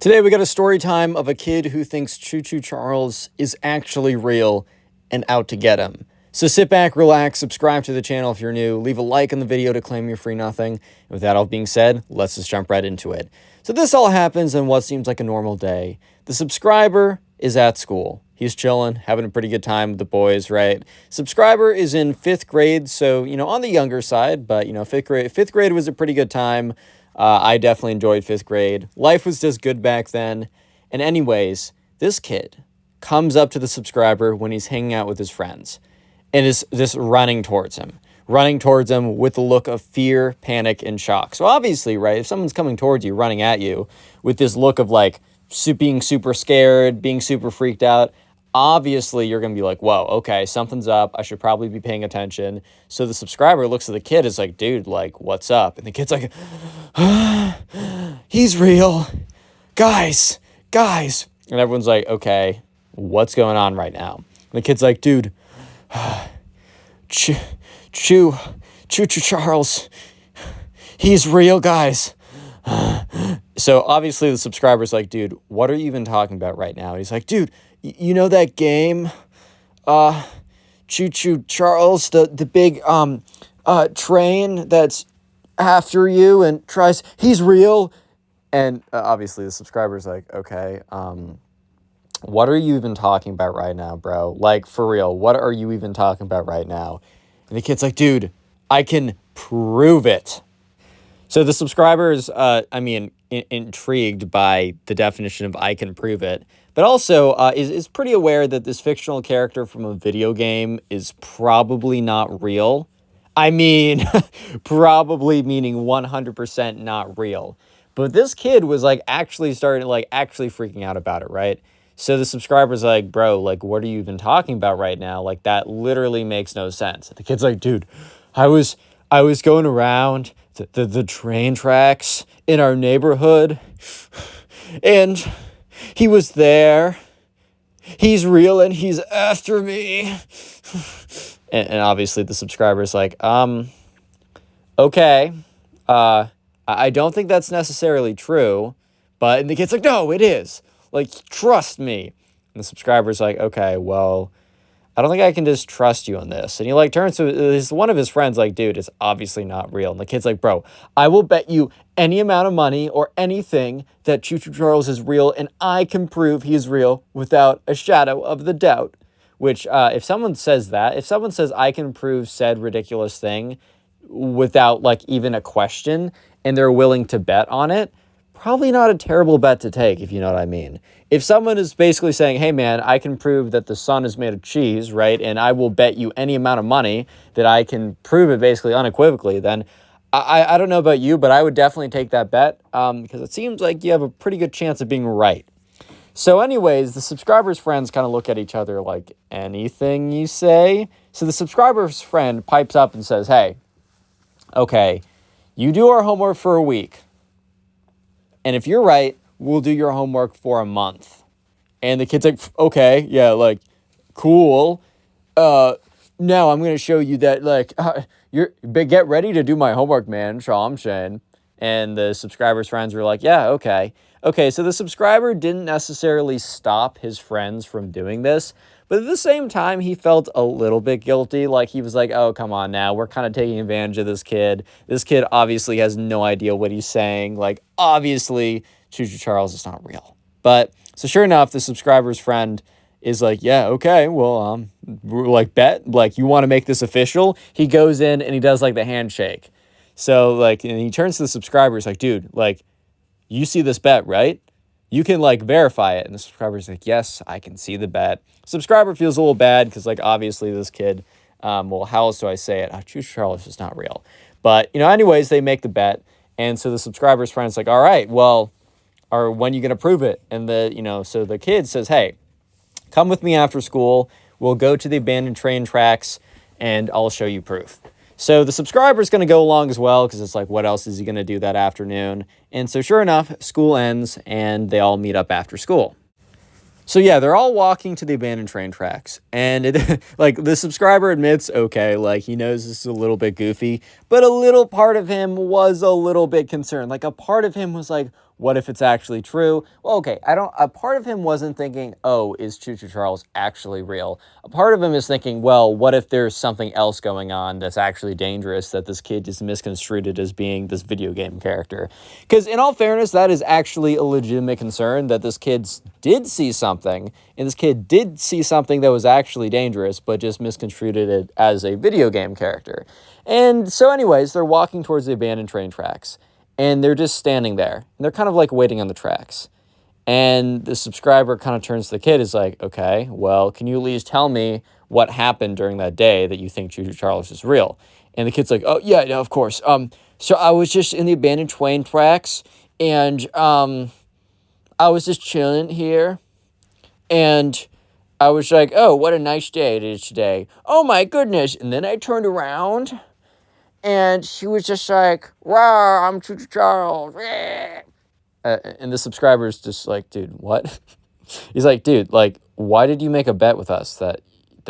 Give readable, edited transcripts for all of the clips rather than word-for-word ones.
Today we got a story time of a kid who thinks Choo-Choo Charles is actually real and out to get him. So sit back, relax, subscribe to the channel if you're new, leave a like on the video to claim your free nothing. And with that all being said, let's just jump right into it. So this all happens in what seems like a normal day. The subscriber is at school. He's chilling, having a pretty good time with the boys, right? Subscriber is in 5th grade, so, on the younger side, but, 5th grade was a pretty good time. I definitely enjoyed 5th grade. Life was just good back then. And anyways, this kid comes up to the subscriber when he's hanging out with his friends and is just running towards him with a look of fear, panic, and shock. So obviously, right, if someone's coming towards you, running at you with this look of like being super scared, being super freaked out, obviously you're going to be like, whoa, okay, something's up. I should probably be paying attention. So the subscriber looks at the kid, is like, dude, like, what's up? And the kid's like, he's real. Guys. And everyone's like, okay, what's going on right now? And the kid's like, dude, Choo-Choo Charles, he's real, guys. So obviously the subscriber's like, dude, what are you even talking about right now? And he's like, dude, you know that game, Choo-Choo Charles, the big train that's after you and tries, he's real. And obviously the subscriber's like, okay, what are you even talking about right now, bro? Like, for real, what are you even talking about right now? And the kid's like, dude, I can prove it. So the subscriber is, intrigued by the definition of I can prove it, but also is pretty aware that this fictional character from a video game is probably not real. I mean, probably meaning 100% not real. But this kid was like actually freaking out about it, right? So the subscriber's like, bro, like, what are you even talking about right now? Like, that literally makes no sense. The kid's like, dude, I was going around the train tracks in our neighborhood, and he was there. He's real, and he's after me. And obviously the subscriber's like, okay, I don't think that's necessarily true, and the kid's like, no, it is. Like, trust me. And the subscriber's like, okay, well, I don't think I can just trust you on this. And he like turns to one of his friends like, dude, it's obviously not real. And the kid's like, bro, I will bet you any amount of money or anything that Choo-Choo Charles is real, and I can prove he's real without a shadow of the doubt. Which, if someone says I can prove said ridiculous thing without like even a question, and they're willing to bet on it, probably not a terrible bet to take, if you know what I mean. If someone is basically saying, hey man, I can prove that the sun is made of cheese, right? And I will bet you any amount of money that I can prove it basically unequivocally, then I don't know about you, but I would definitely take that bet because it seems like you have a pretty good chance of being right. So anyways, the subscriber's friends kind of look at each other like, anything you say? So the subscriber's friend pipes up and says, hey, okay, you do our homework for a week. And if you're right, we'll do your homework for a month. And the kid's like, okay, yeah, like, cool. Now I'm going to show you that, like, get ready to do my homework, man, Shamshan. And the subscriber's friends were like, yeah, okay. Okay, so the subscriber didn't necessarily stop his friends from doing this, but at the same time, he felt a little bit guilty. Like, he was like, oh, come on now. We're kind of taking advantage of this kid. This kid obviously has no idea what he's saying. Like, obviously, Choo-Choo Charles is not real. But, so sure enough, the subscriber's friend is like, yeah, okay, well, like, bet. Like, you want to make this official? He goes in and he does, like, the handshake. So, like, and he turns to the subscriber. He's like, dude, like, you see this bet, right? You can, like, verify it. And the subscriber's like, yes, I can see the bet. Subscriber feels a little bad because, like, obviously this kid, well, how else do I say it? Choo-Choo Charles is not real. But, anyways, they make the bet. And so the subscriber's friend's like, all right, well, when are you going to prove it? And so the kid says, hey, come with me after school. We'll go to the abandoned train tracks and I'll show you proof. So the subscriber's going to go along as well because it's like, what else is he going to do that afternoon? And so sure enough, school ends and they all meet up after school. So yeah, they're all walking to the abandoned train tracks. And it, like, the subscriber admits, okay, like, he knows this is a little bit goofy, but a little part of him was a little bit concerned. Like, a part of him was like, what if it's actually true? Well, okay, a part of him wasn't thinking, oh, is Choo-Choo Charles actually real? A part of him is thinking, well, what if there's something else going on that's actually dangerous that this kid just misconstrued it as being this video game character? Because in all fairness, that is actually a legitimate concern, that this kid did see something, and this kid did see something that was actually dangerous, but just misconstrued it as a video game character. And so anyways, they're walking towards the abandoned train tracks. And they're just standing there. And they're kind of like waiting on the tracks. And the subscriber kind of turns to the kid, is like, okay, well, can you at least tell me what happened during that day that you think Choo-Choo Charles is real? And the kid's like, oh, yeah, of course. So I was just in the abandoned train tracks, and I was just chilling here. And I was like, oh, what a nice day it is today. Oh, my goodness. And then I turned around. And she was just like, wow, I'm Choo-Choo Charles. And the subscriber's just like, dude, what? He's like, dude, like, why did you make a bet with us that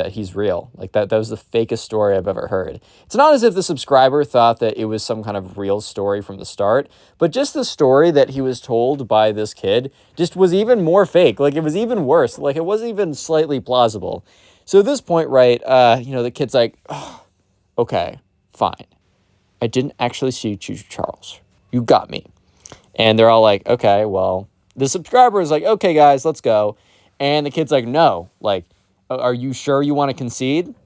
he's real? Like, that was the fakest story I've ever heard. It's not as if the subscriber thought that it was some kind of real story from the start, but just the story that he was told by this kid just was even more fake. Like, it was even worse. Like, it wasn't even slightly plausible. So at this point, right, the kid's like, oh, okay, fine. I didn't actually see Choo-Choo Charles. You got me. And they're all like, okay, well, the subscriber is like, okay, guys, let's go. And the kid's like, no, like, are you sure you want to concede?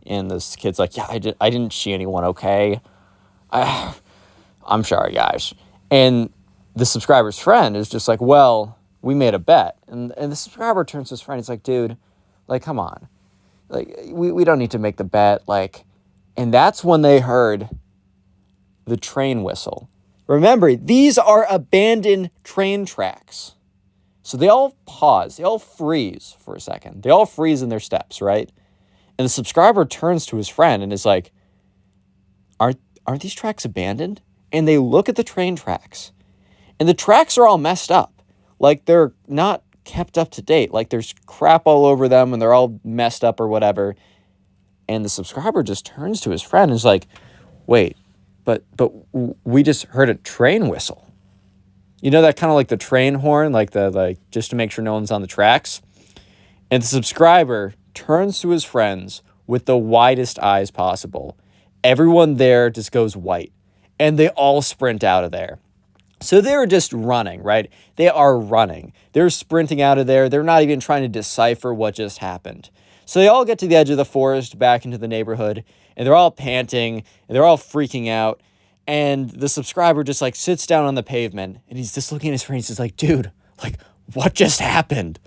And this kid's like, yeah, I didn't see anyone, okay? I'm sorry, guys. And the subscriber's friend is just like, well, we made a bet. And the subscriber turns to his friend. He's like, dude, like, come on. Like, we don't need to make the bet, like. And that's when they heard the train whistle. Remember, these are abandoned train tracks. So they all pause. They all freeze for a second. They all freeze in their steps, right? And the subscriber turns to his friend and is like, aren't these tracks abandoned? And they look at the train tracks. And the tracks are all messed up. Like, they're not kept up to date. Like, there's crap all over them and they're all messed up or whatever. And the subscriber just turns to his friend and is like, wait, but we just heard a train whistle. You know, that kind of like the train horn, like just to make sure no one's on the tracks. And the subscriber turns to his friends with the widest eyes possible. Everyone there just goes white. And they all sprint out of there. So they're just running, right? They are running. They're sprinting out of there. They're not even trying to decipher what just happened. So they all get to the edge of the forest, back into the neighborhood, and they're all panting, and they're all freaking out, and the subscriber just, like, sits down on the pavement, and he's just looking at his friends, he's like, dude, like, what just happened?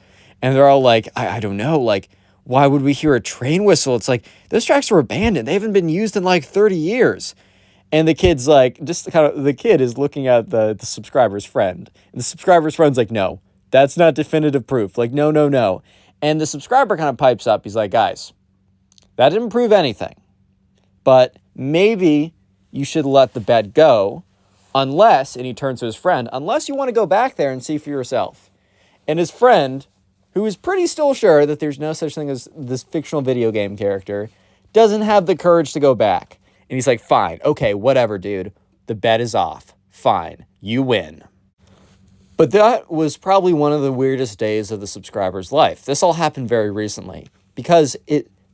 And they're all like, I don't know, like, why would we hear a train whistle? It's like, those tracks were abandoned. They haven't been used in, like, 30 years. And the kid's like, the kid is looking at the subscriber's friend, and the subscriber's friend's like, no, that's not definitive proof. Like, no. And the subscriber kind of pipes up. He's like, guys, that didn't prove anything. But maybe you should let the bet go unless, and he turns to his friend, unless you want to go back there and see for yourself. And his friend, who is pretty still sure that there's no such thing as this fictional video game character, doesn't have the courage to go back. And he's like, fine, okay, whatever, dude. The bet is off. Fine, you win. But that was probably one of the weirdest days of the subscriber's life. This all happened very recently because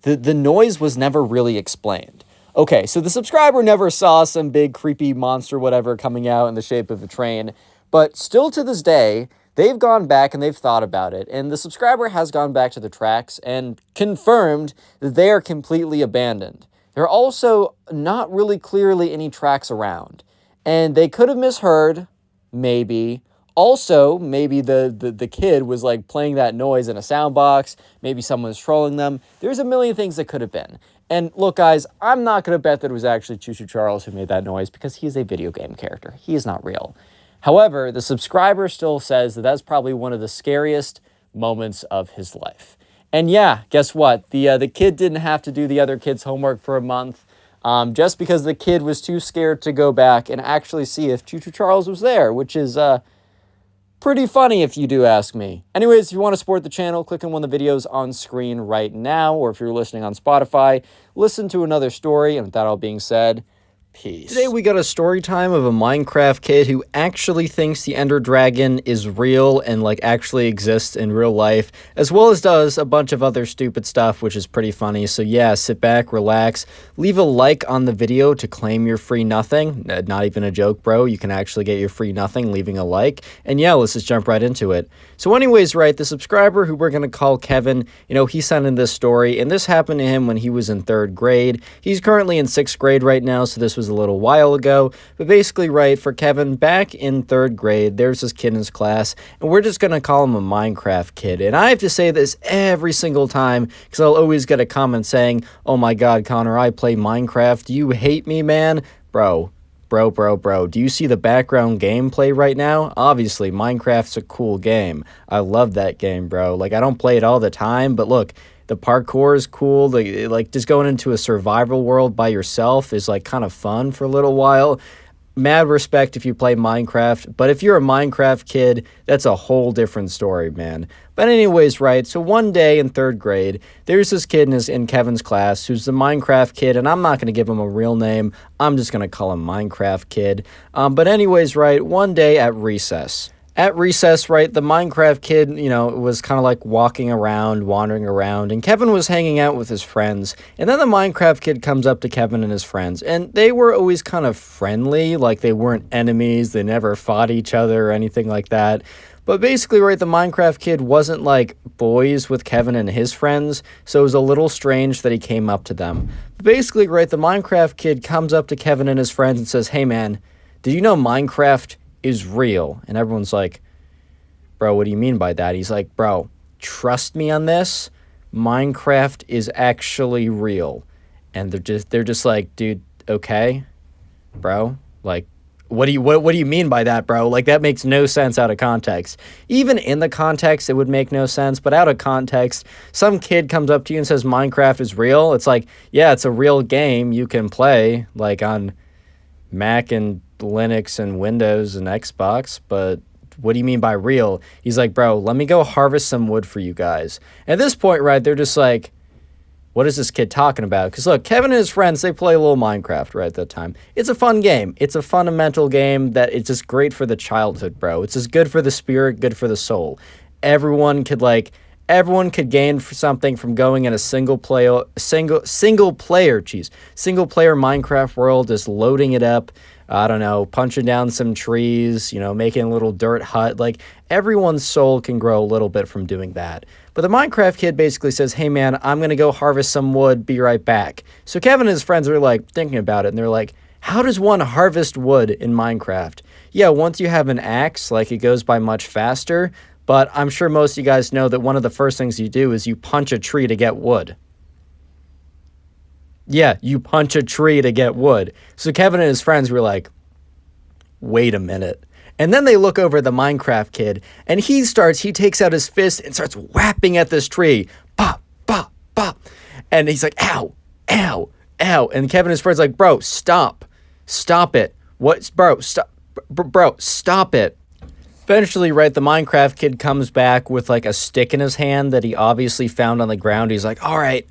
the noise was never really explained. Okay, so the subscriber never saw some big creepy monster whatever coming out in the shape of a train, but still to this day, they've gone back and they've thought about it, and the subscriber has gone back to the tracks and confirmed that they are completely abandoned. There are also not really clearly any tracks around, and they could have misheard, maybe. Also, maybe the kid was like playing that noise in a sound box. Maybe someone was trolling them. There's a million things that could have been. And look, guys, I'm not going to bet that it was actually Choo-Choo Charles who made that noise because he is a video game character. He is not real. However, the subscriber still says that that's probably one of the scariest moments of his life. And yeah, guess what? The kid didn't have to do the other kid's homework for a month just because the kid was too scared to go back and actually see if Choo-Choo Charles was there, which is pretty funny if you do ask me. Anyways, if you want to support the channel, click on one of the videos on screen right now, or if you're listening on Spotify, listen to another story. And with that all being said, Peace. Today we got a story time of a Minecraft kid who actually thinks the Ender Dragon is real and like actually exists in real life, as well as does a bunch of other stupid stuff, which is pretty funny. So yeah, sit back, relax, leave a like on the video to claim your free nothing. Not even a joke, bro. You can actually get your free nothing leaving a like. And yeah, let's just jump right into it. So anyways, right, the subscriber who we're going to call Kevin, he sent in this story, and this happened to him when he was in 3rd grade. He's currently in 6th grade right now, so this was a little while ago. But basically, right, for Kevin, back in 3rd grade, there's this kid in his class, and we're just going to call him a Minecraft kid. And I have to say this every single time, because I'll always get a comment saying, "Oh my god, Connor, I play Minecraft. Do you hate me, man?" Bro, do you see the background gameplay right now? Obviously, Minecraft's a cool game. I love that game, bro. Like, I don't play it all the time, but look, the parkour is cool. Like just going into a survival world by yourself is, like, kind of fun for a little while. Mad respect if you play Minecraft, but if you're a Minecraft kid, that's a whole different story, man. But anyways, right, so one day in 3rd grade, there's this kid in Kevin's class who's the Minecraft kid, and I'm not going to give him a real name. I'm just going to call him Minecraft kid. But anyways, right, one day at recess. At recess, right, the Minecraft kid, was kind of like walking around, wandering around, and Kevin was hanging out with his friends. And then the Minecraft kid comes up to Kevin and his friends, and they were always kind of friendly, like they weren't enemies, they never fought each other or anything like that. But basically, right, the Minecraft kid wasn't like boys with Kevin and his friends, so it was a little strange that he came up to them. But basically, right, the Minecraft kid comes up to Kevin and his friends and says, "Hey man, did you know Minecraft is real?" And everyone's like, "Bro, what do you mean by that?" He's like, "Bro, trust me on this. Minecraft is actually real." And they're just like, "Dude, okay, bro, like, what do you mean by that, bro? Like, that makes no sense out of context." Even in the context, it would make no sense, but out of context, some kid comes up to you and says Minecraft is real. It's like, yeah, it's a real game you can play, like, on Mac and Linux and Windows and Xbox, but what do you mean by real? He's like, "Bro, let me go harvest some wood for you guys." At this point, right, they're just like, what is this kid talking about? Because look, Kevin and his friends, they play a little Minecraft right at that time. It's a fun game. It's a fundamental game that it's just great for the childhood, bro. It's just good for the spirit, good for the soul. Everyone could gain something from going in a single player Minecraft world, just loading it up. I don't know, punching down some trees, making a little dirt hut. Like, everyone's soul can grow a little bit from doing that. But the Minecraft kid basically says, "Hey man, I'm going to go harvest some wood, be right back." So Kevin and his friends are like thinking about it, and they're like, "How does one harvest wood in Minecraft?" Yeah, once you have an axe, like, it goes by much faster, but I'm sure most of you guys know that one of the first things you do is you punch a tree to get wood. Yeah, you punch a tree to get wood. So Kevin and his friends were like, wait a minute. And then they look over at the Minecraft kid, and he takes out his fist and starts whapping at this tree. Pop, pop, pop. And he's like, ow, ow, ow. And Kevin and his friends are like, "Bro, stop. Stop it. Bro, stop it." Eventually, right, the Minecraft kid comes back with like a stick in his hand that he obviously found on the ground. He's like, "All right,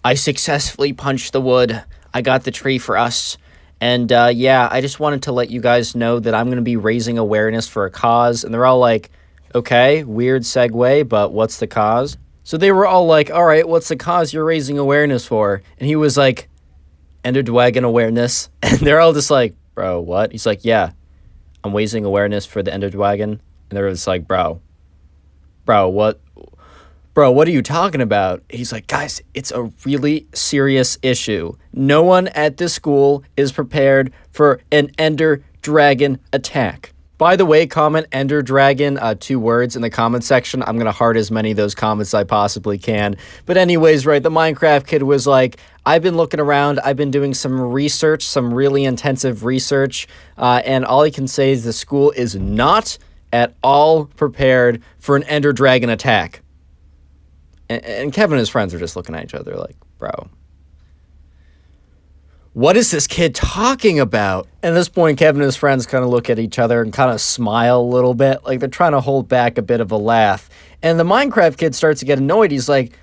I successfully punched the wood. I got the tree for us. And yeah, I just wanted to let you guys know that I'm going to be raising awareness for a cause." And they're all like, "Okay, weird segue, but what's the cause?" So they were all like, "All right, what's the cause you're raising awareness for?" And he was like, "Ender Dragon awareness." And they're all just like, "Bro, what?" He's like, "Yeah, I'm raising awareness for the Ender Dragon." And they're just like, bro, what? Bro, what are you talking about? He's like, "Guys, it's a really serious issue. No one at this school is prepared for an Ender Dragon attack." By the way, comment Ender Dragon, 2 words in the comment section. I'm going to heart as many of those comments as I possibly can. But anyways, right, the Minecraft kid was like, "I've been looking around. I've been doing some research, some really intensive research. And all I can say is the school is not at all prepared for an Ender Dragon attack." And Kevin and his friends are just looking at each other like, "Bro, what is this kid talking about?" And at this point, Kevin and his friends kind of look at each other and kind of smile a little bit, like they're trying to hold back a bit of a laugh. And the Minecraft kid starts to get annoyed. He's like,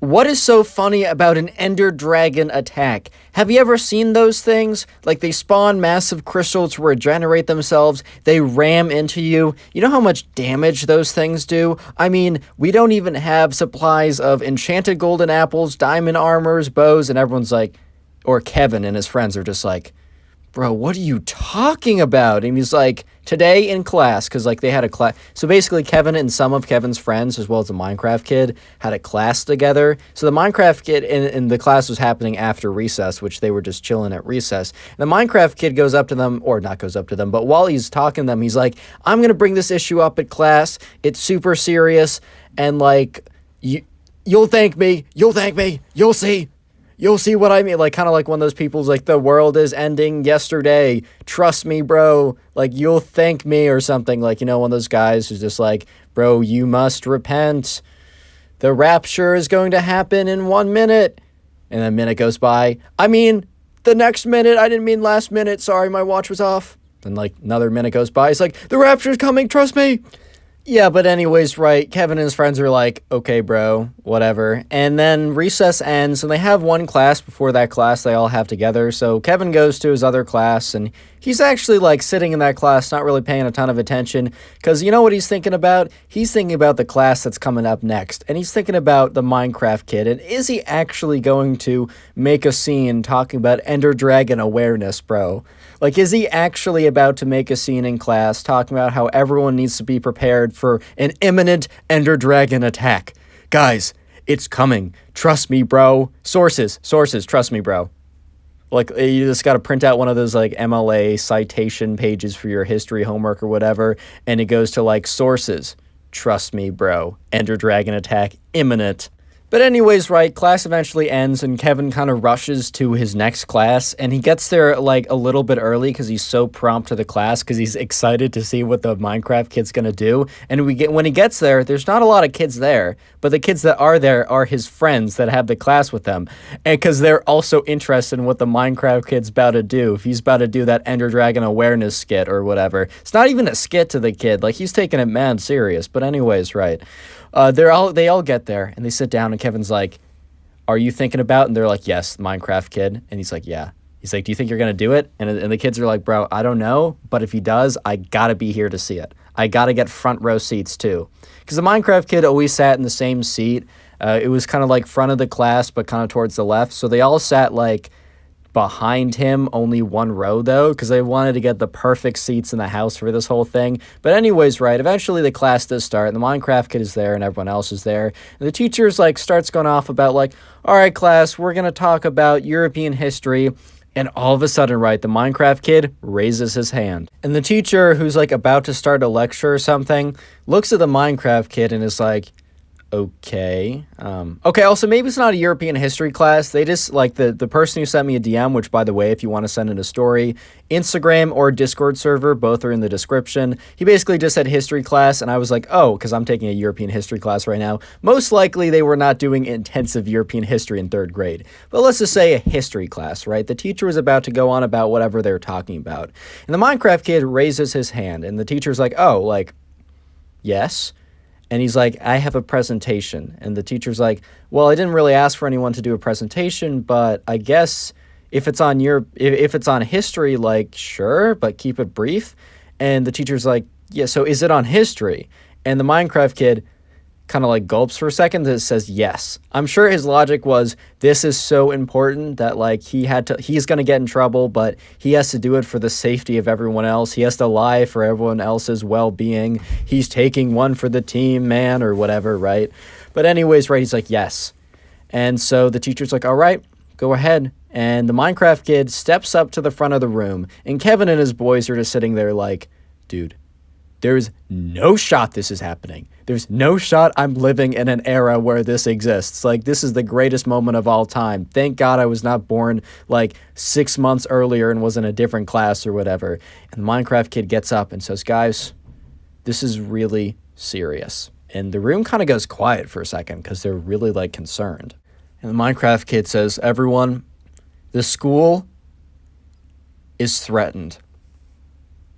What is so funny about an ender dragon attack? Have you ever seen those things? Like, they spawn massive crystals to regenerate themselves, they ram into you. You know how much damage those things do? I mean, we don't even have supplies of enchanted golden apples, diamond armors, bows, and everyone's like, or Kevin and his friends are just like, bro, what are you talking about? And he's like, today in class, because like they had a class. So basically, Kevin and some of Kevin's friends, as well as the Minecraft kid, had a class together. So the Minecraft kid and the class was happening after recess, which they were just chilling at recess. And the Minecraft kid goes up to them, or not goes up to them, but while he's talking to them, he's like, I'm going to bring this issue up at class. It's super serious. And like, you'll thank me. You'll thank me. You'll see. You'll see what I mean. Like, kind of like one of those people's like, the world is ending yesterday. Trust me, bro. Like, you'll thank me or something. Like, you know, one of those guys who's just like, bro, you must repent. The rapture is going to happen in 1 minute. And a minute goes by. I mean, the next minute. I didn't mean last minute. Sorry, my watch was off. Then like another minute goes by. It's like, the rapture's coming. Trust me. Yeah, but anyways, right, Kevin and his friends are like, okay, bro, whatever. And then recess ends, and they have one class before that class they all have together. So Kevin goes to his other class, and he's actually, like, sitting in that class, not really paying a ton of attention, because you know what he's thinking about? He's thinking about the class that's coming up next, and he's thinking about the Minecraft kid, and is he actually going to make a scene talking about Ender Dragon awareness, bro? Like, is he actually about to make a scene in class talking about how everyone needs to be prepared for an imminent Ender Dragon attack? Guys, it's coming. Trust me, bro. Sources, trust me, bro. Like, you just got to print out one of those, like, MLA citation pages for your history homework or whatever, and it goes to, like, sources. Trust me, bro. Ender Dragon attack imminent. But anyways, right, class eventually ends, and Kevin kind of rushes to his next class, and he gets there, like, a little bit early because he's so prompt to the class because he's excited to see what the Minecraft kid's going to do. And when he gets there, there's not a lot of kids there, but the kids that are there are his friends that have the class with them, and because they're also interested in what the Minecraft kid's about to do, if he's about to do that Ender Dragon awareness skit or whatever. It's not even a skit to the kid, like, he's taking it mad serious, but anyways, right. They all get there, and they sit down, and Kevin's like, are you thinking about? And they're like, yes, Minecraft kid. And he's like, yeah. He's like, do you think you're going to do it? And the kids are like, bro, I don't know, but if he does, I got to be here to see it. I got to get front row seats too. Because the Minecraft kid always sat in the same seat. It was kind of like front of the class, but kind of towards the left. So they all sat like behind him, only one row though, because they wanted to get the perfect seats in the house for this whole thing. But anyways, right, eventually the class does start, and the Minecraft kid is there, and everyone else is there. And the teacher's like starts going off about like, all right, class, we're gonna talk about European history. And all of a sudden, right, the Minecraft kid raises his hand. And the teacher, who's like about to start a lecture or something, looks at the Minecraft kid and is like, okay. Okay, also, maybe it's not a European history class. They just, like, the person who sent me a DM, which, by the way, if you want to send in a story, Instagram or Discord server, both are in the description. He basically just said history class, and I was like, oh, because I'm taking a European history class right now. Most likely, they were not doing intensive European history in 3rd grade. But let's just say a history class, right? The teacher was about to go on about whatever they were talking about. And the Minecraft kid raises his hand, and the teacher's like, oh, like, yes? And he's like, I have a presentation. And the teacher's like, well, I didn't really ask for anyone to do a presentation, but I guess if it's on if it's on history, like, sure, but keep it brief. And the teacher's like, yeah, so is it on history? And the Minecraft kid kind of like gulps for a second and says yes. I'm sure his logic was, this is so important that like he's going to get in trouble, but he has to do it for the safety of everyone else. He has to lie for everyone else's well-being. He's taking one for the team, man, or whatever, right? But anyways, right, he's like, yes. And so the teacher's like, all right, go ahead. And the Minecraft kid steps up to the front of the room, and Kevin and his boys are just sitting there like, dude, there's no shot this is happening. There's no shot I'm living in an era where this exists. Like, this is the greatest moment of all time. Thank God I was not born, like, 6 months earlier and was in a different class or whatever. And the Minecraft kid gets up and says, guys, this is really serious. And the room kind of goes quiet for a second because they're really, like, concerned. And the Minecraft kid says, everyone, the school is threatened.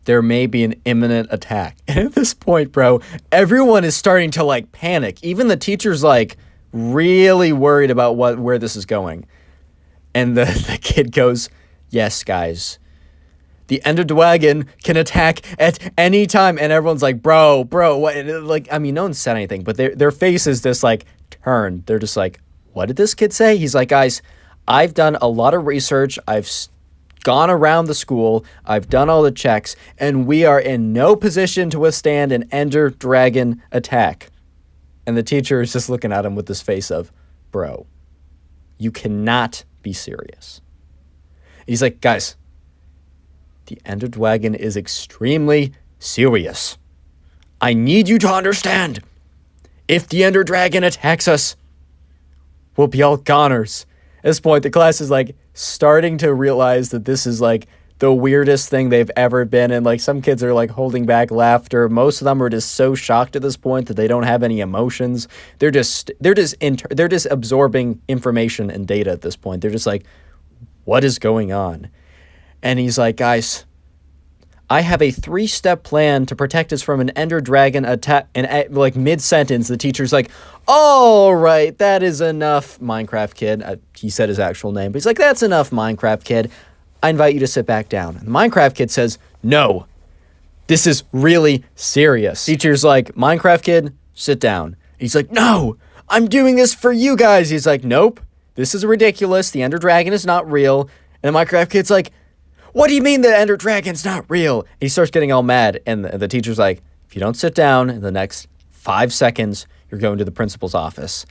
There may be an imminent attack. And at this point, bro, everyone is starting to, like, panic. Even the teacher's like, really worried about where this is going. And the kid goes, yes, guys. The Ender Dragon can attack at any time. And everyone's like, bro, what? Like, I mean, no one said anything, but their face is just like turned. They're just like, what did this kid say? He's like, guys, I've done a lot of research. I've gone around the school. I've done all the checks, and we are in no position to withstand an Ender Dragon attack. And the teacher is just looking at him with this face of, bro, you cannot be serious. He's like, guys, the Ender Dragon is extremely serious. I need you to understand. If the Ender Dragon attacks us, we'll be all goners. At this point, the class is like starting to realize that this is like the weirdest thing they've ever been. And like some kids are like holding back laughter. Most of them are just so shocked at this point that they don't have any emotions. They're just absorbing information and data at this point. They're just like, what is going on? And he's like, guys, I have a 3-step plan to protect us from an Ender Dragon attack. And like mid-sentence, the teacher's like, all right, that is enough, Minecraft kid. He said his actual name, but he's like, that's enough, Minecraft kid. I invite you to sit back down. And the Minecraft kid says, no, this is really serious. Teacher's like, Minecraft kid, sit down. He's like, no, I'm doing this for you guys. He's like, nope, this is ridiculous. The Ender Dragon is not real. And the Minecraft kid's like, what do you mean the Ender Dragon's not real? And he starts getting all mad. And the teacher's like, if you don't sit down in the next 5 seconds, you're going to the principal's office.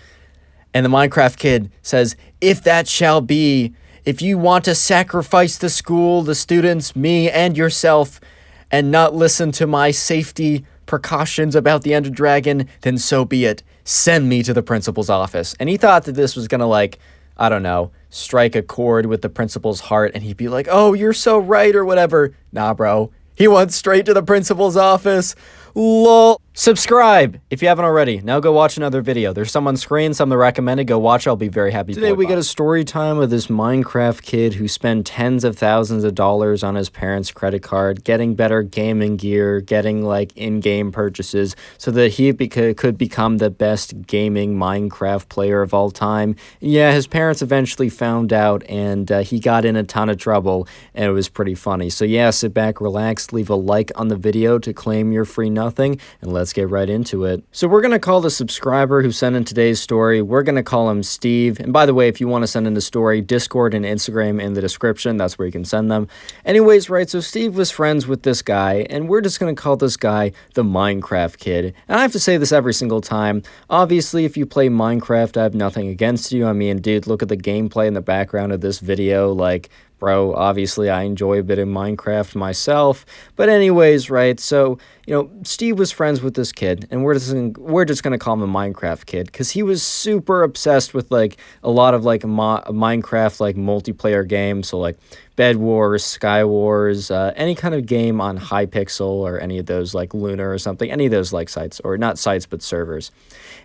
And the Minecraft kid says, if that shall be, if you want to sacrifice the school, the students, me, and yourself, and not listen to my safety precautions about the Ender Dragon, then so be it. Send me to the principal's office. And he thought that this was going to, like, I don't know, strike a chord with the principal's heart, and he'd be like, oh, you're so right, or whatever. Nah, bro. He went straight to the principal's office. Lol. Subscribe if you haven't already. Now go watch another video. There's some on screen, some that recommended. Go watch. I'll be very happy. Today we get a story time with this Minecraft kid who spent tens of thousands of dollars on his parents' credit card, getting better gaming gear, getting like in-game purchases so that he could become the best gaming Minecraft player of all time. Yeah, his parents eventually found out, and he got in a ton of trouble, and it was pretty funny. So yeah, sit back, relax, leave a like on the video to claim your free nothing, and let's get right into it. So we're going to call the subscriber who sent in today's story, we're going to call him Steve. And by the way, if you want to send in the story, Discord and Instagram in the description, that's where you can send them. Anyways, right, so Steve was friends with this guy, and we're just going to call this guy the Minecraft kid. And I have to say this every single time. Obviously, if you play Minecraft, I have nothing against you. I mean, dude, look at the gameplay in the background of this video, like, bro, obviously I enjoy a bit of Minecraft myself. But anyways, right, so, you know, Steve was friends with this kid, and we're just gonna call him a Minecraft kid, because he was super obsessed with, like, a lot of, like, Minecraft, like, multiplayer games, so, like, Bed Wars, Sky Wars, any kind of game on Hypixel, or any of those, like, Lunar or something, any of those, like, sites, or not sites, but servers.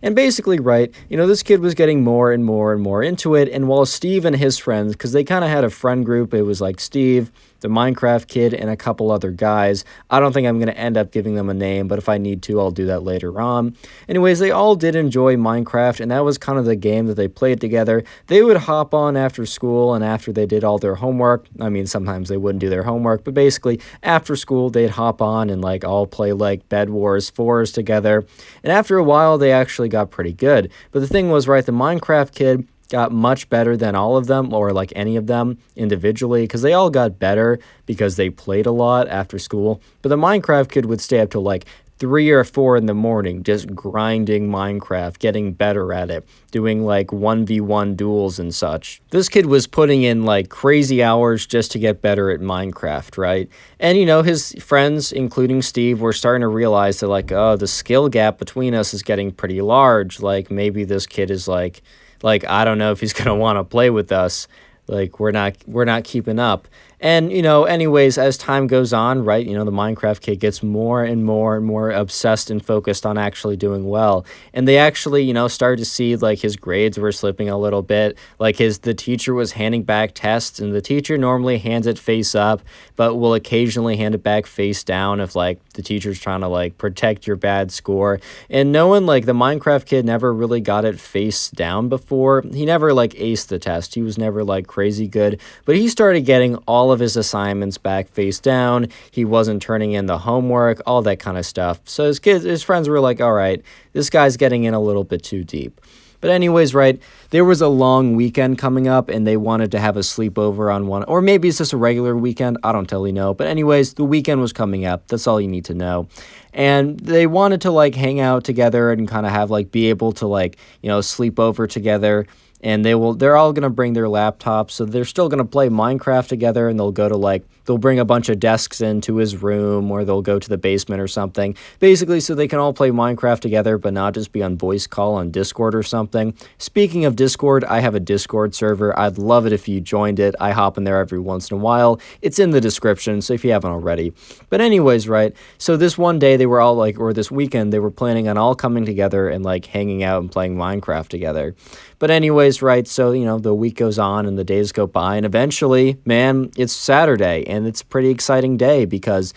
And basically, right, you know, this kid was getting more and more and more into it, and while Steve and his friends, because they kind of had a friend group, it was like Steve, the Minecraft kid, and a couple other guys. I don't think I'm going to end up giving them a name, but if I need to, I'll do that later on. Anyways, they all did enjoy Minecraft, and that was kind of the game that they played together. They would hop on after school, and after they did all their homework, I mean, sometimes they wouldn't do their homework, but basically, after school, they'd hop on and, like, all play, like, Bed Wars 4s together, and after a while, they actually got pretty good. But the thing was, right, the Minecraft kid got much better than all of them, or like any of them individually, because they all got better because they played a lot after school. But the Minecraft kid would stay up till like 3 or 4 in the morning just grinding Minecraft, getting better at it, doing like 1v1 duels and such. This kid was putting in like crazy hours just to get better at Minecraft, right? And you know, his friends, including Steve, were starting to realize that like, oh, the skill gap between us is getting pretty large. Like maybe this kid is like I don't know if he's going to want to play with us. Like we're not keeping up. And, anyways, as time goes on, right, the Minecraft kid gets more and more and more obsessed and focused on actually doing well. And they actually, started to see like his grades were slipping a little bit. Like the teacher was handing back tests, and the teacher normally hands it face up, but will occasionally hand it back face down if like the teacher's trying to like protect your bad score. And no one, like the Minecraft kid, never really got it face down before. He never like aced the test. He was never like crazy good, but he started getting all of his assignments back face down. He wasn't turning in the homework, all that kind of stuff. So his friends were like, all right, this guy's getting in a little bit too deep. But anyways, right, there was a long weekend coming up, and they wanted to have a sleepover on one, or maybe it's just a regular weekend. I don't totally know. But anyways, the weekend was coming up. That's all you need to know. And they wanted to like hang out together and kind of have like be able to like, sleep over together. And they're all going to bring their laptops, so they're still going to play Minecraft together, and they'll bring a bunch of desks into his room, or they'll go to the basement or something, basically so they can all play Minecraft together, but not just be on voice call on Discord or something. Speaking of Discord, I have a Discord server. I'd love it if you joined it. I hop in there every once in a while. It's in the description, so if you haven't already. But anyways, right, so this one day they were all like, or this weekend, they were planning on all coming together and like hanging out and playing Minecraft together. But anyways, right, so, the week goes on and the days go by, and eventually, man, it's Saturday, and it's a pretty exciting day because,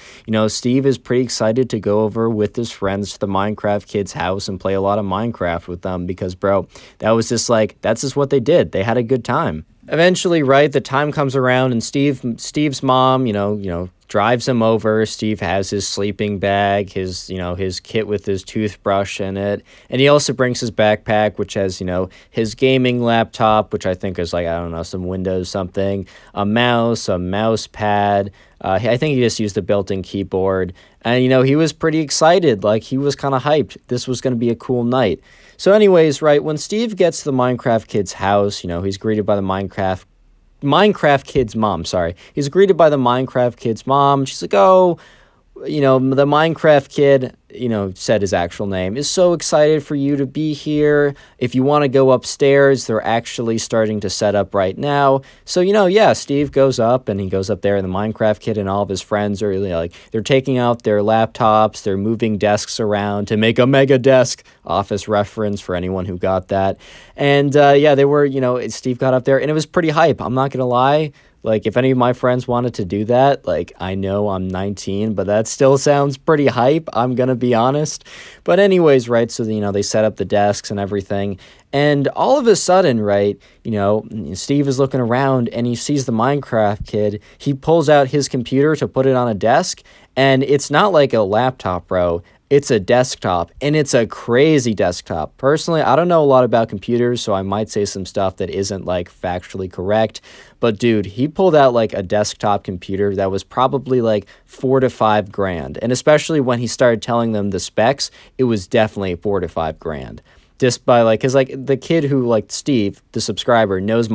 Steve is pretty excited to go over with his friends to the Minecraft kids' house and play a lot of Minecraft with them because, bro, that's just what they did. They had a good time. Eventually, right, the time comes around, and Steve's mom, drives him over. Steve has his sleeping bag, his kit with his toothbrush in it. And he also brings his backpack, which has, his gaming laptop, which I think is like, I don't know, some Windows something, a mouse pad. I think he just used the built-in keyboard. And, he was pretty excited. Like, he was kind of hyped. This was going to be a cool night. So anyways, right, when Steve gets to the Minecraft kid's house, he's greeted by the Minecraft kid's mom, sorry. He's greeted by the Minecraft kid's mom. She's like, oh, the Minecraft kid, said his actual name, is so excited for you to be here. If you want to go upstairs, they're actually starting to set up right now. So, Steve goes up, and he goes up there, and the Minecraft kid and all of his friends are they're taking out their laptops, they're moving desks around to make a mega desk, Office reference for anyone who got that. And, they were, Steve got up there, and it was pretty hype. I'm not going to lie. Like, if any of my friends wanted to do that, like, I know I'm 19, but that still sounds pretty hype, I'm gonna be honest. But anyways, right, so, they set up the desks and everything, and all of a sudden, right, Steve is looking around, and he sees the Minecraft kid. He pulls out his computer to put it on a desk, and it's not like a laptop, bro. It's a desktop, and it's a crazy desktop. Personally, I don't know a lot about computers, so I might say some stuff that isn't, like, factually correct. But, dude, he pulled out, like, a desktop computer that was probably, like, $4,000 to $5,000. And especially when he started telling them the specs, it was definitely $4,000 to $5,000. Just by, like, because, like, the kid who, like, Steve, the subscriber, knows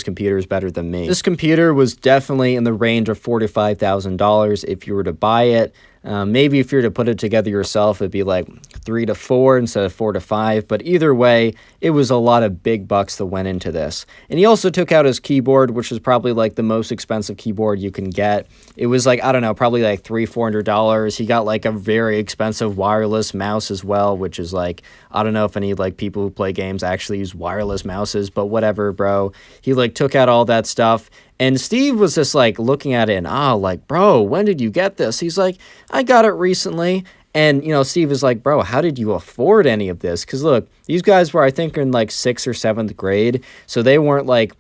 computers better than me. This computer was definitely in the range of $4,000 to $5,000 if you were to buy it. Maybe if you were to put it together yourself, it'd be like 3 to 4 instead of 4 to 5. But either way, it was a lot of big bucks that went into this. And he also took out his keyboard, which is probably like the most expensive keyboard you can get. It was like, I don't know, probably like $300-$400. He got like a very expensive wireless mouse as well, which is like, I don't know if any like people who play games actually use wireless mouses, but whatever, bro. He like took out all that stuff. And Steve was just like looking at it and, like, bro, when did you get this? He's like, I got it recently. And, Steve is like, bro, how did you afford any of this? Because look, these guys were, I think, in like 6th or 7th grade. So they weren't like,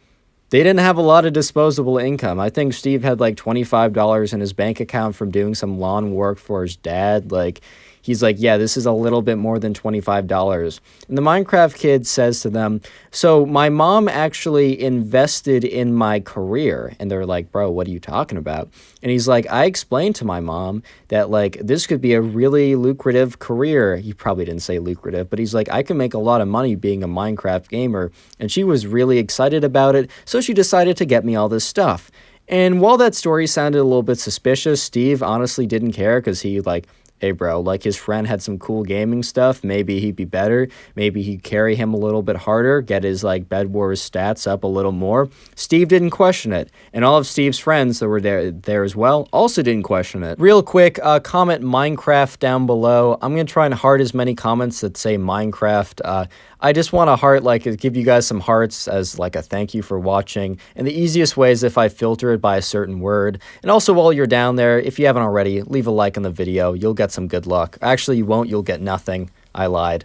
they didn't have a lot of disposable income. I think Steve had like $25 in his bank account from doing some lawn work for his dad. Like, he's like, yeah, this is a little bit more than $25. And the Minecraft kid says to them, so my mom actually invested in my career. And they're like, bro, what are you talking about? And he's like, I explained to my mom that, like, this could be a really lucrative career. He probably didn't say lucrative, but he's like, I can make a lot of money being a Minecraft gamer. And she was really excited about it. So she decided to get me all this stuff. And while that story sounded a little bit suspicious, Steve honestly didn't care because he, like, hey bro, like his friend had some cool gaming stuff, maybe he'd be better, maybe he'd carry him a little bit harder, get his like Bed Wars stats up a little more. Steve didn't question it, and all of Steve's friends that were there as well also didn't question it. Real quick, comment Minecraft down below. I'm gonna try and heart as many comments that say Minecraft. I just want to heart, like, give you guys some hearts as like a thank you for watching, and the easiest way is if I filter it by a certain word. And also, while you're down there, if you haven't already, leave a like on the video. You'll get some good luck. Actually, you won't. You'll get nothing. I lied.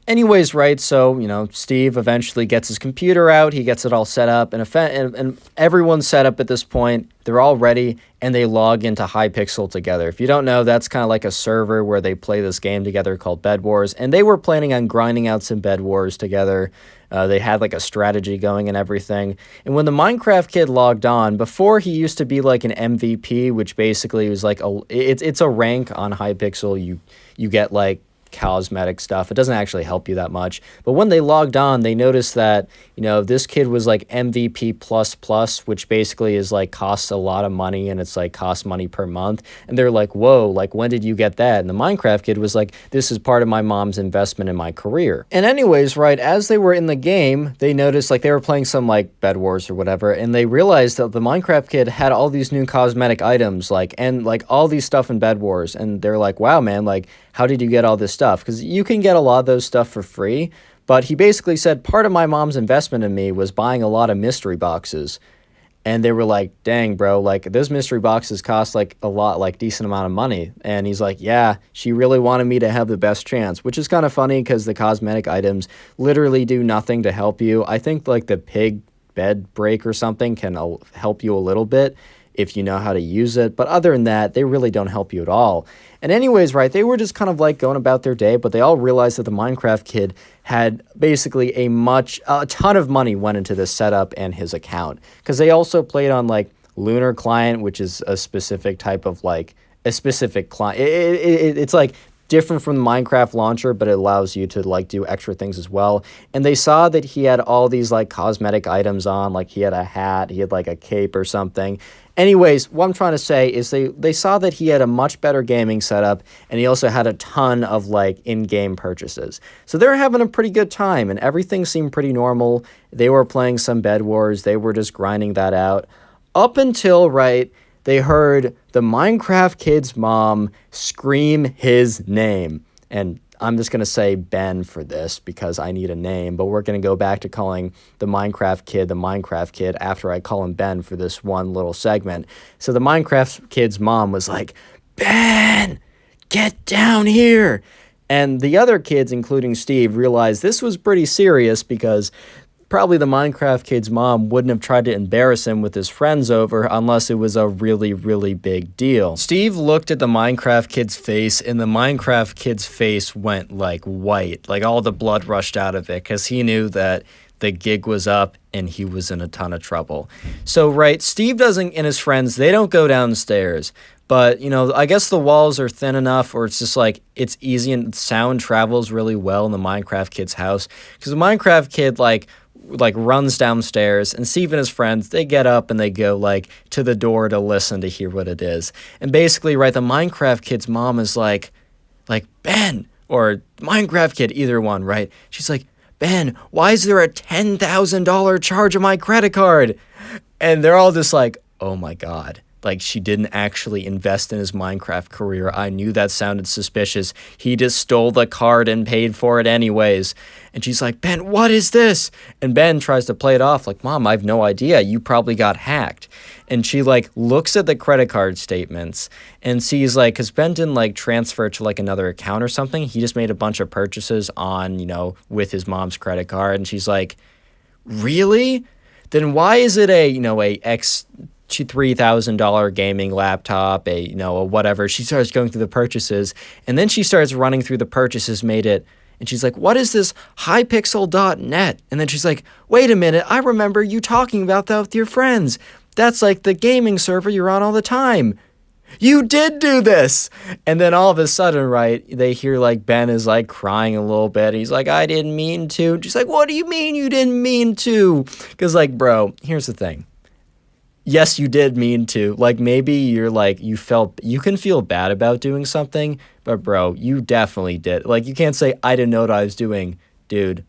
Anyways, right, so, you know, Steve eventually gets his computer out, he gets it all set up, and everyone's set up at this point, they're all ready, and they log into Hypixel together. If you don't know, that's kind of like a server where they play this game together called Bed Wars, and they were planning on grinding out some Bed Wars together. They had like a strategy going and everything. And when the Minecraft kid logged on, before he used to be like an MVP, which basically was like it's a rank on Hypixel. You get like cosmetic stuff. It doesn't actually help you that much. But when they logged on, they noticed that, you know, this kid was like MVP plus, which basically is like costs a lot of money, and it's like costs money per month. And they're like, whoa, like when did you get that? And the Minecraft kid was like, this is part of my mom's investment in my career. And anyways, right, as they were in the game, they noticed like they were playing some like Bed Wars or whatever, and they realized that the Minecraft kid had all these new cosmetic items, like, and like all these stuff in Bed Wars. And they're like, wow, man, like, how did you get all this stuff? Because you can get a lot of those stuff for free, but he basically said part of my mom's investment in me was buying a lot of mystery boxes. And they were like, dang, bro, like those mystery boxes cost like a lot, like decent amount of money. And he's like, yeah, she really wanted me to have the best chance, which is kind of funny because the cosmetic items literally do nothing to help you. I think like the pig bed break or something can help you a little bit if you know how to use it. But other than that, they really don't help you at all. And anyways, right, they were just kind of like going about their day, but they all realized that the Minecraft kid had basically a ton of money went into this setup and his account. Because they also played on like Lunar Client, which is a specific type of like, a specific client. It's like different from the Minecraft launcher, but it allows you to like do extra things as well. And they saw that he had all these like cosmetic items on, like he had a hat, he had like a cape or something. Anyways, what I'm trying to say is they saw that he had a much better gaming setup, and he also had a ton of like in-game purchases. So they're having a pretty good time, and everything seemed pretty normal. They were playing some Bed Wars, they were just grinding that out. Up until, right, they heard the Minecraft kid's mom scream his name. And I'm just going to say Ben for this because I need a name, but we're going to go back to calling the Minecraft kid after I call him Ben for this one little segment. So the Minecraft kid's mom was like, Ben, get down here. And the other kids, including Steve, realized this was pretty serious because probably the Minecraft kid's mom wouldn't have tried to embarrass him with his friends over unless it was a really, really big deal. Steve looked at the Minecraft kid's face, and the Minecraft kid's face went like white, like all the blood rushed out of it, because he knew that the gig was up and he was in a ton of trouble. So, right, Steve doesn't, and his friends, they don't go downstairs. But, you know, I guess the walls are thin enough, or it's just like, it's easy and sound travels really well in the Minecraft kid's house. Because the Minecraft kid, like runs downstairs, and Steve and his friends, they get up and they go like to the door to listen to hear what it is. And basically, right, the Minecraft kid's mom is like Ben, or Minecraft kid, either one, right? She's like, Ben, why is there a $10,000 charge on my credit card? And they're all just like, oh my God. Like, she didn't actually invest in his Minecraft career. I knew that sounded suspicious. He just stole the card and paid for it anyways. And she's like, Ben, what is this? And Ben tries to play it off like, Mom, I have no idea. You probably got hacked. And she, like, looks at the credit card statements and sees, like, because Ben didn't, like, transfer to, like, another account or something. He just made a bunch of purchases on, you know, with his mom's credit card. And she's like, really? Then why is it a, you know, a $3,000 gaming laptop, a whatever. She starts going through the purchases, and then she starts running through the purchases made it, and she's like, what is this Hypixel.net? And then she's like, wait a minute, I remember you talking about that with your friends. That's like the gaming server you're on all the time. You did do this. And then all of a sudden, right, they hear like Ben is like crying a little bit. He's like, I didn't mean to. And she's like, what do you mean you didn't mean to? Because like, bro, here's the thing. Yes, you did mean to. Like, maybe you're like, you can feel bad about doing something, but bro, you definitely did. Like, you can't say, I didn't know what I was doing. Dude,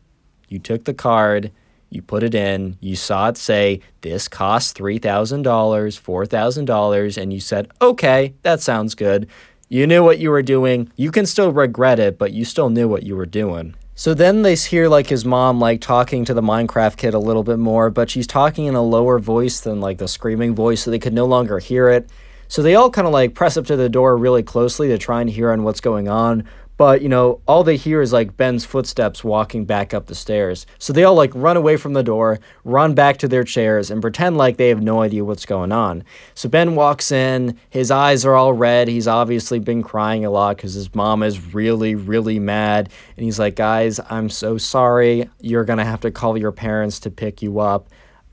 you took the card, you put it in, you saw it say, this costs $3,000, $4,000, and you said, okay, that sounds good. You knew what you were doing. You can still regret it, but you still knew what you were doing. So then they hear like his mom like talking to the Minecraft kid a little bit more, but she's talking in a lower voice than like the screaming voice, so they could no longer hear it. So they all kind of like press up to the door really closely to try and hear on what's going on. But, all they hear is like Ben's footsteps walking back up the stairs. So they all like run away from the door, run back to their chairs, and pretend like they have no idea what's going on. So Ben walks in, his eyes are all red. He's obviously been crying a lot because his mom is really, really mad. And he's like, guys, I'm so sorry. You're going to have to call your parents to pick you up.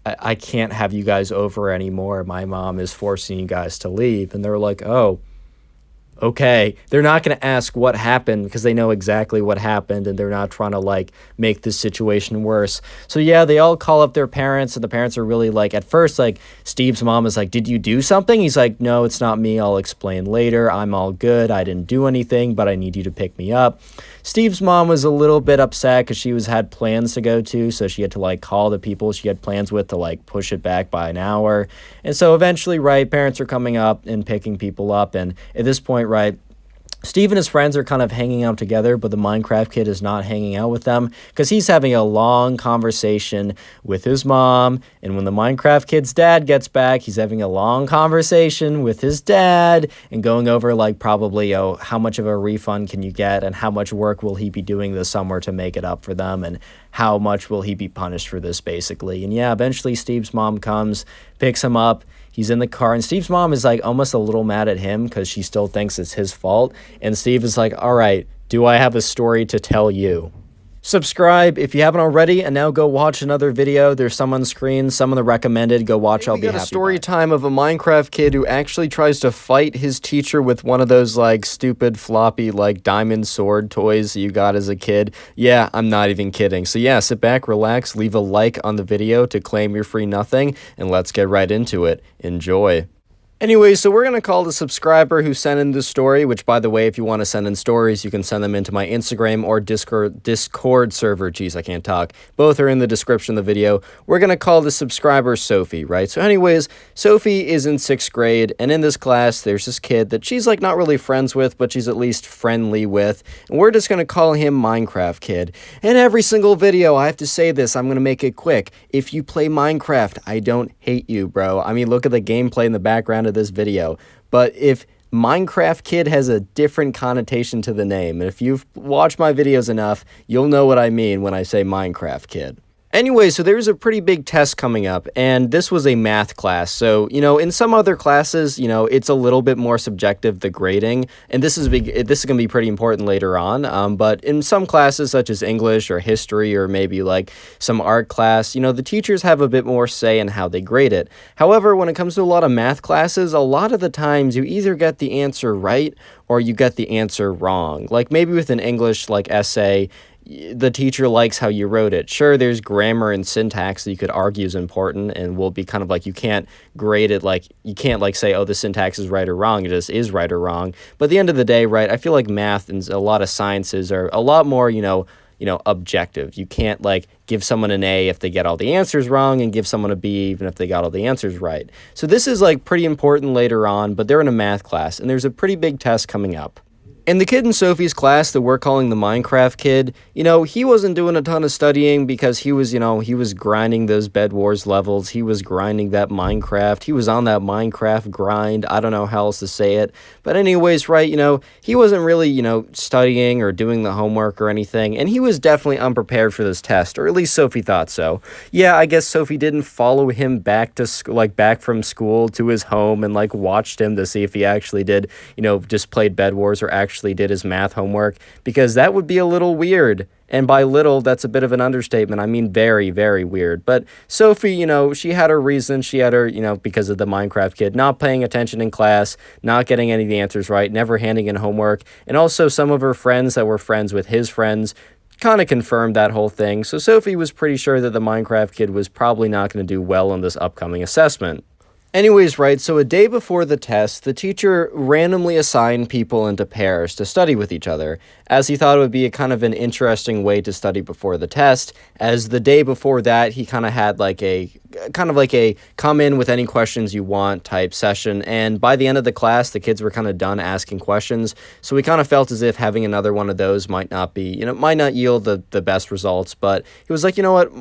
I can't have you guys over anymore. My mom is forcing you guys to leave. And they're like, oh, okay. They're not going to ask what happened because they know exactly what happened, and they're not trying to like make this situation worse. So yeah, they all call up their parents, and the parents are really like, at first, like Steve's mom is like, did you do something? He's like, no, it's not me. I'll explain later. I'm all good. I didn't do anything, but I need you to pick me up. Steve's mom was a little bit upset because she had plans to go to, so she had to like call the people she had plans with to like push it back by an hour. And so eventually, right, parents are coming up and picking people up, and at this point, right, Steve and his friends are kind of hanging out together, but the Minecraft kid is not hanging out with them because he's having a long conversation with his mom. And when the Minecraft kid's dad gets back, he's having a long conversation with his dad and going over like probably, how much of a refund can you get and how much work will he be doing this summer to make it up for them and how much will he be punished for this basically. And yeah, eventually Steve's mom comes, picks him up. He's in the car, and Steve's mom is like almost a little mad at him because she still thinks it's his fault. And Steve is like, all right, do I have a story to tell you? Subscribe if you haven't already, and now go watch another video. There's some on screen, some of the recommended. Go watch, I'll be happy. We got a story time of a Minecraft kid who actually tries to fight his teacher with one of those, like, stupid floppy, like, diamond sword toys that you got as a kid. Yeah, I'm not even kidding. So yeah, sit back, relax, leave a like on the video to claim your free nothing, and let's get right into it. Enjoy. Anyway, so we're going to call the subscriber who sent in this story, which, by the way, if you want to send in stories, you can send them into my Instagram or Discord server. Jeez, I can't talk. Both are in the description of the video. We're going to call the subscriber Sophie, right? So anyways, Sophie is in 6th grade, and in this class, there's this kid that she's, like, not really friends with, but she's at least friendly with, and we're just going to call him Minecraft Kid. In every single video, I have to say this. I'm going to make it quick. If you play Minecraft, I don't hate you, bro. I mean, look at the gameplay in the background of this video, but if Minecraft Kid has a different connotation to the name, and if you've watched my videos enough, you'll know what I mean when I say Minecraft Kid. Anyway, so there's a pretty big test coming up, and this was a math class. So, in some other classes, it's a little bit more subjective, the grading, and this is going to be pretty important later on. But in some classes, such as English or history or maybe like some art class, the teachers have a bit more say in how they grade it. However, when it comes to a lot of math classes, a lot of the times you either get the answer right or you get the answer wrong. Like maybe with an English like essay, the teacher likes how you wrote it. Sure, there's grammar and syntax that you could argue is important and will be kind of like you can't grade it, like you can't like say, oh, the syntax is right or wrong. It just is right or wrong. But at the end of the day, right, I feel like math and a lot of sciences are a lot more, objective. You can't like give someone an A if they get all the answers wrong and give someone a B even if they got all the answers right. So this is like pretty important later on, but they're in a math class and there's a pretty big test coming up. And the kid in Sophie's class that we're calling the Minecraft kid, he wasn't doing a ton of studying because he was grinding those Bed Wars levels. He was grinding that Minecraft. He was on that Minecraft grind. I don't know how else to say it. But anyways, right, he wasn't really, studying or doing the homework or anything. And he was definitely unprepared for this test, or at least Sophie thought so. Yeah, I guess Sophie didn't follow him back to back from school to his home and watched him to see if he actually did, just played Bed Wars or actually did his math homework, because that would be a little weird. And by little, that's a bit of an understatement. I mean, very, very weird. But Sophie, she had her reason. She had her, because of the Minecraft kid not paying attention in class, not getting any of the answers right, never handing in homework. And also some of her friends that were friends with his friends kind of confirmed that whole thing. So Sophie was pretty sure that the Minecraft kid was probably not going to do well on this upcoming assessment. Anyways, right, so a day before the test, the teacher randomly assigned people into pairs to study with each other, as he thought it would be a kind of an interesting way to study before the test, as the day before that, he kind of had like a come in with any questions you want type session, and by the end of the class, the kids were kind of done asking questions, so we kind of felt as if having another one of those might not be, might not yield the best results, but he was like, you know what,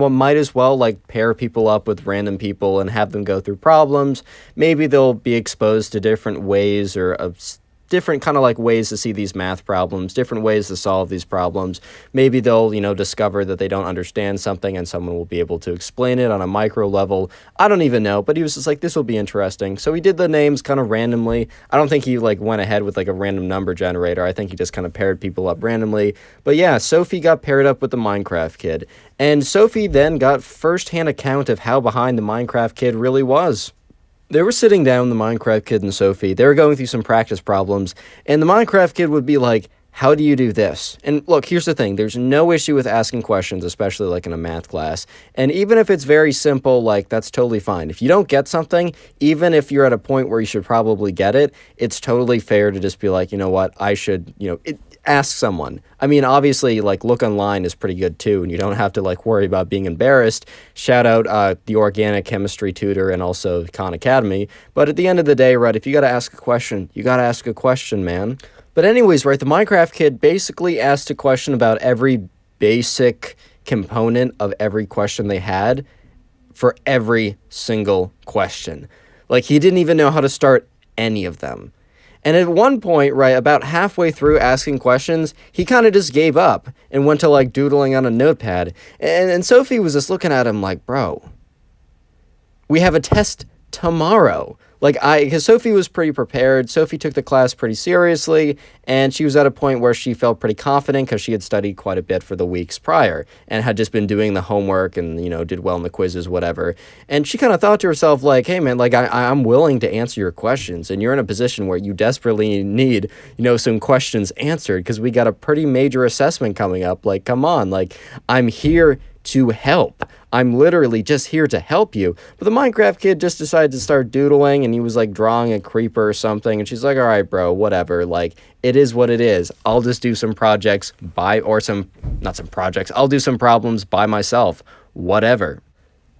might as well, like, pair people up with random people and have them go through problems. Maybe they'll be exposed to different ways or different kind of like ways to see these math problems, different ways to solve these problems. Maybe they'll, discover that they don't understand something and someone will be able to explain it on a micro level. I don't even know, but he was just like, this will be interesting. So he did the names kind of randomly. I don't think he like went ahead with like a random number generator. I think he just kind of paired people up randomly. But yeah, Sophie got paired up with the Minecraft kid. And Sophie then got firsthand account of how behind the Minecraft kid really was. They were sitting down, the Minecraft kid and Sophie. They were going through some practice problems, and the Minecraft kid would be like, how do you do this? And look, here's the thing. There's no issue with asking questions, especially like in a math class. And even if it's very simple, like, that's totally fine. If you don't get something, even if you're at a point where you should probably get it, it's totally fair to just be like, you know what, I should, ask someone. I mean, obviously, like, look online is pretty good too, and you don't have to like worry about being embarrassed. Shout out the organic chemistry tutor and also Khan Academy. But at the end of the day, right, if you got to ask a question, you got to ask a question, man. But anyways, right, the Minecraft kid basically asked a question about every basic component of every question they had for every single question. Like, he didn't even know how to start any of them. And at one point, right, about halfway through asking questions, he kind of just gave up and went to, like, doodling on a notepad. And Sophie was just looking at him like, bro, we have a test tomorrow. Because Sophie was pretty prepared. Sophie took the class pretty seriously, and she was at a point where she felt pretty confident because she had studied quite a bit for the weeks prior and had just been doing the homework and, did well in the quizzes, whatever. And she kind of thought to herself, like, hey, man, like, I'm willing to answer your questions, and you're in a position where you desperately need, some questions answered because we got a pretty major assessment coming up. Like, come on, like, I'm here to help. I'm literally just here to help you. But the Minecraft kid just decided to start doodling, and he was like drawing a creeper or something, and she's like, all right, bro, whatever, like, it is what it is. I'll just do some projects I'll do some problems by myself, whatever.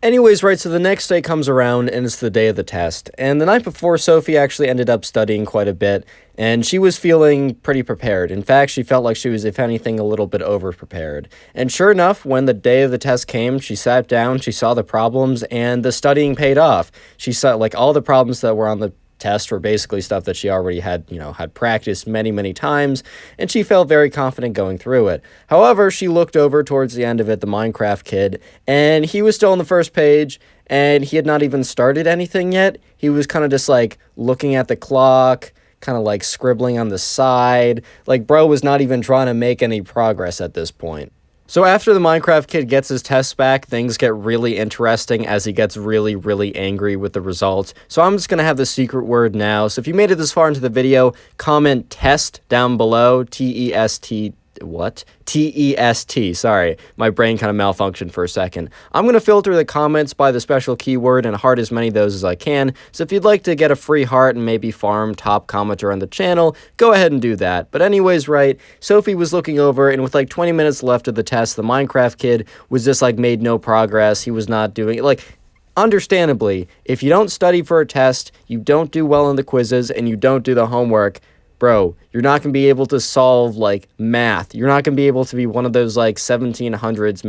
Anyways, right, so the next day comes around, and it's the day of the test. And the night before, Sophie actually ended up studying quite a bit, and she was feeling pretty prepared. In fact, she felt like she was, if anything, a little bit over-prepared. And sure enough, when the day of the test came, she sat down, she saw the problems, and the studying paid off. She saw, like, all the problems that were on the test were basically stuff that she already had, had practiced many, many times, and she felt very confident going through it. However, she looked over towards the end of it, the Minecraft kid, and he was still on the first page, and he had not even started anything yet. He was kind of just, like, looking at the clock, kind of, like, scribbling on the side. Like, bro was not even trying to make any progress at this point. So after the Minecraft kid gets his tests back, things get really interesting as he gets really, really angry with the results. So I'm just going to have the secret word now. So if you made it this far into the video, comment test down below, T-E-S-T. What? T-E-S-T. Sorry, my brain kind of malfunctioned for a second. I'm going to filter the comments by the special keyword and heart as many of those as I can. So if you'd like to get a free heart and maybe farm top commenter on the channel, go ahead and do that. But anyways, right, Sophie was looking over, and with like 20 minutes left of the test, the Minecraft kid was just like made no progress. He was not doing it. Like, understandably, if you don't study for a test, you don't do well in the quizzes, and you don't do the homework, bro, you're not going to be able to solve, like, math. You're not going to be able to be one of those, like, 1700s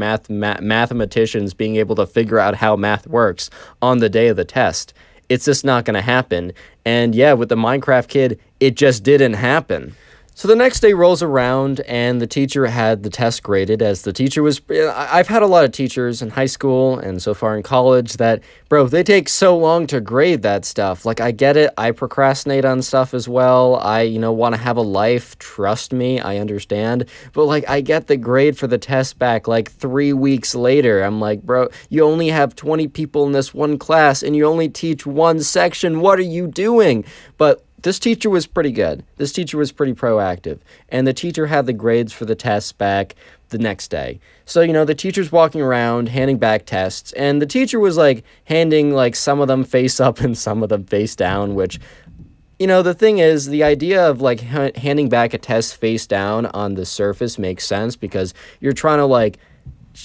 mathematicians being able to figure out how math works on the day of the test. It's just not going to happen. And, yeah, with the Minecraft kid, it just didn't happen. So the next day rolls around, and the teacher had the test graded, as the teacher was... I've had a lot of teachers in high school and so far in college that, bro, they take so long to grade that stuff. Like, I get it. I procrastinate on stuff as well. I, want to have a life. Trust me, I understand. But, like, I get the grade for the test back, like, 3 weeks later. I'm like, bro, you only have 20 people in this one class, and you only teach one section. What are you doing? But... this teacher was pretty good. This teacher was pretty proactive. And the teacher had the grades for the tests back the next day. So, the teacher's walking around handing back tests, and the teacher was like handing like some of them face up and some of them face down, which, the thing is, the idea of like handing back a test face down on the surface makes sense because you're trying to like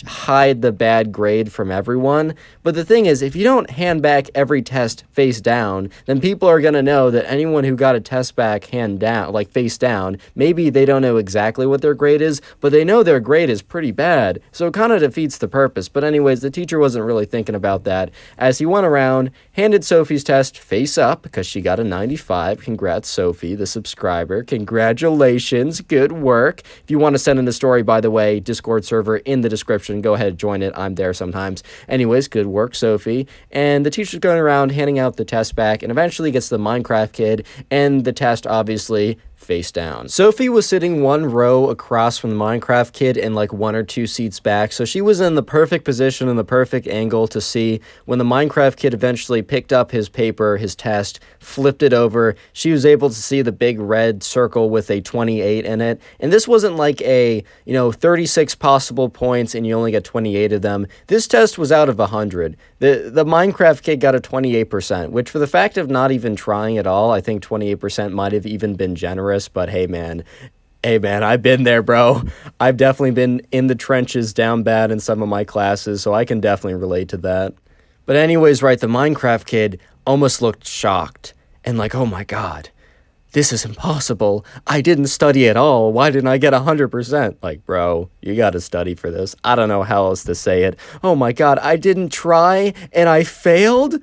hide the bad grade from everyone. But the thing is, if you don't hand back every test face down, then people are going to know that anyone who got a test back hand down, like face down, maybe they don't know exactly what their grade is, but they know their grade is pretty bad. So it kind of defeats the purpose. But anyways, the teacher wasn't really thinking about that as he went around, handed Sophie's test face up because she got a 95. Congrats, Sophie, the subscriber. Congratulations. Good work. If you want to send in a story, by the way, Discord server in the description. Go ahead, join it. I'm there sometimes. Anyways, good work, Sophie. And the teacher's going around handing out the test back and eventually gets the Minecraft kid and the test obviously face down. Sophie was sitting one row across from the Minecraft kid and like 1 or 2 seats back, so she was in the perfect position and the perfect angle to see when the Minecraft kid eventually picked up his paper, his test, flipped it over. She was able to see the big red circle with a 28 in it, and this wasn't like a 36 possible points and you only get 28 of them. This test was out of 100. The Minecraft kid got a 28%, which for the fact of not even trying at all, I think 28% might have even been generous. But hey man, I've been there, bro. I've definitely been in the trenches down bad in some of my classes, so I can definitely relate to that. But anyways, right, the Minecraft kid almost looked shocked and like, oh my god, this is impossible. I didn't study at all. Why didn't I get 100%? Like, bro, you gotta study for this. I don't know how else to say it. Oh my god, I didn't try and I failed?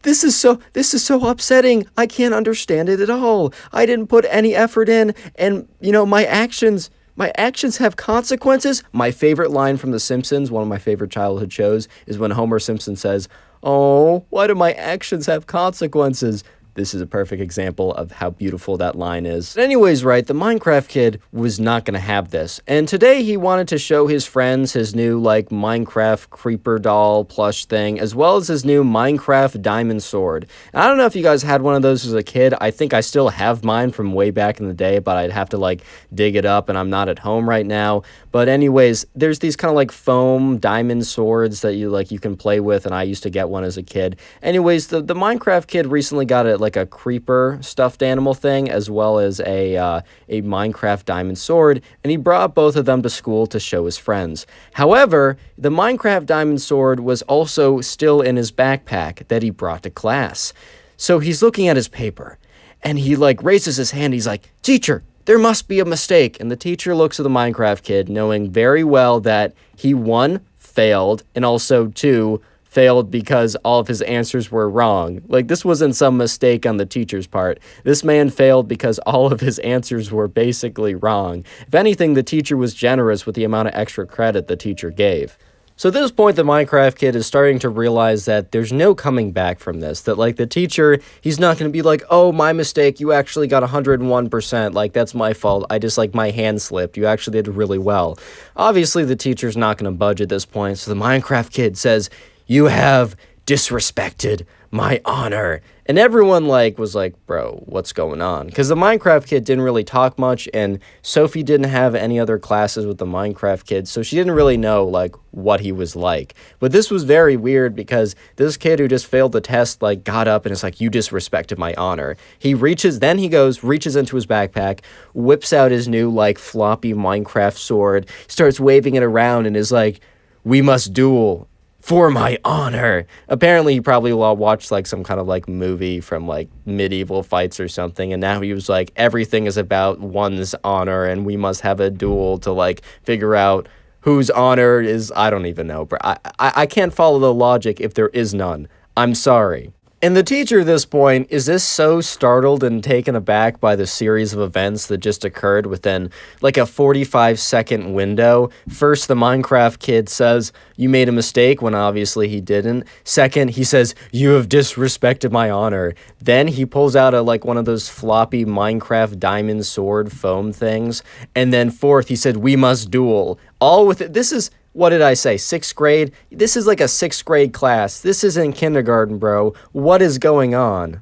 This is so upsetting. I can't understand it at all. I didn't put any effort in, and my actions have consequences. My favorite line from The Simpsons, one of my favorite childhood shows, is when Homer Simpson says, "Oh, why do my actions have consequences?" This is a perfect example of how beautiful that line is. But anyways, right, the Minecraft kid was not going to have this. And today he wanted to show his friends his new, like, Minecraft creeper doll plush thing, as well as his new Minecraft diamond sword. And I don't know if you guys had one of those as a kid. I think I still have mine from way back in the day, but I'd have to, like, dig it up, and I'm not at home right now. But anyways, there's these kind of, like, foam diamond swords that you can play with, and I used to get one as a kid. Anyways, the Minecraft kid recently got it, like a creeper stuffed animal thing, as well as a Minecraft diamond sword, and he brought both of them to school to show his friends. However, the Minecraft diamond sword was also still in his backpack that he brought to class. So he's looking at his paper, and he like raises his hand. He's like, "Teacher, there must be a mistake." And the teacher looks at the Minecraft kid, knowing very well that he, 1, failed, and also 2, failed because all of his answers were wrong. Like, this wasn't some mistake on the teacher's part. This man failed because all of his answers were basically wrong. If anything, the teacher was generous with the amount of extra credit the teacher gave. So at this point, the Minecraft kid is starting to realize that there's no coming back from this. That, like, the teacher, he's not going to be like, "Oh, my mistake, you actually got 101%. Like, that's my fault. I just, like, my hand slipped. You actually did really well." Obviously, the teacher's not going to budge at this point. So the Minecraft kid says, "You have disrespected my honor." And everyone was like, bro, what's going on? Because the Minecraft kid didn't really talk much, and Sophie didn't have any other classes with the Minecraft kid, so she didn't really know, like, what he was like. But this was very weird because this kid who just failed the test, like, got up and is like, "You disrespected my honor." He reaches into his backpack, whips out his new, like, floppy Minecraft sword, starts waving it around, and is like, "We must duel. For my honor." Apparently, he probably watched, like, some kind of, like, movie from, like, medieval fights or something, and now he was like, everything is about one's honor, and we must have a duel to, like, figure out whose honor is, I don't even know, bro. I can't follow the logic if there is none. I'm sorry. And the teacher at this point is just so startled and taken aback by the series of events that just occurred within like a 45-second window. First, the Minecraft kid says, "You made a mistake," when obviously he didn't. Second, he says, "You have disrespected my honor." Then he pulls out one of those floppy Minecraft diamond sword foam things. And then fourth, he said, "We must duel." All with it. This is, what did I say, 6th grade? This is like a 6th grade class. This isn't kindergarten, bro. What is going on?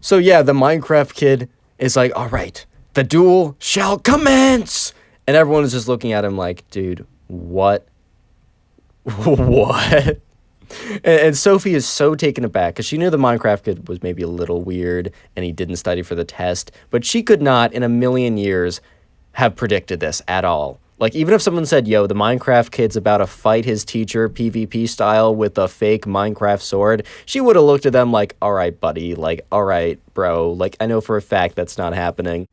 So yeah, the Minecraft kid is like, "All right, the duel shall commence." And everyone is just looking at him like, dude, what? What? And Sophie is so taken aback because she knew the Minecraft kid was maybe a little weird and he didn't study for the test, but she could not in a million years have predicted this at all. Like, even if someone said, yo, the Minecraft kid's about to fight his teacher PvP style with a fake Minecraft sword, she would have looked at them like, all right, buddy, like, all right, bro, like, I know for a fact that's not happening.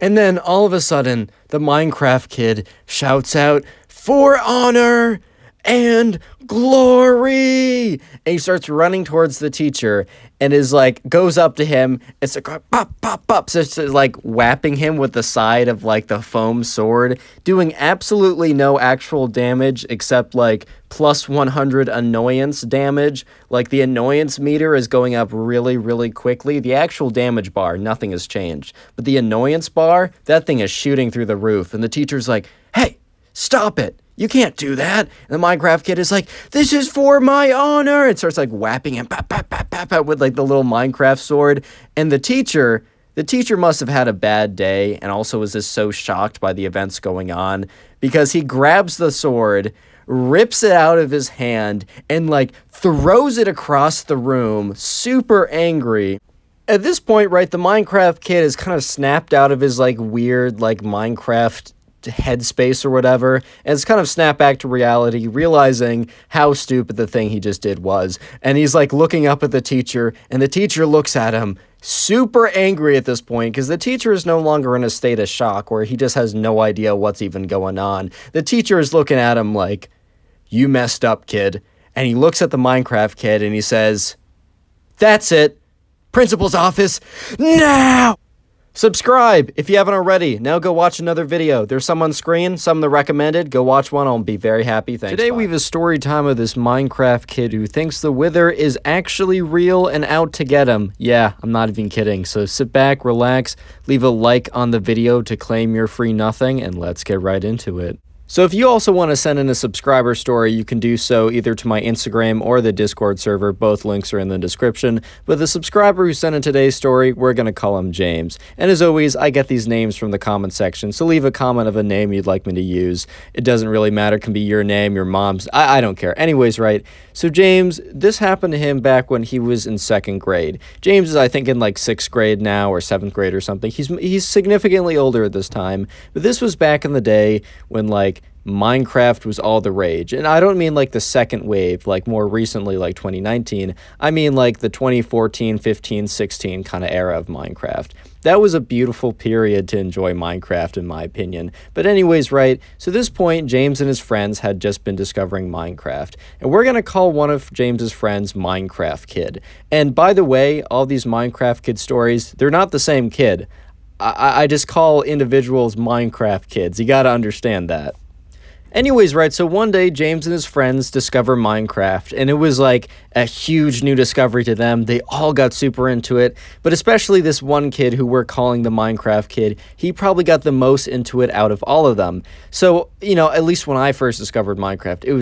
And then all of a sudden, the Minecraft kid shouts out, "For honor and glory!" And he starts running towards the teacher and is like, goes up to him. It's like, pop, pop, pop. So it's like whapping him with the side of like the foam sword, doing absolutely no actual damage except like plus 100 annoyance damage. Like the annoyance meter is going up really, really quickly. The actual damage bar, nothing has changed. But the annoyance bar, that thing is shooting through the roof. And the teacher's like, hey, stop it. You can't do that. And the Minecraft kid is like, this is for my honor. And starts like whapping him pop, pop, pop, pop, pop, with like the little Minecraft sword. And the teacher must have had a bad day and also was just so shocked by the events going on because he grabs the sword, rips it out of his hand, and like throws it across the room, super angry. At this point, right, the Minecraft kid is kind of snapped out of his like weird like Minecraft headspace or whatever, and it's kind of snapped back to reality, realizing how stupid the thing he just did was. And he's like looking up at the teacher, and the teacher looks at him super angry at this point because the teacher is no longer in a state of shock where he just has no idea what's even going on. The teacher is looking at him like, you messed up, kid. And he looks at the Minecraft kid and he says, that's it. Principal's office now. Subscribe if you haven't already. Now go watch another video. There's some on screen, some that recommended. Go watch one. I'll be very happy. Thanks. Today we have a story time of this Minecraft kid who thinks the Wither is actually real and out to get him. Yeah, I'm not even kidding. So sit back, relax, leave a like on the video to claim your free nothing, and let's get right into it. So if you also want to send in a subscriber story, you can do so either to my Instagram or the Discord server. Both links are in the description. But the subscriber who sent in today's story, we're going to call him James. And as always, I get these names from the comment section, so leave a comment of a name you'd like me to use. It doesn't really matter. It can be your name, your mom's. I don't care. Anyways, right? So James, this happened to him back when he was in 2nd grade. James is, I think, in like 6th grade now or 7th grade or something. He's significantly older at this time. But this was back in the day when like Minecraft was all the rage. And I don't mean like the second wave, like more recently, like 2019. I mean like the 2014, 15, 16 kind of era of Minecraft. That was a beautiful period to enjoy Minecraft, in my opinion. But anyways, right, so at this point, James and his friends had just been discovering Minecraft. And we're going to call one of James's friends Minecraft Kid. And by the way, all these Minecraft Kid stories, they're not the same kid. I just call individuals Minecraft Kids. You got to understand that. Anyways, right, so one day James and his friends discover Minecraft, and it was like a huge new discovery to them. They all got super into it, but especially this one kid who we're calling the Minecraft Kid, he probably got the most into it out of all of them. So, you know, at least when I first discovered Minecraft, it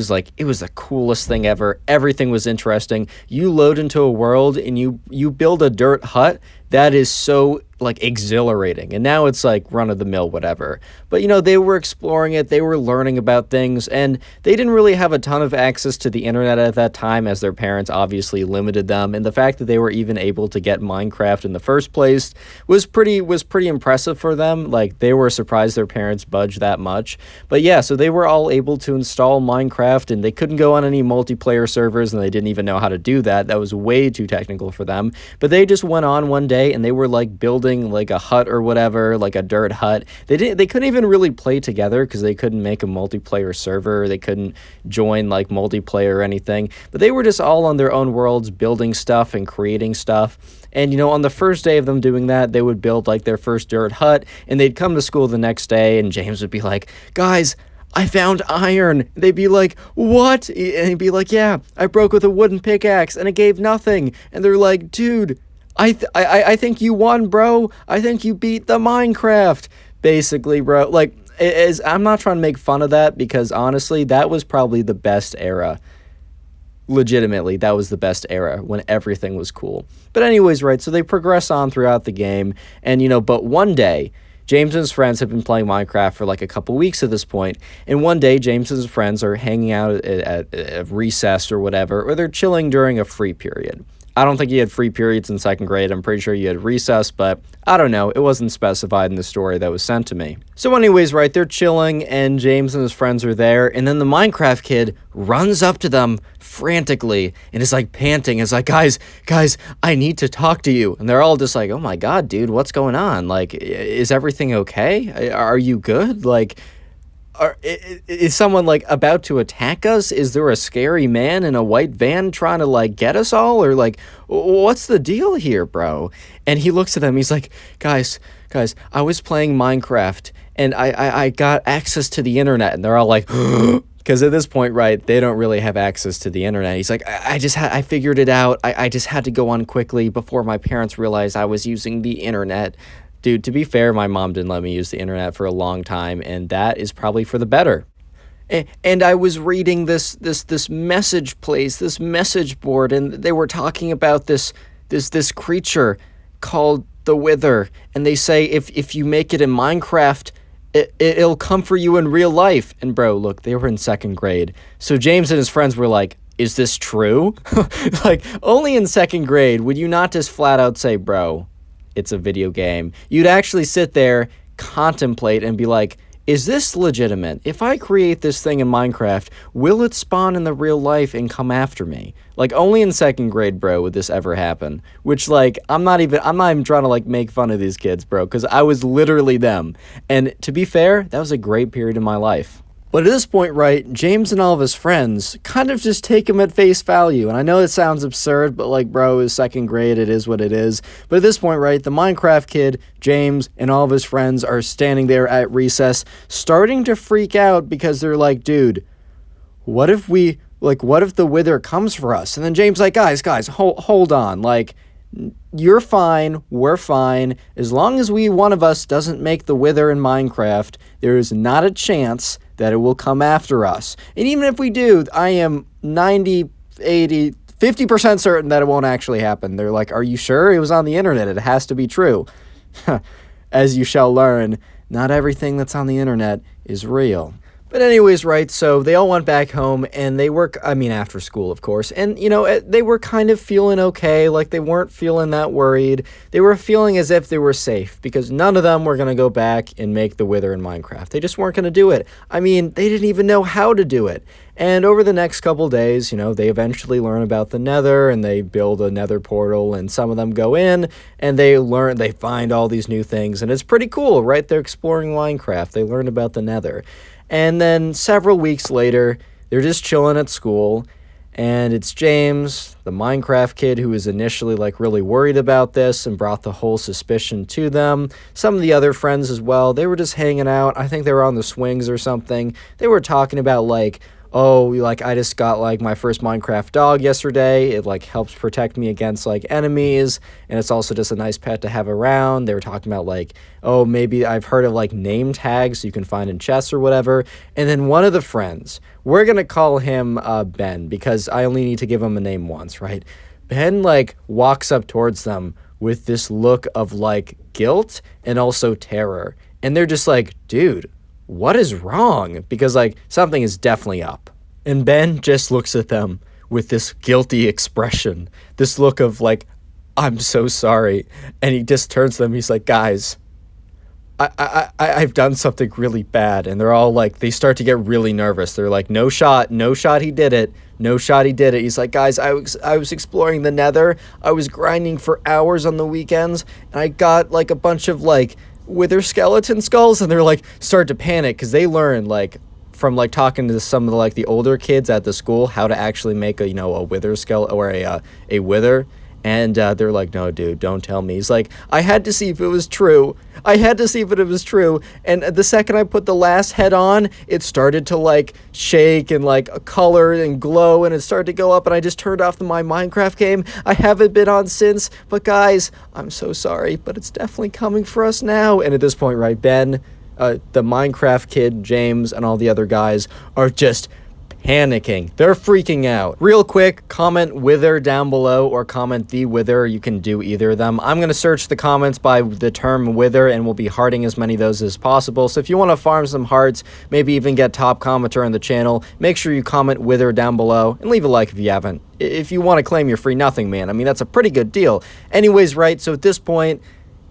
was the coolest thing ever. Everything was interesting. You load into a world and you build a dirt hut. That is so like exhilarating. And now it's like run-of-the-mill whatever. But you know, they were exploring it, they were learning about things, and they didn't really have a ton of access to the internet at that time, as their parents obviously limited them. And the fact that they were even able to get Minecraft in the first place was pretty impressive for them. Like, they were surprised their parents budged that much. But yeah, so they were all able to install Minecraft, and they couldn't go on any multiplayer servers, and they didn't even know how to do that. That was way too technical for them. But they just went on one day and they were like building like a hut or whatever, like a dirt hut. They couldn't even really play together because they couldn't make a multiplayer server. They couldn't join like multiplayer or anything. But they were just all on their own worlds, building stuff and creating stuff. And, you know, on the first day of them doing that, they would build like their first dirt hut, and they'd come to school the next day, and James would be like, guys, I found iron. They'd be like, what? And he'd be like, yeah, I broke with a wooden pickaxe and it gave nothing. And they're like, dude, I think you won, bro. I think you beat the Minecraft. Basically, bro. Like, I'm not trying to make fun of that, because honestly, that was probably the best era. Legitimately, that was the best era when everything was cool. But anyways, right, so they progress on throughout the game. And, you know, but one day, James and his friends have been playing Minecraft for like a couple weeks at this point, and one day James and his friends are hanging out at recess or whatever, or they're chilling during a free period. I don't think you had free periods in second grade. I'm pretty sure you had recess, but I don't know. It wasn't specified in the story that was sent to me. So anyways, right, they're chilling, and James and his friends are there, and then the Minecraft kid runs up to them frantically and is like panting. It's like, guys, I need to talk to you. And they're all just like, oh my God, dude, what's going on? Like, is everything okay? Are you good? Like, is someone like about to attack us? Is there a scary man in a white van trying to like get us all? Or like, what's the deal here, bro? And he looks at them. He's like, guys, I was playing Minecraft and I got access to the internet. And they're all like, because at this point, right, they don't really have access to the internet. He's like, I figured it out. I just had to go on quickly before my parents realized I was using the internet. Dude, to be fair, my mom didn't let me use the internet for a long time, and that is probably for the better. And I was reading this message place, this message board, and they were talking about this creature called the Wither, and they say if you make it in Minecraft, it'll come for you in real life. And bro, look, they were in second grade, so James and his friends were like, "Is this true?" Like, only in second grade would you not just flat out say, "Bro, it's a video game." You'd actually sit there, contemplate, and be like, is this legitimate? If I create this thing in Minecraft, will it spawn in the real life and come after me? Like, only in second grade, bro, would this ever happen. Which, like, I'm not even trying to, like, make fun of these kids, bro, because I was literally them. And to be fair, that was a great period in my life. But at this point, right, James and all of his friends kind of just take him at face value. And I know it sounds absurd, but like, bro, it's second grade, it is what it is. But at this point, right, the Minecraft kid, James, and all of his friends are standing there at recess, starting to freak out because they're like, dude, what if the Wither comes for us? And then James like, guys, hold on. Like, you're fine, we're fine. As long as one of us doesn't make the Wither in Minecraft, there is not a chance that it will come after us. And even if we do, I am 90, 80, 50% certain that it won't actually happen. They're like, are you sure? It was on the internet. It has to be true. As you shall learn, not everything that's on the internet is real. But anyways, right, so they all went back home, and they were, after school, of course, and, you know, they were kind of feeling okay, like they weren't feeling that worried. They were feeling as if they were safe, because none of them were going to go back and make the Wither in Minecraft. They just weren't going to do it. I mean, they didn't even know how to do it. And over the next couple days, you know, they eventually learn about the Nether, and they build a Nether portal, and some of them go in, and they find all these new things, and it's pretty cool, right? They're exploring Minecraft. They learn about the Nether. And then several weeks later, they're just chilling at school, and it's James, the Minecraft kid, who was initially like really worried about this and brought the whole suspicion to them. Some of the other friends as well, they were just hanging out. I think they were on the swings or something. They were talking about like, oh, like I just got like my first Minecraft dog yesterday. It like helps protect me against like enemies, and it's also just a nice pet to have around. They were talking about like, oh, maybe I've heard of like name tags you can find in chests or whatever. And then one of the friends, we're gonna call him Ben, because I only need to give him a name once, right? Ben like walks up towards them with this look of like guilt and also terror, and they're just like, dude, what is wrong? Because, like, something is definitely up. And Ben just looks at them with this guilty expression, this look of, like, I'm so sorry. And he just turns to them, he's like, guys, I've done something really bad. And they're all like, they start to get really nervous. They're like, no shot, he did it. No shot, he did it. He's like, guys, I was exploring the Nether. I was grinding for hours on the weekends, and I got, like, a bunch of, like, Wither skeleton skulls, and they're like start to panic because they learn like from like talking to some of the like the older kids at the school how to actually make a Wither skeleton or a Wither. And they're like, no, dude, don't tell me. He's like, I had to see if it was true. And the second I put the last head on, it started to like shake and like color and glow, and it started to go up, and I just turned off my Minecraft game. I haven't been on since, but guys, I'm so sorry, but it's definitely coming for us now. And at this point, right, Ben, the Minecraft kid, James, and all the other guys are just panicking. They're freaking out. Real quick, comment Wither down below or comment the Wither. You can do either of them. I'm going to search the comments by the term Wither, and we'll be hearting as many of those as possible. So if you want to farm some hearts, maybe even get top commenter on the channel, make sure you comment Wither down below and leave a like if you haven't. If you want to claim your free nothing, man, I mean, that's a pretty good deal. Anyways, right, so at this point,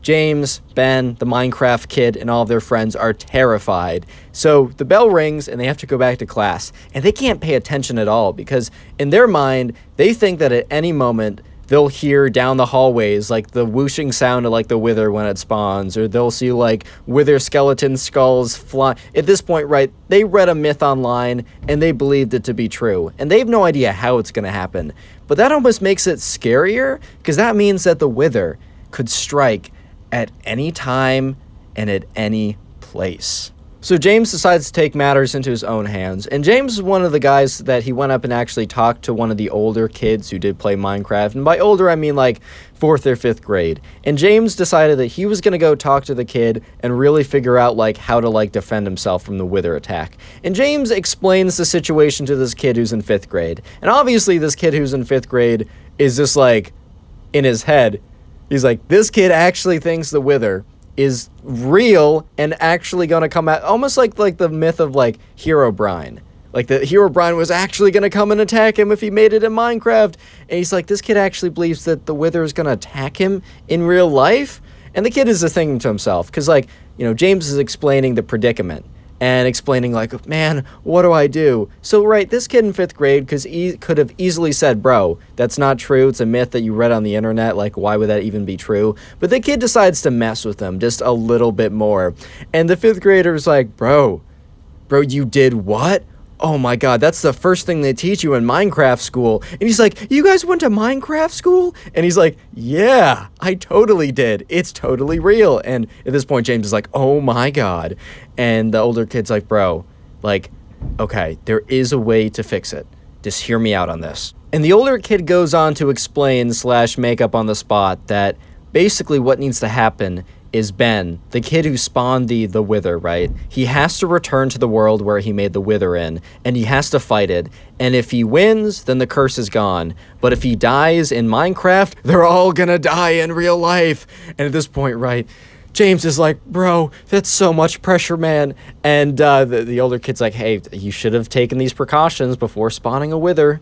James, Ben, the Minecraft kid, and all of their friends are terrified. So the bell rings and they have to go back to class. And they can't pay attention at all because in their mind, they think that at any moment they'll hear down the hallways like the whooshing sound of like the Wither when it spawns, or they'll see like Wither skeleton skulls fly. At this point, right, they read a myth online and they believed it to be true. And they have no idea how it's going to happen. But that almost makes it scarier because that means that the Wither could strike at any time and at any place. So James decides to take matters into his own hands, and James is one of the guys that he went up and actually talked to one of the older kids who did play Minecraft, and by older I mean like 4th or 5th grade. And James decided that he was going to go talk to the kid and really figure out like how to like defend himself from the Wither attack. And James explains the situation to this kid who's in 5th grade. And obviously this kid who's in 5th grade is just like in his head. He's like, this kid actually thinks the Wither is real and actually going to come out, almost like the myth of like Herobrine. Like the Herobrine was actually going to come and attack him if he made it in Minecraft. And he's like, this kid actually believes that the Wither is going to attack him in real life. And the kid is just thinking to himself, because like, you know, James is explaining the predicament. And explaining like, man, what do I do? So, right, this kid in 5th grade could have easily said, bro, that's not true. It's a myth that you read on the internet. Like, why would that even be true? But the kid decides to mess with him just a little bit more. And the 5th grader is like, bro, you did what? Oh my god, that's the first thing they teach you in Minecraft school. And he's like, you guys went to Minecraft school? And he's like, yeah, I totally did. It's totally real. And at this point, James is like, oh my god. And the older kid's like, bro, like, okay, there is a way to fix it. Just hear me out on this. And the older kid goes on to explain / make up on the spot that basically what needs to happen is Ben, the kid who spawned the Wither, right? He has to return to the world where he made the Wither in, and he has to fight it. And if he wins, then the curse is gone. But if he dies in Minecraft, they're all gonna die in real life. And at this point, right, James is like, bro, that's so much pressure, man. And the older kid's like, hey, you should have taken these precautions before spawning a Wither.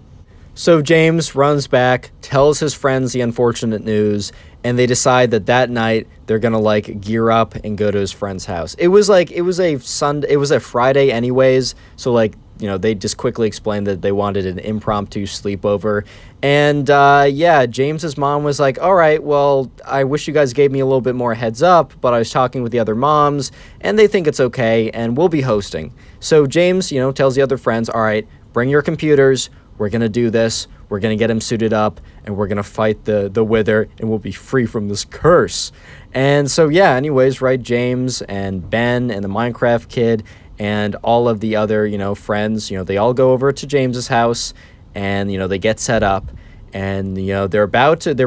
So James runs back, tells his friends the unfortunate news, and they decide that night they're gonna like gear up and go to his friend's house. It was a Friday anyways, so like, you know, they just quickly explained that they wanted an impromptu sleepover. And yeah, James's mom was like, all right, well, I wish you guys gave me a little bit more heads up, but I was talking with the other moms and they think it's okay and we'll be hosting. So James, you know, tells the other friends, all right, bring your computers. We're going to do this. We're going to get him suited up and we're going to fight the Wither and we'll be free from this curse. And so, yeah, anyways, right, James and Ben and the Minecraft kid and all of the other, you know, friends, you know, they all go over to James's house and, you know, they get set up and, you know, they're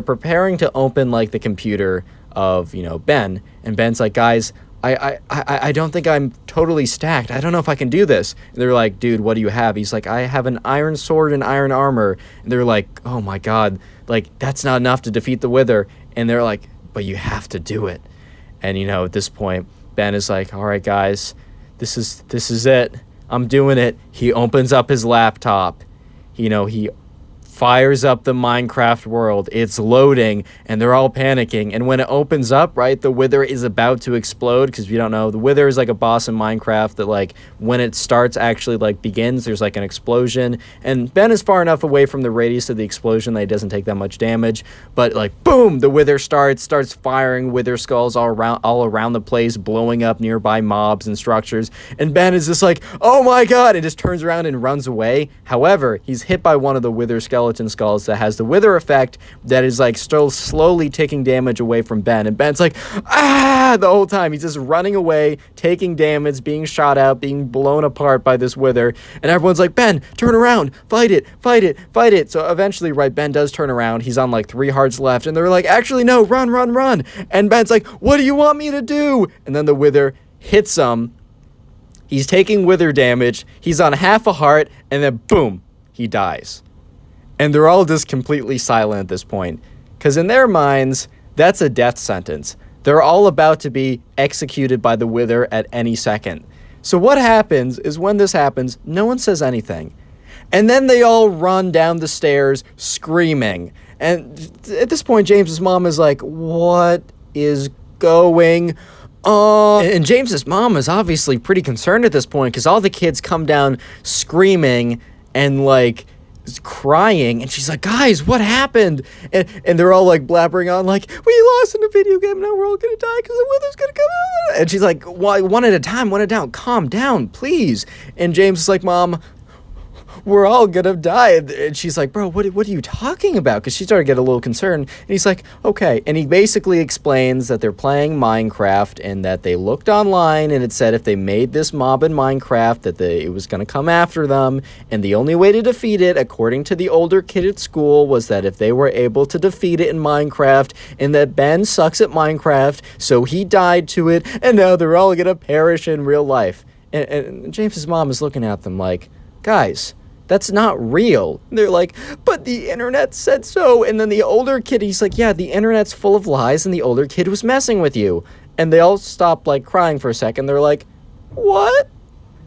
preparing to open like the computer of, you know, Ben. And Ben's like, guys, I don't think I'm totally stacked. I don't know if I can do this. And they're like, dude, what do you have? He's like, I have an iron sword and iron armor. And they're like, oh my god, like that's not enough to defeat the Wither. And they're like, but you have to do it. And, you know, at this point, Ben is like, all right, guys, this is it. I'm doing it. He opens up his laptop. You know, he fires up the Minecraft world. It's loading and they're all panicking. And when it opens up, right, the Wither is about to explode, because if you don't know, the Wither is like a boss in Minecraft that like when it starts actually like begins, there's like an explosion. And Ben is far enough away from the radius of the explosion that he doesn't take that much damage. But like boom, the Wither starts firing Wither skulls all around the place, blowing up nearby mobs and structures. And Ben is just like, oh my god, and just turns around and runs away. However, he's hit by one of the Wither skeleton skulls that has the Wither effect that is like still slowly taking damage away from Ben. And Ben's like, ah, the whole time. He's just running away, taking damage, being shot out, being blown apart by this Wither. And everyone's like, Ben, turn around, fight it, fight it, fight it. So eventually, right, Ben does turn around. He's on like 3 hearts left. And they're like, actually, no, run, run, run. And Ben's like, what do you want me to do? And then the Wither hits him. He's taking wither damage, he's on half a heart, and then boom, he dies. And they're all just completely silent at this point. Because in their minds, that's a death sentence. They're all about to be executed by the wither at any second. So what happens is when this happens, no one says anything. And then they all run down the stairs screaming. And at this point, James's mom is like, what is going on? And James's mom is obviously pretty concerned at this point because all the kids come down screaming and like crying, and she's like, guys, what happened? And they're all like blabbering on like, we lost in a video game, now we're all gonna die because the wither's gonna come out. And she's like, why, one at a time, calm down, please. And James is like, mom, we're all gonna die. And she's like, bro, what are you talking about? Because she started to get a little concerned. And he's like, okay. And he basically explains that they're playing Minecraft and that they looked online and it said if they made this mob in Minecraft that it was gonna come after them. And the only way to defeat it, according to the older kid at school, was that if they were able to defeat it in Minecraft, and that Ben sucks at Minecraft, so he died to it, and now they're all gonna perish in real life. And James's mom is looking at them like, guys, that's not real. And they're like, but the internet said so. And then the older kid, he's like, yeah, the internet's full of lies and the older kid was messing with you. And they all stop like crying for a second. They're like, what?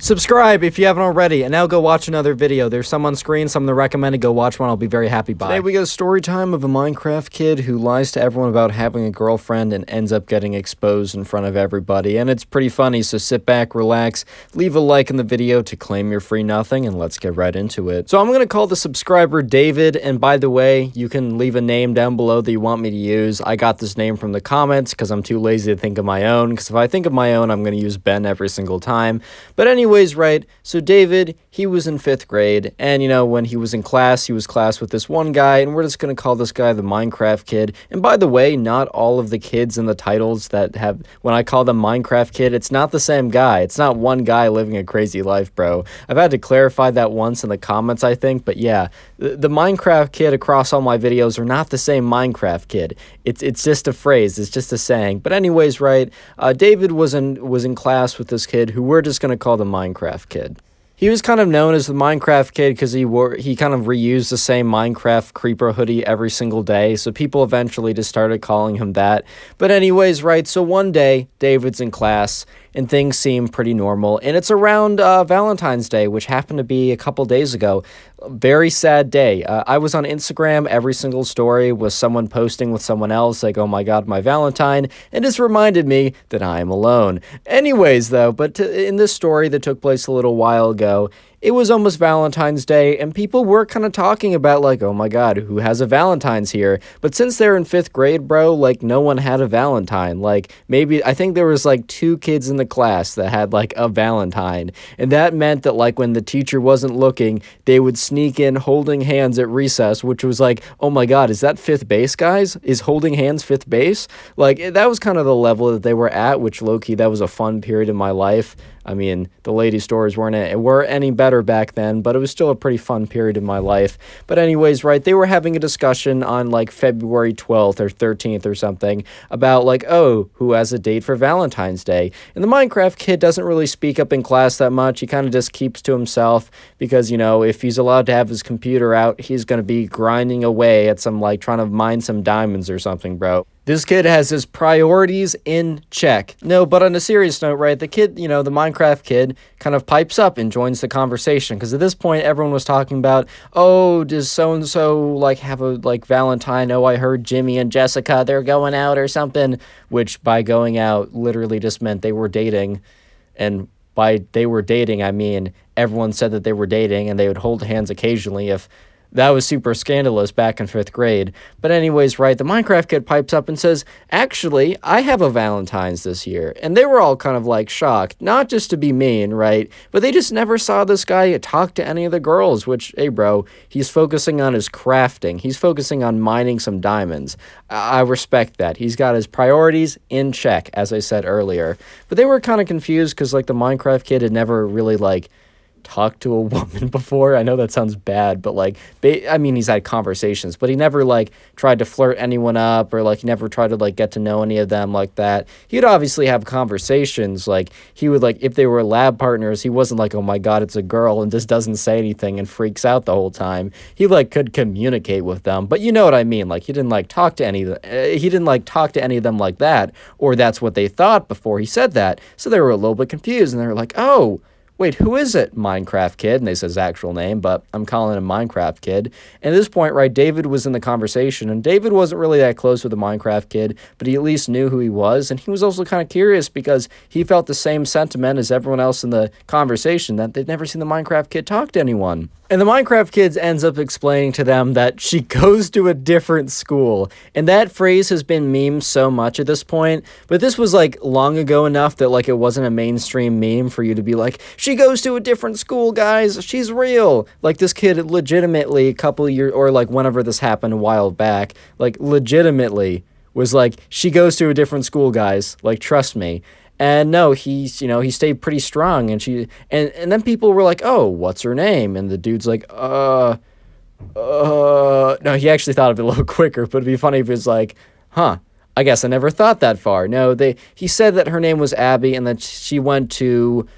Subscribe if you haven't already, and now go watch another video. There's some on screen, some that are recommended. Go watch one. I'll be very happy. Bye. Today we got a story time of a Minecraft kid who lies to everyone about having a girlfriend and ends up getting exposed in front of everybody. And it's pretty funny, so sit back, relax, leave a like in the video to claim your free nothing, and let's get right into it. So I'm going to call the subscriber David, and by the way, you can leave a name down below that you want me to use. I got this name from the comments because I'm too lazy to think of my own, because if I think of my own, I'm going to use Ben every single time. But anyways, right, so David, he was in 5th grade, and, you know, when he was in class, he was class with this one guy, and we're just going to call this guy the Minecraft kid. And by the way, not all of the kids in the titles that have, when I call them Minecraft kid, it's not the same guy. It's not one guy living a crazy life, bro. I've had to clarify that once in the comments, I think, but yeah, the Minecraft kid across all my videos are not the same Minecraft kid. It's just a phrase, it's just a saying. But anyways, right, David was in class with this kid who we're just going to call the Minecraft kid. He was kind of known as the Minecraft kid because he kind of reused the same Minecraft creeper hoodie every single day, so people eventually just started calling him that. But anyways, right, so one day, David's in class, and things seem pretty normal, and it's around Valentine's Day, which happened to be a couple days ago. Very sad day. I was on Instagram, every single story was someone posting with someone else, like, oh my god, my Valentine, and this reminded me that I am alone. Anyways, though, but in this story that took place a little while ago, it was almost Valentine's Day, and people were kind of talking about, like, oh my god, who has a Valentine's here? But since they're in 5th grade, bro, like, no one had a Valentine. Like, maybe, I think there was, like, 2 kids in the class that had, like, a Valentine. And that meant that, like, when the teacher wasn't looking, they would sneak in holding hands at recess, which was like, oh my god, is that 5th base, guys? Is holding hands 5th base? Like, that was kind of the level that they were at, which, low-key, that was a fun period in my life. I mean, the lady stores weren't any better back then, but it was still a pretty fun period in my life. But anyways, right, they were having a discussion on, like, February 12th or 13th or something about, like, oh, who has a date for Valentine's Day? And the Minecraft kid doesn't really speak up in class that much. He kind of just keeps to himself because, you know, if he's allowed to have his computer out, he's going to be grinding away at some, like, trying to mine some diamonds or something, bro. This kid has his priorities in check. No, but on a serious note, right, the kid, you know, the Minecraft kid kind of pipes up and joins the conversation, because at this point, everyone was talking about, oh, does so-and-so, like, have a, like, Valentine? Oh, I heard Jimmy and Jessica, they're going out or something, which by going out literally just meant they were dating, and by they were dating, I mean everyone said that they were dating, and they would hold hands occasionally if that was super scandalous back in 5th grade. But anyways, right, the Minecraft kid pipes up and says, actually, I have a Valentine's this year. And they were all kind of, like, shocked. Not just to be mean, right? But they just never saw this guy talk to any of the girls, which, hey, bro, he's focusing on his crafting. He's focusing on mining some diamonds. I respect that. He's got his priorities in check, as I said earlier. But they were kind of confused because, like, the Minecraft kid had never really, like, talked to a woman before. I know that sounds bad, but like, I mean, he's had conversations, but he never like tried to flirt anyone up, or like he never tried to like get to know any of them like that. He'd obviously have conversations. Like he would like, if they were lab partners, he wasn't like, oh my God, it's a girl and just doesn't say anything and freaks out the whole time. He like could communicate with them, but you know what I mean? Like he didn't like talk to any of them. He didn't like talk to any of them like that, or that's what they thought before he said that. So they were a little bit confused, and they were like, oh, wait, who is it? Minecraft Kid. And they said his actual name, but I'm calling him Minecraft Kid. And at this point, right, David was in the conversation, and David wasn't really that close with the Minecraft Kid, but he at least knew who he was. And he was also kind of curious because he felt the same sentiment as everyone else in the conversation, that they'd never seen the Minecraft Kid talk to anyone. And the Minecraft Kid ends up explaining to them that she goes to a different school. And that phrase has been memed so much at this point. But this was like long ago enough that like it wasn't a mainstream meme for you to be like, she goes to a different school, guys. She's real. Like this kid legitimately a couple of years, or like whenever this happened a while back, like legitimately was like, she goes to a different school, guys. Like, trust me. And no, he's, you know, he stayed pretty strong, and and then people were like, oh, what's her name? And the dude's like, no, he actually thought of it a little quicker, but it'd be funny if he was like, huh, I guess I never thought that far. No, he said that her name was Abby, and that she went to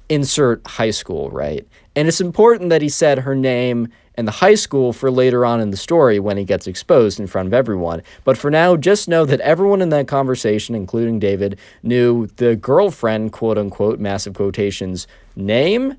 insert high school, right? And it's important that he said her name and the high school for later on in the story when he gets exposed in front of everyone. But for now, just know that everyone in that conversation, including David, knew the girlfriend, quote unquote, massive quotations, name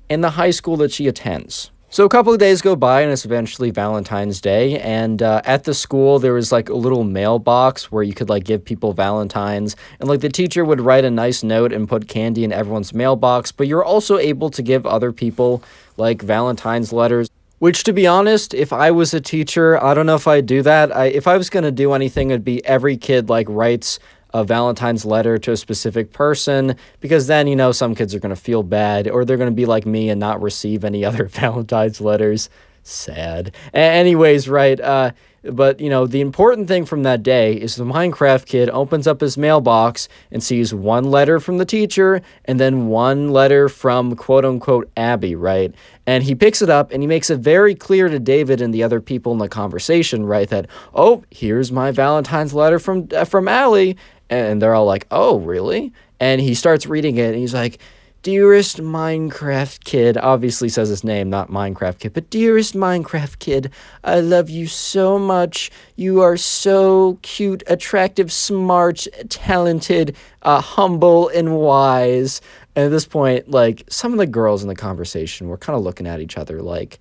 and the high school that she attends. So a couple of days go by, and it's eventually Valentine's Day, and at the school there was like a little mailbox where you could like give people Valentines, and like the teacher would write a nice note and put candy in everyone's mailbox, but you're also able to give other people like Valentine's letters. Which, to be honest, if I was a teacher, I don't know if I'd do that. If I was going to do anything, it'd be every kid like writes a Valentine's letter to a specific person, because then, you know, some kids are going to feel bad, or they're going to be like me and not receive any other Valentine's letters. Sad. Anyways, right, but, you know, the important thing from that day is the Minecraft Kid opens up his mailbox and sees one letter from the teacher and then one letter from quote-unquote Abby, right? And he picks it up and he makes it very clear to David and the other people in the conversation, right, that, oh, here's my Valentine's letter from Allie. And they're all like, oh, really? And he starts reading it, and he's like, dearest Minecraft Kid, obviously says his name, not Minecraft Kid, but dearest Minecraft Kid, I love you so much. You are so cute, attractive, smart, talented, humble, and wise. And at this point, like, some of the girls in the conversation were kind of looking at each other like,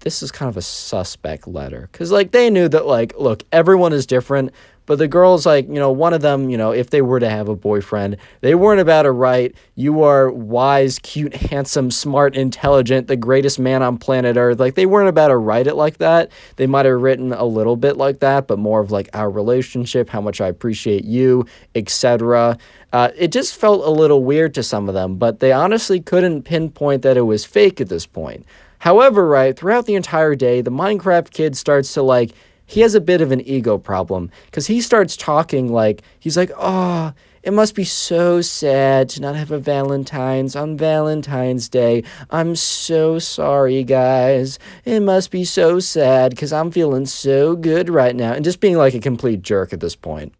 this is kind of a suspect letter. Because, like, they knew that, like, look, everyone is different. But the girls, like, you know, one of them, you know, if they were to have a boyfriend, they weren't about to write, you are wise, cute, handsome, smart, intelligent, the greatest man on planet Earth. Like, they weren't about to write it like that. They might have written a little bit like that, but more of, like, our relationship, how much I appreciate you, etc. It just felt a little weird to some of them, but they honestly couldn't pinpoint that it was fake at this point. However, right, throughout the entire day, the Minecraft Kid starts to, like, he has a bit of an ego problem, because he starts talking like, he's like, oh, it must be so sad to not have a Valentine's on Valentine's Day. I'm so sorry, guys. It must be so sad because I'm feeling so good right now. And just being like a complete jerk at this point.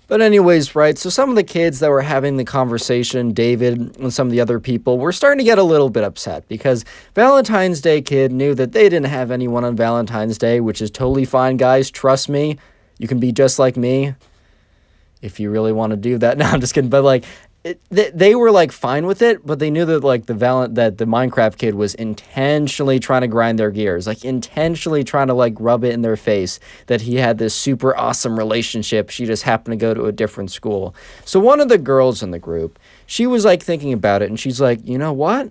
But anyways, right, so some of the kids that were having the conversation, David and some of the other people, were starting to get a little bit upset because Valentine's Day Kid knew that they didn't have anyone on Valentine's Day, which is totally fine, guys. Trust me. You can be just like me if you really want to do that. No, I'm just kidding. But, like, they were, like, fine with it, but they knew that, like, that the Minecraft Kid was intentionally trying to grind their gears, like, intentionally trying to, like, rub it in their face that he had this super awesome relationship. She just happened to go to a different school. So one of the girls in the group, she was, like, thinking about it, and she's like, you know what?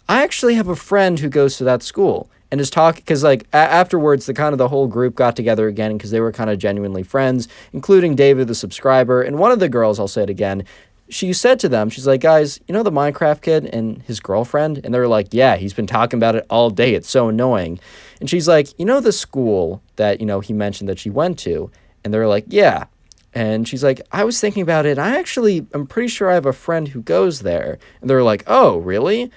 I actually have a friend who goes to that school. And is talking, because, like, afterwards, the whole group got together again because they were kind of genuinely friends, including David, the subscriber. And one of the girls, I'll say it again, she said to them, she's like, guys, you know the Minecraft Kid and his girlfriend? And they're like, yeah, he's been talking about it all day. It's so annoying. And she's like, you know the school that, you know, he mentioned that she went to? And they're like, yeah. And she's like, I was thinking about it. I'm pretty sure I have a friend who goes there. And they're like, oh, really?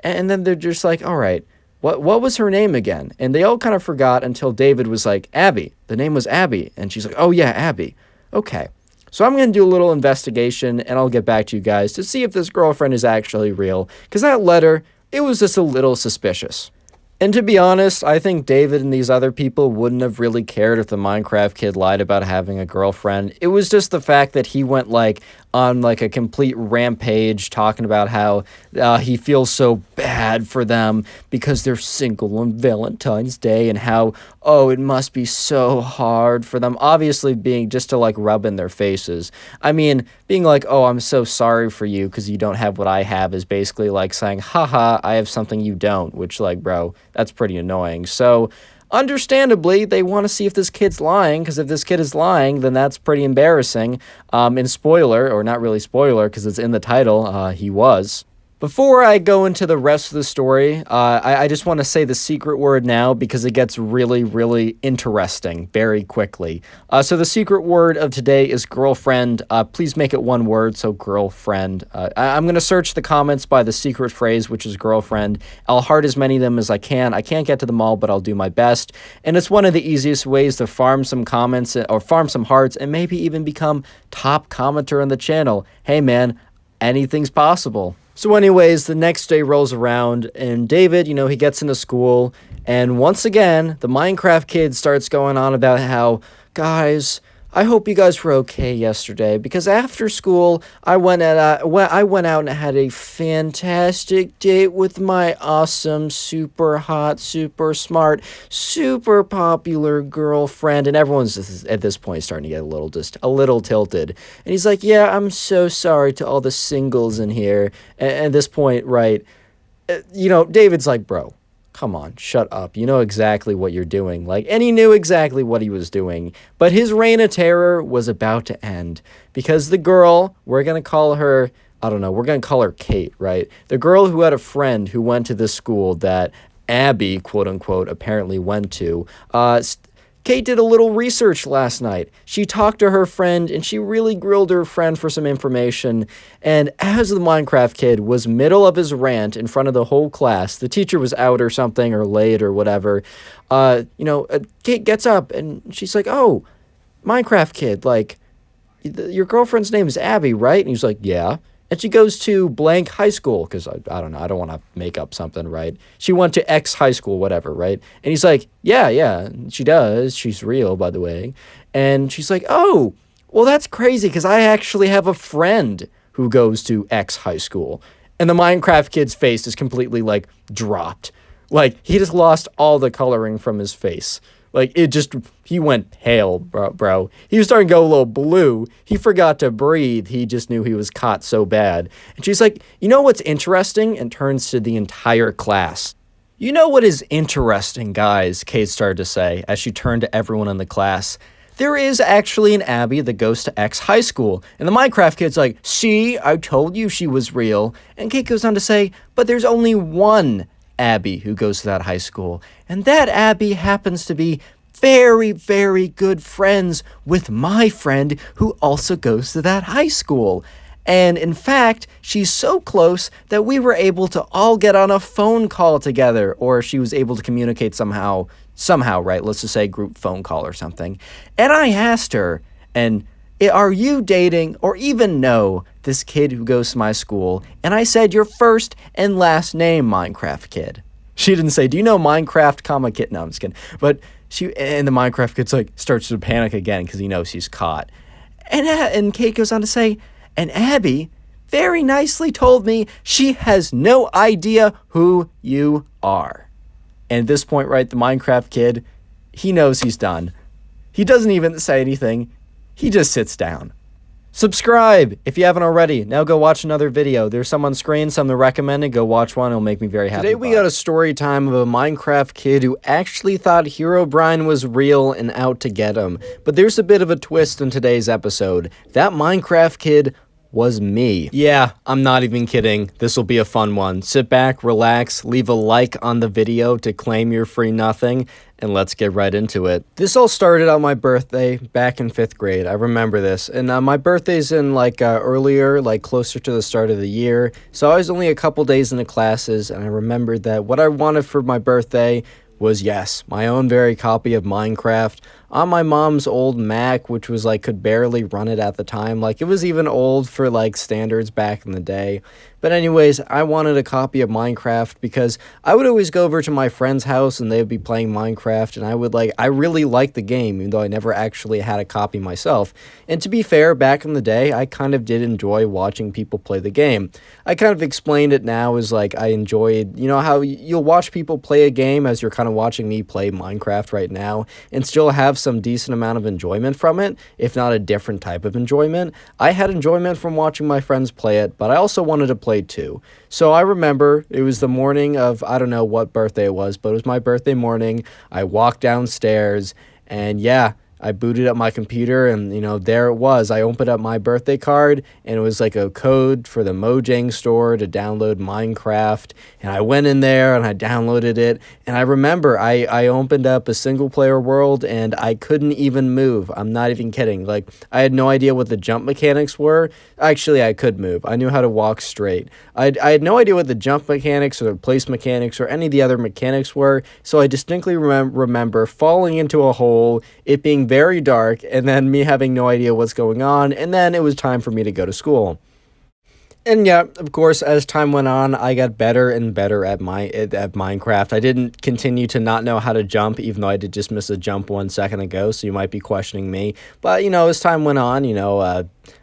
And then they're just like, all right, what was her name again? And they all kind of forgot until David was like, Abby. The name was Abby. And she's like, oh yeah, Abby. Okay. So I'm going to do a little investigation, and I'll get back to you guys to see if this girlfriend is actually real. Because that letter, it was just a little suspicious. And to be honest, I think David and these other people wouldn't have really cared if the Minecraft kid lied about having a girlfriend. It was just the fact that he went on a complete rampage talking about how he feels so bad for them because they're single on Valentine's Day, and how, oh, it must be so hard for them. Obviously being just to rub in their faces. I mean, being like, oh, I'm so sorry for you because you don't have what I have is basically like saying, haha, I have something you don't, which bro, that's pretty annoying. So understandably, they want to see if this kid's lying, because if this kid is lying, then that's pretty embarrassing. And spoiler, or not really spoiler, because it's in the title, he was. Before I go into the rest of the story, I just want to say the secret word now, because it gets really, really interesting very quickly. So the secret word of today is girlfriend. Please make it one word, so girlfriend. I'm going to search the comments by the secret phrase, which is girlfriend. I'll heart as many of them as I can. I can't get to them all, but I'll do my best. And it's one of the easiest ways to farm some comments, or farm some hearts, and maybe even become top commenter on the channel. Hey man, anything's possible. So anyways, the next day rolls around, and David, he gets into school, and once again, the Minecraft kid starts going on about how, guys, I hope you guys were okay yesterday, because after school, I went out and had a fantastic date with my awesome, super hot, super smart, super popular girlfriend, and everyone's at this point starting to get a little tilted. And he's like, yeah, I'm so sorry to all the singles in here. And at this point, right, David's like, bro, come on, shut up. You know exactly what you're doing. And he knew exactly what he was doing. But his reign of terror was about to end, because the girl, we're going to call her, I don't know, we're going to call her Kate, right? The girl who had a friend who went to this school that Abby, quote unquote, apparently went to, Kate did a little research last night. She talked to her friend, and she really grilled her friend for some information. And as the Minecraft kid was middle of his rant in front of the whole class, the teacher was out or something, or late or whatever, Kate gets up, and she's like, oh, Minecraft kid, your girlfriend's name is Abby, right? And he's like, yeah. And she goes to blank high school, because I don't know, I don't want to make up something, right? She went to X high school, whatever, right? And he's like, yeah, she does. She's real, by the way. And she's like, oh, well, that's crazy, because I actually have a friend who goes to X high school. And the Minecraft kid's face is completely, dropped. He just lost all the coloring from his face. He went pale, bro. He was starting to go a little blue. He forgot to breathe. He just knew he was caught so bad. And she's like, you know what's interesting? And turns to the entire class. You know what is interesting, guys, Kate started to say as she turned to everyone in the class. There is actually an Abby that goes to X high school. And the Minecraft kid's like, see, I told you she was real. And Kate goes on to say, but there's only one Abby who goes to that high school, and that Abby happens to be very, very good friends with my friend who also goes to that high school. And in fact, she's so close that we were able to all get on a phone call together, or she was able to communicate somehow, right? Let's just say group phone call or something. And I asked her, are you dating or even know this kid who goes to my school? And I said, your first and last name, Minecraft kid. She didn't say, do you know Minecraft, kid? No, I'm just kidding. But and the Minecraft kid's starts to panic again because he knows he's caught. And Kate goes on to say, and Abby very nicely told me she has no idea who you are. And at this point, right, the Minecraft kid, he knows he's done. He doesn't even say anything. He just sits down. Subscribe if you haven't already. Now go watch another video. There's some on screen, some to recommend. Go watch one. It'll make me very happy. Today we got a story time of a Minecraft kid who actually thought Herobrine was real and out to get him. But there's a bit of a twist in today's episode. That Minecraft kid was me. Yeah, I'm not even kidding. This will be a fun one. Sit back, relax, leave a like on the video to claim your free nothing, and let's get right into it. This all started on my birthday back in 5th grade. I remember this. And my birthday's in earlier, closer to the start of the year. So I was only a couple days into classes, and I remembered that what I wanted for my birthday was, yes, my own very copy of Minecraft on my mom's old Mac, which was could barely run it at the time. It was even old for standards back in the day. But anyways, I wanted a copy of Minecraft because I would always go over to my friend's house and they would be playing Minecraft, and I really liked the game, even though I never actually had a copy myself. And to be fair, back in the day, I kind of did enjoy watching people play the game. I kind of explained it now as I enjoyed, how you'll watch people play a game as you're kind of watching me play Minecraft right now and still have some decent amount of enjoyment from it, if not a different type of enjoyment. I had enjoyment from watching my friends play it, but I also wanted to play too. So I remember it was the morning of, I don't know what birthday it was, but it was my birthday morning. I walked downstairs and yeah, I booted up my computer and, there it was. I opened up my birthday card and it was a code for the Mojang store to download Minecraft. And I went in there and I downloaded it. And I remember I opened up a single player world and I couldn't even move. I'm not even kidding. I had no idea what the jump mechanics were. Actually, I could move. I knew how to walk straight. I had no idea what the jump mechanics or the place mechanics or any of the other mechanics were. So I distinctly remember falling into a hole, it being very dark, and then me having no idea what's going on, and then it was time for me to go to school. And yeah, of course, as time went on, I got better and better at Minecraft. I didn't continue to not know how to jump, even though I did just miss a jump 1 second ago, so you might be questioning me. But, as time went on,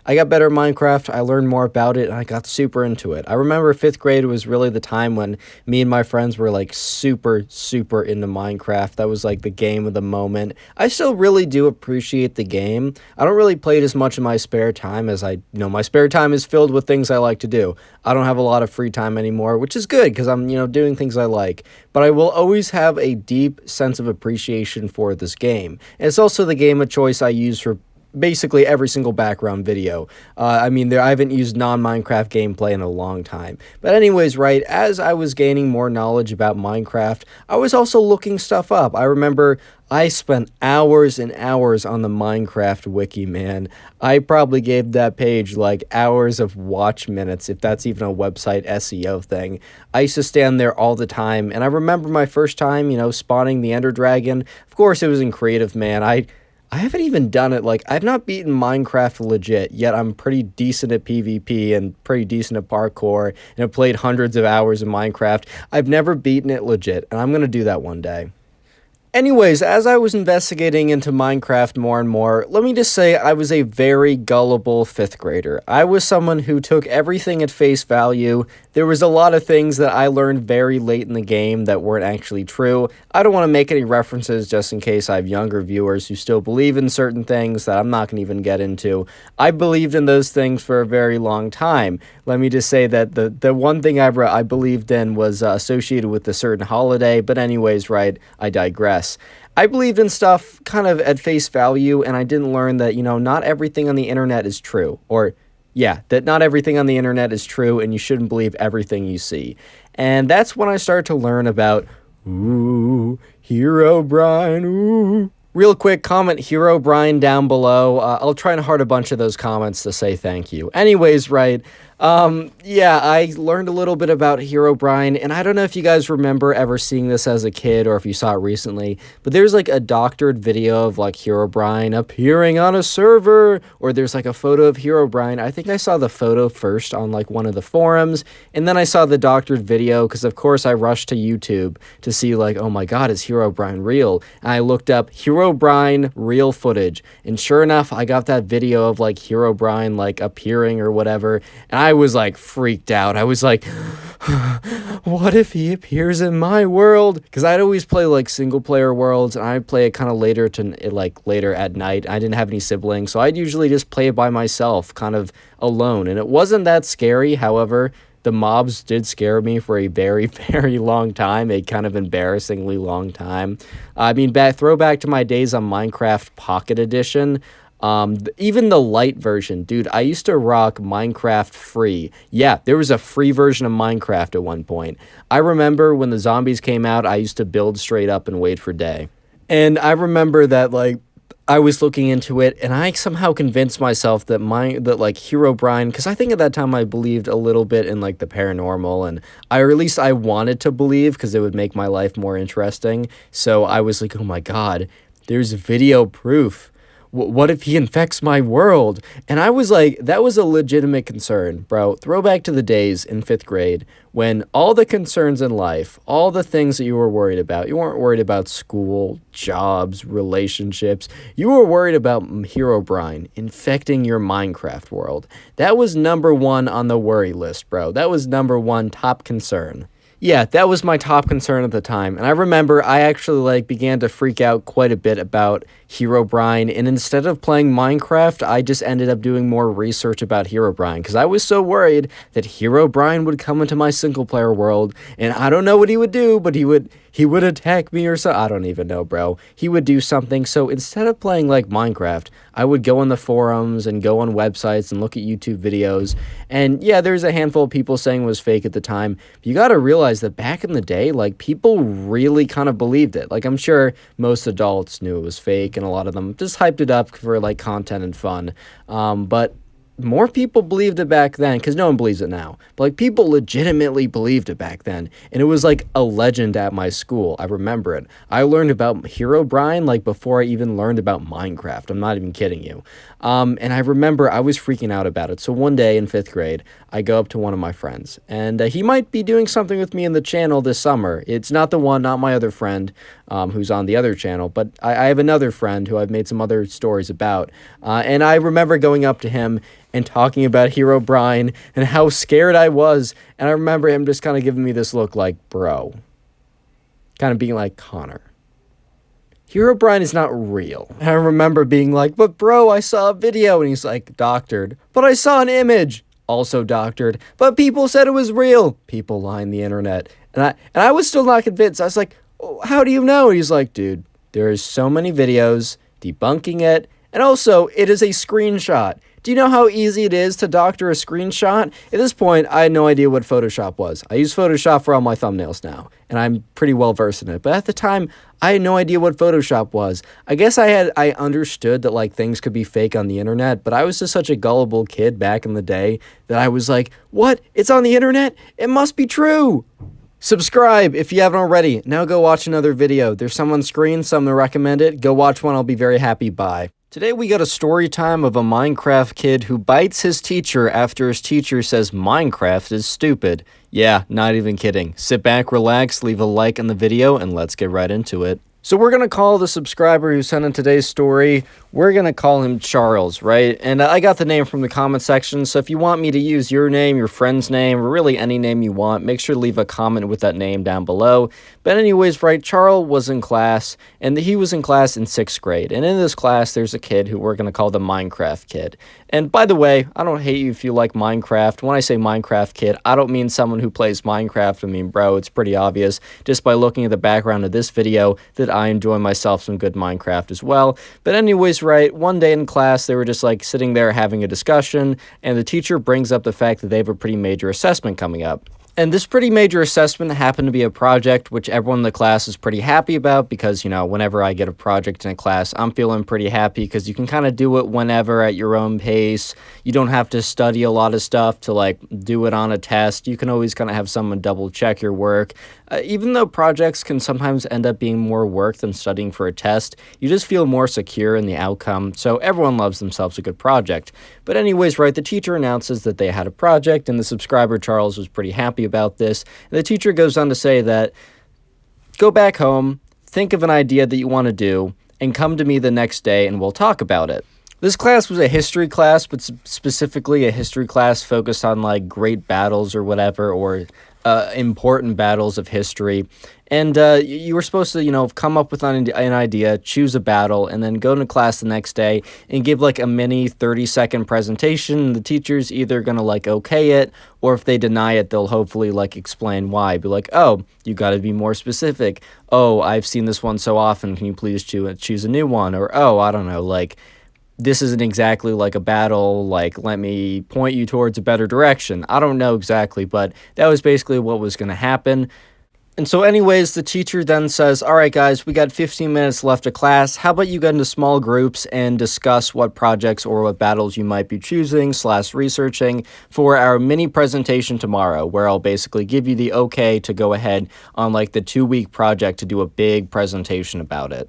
I got better at Minecraft, I learned more about it, and I got super into it. I remember 5th grade was really the time when me and my friends were super, super into Minecraft. That was the game of the moment. I still really do appreciate the game. I don't really play it as much in my spare time as my spare time is filled with things I like to do. I don't have a lot of free time anymore, which is good because I'm, doing things I like. But I will always have a deep sense of appreciation for this game. And it's also the game of choice I use for basically every single background video. I haven't used non-Minecraft gameplay in a long time. But anyways, right, as I was gaining more knowledge about Minecraft, I was also looking stuff up. I remember I spent hours and hours on the Minecraft wiki, man. I probably gave that page hours of watch minutes, if that's even a website SEO thing. I used to stand there all the time, and I remember my first time, spawning the Ender Dragon. Of course, it was in creative, man. I haven't even done it. I've not beaten Minecraft legit, yet I'm pretty decent at PvP and pretty decent at parkour, and have played hundreds of hours of Minecraft. I've never beaten it legit, and I'm going to do that one day. Anyways, as I was investigating into Minecraft more and more, let me just say I was a very gullible 5th grader. I was someone who took everything at face value. There was a lot of things that I learned very late in the game that weren't actually true. I don't want to make any references just in case I have younger viewers who still believe in certain things that I'm not going to even get into. I believed in those things for a very long time. Let me just say that the one thing I believed in was associated with a certain holiday, but anyways, right, I digress. I believed in stuff kind of at face value, and I didn't learn that, not everything on the internet is true. Or, yeah, that not everything on the internet is true, and you shouldn't believe everything you see. And that's when I started to learn about, ooh, Herobrine, ooh. Real quick, comment Herobrine down below. I'll try and heart a bunch of those comments to say thank you. Anyways, right, yeah, I learned a little bit about Herobrine, and I don't know if you guys remember ever seeing this as a kid or if you saw it recently, but there's a doctored video of Herobrine appearing on a server, or there's a photo of Herobrine. I think I saw the photo first on one of the forums, and then I saw the doctored video because of course I rushed to YouTube to see oh my god, is Herobrine real? And I looked up Herobrine real footage, and sure enough, I got that video of Herobrine appearing or whatever, and I was freaked out. I was what if he appears in my world? Because I'd always play single player worlds, and I'd play it kind of later later at night. I didn't have any siblings, so I'd usually just play it by myself, kind of alone, and it wasn't that scary. However, the mobs did scare me for a very, very long time, a kind of embarrassingly long time. Throwback to my days on Minecraft Pocket Edition. Even the light version, dude, I used to rock Minecraft free. Yeah, there was a free version of Minecraft at one point. I remember when the zombies came out, I used to build straight up and wait for day. And I remember that, like, I was looking into it, and I somehow convinced myself that like Herobrine, because I think at that time I believed a little bit in like the paranormal, and or at least I wanted to believe because it would make my life more interesting. So I was like, oh my god, there's video proof. What if he infects my world? And I was like, that was a legitimate concern, bro. Throwback to the days in 5th grade when all the concerns in life, all the things that you were worried about, you weren't worried about school, jobs, relationships. You were worried about Herobrine infecting your Minecraft world. That was number one on the worry list, bro. That was number one top concern. Yeah, that was my top concern at the time. And I remember I actually like began to freak out quite a bit about Herobrine, and instead of playing Minecraft, I just ended up doing more research about Herobrine because I was so worried that Herobrine would come into my single player world, and I don't know what he would do, but he would attack me or so. I don't even know, bro. He would do something. So instead of playing like Minecraft, I would go on the forums and go on websites and look at YouTube videos. And yeah, there's a handful of people saying it was fake at the time. But you got to realize that back in the day, like people really kind of believed it. Like I'm sure most adults knew it was fake, and a lot of them just hyped it up for like content and fun. But more people believed it back then because no one believes it now. But like people legitimately believed it back then, and it was like a legend at my school. I remember it. I learned about Herobrine like before I even learned about Minecraft. I'm not even kidding you. And I remember I was freaking out about it. So one day in 5th grade, I go up to one of my friends, and he might be doing something with me in the channel this summer. It's not the one, not my other friend who's on the other channel, but I have another friend who I've made some other stories about. And I remember going up to him and talking about Herobrine and how scared I was. And I remember him just kind of giving me this look like, bro, kind of being like, Connor, Herobrine is not real. And I remember being like, but bro, I saw a video. And he's like, doctored. But I saw an image. Also doctored. But people said it was real. People line the internet. And I was still not convinced. I was like, oh, how do you know? And he's like, dude, there is so many videos debunking it. And also, it is a screenshot. Do you know how easy it is to doctor a screenshot? At this point, I had no idea what Photoshop was. I use Photoshop for all my thumbnails now, and I'm pretty well versed in it. But at the time, I had no idea what Photoshop was. I guess I understood that like things could be fake on the internet, but I was just such a gullible kid back in the day that I was like, what? It's on the internet? It must be true. Subscribe if you haven't already. Now go watch another video. There's some on screen, some to recommend it. Go watch one. I'll be very happy. Bye. Today we got a story time of a Minecraft kid who bites his teacher after his teacher says Minecraft is stupid. Yeah, not even kidding. Sit back, relax, leave a like on the video, and let's get right into it. So we're going to call the subscriber who sent in today's story, we're going to call him Charles, right? And I got the name from the comment section, so if you want me to use your name, your friend's name, or really any name you want, make sure to leave a comment with that name down below. But anyways, right, Charles was in class, and he was in class in 6th grade. And in this class, there's a kid who we're going to call the Minecraft kid. And by the way, I don't hate you if you like Minecraft. When I say Minecraft kid, I don't mean someone who plays Minecraft. I mean, bro, it's pretty obvious just by looking at the background of this video that I enjoy myself some good Minecraft as well. But anyways, right, one day in class, they were just like sitting there having a discussion, and the teacher brings up the fact that they have a pretty major assessment coming up. And this pretty major assessment happened to be a project which everyone in the class is pretty happy about because, you know, whenever I get a project in a class, I'm feeling pretty happy because you can kind of do it whenever at your own pace. You don't have to study a lot of stuff to, like, do it on a test. You can always kind of have someone double check your work. Even though projects can sometimes end up being more work than studying for a test, you just feel more secure in the outcome, so everyone loves themselves a good project. But anyways, right, the teacher announces that they had a project, and the subscriber, Charles, was pretty happy about this. And the teacher goes on to say that, go back home, think of an idea that you want to do, and come to me the next day and we'll talk about it. This class was a history class, but specifically a history class focused on, like, great battles or whatever, or important battles of history. And you were supposed to, you know, come up with an idea, choose a battle, and then go to class the next day and give, like, a mini 30-second presentation. The teacher's either going to, like, okay it, or if they deny it, they'll hopefully, like, explain why. Be like, oh, you got to be more specific. Oh, I've seen this one so often. Can you please choose a new one? Or, oh, I don't know, like, this isn't exactly like a battle, like, let me point you towards a better direction. I don't know exactly, but that was basically what was going to happen. And so anyways, the teacher then says, all right, guys, we got 15 minutes left of class. How about you get into small groups and discuss what projects or what battles you might be choosing / researching for our mini presentation tomorrow, where I'll basically give you the okay to go ahead on like the 2-week project to do a big presentation about it.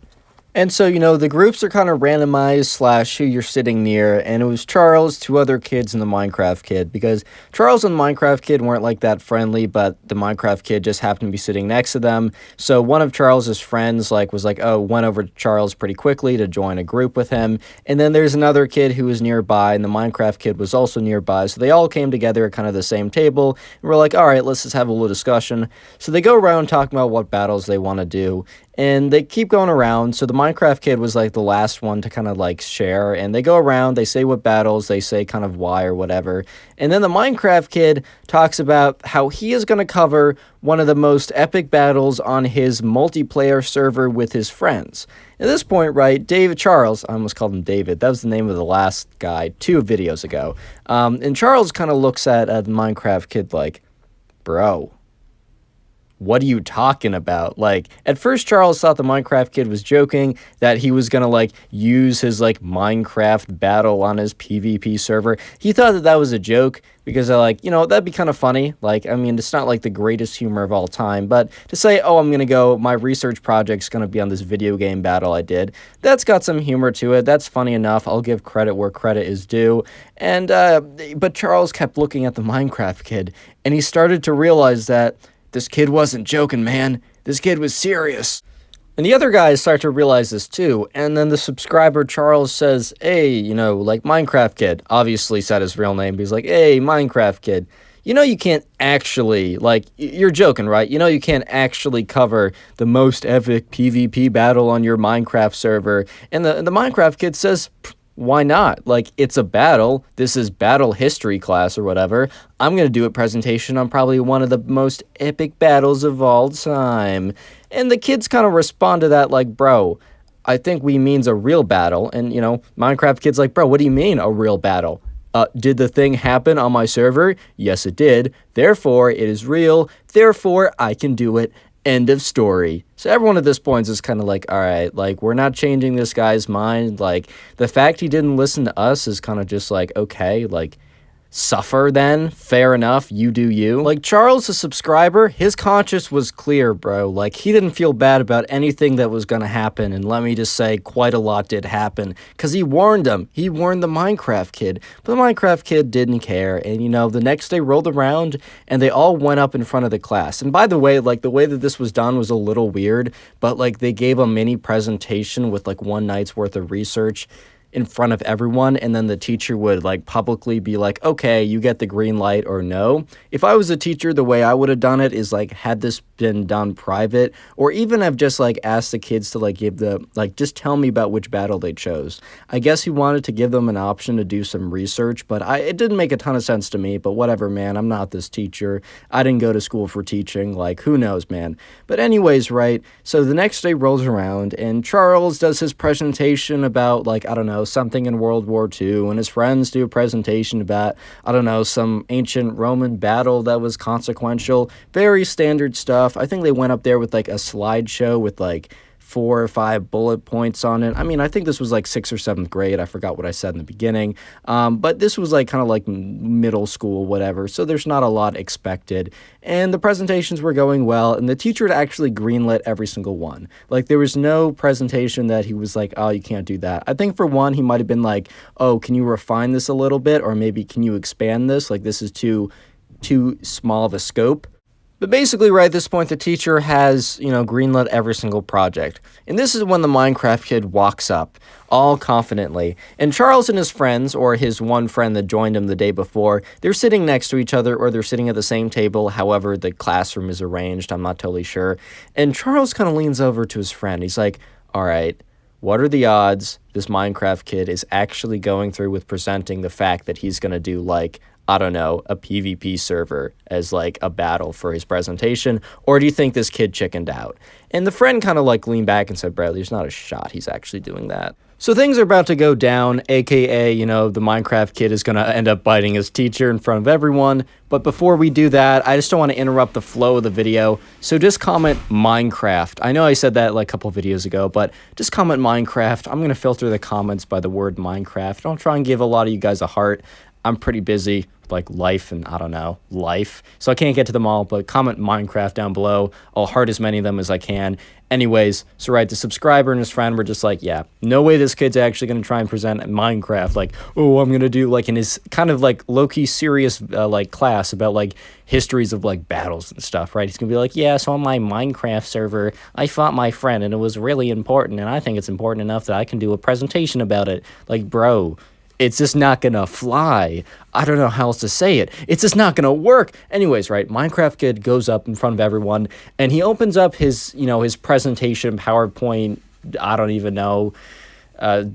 And so, the groups are kind of randomized / who you're sitting near, and it was Charles, 2 other kids, and the Minecraft kid, because Charles and the Minecraft kid weren't like that friendly, but the Minecraft kid just happened to be sitting next to them. So one of Charles's friends was like, oh, went over to Charles pretty quickly to join a group with him. And then there's another kid who was nearby, and the Minecraft kid was also nearby. So they all came together at kind of the same table, and we're like, all right, let's just have a little discussion. So they go around talking about what battles they want to do. And they keep going around. So the Minecraft kid was like the last one to kind of like share. And they go around, they say what battles, they say kind of why or whatever. And then the Minecraft kid talks about how he is going to cover one of the most epic battles on his multiplayer server with his friends. At this point, right, David Charles, I almost called him David. That was the name of the last guy 2 videos ago. And Charles kind of looks at the Minecraft kid like, bro, what are you talking about? Like, at first Charles thought the Minecraft kid was joking, that he was gonna like use his like Minecraft battle on his PvP server. He thought that was a joke because that'd be kind of funny. Like, I mean, it's not like the greatest humor of all time, but to say, oh, my research project's gonna be on this video game battle I did, that's got some humor to it. That's funny enough. I'll give credit where credit is due. And but Charles kept looking at the Minecraft kid, and he started to realize that this kid wasn't joking, man. This kid was serious. And the other guys start to realize this too. And then the subscriber Charles says, hey, like Minecraft kid. Obviously said his real name, but he's like, hey, Minecraft kid. You can't actually, like, you're joking, right? You can't actually cover the most epic PvP battle on your Minecraft server. And the Minecraft kid says, why not? Like, it's a battle. This is battle history class or whatever. I'm going to do a presentation on probably one of the most epic battles of all time. And the kids kind of respond to that like, bro, I think we means a real battle. And, Minecraft kid's like, bro, what do you mean a real battle? Did the thing happen on my server? Yes, it did. Therefore, it is real. Therefore, I can do it. End of story. So everyone at this point is kind of like, all right, like, we're not changing this guy's mind. Like, the fact he didn't listen to us is kind of just like, okay, like, suffer then. Fair enough. You do you. Like, Charles, the subscriber, his conscience was clear, bro. Like, he didn't feel bad about anything that was going to happen. And let me just say, quite a lot did happen. Because he warned him. He warned the Minecraft kid. But the Minecraft kid didn't care. And, the next day rolled around and they all went up in front of the class. And by the way, like, the way that this was done was a little weird. But, like, they gave a mini presentation with, like, 1 night's worth of research in front of everyone, and then the teacher would like publicly be like, okay, you get the green light or no. If I was a teacher, the way I would have done it is like, had this been done private, or even have just like asked the kids to like give just tell me about which battle they chose. I guess he wanted to give them an option to do some research, but it didn't make a ton of sense to me. But whatever, man, I'm not this teacher. I didn't go to school for teaching. Like, who knows, man. But anyways, right, so the next day rolls around and Charles does his presentation about, like, I don't know, something in World War II, and his friends do a presentation about, I don't know, some ancient Roman battle that was consequential. Very standard stuff. I think they went up there with like a slideshow with like 4 or 5 bullet points on it. I mean, I think this was like 6th or 7th grade. I forgot what I said in the beginning. But this was like kind of like middle school, whatever. So there's not a lot expected. And the presentations were going well. And the teacher had actually greenlit every single one. Like, there was no presentation that he was like, oh, you can't do that. I think for one, he might have been like, oh, can you refine this a little bit? Or maybe can you expand this? Like, this is too small of a scope. But basically, right at this point, the teacher has, greenlit every single project. And this is when the Minecraft kid walks up, all confidently. And Charles and his friends, or his one friend that joined him the day before, they're sitting next to each other, or they're sitting at the same table. However, the classroom is arranged. I'm not totally sure. And Charles kind of leans over to his friend. He's like, all right, what are the odds this Minecraft kid is actually going through with presenting the fact that he's going to do, like, I don't know, a PvP server as like a battle for his presentation? Or do you think this kid chickened out? And the friend kind of like leaned back and said, Bradley, there's not a shot he's actually doing that. So things are about to go down, aka, you know, the Minecraft kid is going to end up biting his teacher in front of everyone. But before we do that, I just don't want to interrupt the flow of the video. So just comment Minecraft. I know I said that like a couple videos ago, but just comment Minecraft. I'm going to filter the comments by the word Minecraft. I'll try and give a lot of you guys a heart. I'm pretty busy with like life and I don't know, life. So I can't get to them all, but comment Minecraft down below. I'll heart as many of them as I can. Anyways, so right, the subscriber and his friend were just like, yeah, no way this kid's actually going to try and present Minecraft. Like, oh, I'm going to do like in his kind of like low-key serious like class about like histories of like battles and stuff, right? He's going to be like, yeah, so on my Minecraft server, I fought my friend and it was really important. And I think it's important enough that I can do a presentation about it. Like, bro, it's just not gonna fly. I don't know how else to say it. It's just not gonna work. Anyways, right, Minecraft kid goes up in front of everyone and he opens up his, you know, his presentation, PowerPoint, I don't even know,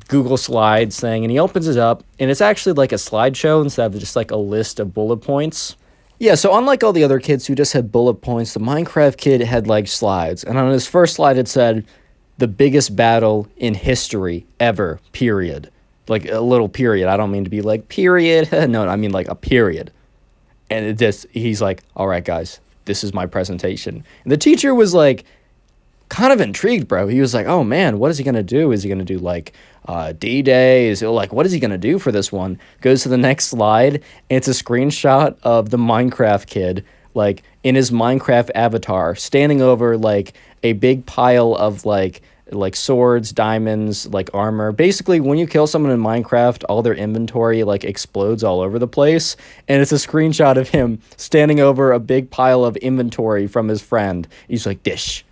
Google Slides thing, and he opens it up and it's actually like a slideshow instead of just like a list of bullet points. Yeah, so unlike all the other kids who just had bullet points, the Minecraft kid had like slides. And on his first slide it said, the biggest battle in history ever, period. Like a little period. I don't mean to be like period. No, I mean like a period. And it just, he's like, all right, guys, this is my presentation. And the teacher was like, kind of intrigued, bro. He was like, oh man, what is he going to do? Is he going to do like D-Day? Is it like, what is he going to do for this one? Goes to the next slide. And it's a screenshot of the Minecraft kid, like in his Minecraft avatar, standing over like a big pile of like swords, diamonds, like armor. Basically, when you kill someone in Minecraft, all their inventory like explodes all over the place. And it's a screenshot of him standing over a big pile of inventory from his friend. He's like, this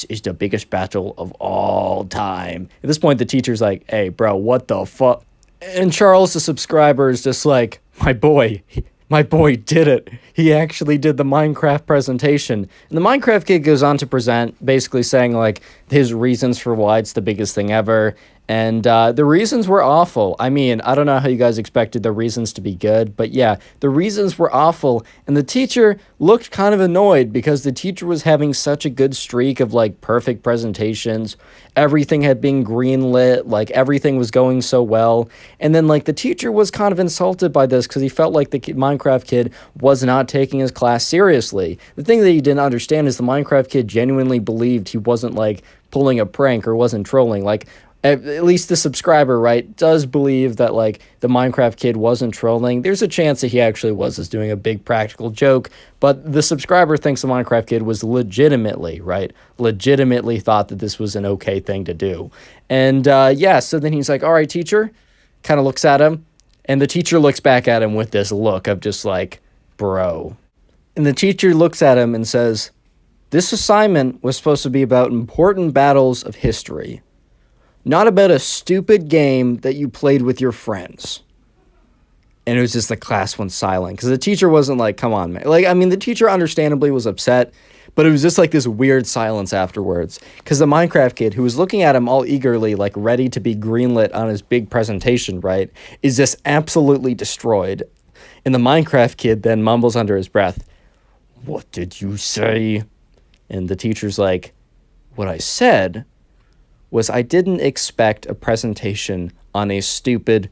is the biggest battle of all time. At this point, the teacher's like, hey, bro, what the fuck? And Charles, the subscriber, is just like, my boy did it. He actually did the Minecraft presentation. And the Minecraft kid goes on to present, basically saying, like, his reasons for why it's the biggest thing ever. And the reasons were awful. I mean, I don't know how you guys expected the reasons to be good, but yeah, the reasons were awful. And the teacher looked kind of annoyed because the teacher was having such a good streak of like perfect presentations. Everything had been greenlit, like everything was going so well. And then like the teacher was kind of insulted by this because he felt like the Minecraft kid was not taking his class seriously. The thing that he didn't understand is the Minecraft kid genuinely believed he wasn't like pulling a prank or wasn't trolling. Like, at least the subscriber, right, does believe that, like, the Minecraft kid wasn't trolling. There's a chance that he actually was just doing a big practical joke, but the subscriber thinks the Minecraft kid was legitimately, right, legitimately thought that this was an okay thing to do. And, yeah, so then he's like, all right, teacher, kind of looks at him, and the teacher looks back at him with this look of just like, bro. And the teacher looks at him and says, this assignment was supposed to be about important battles of history, not about a stupid game that you played with your friends. And it was just the class went silent because the teacher wasn't like, come on, man. Like, I mean, the teacher understandably was upset, but it was just like this weird silence afterwards because the Minecraft kid who was looking at him all eagerly, like ready to be greenlit on his big presentation, right, is just absolutely destroyed. And the Minecraft kid then mumbles under his breath, what did you say? And the teacher's like, what I said was I didn't expect a presentation on a stupid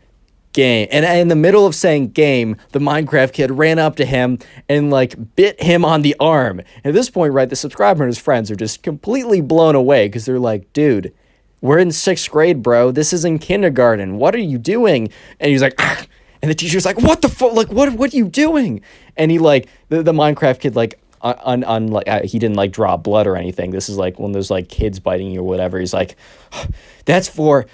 game. And in the middle of saying game, the Minecraft kid ran up to him and like bit him on the arm. And at this point, right, the subscriber and his friends are just completely blown away because they're like, dude, we're in 6th grade, bro. This is in kindergarten. What are you doing? And he's like, ah! And the teacher's like, what the fuck? Like, what are you doing? And he like, the Minecraft kid like, he didn't like draw blood or anything. This is like one of those like kids biting you or whatever. He's like, that's for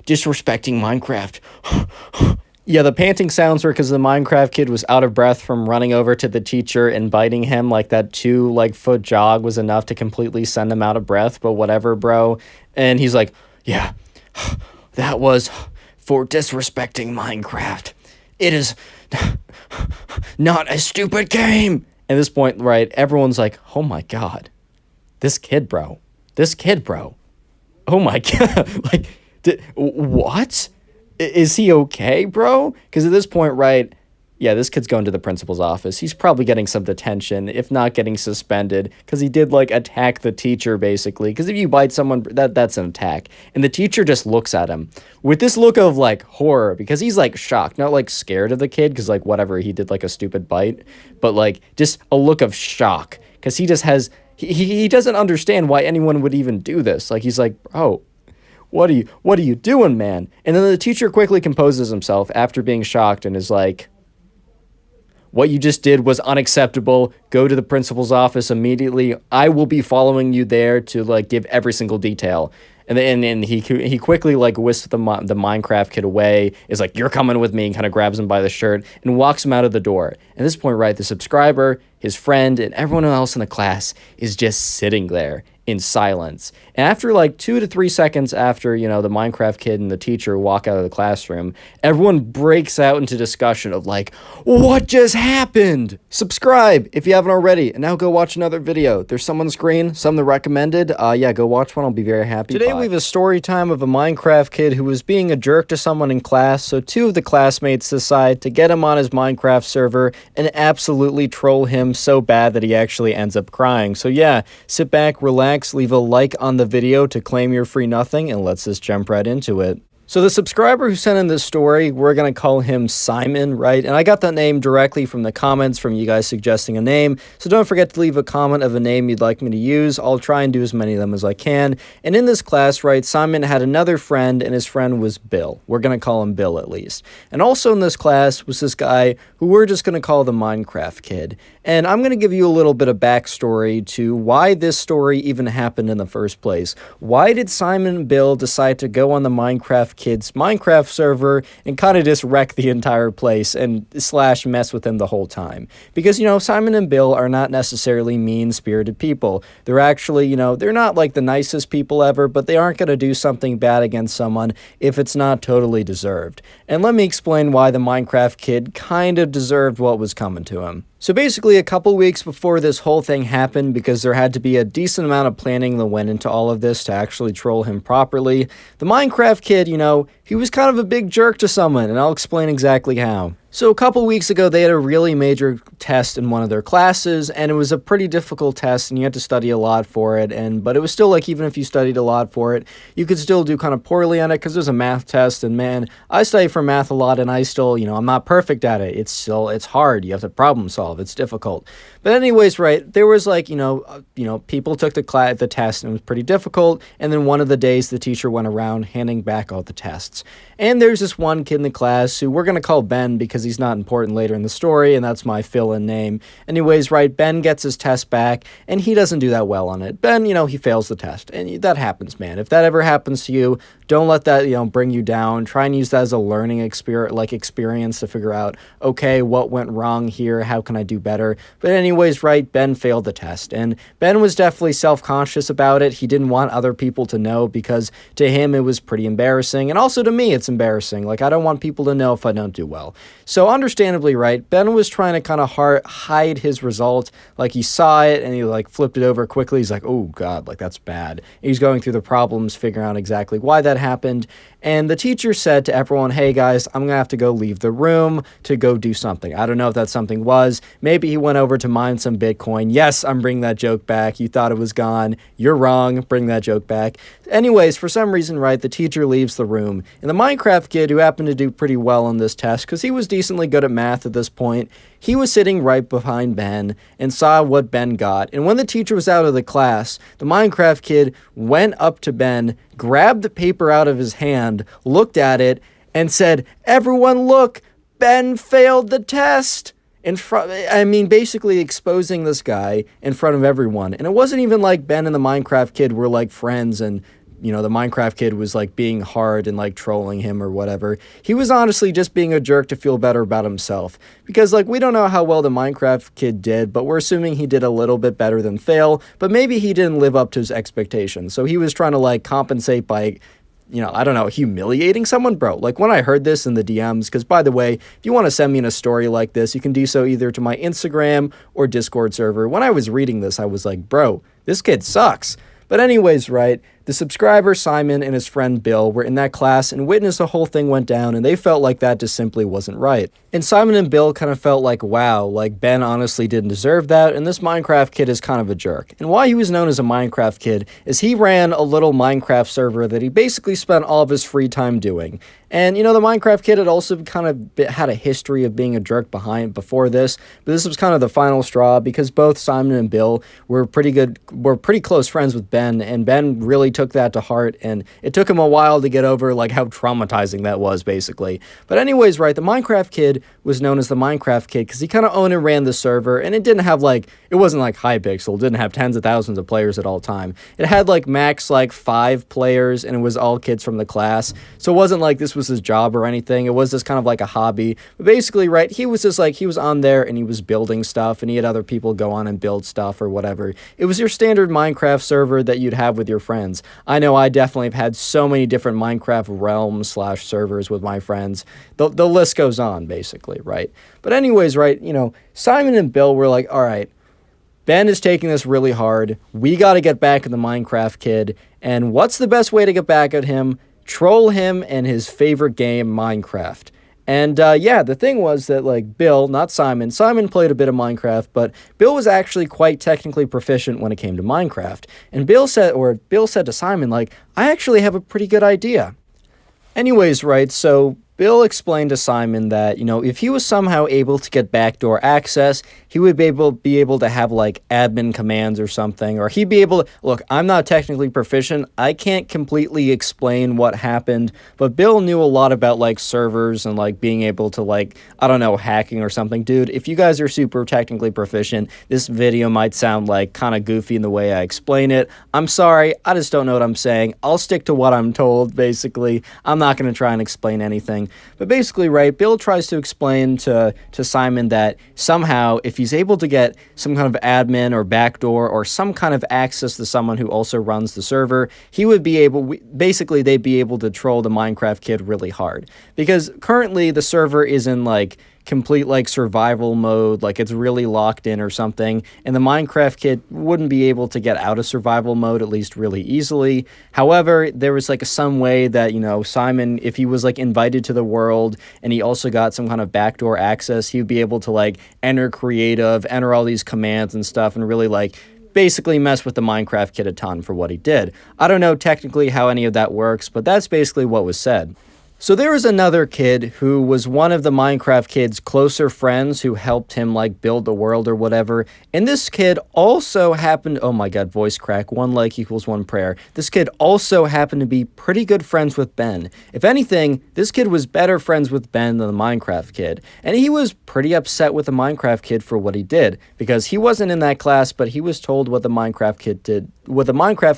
disrespecting Minecraft. Yeah, the panting sounds were because the Minecraft kid was out of breath from running over to the teacher and biting him. Like that 2-foot jog was enough to completely send him out of breath, but whatever, bro. And he's like, yeah, that was for disrespecting Minecraft. It is not a stupid game. At this point, right, everyone's like, oh my God, this kid, bro. Oh my God. Like, what? Is he okay, bro? Because at this point, right, yeah, this kid's going to the principal's office. He's probably getting some detention, if not getting suspended, because he did like attack the teacher basically. Because if you bite someone, that's an attack. And the teacher just looks at him with this look of like horror, because he's like shocked, not like scared of the kid, because like whatever, he did like a stupid bite, but like just a look of shock, because he just has he doesn't understand why anyone would even do this. Like he's like, oh, what are you doing, man? And then the teacher quickly composes himself after being shocked and is like, what you just did was unacceptable. Go to the principal's office immediately. I will be following you there to like give every single detail. And then he quickly like whisks the Minecraft kid away, is like, you're coming with me, and kind of grabs him by the shirt and walks him out of the door. At this point, right, the subscriber, his friend, and everyone else in the class is just sitting there in silence. And after like 2 to 3 seconds after, you know, the Minecraft kid and the teacher walk out of the classroom, everyone breaks out into discussion of like, what just happened? Subscribe if you haven't already, and now go watch another video. There's some on the screen, some that recommended. Yeah, go watch one. I'll be very happy. Today we have a story time of a Minecraft kid who was being a jerk to someone in class, so 2 of the classmates decide to get him on his Minecraft server and absolutely troll him so bad that he actually ends up crying. So yeah, sit back, relax, leave a like on the video to claim your free nothing, and let's just jump right into it. So the subscriber who sent in this story, we're going to call him Simon, right? And I got that name directly from the comments from you guys suggesting a name. So don't forget to leave a comment of a name you'd like me to use. I'll try and do as many of them as I can. And in this class, right, Simon had another friend, and his friend was Bill. We're going to call him Bill at least. And also in this class was this guy who we're just going to call the Minecraft kid. And I'm going to give you a little bit of backstory to why this story even happened in the first place. Why did Simon and Bill decide to go on the Minecraft kid's Minecraft server and kind of just wreck the entire place and slash mess with him the whole time? Because, you know, Simon and Bill are not necessarily mean-spirited people. They're actually, you know, they're not like the nicest people ever, but they aren't going to do something bad against someone if it's not totally deserved. And let me explain why the Minecraft kid kind of deserved what was coming to him. So basically, a couple weeks before this whole thing happened, because there had to be a decent amount of planning that went into all of this to actually troll him properly, the Minecraft kid, you know, he was kind of a big jerk to someone, and I'll explain exactly how. So a couple weeks ago, they had a really major test in one of their classes, and it was a pretty difficult test, and you had to study a lot for it, but it was still like, even if you studied a lot for it, you could still do kind of poorly on it, because it was a math test, and man, I study for math a lot, and I still, you know, I'm not perfect at it. It's hard. You have to problem solve. It's difficult. But anyways, right, there was like, people took the test, and it was pretty difficult, and then one of the days, the teacher went around handing back all the tests. And there's this one kid in the class who we're going to call Ben, because he's not important later in the story, and that's my fill-in name. Anyways, right, Ben gets his test back, and he doesn't do that well on it. Ben, you know, he fails the test, and that happens, man. If that ever happens to you, don't let that, bring you down. Try and use that as a learning experience to figure out, okay, what went wrong here? How can I do better? But anyways, right, Ben failed the test, and Ben was definitely self-conscious about it. He didn't want other people to know, because to him, it was pretty embarrassing, and also to me, it's embarrassing. Like, I don't want people to know if I don't do well. So understandably, right, Ben was trying to kind of hide his result. Like, he saw it, and he like flipped it over quickly. He's like, oh God, like that's bad. And he's going through the problems, figuring out exactly why that happened. And the teacher said to everyone, hey guys, I'm gonna have to go leave the room to go do something. I don't know if that something was. Maybe he went over to mine some Bitcoin. Yes, I'm bringing that joke back. You thought it was gone. You're wrong. Bring that joke back. Anyways, for some reason, right, the teacher leaves the room. And the Minecraft kid, who happened to do pretty well on this test, because he was decently good at math at this point, he was sitting right behind Ben and saw what Ben got. And when the teacher was out of the class, the Minecraft kid went up to Ben, grabbed the paper out of his hand, looked at it, and said, everyone look, Ben failed the test. Basically exposing this guy in front of everyone. And it wasn't even like Ben and the Minecraft kid were like friends, and the Minecraft kid was like being hard and like trolling him or whatever. He was honestly just being a jerk to feel better about himself. Because like, we don't know how well the Minecraft kid did, but we're assuming he did a little bit better than fail, but maybe he didn't live up to his expectations. So he was trying to like compensate by, I don't know, humiliating someone, bro. Like, when I heard this in the DMs, because by the way, if you want to send me in a story like this, you can do so either to my Instagram or Discord server. When I was reading this, I was like, bro, this kid sucks. But anyways, right, The subscriber, Simon, and his friend Bill were in that class and witnessed the whole thing went down, and they felt like that just simply wasn't right. And Simon and Bill kind of felt like, wow, like Ben honestly didn't deserve that, and this Minecraft kid is kind of a jerk. And why he was known as a Minecraft kid is he ran a little Minecraft server that he basically spent all of his free time doing. And, you know, the Minecraft kid had also kind of had a history of being a jerk before this, but this was kind of the final straw because both Simon and Bill were pretty close friends with Ben, and Ben really took that to heart, and it took him a while to get over, like, how traumatizing that was, basically. But anyways, right, the Minecraft kid was known as the Minecraft kid because he kind of owned and ran the server, and it didn't have, like, it wasn't, like, Hypixel, it didn't have tens of thousands of players at all time. It had, like, max, like, 5 players, and it was all kids from the class, so it wasn't like this was his job or anything. It was just kind of like a hobby. But basically, right, he was just like, he was on there and he was building stuff and he had other people go on and build stuff or whatever. It was your standard Minecraft server that you'd have with your friends. I know I definitely have had so many different Minecraft realms / servers with my friends. The list goes on, basically, right? But anyways, right, you know, Simon and Bill were like, all right, Ben is taking this really hard. We got to get back at the Minecraft kid. And what's the best way to get back at him? Troll him and his favorite game, Minecraft. And yeah, the thing was that, like, Bill, not Simon, Simon played a bit of Minecraft, but Bill was actually quite technically proficient when it came to Minecraft. And Bill said to Simon, like, I actually have a pretty good idea. Anyways, right, so Bill explained to Simon that, you know, if he was somehow able to get backdoor access, he would be able to have, like, admin commands or something, or he'd be able to, look, I'm not technically proficient, I can't completely explain what happened, but Bill knew a lot about, like, servers and, like, being able to, like, I don't know, hacking or something. Dude, if you guys are super technically proficient, this video might sound, like, kind of goofy in the way I explain it. I'm sorry, I just don't know what I'm saying. I'll stick to what I'm told, basically. I'm not going to try and explain anything. But basically, right, Bill tries to explain to Simon that somehow, if he's able to get some kind of admin or backdoor or some kind of access to someone who also runs the server, he would be able, basically, they'd be able to troll the Minecraft kid really hard. Because currently, the server is in, like, complete, like, survival mode, like it's really locked in or something, and the Minecraft kid wouldn't be able to get out of survival mode, at least really easily. However, there was, like, some way that, you know, Simon, if he was, like, invited to the world and he also got some kind of backdoor access, he would be able to, like, enter creative, enter all these commands and stuff, and really, like, basically mess with the Minecraft kid a ton for what he did. I don't know technically how any of that works, but that's basically what was said. So there was another kid who was one of the Minecraft kid's closer friends who helped him, like, build the world or whatever. And this kid also happened, oh my god, voice crack, 1 like equals 1 prayer. This kid also happened to be pretty good friends with Ben. If anything, this kid was better friends with Ben than the Minecraft kid. And he was pretty upset with the Minecraft kid for what he did, because he wasn't in that class, but he was told what the Minecraft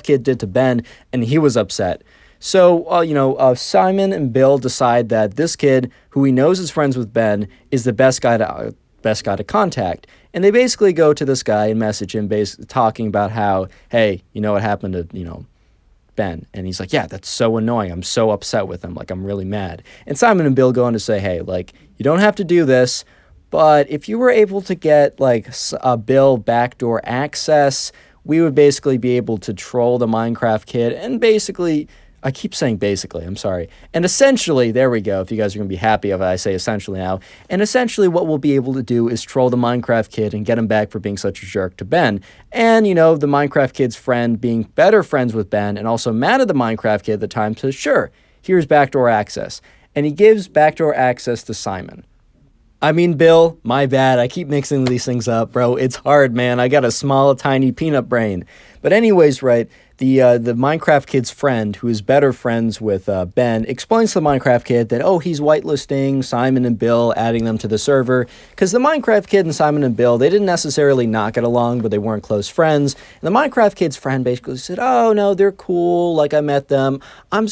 kid did to Ben, and he was upset. So, you know, Simon and Bill decide that this kid, who he knows is friends with Ben, is the best guy to contact. And they basically go to this guy and message him, talking about how, hey, you know what happened to, you know, Ben? And he's like, yeah, that's so annoying. I'm so upset with him. Like, I'm really mad. And Simon and Bill go on to say, hey, like, you don't have to do this, but if you were able to get, like, a Bill backdoor access, we would basically be able to troll the Minecraft kid and basically... I keep saying basically, I'm sorry. And essentially, there we go, if you guys are going to be happy if I say essentially now. And essentially what we'll be able to do is troll the Minecraft kid and get him back for being such a jerk to Ben. And, you know, the Minecraft kid's friend being better friends with Ben and also mad at the Minecraft kid at the time says, sure, here's backdoor access. And he gives backdoor access to Simon. I mean, Bill, my bad. I keep mixing these things up, bro. It's hard, man. I got a small, tiny peanut brain. But anyways, right, the Minecraft kid's friend, who is better friends with Ben, explains to the Minecraft kid that, oh, he's whitelisting Simon and Bill, adding them to the server, because the Minecraft kid and Simon and Bill, they didn't necessarily not get along, but they weren't close friends. And the Minecraft kid's friend basically said, oh, no, they're cool, like, I met them.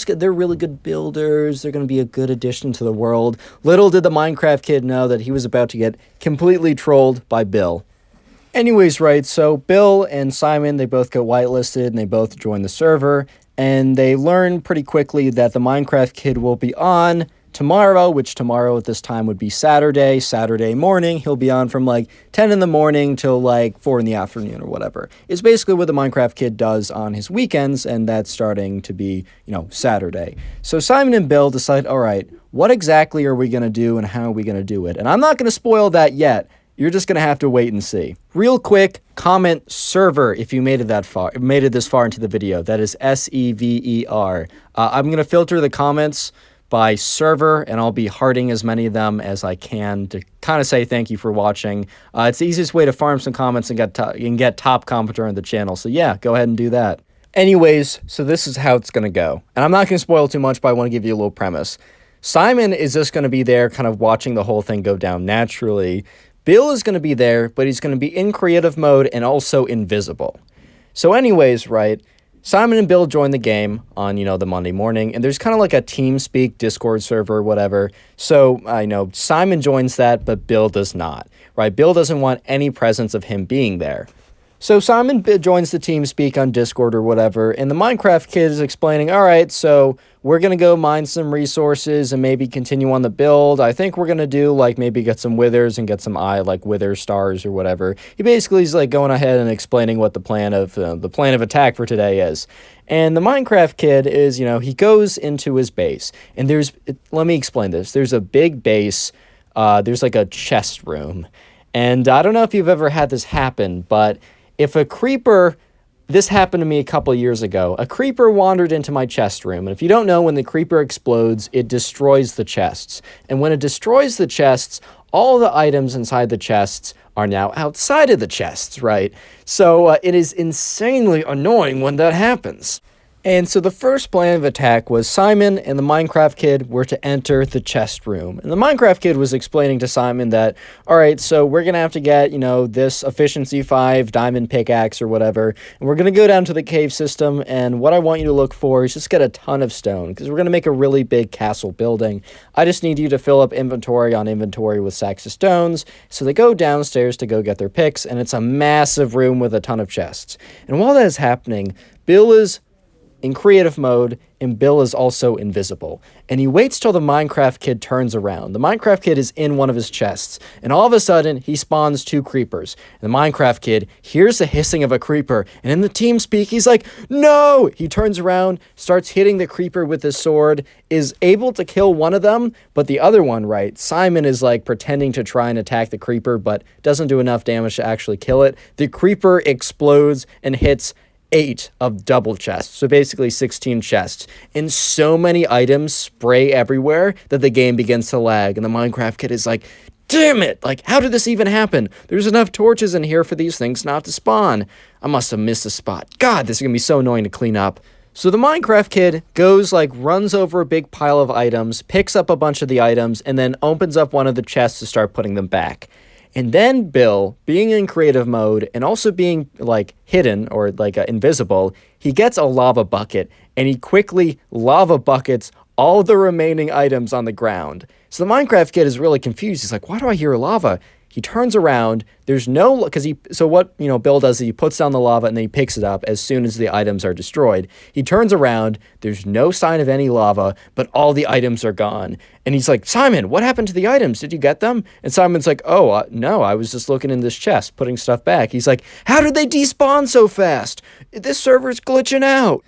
They're really good builders. They're going to be a good addition to the world. Little did the Minecraft kid know that he was about to get completely trolled by Bill. Anyways, right, so Bill and Simon, they both get whitelisted and they both join the server, and they learn pretty quickly that the Minecraft kid will be on tomorrow, which tomorrow at this time would be Saturday morning. He'll be on from like 10 in the morning till like 4 in the afternoon or whatever. It's basically what the Minecraft Kid does on his weekends, and that's starting to be, Saturday. So Simon and Bill decide, all right, what exactly are we going to do and how are we going to do it? And I'm not going to spoil that yet. You're just going to have to wait and see. Real quick, comment server if you made it this far into the video. That is SEVER. I'm going to filter the comments by server, and I'll be hearting as many of them as I can to kind of say thank you for watching. It's the easiest way to farm some comments and get top commenter on the channel. So yeah, go ahead and do that. Anyways, so this is how it's going to go. And I'm not going to spoil too much, but I want to give you a little premise. Simon is just going to be there kind of watching the whole thing go down naturally. Bill is going to be there, but he's going to be in creative mode and also invisible. So anyways, right, Simon and Bill join the game on, the Monday morning, and there's kind of like a TeamSpeak Discord server or whatever. So I know Simon joins that, but Bill does not, right? Bill doesn't want any presence of him being there. So Simon joins the TeamSpeak on Discord or whatever, and the Minecraft Kid is explaining, all right, so we're going to go mine some resources and maybe continue on the build. I think we're going to do, like, maybe get some withers and get some wither stars or whatever. He basically is, like, going ahead and explaining what the plan of attack for today is. And the Minecraft Kid is, he goes into his base, and let me explain this. There's a big base, there's, like, a chest room, and I don't know if you've ever had this happen, but if a creeper, this happened to me a couple years ago, a creeper wandered into my chest room, and if you don't know, when the creeper explodes, it destroys the chests. And when it destroys the chests, all the items inside the chests are now outside of the chests, right? So it is insanely annoying when that happens. And so the first plan of attack was Simon and the Minecraft Kid were to enter the chest room. And the Minecraft Kid was explaining to Simon that, all right, so we're going to have to get, this efficiency 5 diamond pickaxe or whatever. And we're going to go down to the cave system. And what I want you to look for is just get a ton of stone, because we're going to make a really big castle building. I just need you to fill up inventory on inventory with sacks of stones. So they go downstairs to go get their picks. And it's a massive room with a ton of chests. And while that is happening, Bill is in creative mode, and Bill is also invisible. And he waits till the Minecraft Kid turns around. The Minecraft Kid is in one of his chests, and all of a sudden, he spawns 2 creepers. And the Minecraft Kid hears the hissing of a creeper, and in the TeamSpeak, he's like, no! He turns around, starts hitting the creeper with his sword, is able to kill one of them, but the other one, right, Simon is like pretending to try and attack the creeper, but doesn't do enough damage to actually kill it. The creeper explodes and hits 8 of double chests, so basically 16 chests, and so many items spray everywhere that the game begins to lag, and the Minecraft Kid is like, damn it, like, how did this even happen? There's enough torches in here for these things not to spawn. I must have missed a spot. God, this is gonna be so annoying to clean up. So the Minecraft Kid goes, runs over a big pile of items, picks up a bunch of the items, and then opens up one of the chests to start putting them back. And then Bill, being in creative mode and also being, hidden or, invisible, he gets a lava bucket, and he quickly lava buckets all the remaining items on the ground. So the Minecraft Kid is really confused. He's like, why do I hear lava? He turns around, there's no, so what, Bill does is he puts down the lava and then he picks it up as soon as the items are destroyed. He turns around, there's no sign of any lava, but all the items are gone. And he's like, Simon, what happened to the items? Did you get them? And Simon's like, oh, no, I was just looking in this chest, putting stuff back. He's like, how did they despawn so fast? This server's glitching out.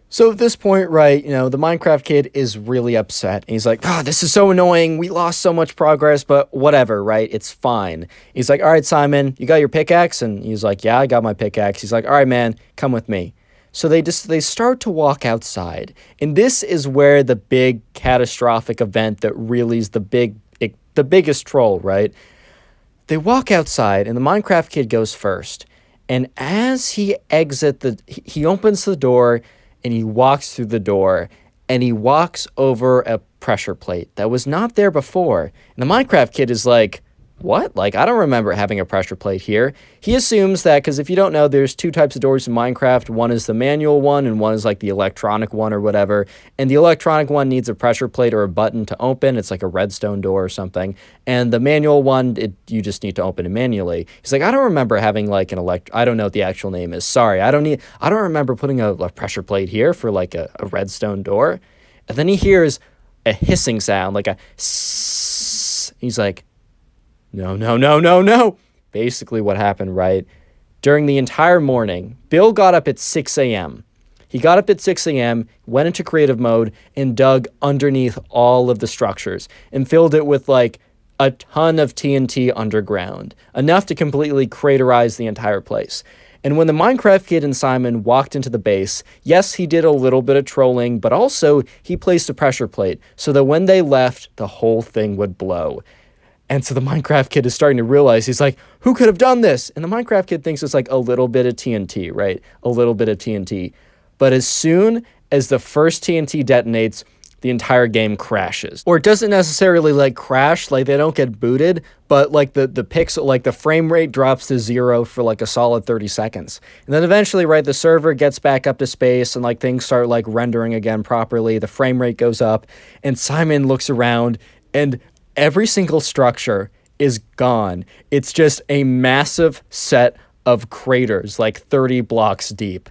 So at this point, right, the Minecraft Kid is really upset. He's like, this is so annoying. We lost so much progress, but whatever, right? It's fine. He's like, all right, Simon, you got your pickaxe? And he's like, yeah, I got my pickaxe. He's like, all right, man, come with me. So they start to walk outside. And this is where the big catastrophic event that really is the biggest troll, right? They walk outside, and the Minecraft Kid goes first. And as he he opens the door, and he walks through the door, and he walks over a pressure plate that was not there before. And the Minecraft Kid is like, what? I don't remember having a pressure plate here. He assumes that, because if you don't know, there's 2 types of doors in Minecraft. One is the manual one, and one is the electronic one or whatever. And the electronic one needs a pressure plate or a button to open. It's like a redstone door or something. And the manual one, you just need to open it manually. He's like, I don't remember having I don't know what the actual name is. Sorry, I don't remember putting a pressure plate here for a redstone door. And then he hears, a hissing sound, like a sss. He's like, no, no, no, no, no. Basically what happened, right? During the entire morning, Bill got up at 6 a.m. He got up at 6 a.m., went into creative mode, and dug underneath all of the structures and filled it with like a ton of TNT underground, enough to completely craterize the entire place. And when the Minecraft kid and Simon walked into the base, yes, he did a little bit of trolling, but also he placed a pressure plate so that when they left, the whole thing would blow. And so the Minecraft kid is starting to realize, he's like, who could have done this? And the Minecraft kid thinks it's like a little bit of TNT, right? A little bit of TNT. But as soon as the first TNT detonates, the entire game crashes. Or it doesn't necessarily like crash, like they don't get booted, but like the pixel, like the frame rate drops to 0 for like a solid 30 seconds. And then eventually, right, the server gets back up to space and like things start like rendering again properly. The frame rate goes up and Simon looks around and every single structure is gone. It's just a massive set of craters, like 30 blocks deep.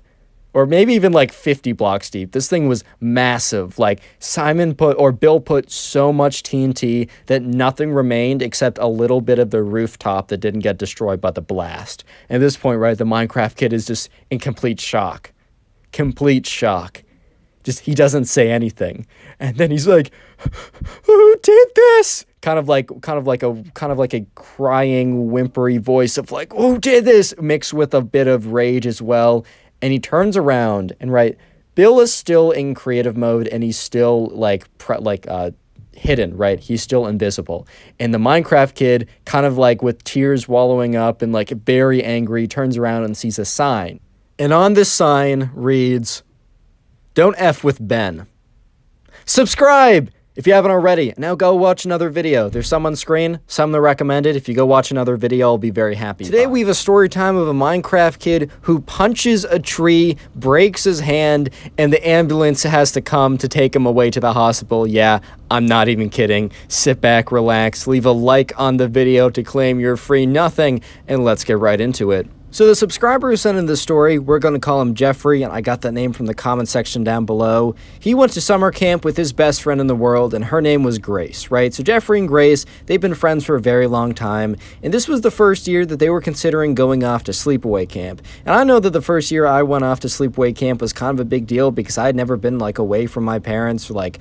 Or maybe even like 50 blocks deep. This thing was massive. Like Bill put so much TNT that nothing remained except a little bit of the rooftop that didn't get destroyed by the blast. And at this point, right, the Minecraft kid is just in complete shock. Complete shock. Just, he doesn't say anything. And then he's like, who did this? Kind of like a crying, whimpery voice of like, who did this? Mixed with a bit of rage as well. And he turns around and, right, Bill is still in creative mode and he's still hidden, right? He's still invisible. And the Minecraft kid, kind of like with tears wallowing up and like very angry, turns around and sees a sign. And on this sign reads, "Don't F with Ben." Subscribe if you haven't already. Now go watch another video. There's some on screen, some that are recommended. If you go watch another video, I'll be very happy. Today we have a story time of a Minecraft kid who punches a tree, breaks his hand, and the ambulance has to come to take him away to the hospital. Yeah, I'm not even kidding. Sit back, relax, leave a like on the video to claim your free nothing, and let's get right into it. So the subscriber who sent in this story, we're going to call him Jeffrey, and I got that name from the comment section down below. He went to summer camp with his best friend in the world, and her name was Grace, right? So Jeffrey and Grace, they've been friends for a very long time, and this was the first year that they were considering going off to sleepaway camp. And I know that the first year I went off to sleepaway camp was kind of a big deal because I had never been like away from my parents, or like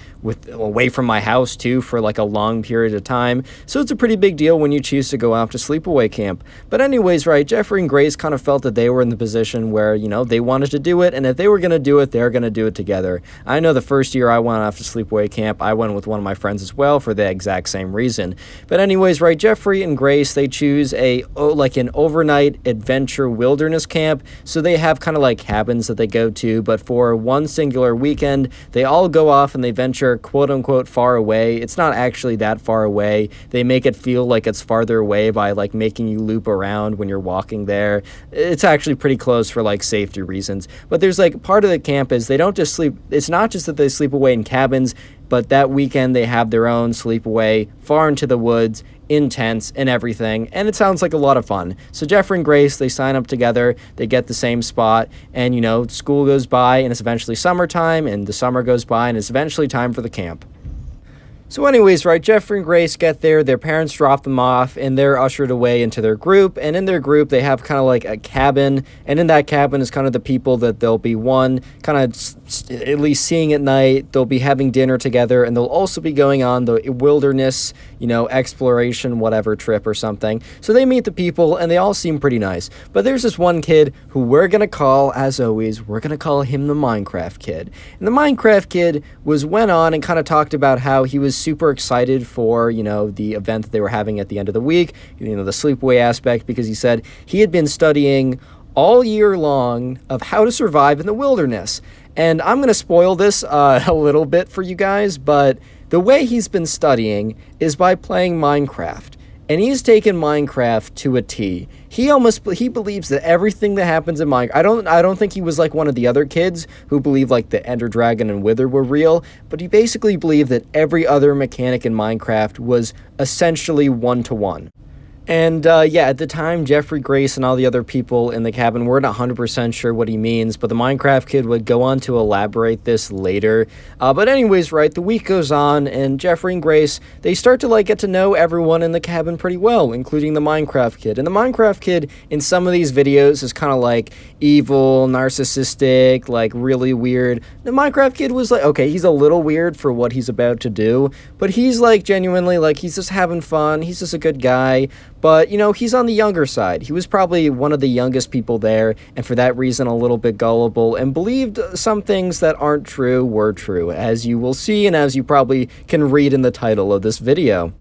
away from my house too for like a long period of time. So it's a pretty big deal when you choose to go off to sleepaway camp. But anyways, right, Jeffrey and Grace kind of felt that they were in the position where, you know, they wanted to do it, and if they were going to do it, they're going to do it together. I know the first year I went off to sleepaway camp, I went with one of my friends as well for the exact same reason. But anyways, right, Jeffrey and Grace, they choose an overnight adventure wilderness camp, so they have kind of like cabins that they go to, but for one singular weekend, they all go off and they venture quote-unquote far away. It's not actually that far away. They make it feel like it's farther away by like making you loop around when you're walking there. It's actually pretty close for like safety reasons. But there's like part of the camp is they don't just sleep. It's not just that they sleep away in cabins, but that weekend they have their own sleepaway far into the woods, in tents and everything. And it sounds like a lot of fun. So Jeffrey and Grace, they sign up together, they get the same spot, and you know, school goes by and it's eventually summertime, and the summer goes by and it's eventually time for the camp. So anyways, right, Jeffrey and Grace get there, their parents drop them off, and they're ushered away into their group, and in their group, they have kind of like a cabin, and in that cabin is kind of the people that they'll be kind of at least seeing at night, they'll be having dinner together, and they'll also be going on the wilderness, you know, exploration, whatever trip or something. So they meet the people, and they all seem pretty nice. But there's this one kid who we're gonna call, as always, we're gonna call him the Minecraft kid. And the Minecraft kid went on and kind of talked about how he was super excited for, you know, the event that they were having at the end of the week, you know, the sleepaway aspect, because he said he had been studying all year long of how to survive in the wilderness. And I'm going to spoil this a little bit for you guys, but the way he's been studying is by playing Minecraft. And he's taken Minecraft to a T. He believes that everything that happens in Minecraft, I don't think he was like one of the other kids who believed like the Ender Dragon and Wither were real, but he basically believed that every other mechanic in Minecraft was essentially one-to-one. And yeah, at the time, Jeffrey Grace and all the other people in the cabin weren't 100% sure what he means, but the Minecraft kid would go on to elaborate this later. But anyways, right, the week goes on, and Jeffrey and Grace, they start to like get to know everyone in the cabin pretty well, including the Minecraft kid. And the Minecraft kid in some of these videos is kind of like evil, narcissistic, like really weird. The Minecraft kid was like, okay, he's a little weird for what he's about to do, but he's like genuinely like he's just having fun. He's just a good guy. But, you know, he's on the younger side. He was probably one of the youngest people there, and for that reason, a little bit gullible, and believed some things that aren't true were true, as you will see, and as you probably can read in the title of this video.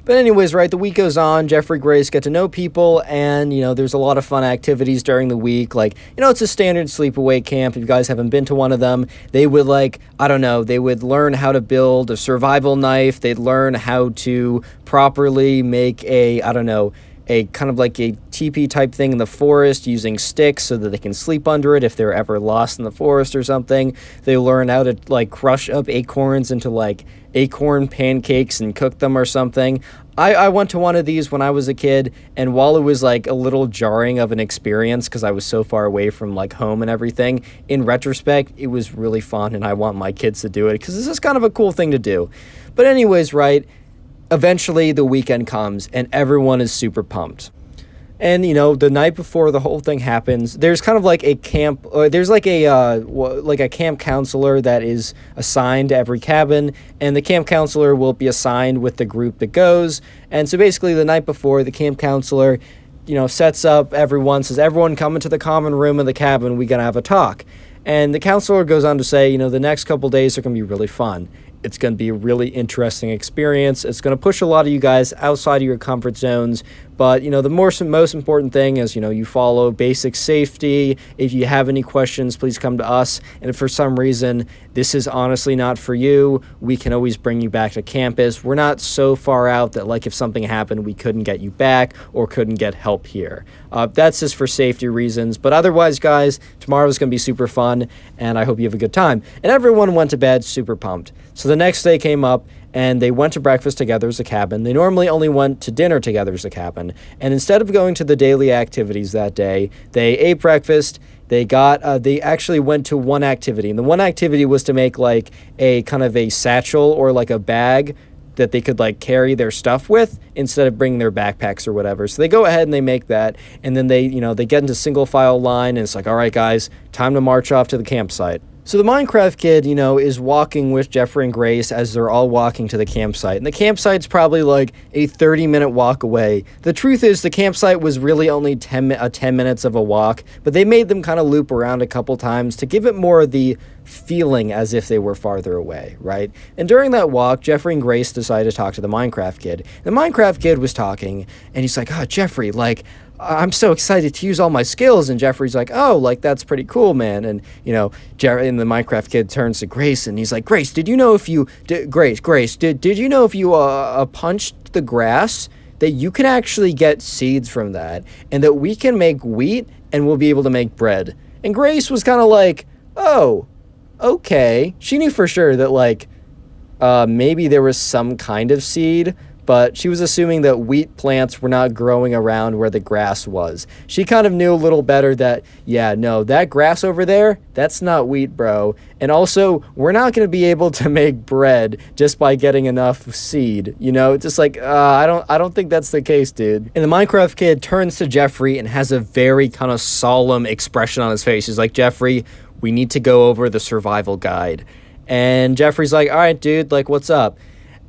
But anyways, right, the week goes on, Jeffrey Grace get to know people, and, you know, there's a lot of fun activities during the week, like, you know, it's a standard sleepaway camp. If you guys haven't been to one of them, they would, like, I don't know, they would learn how to build a survival knife, they'd learn how to properly make a, I don't know, a kind of like a teepee type thing in the forest using sticks so that they can sleep under it if they're ever lost in the forest or something. They learn how to like crush up acorns into like acorn pancakes and cook them or something. I went to one of these when I was a kid, and while it was like a little jarring of an experience because I was so far away from like home and everything, in retrospect, it was really fun, and I want my kids to do it because this is kind of a cool thing to do. But anyways, right, eventually the weekend comes and everyone is super pumped. And, you know, the night before the whole thing happens, there's kind of like a camp, there's like a camp counselor that is assigned to every cabin, and the camp counselor will be assigned with the group that goes. And so basically the night before, the camp counselor, you know, sets up everyone, says, everyone come into the common room of the cabin, we gotta have a talk. And the counselor goes on to say, you know, the next couple days are gonna be really fun. It's going to be a really interesting experience. It's going to push a lot of you guys outside of your comfort zones. But, you know, the most important thing is, you know, you follow basic safety. If you have any questions, please come to us. And if for some reason this is honestly not for you, we can always bring you back to campus. We're not so far out that, like, if something happened, we couldn't get you back or couldn't get help here. That's just for safety reasons. But otherwise, guys, tomorrow's going to be super fun, and I hope you have a good time. And everyone went to bed super pumped. So the next day came up, and they went to breakfast together as a cabin. They normally only went to dinner together as a cabin. And instead of going to the daily activities that day, they ate breakfast. They actually went to one activity. And the one activity was to make like a kind of a satchel or like a bag that they could like carry their stuff with instead of bringing their backpacks or whatever. So they go ahead and they make that. And then they, you know, they get into single file line, and it's like, all right, guys, time to march off to the campsite. So the Minecraft kid, you know, is walking with Jeffrey and Grace as they're all walking to the campsite. And the campsite's probably like a 30-minute walk away. The truth is the campsite was really only 10 minutes of a walk, but they made them kind of loop around a couple times to give it more of the feeling as if they were farther away, right? And during that walk, Jeffrey and Grace decided to talk to the Minecraft kid. The Minecraft kid was talking, and he's like, oh, Jeffrey, like, I'm so excited to use all my skills. And Jeffrey's like, oh, like, that's pretty cool, man. And, you know, and the Minecraft kid turns to Grace, and he's like, Grace, did you know if you, Grace, did you know if you punched the grass, that you can actually get seeds from that, and that we can make wheat, and we'll be able to make bread? And Grace was kind of like, oh, okay. She knew for sure that, like, maybe there was some kind of seed, but she was assuming that wheat plants were not growing around where the grass was. She kind of knew a little better that, yeah, no, that grass over there, that's not wheat, bro. And also, we're not going to be able to make bread just by getting enough seed. You know, just like, I don't think that's the case, dude. And the Minecraft kid turns to Jeffrey and has a very kind of solemn expression on his face. He's like, Jeffrey, we need to go over the survival guide. And Jeffrey's like, all right, dude, like, what's up?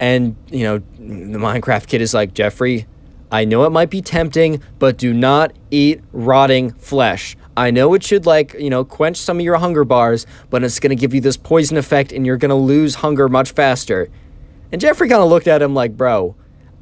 And, you know, the Minecraft kid is like, Jeffrey, I know it might be tempting, but do not eat rotting flesh. I know it should, like, you know, quench some of your hunger bars, but it's going to give you this poison effect, and you're going to lose hunger much faster. And Jeffrey kind of looked at him like, bro,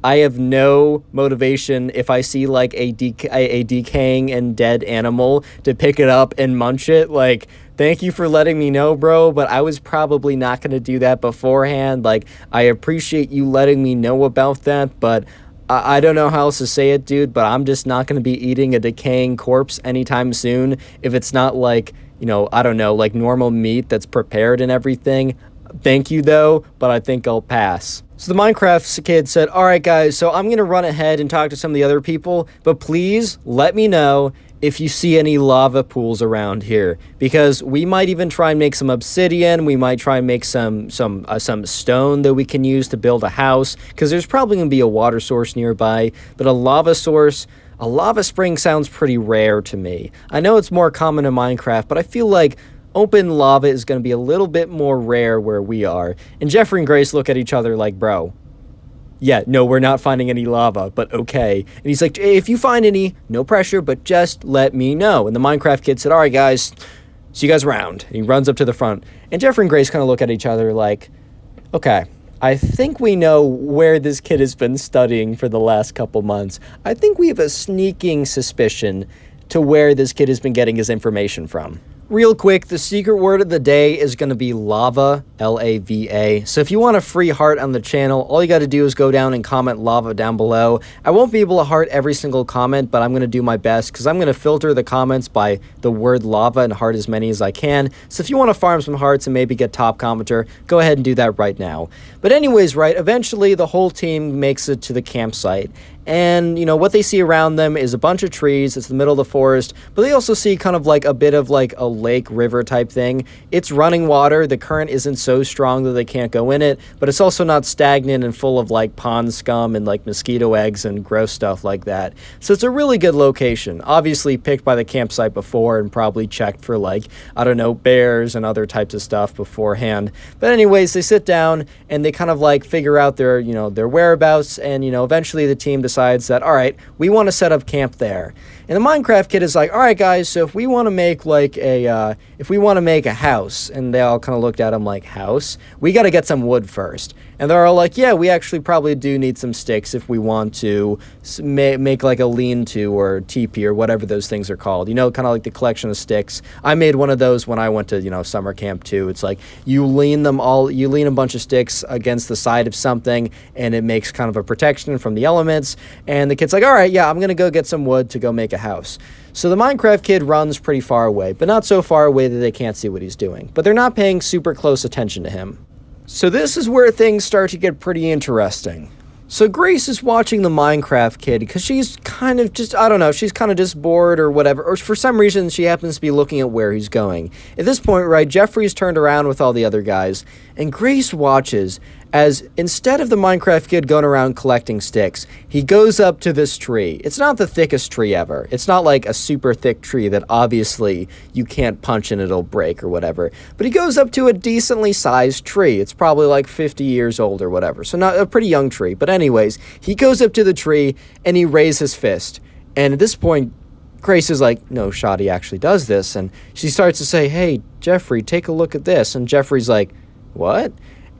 I have no motivation if I see, like, a decaying and dead animal to pick it up and munch it. Like, thank you for letting me know, bro, but I was probably not going to do that beforehand. Like, I appreciate you letting me know about that, but I don't know how else to say it, dude, but I'm just not going to be eating a decaying corpse anytime soon if it's not, like, you know, I don't know, like normal meat that's prepared and everything. Thank you, though, but I think I'll pass. So the Minecraft kid said, all right, guys, so I'm going to run ahead and talk to some of the other people, but please let me know if you see any lava pools around here, because we might even try and make some obsidian. We might try and make some stone that we can use to build a house, because there's probably going to be a water source nearby, but a lava source, a lava spring sounds pretty rare to me. I know it's more common in Minecraft, but I feel like open lava is going to be a little bit more rare where we are. And Jeffrey and Grace look at each other like, bro, yeah, no, we're not finding any lava, but okay. And he's like, hey, if you find any, no pressure, but just let me know. And the Minecraft kid said, all right, guys, see you guys around. And he runs up to the front. And Jeffrey and Grace kind of look at each other like, okay, I think we know where this kid has been studying for the last couple months. I think we have a sneaking suspicion to where this kid has been getting his information from. Real quick, the secret word of the day is going to be lava, L-A-V-A. So if you want a free heart on the channel, all you got to do is go down and comment lava down below. I won't be able to heart every single comment, but I'm going to do my best because I'm going to filter the comments by the word lava and heart as many as I can. So if you want to farm some hearts and maybe get top commenter, go ahead and do that right now. But anyways, right, eventually the whole team makes it to the campsite. And, you know, what they see around them is a bunch of trees. It's the middle of the forest. But they also see kind of like a bit of like a lake, river type thing. It's running water. The current isn't so strong that they can't go in it. But it's also not stagnant and full of like pond scum and like mosquito eggs and gross stuff like that. So it's a really good location. Obviously picked by the campsite before and probably checked for like, I don't know, bears and other types of stuff beforehand. But anyways, they sit down and they kind of like figure out their, you know, their whereabouts. And, you know, eventually the team decides that, all right, we want to set up camp there. And the Minecraft kid is like, all right, guys, so if we want to make like a, if we want to make a house, and they all kind of looked at him like, house? We got to get some wood first. And they're all like, yeah, we actually probably do need some sticks if we want to make like a lean-to or teepee or whatever those things are called. You know, kind of like the collection of sticks. I made one of those when I went to, you know, summer camp too. It's like you lean a bunch of sticks against the side of something, and it makes kind of a protection from the elements. And the kid's like, all right, yeah, I'm going to go get some wood to go make a house. So the Minecraft kid runs pretty far away, but not so far away that they can't see what he's doing. But they're not paying super close attention to him. So this is where things start to get pretty interesting. So Grace is watching the Minecraft kid because she's kind of just, I don't know, she's kind of just bored or whatever. Or for some reason, she happens to be looking at where he's going. At this point, right, Jeffrey's turned around with all the other guys, and Grace watches as instead of the Minecraft kid going around collecting sticks, he goes up to this tree. It's not the thickest tree ever. It's not like a super thick tree that obviously you can't punch and it'll break or whatever. But he goes up to a decently sized tree. It's probably like 50 years old or whatever. So not a pretty young tree. But anyways, he goes up to the tree and he raises his fist. And at this point, Grace is like, no shot he actually does this. And she starts to say, hey, Jeffrey, take a look at this. And Jeffrey's like, what?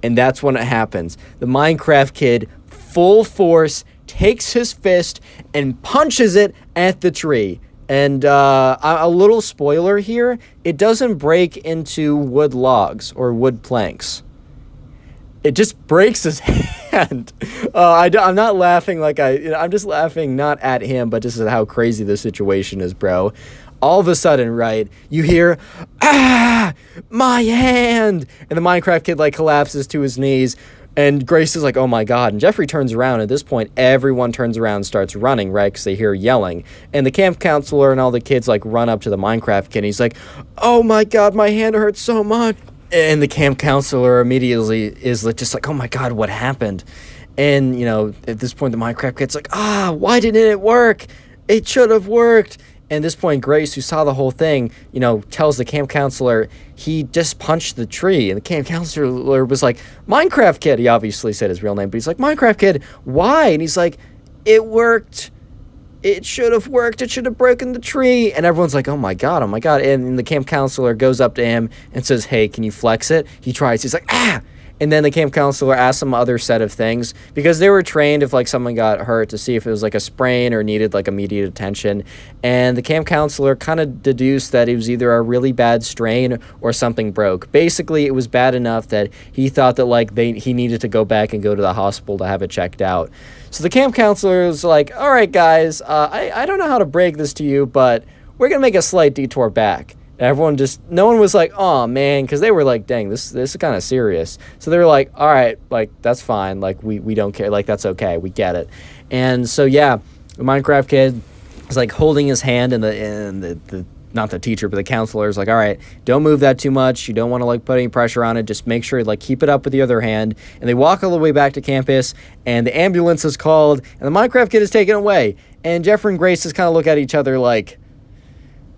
And that's when it happens. The Minecraft kid, full force, takes his fist and punches it at the tree. And a little spoiler here, it doesn't break into wood logs or wood planks. It just breaks his hand. I'm not laughing like I'm just laughing not at him, but just at how crazy the situation is, bro. All of a sudden, right, you hear, ah, my hand! And the Minecraft kid, like, collapses to his knees, and Grace is like, oh my god. And Jeffrey turns around. At this point, everyone turns around and starts running, right, because they hear yelling. And the camp counselor and all the kids, like, run up to the Minecraft kid, and he's like, oh my god, my hand hurts so much. And the camp counselor immediately is just like, oh my god, what happened? And, you know, at this point, the Minecraft kid's like, why didn't it work? It should have worked. And at this point, Grace, who saw the whole thing, you know, tells the camp counselor he just punched the tree. And the camp counselor was like, Minecraft kid. He obviously said his real name, but he's like, Minecraft kid, why? And he's like, it worked. It should have worked. It should have broken the tree. And everyone's like, oh my god, oh my god. And the camp counselor goes up to him and says, hey, can you flex it? He tries. He's like, ah! And then the camp counselor asked some other set of things because they were trained if like someone got hurt to see if it was like a sprain or needed like immediate attention. And the camp counselor kind of deduced that it was either a really bad strain or something broke. Basically, it was bad enough that he thought that like he needed to go back and go to the hospital to have it checked out. So the camp counselor was like, all right, guys, I don't know how to break this to you, but we're going to make a slight detour back. Everyone just, no one was like, oh man, because they were like, dang, this is kind of serious. So they were like, all right, like, that's fine. Like, we don't care. Like, that's okay. We get it. And so, yeah, the Minecraft kid is like holding his hand, and the not the teacher, but the counselor is like, all right, don't move that too much. You don't want to like put any pressure on it. Just make sure like keep it up with the other hand. And they walk all the way back to campus, and the ambulance is called, and the Minecraft kid is taken away. And Jeffrey and Grace just kind of look at each other like,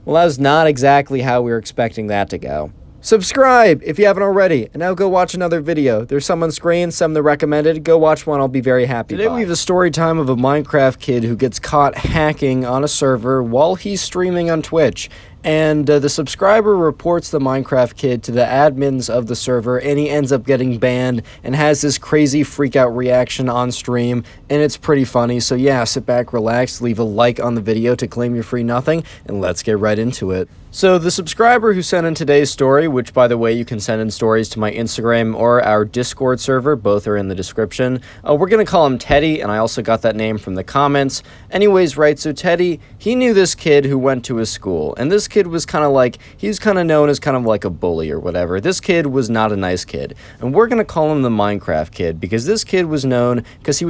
well, that was not exactly how we were expecting that to go. Subscribe if you haven't already, and now go watch another video. There's some on screen, some that recommended. Go watch one, I'll be very happy. Today we have a story time of a Minecraft kid who gets caught hacking on a server while he's streaming on Twitch. And the subscriber reports the Minecraft kid to the admins of the server, and he ends up getting banned and has this crazy freak out reaction on stream, and it's pretty funny. So yeah, sit back, relax, leave a like on the video to claim your free nothing, and let's get right into it. So the subscriber who sent in today's story, which by the way, you can send in stories to my Instagram or our Discord server, both are in the description. We're gonna call him Teddy, and I also got that name from the comments. Anyways, right, so Teddy, he knew this kid who went to his school, and this kid was kind of like, he was kind of known as kind of like a bully or whatever. This kid was not a nice kid, and we're gonna call him the Minecraft kid, because this kid was known, because he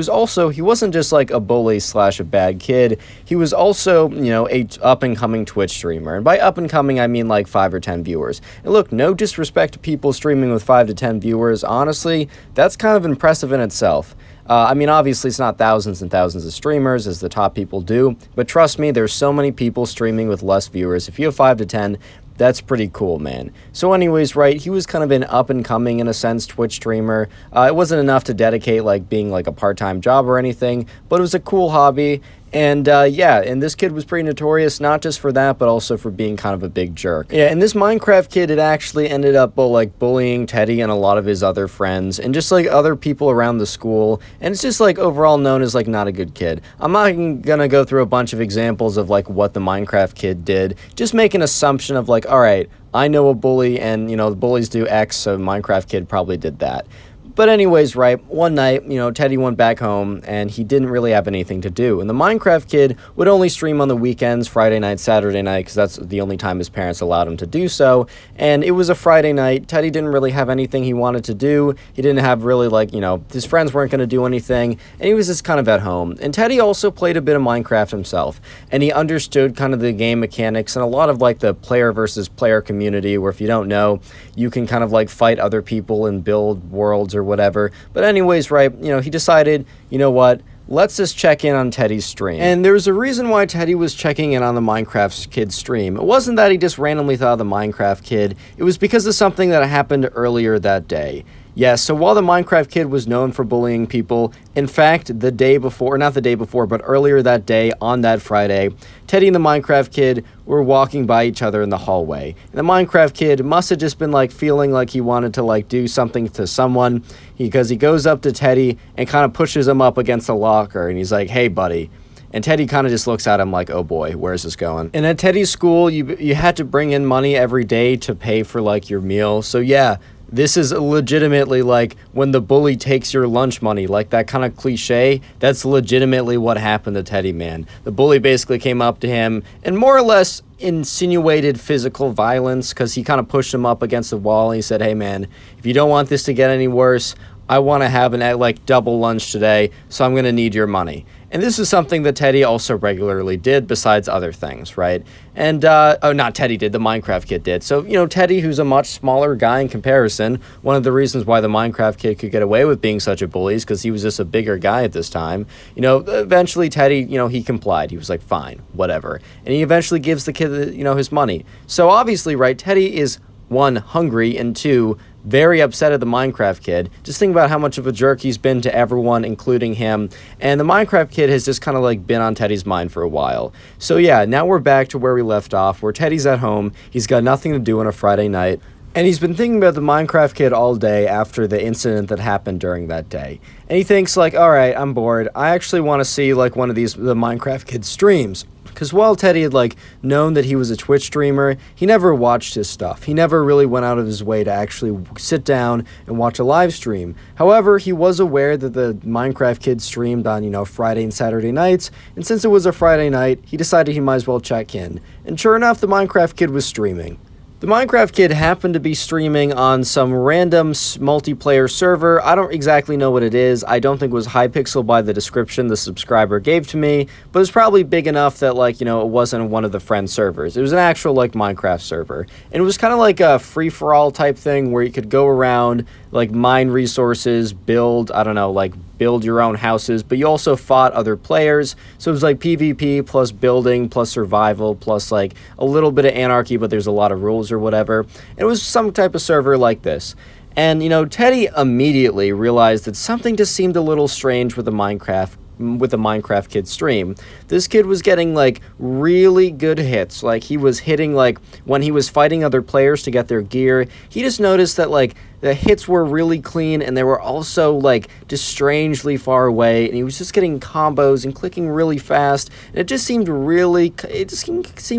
wasn't just like a bully slash a bad kid, he was also, you know, a up-and-coming Twitch streamer, and by up-and-coming, I mean like 5 or 10 viewers. And look, no disrespect to people streaming with 5 to 10 viewers. Honestly, that's kind of impressive in itself. I mean, obviously, it's not thousands and thousands of streamers as the top people do, but trust me, there's so many people streaming with less viewers. If you have 5 to 10, that's pretty cool, man. So anyways, right, he was kind of an up-and-coming, in a sense, Twitch streamer. It wasn't enough to dedicate, like, being, like, a part-time job or anything, but it was a cool hobby. And, yeah, and this kid was pretty notorious, not just for that, but also for being kind of a big jerk. Yeah, and this Minecraft kid had actually ended up, like, bullying Teddy and a lot of his other friends, and just, like, other people around the school, and it's just, like, overall known as, like, not a good kid. I'm not gonna go through a bunch of examples of, like, what the Minecraft kid did. Just make an assumption of, like, all right, I know a bully, and, you know, the bullies do X, so Minecraft kid probably did that. But anyways, right, one night, you know, Teddy went back home, and he didn't really have anything to do. And the Minecraft kid would only stream on the weekends, Friday night, Saturday night, because that's the only time his parents allowed him to do so. And it was a Friday night. Teddy didn't really have anything he wanted to do. He didn't have really, like, you know, his friends weren't going to do anything, and he was just kind of at home. And Teddy also played a bit of Minecraft himself, and he understood kind of the game mechanics and a lot of, like, the player versus player community, where if you don't know, you can kind of, like, fight other people and build worlds or whatever. But anyways, right, you know, he decided, you know what, let's just check in on Teddy's stream. And there was a reason why Teddy was checking in on the Minecraft kid's stream. It wasn't that he just randomly thought of the Minecraft kid. It was because of something that happened earlier that day. Yes, so while the Minecraft kid was known for bullying people, in fact, the day before, not the day before, but earlier that day, on that Friday, Teddy and the Minecraft kid were walking by each other in the hallway. And the Minecraft kid must have just been, like, feeling like he wanted to, like, do something to someone, because he goes up to Teddy and kind of pushes him up against a locker, and he's like, hey, buddy. And Teddy kind of just looks at him like, oh boy, where's this going? And at Teddy's school, you had to bring in money every day to pay for, like, your meal. So yeah, this is legitimately like when the bully takes your lunch money, like that kind of cliche. That's legitimately what happened to Teddy, man. The bully basically came up to him and more or less insinuated physical violence, because he kind of pushed him up against the wall and he said, hey man, if you don't want this to get any worse, I want to have an, like, double lunch today, so I'm going to need your money. And this is something that Teddy also regularly did, besides other things, right? And, oh, not Teddy did, the Minecraft kid did. So, you know, Teddy, who's a much smaller guy in comparison, one of the reasons why the Minecraft kid could get away with being such a bully is because he was just a bigger guy at this time. You know, eventually Teddy, you know, he complied. He was like, fine, whatever. And he eventually gives the kid, you know, his money. So obviously, right, Teddy is, 1, hungry, and 2, very upset at the Minecraft kid. Just think about how much of a jerk he's been to everyone, including him. And the Minecraft kid has just kind of, like, been on Teddy's mind for a while. So yeah, now we're back to where we left off, where Teddy's at home. He's got nothing to do on a Friday night. And he's been thinking about the Minecraft kid all day after the incident that happened during that day. And he thinks, like, all right, I'm bored. I actually want to see, like, one of the Minecraft kid's streams. Because while Teddy had, like, known that he was a Twitch streamer, he never watched his stuff. He never really went out of his way to actually sit down and watch a live stream. However, he was aware that the Minecraft kid streamed on, you know, Friday and Saturday nights, and since it was a Friday night, he decided he might as well check in. And sure enough, the Minecraft kid was streaming. The Minecraft kid happened to be streaming on some random multiplayer server. I don't exactly know what it is. I don't think it was Hypixel by the description the subscriber gave to me, but it was probably big enough that, like, you know, it wasn't one of the friend servers. It was an actual, like, Minecraft server. And it was kind of like a free-for-all type thing where you could go around, like, mine resources, build, I don't know, like, build your own houses, but you also fought other players. So it was like PvP plus building plus survival plus like a little bit of anarchy, but there's a lot of rules or whatever. And it was some type of server like this. And, you know, Teddy immediately realized that something just seemed a little strange with the Minecraft kid stream. This kid was getting like really good hits. Like he was hitting, like when he was fighting other players to get their gear, he just noticed that like the hits were really clean and they were also like just strangely far away, and he was just getting combos and clicking really fast, and it just seemed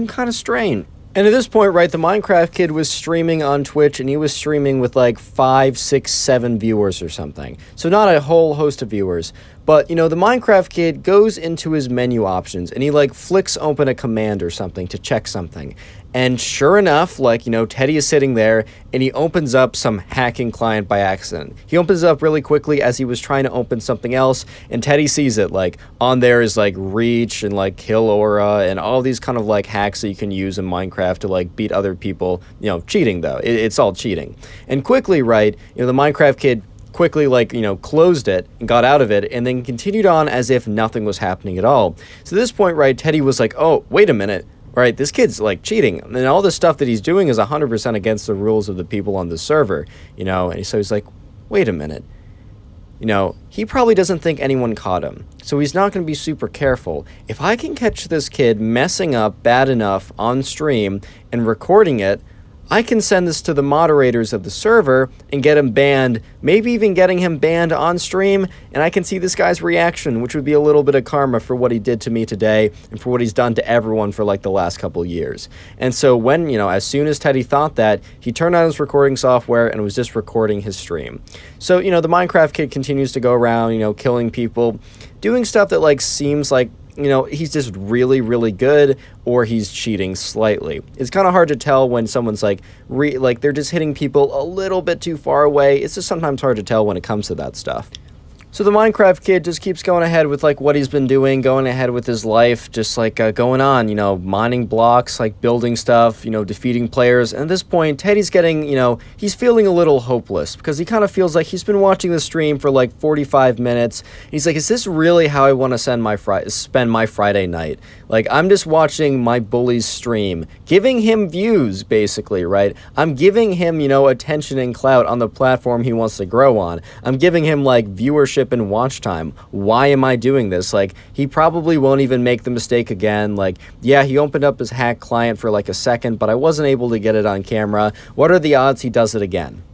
kind of strange. And at this point, right, the Minecraft kid was streaming on Twitch, and he was streaming with like 5, 6, 7 viewers or something. So not a whole host of viewers. But, you know, the Minecraft kid goes into his menu options, and he like flicks open a command or something to check something. And sure enough, like, you know, Teddy is sitting there, and he opens up some hacking client by accident. He opens it up really quickly as he was trying to open something else, and Teddy sees it. Like, on there is, like, Reach and, like, Kill Aura and all these kind of, like, hacks that you can use in Minecraft to, like, beat other people. You know, cheating, though. It's all cheating. And quickly, right, you know, the Minecraft kid quickly, like, you know, closed it and got out of it and then continued on as if nothing was happening at all. So at this point, right, Teddy was like, oh, wait a minute. Right, this kid's like cheating, and all the stuff that he's doing is 100% against the rules of the people on the server, you know. And so he's like, wait a minute, you know, he probably doesn't think anyone caught him, so he's not going to be super careful. If I can catch this kid messing up bad enough on stream and recording it, I can send this to the moderators of the server and get him banned, maybe even getting him banned on stream, and I can see this guy's reaction, which would be a little bit of karma for what he did to me today and for what he's done to everyone for like the last couple years. And so when, you know, as soon as Teddy thought that, he turned on his recording software and was just recording his stream. So, you know, the Minecraft kid continues to go around, you know, killing people, doing stuff that like seems like, you know, he's just really, really good, or he's cheating slightly. It's kind of hard to tell when someone's like, they're just hitting people a little bit too far away. It's just sometimes hard to tell when it comes to that stuff. So the Minecraft kid just keeps going ahead with like what he's been doing, going ahead with his life, just like going on, you know, mining blocks, like building stuff, you know, defeating players. And at this point, Teddy's getting, you know, he's feeling a little hopeless because he kind of feels like he's been watching the stream for like 45 minutes. He's like, is this really how I want to spend my Friday night? Like, I'm just watching my bully's stream, giving him views, basically, right? I'm giving him, you know, attention and clout on the platform he wants to grow on. I'm giving him, like, viewership and watch time. Why am I doing this? Like, he probably won't even make the mistake again. Like, yeah, he opened up his hack client for, like, a second, but I wasn't able to get it on camera. What are the odds he does it again?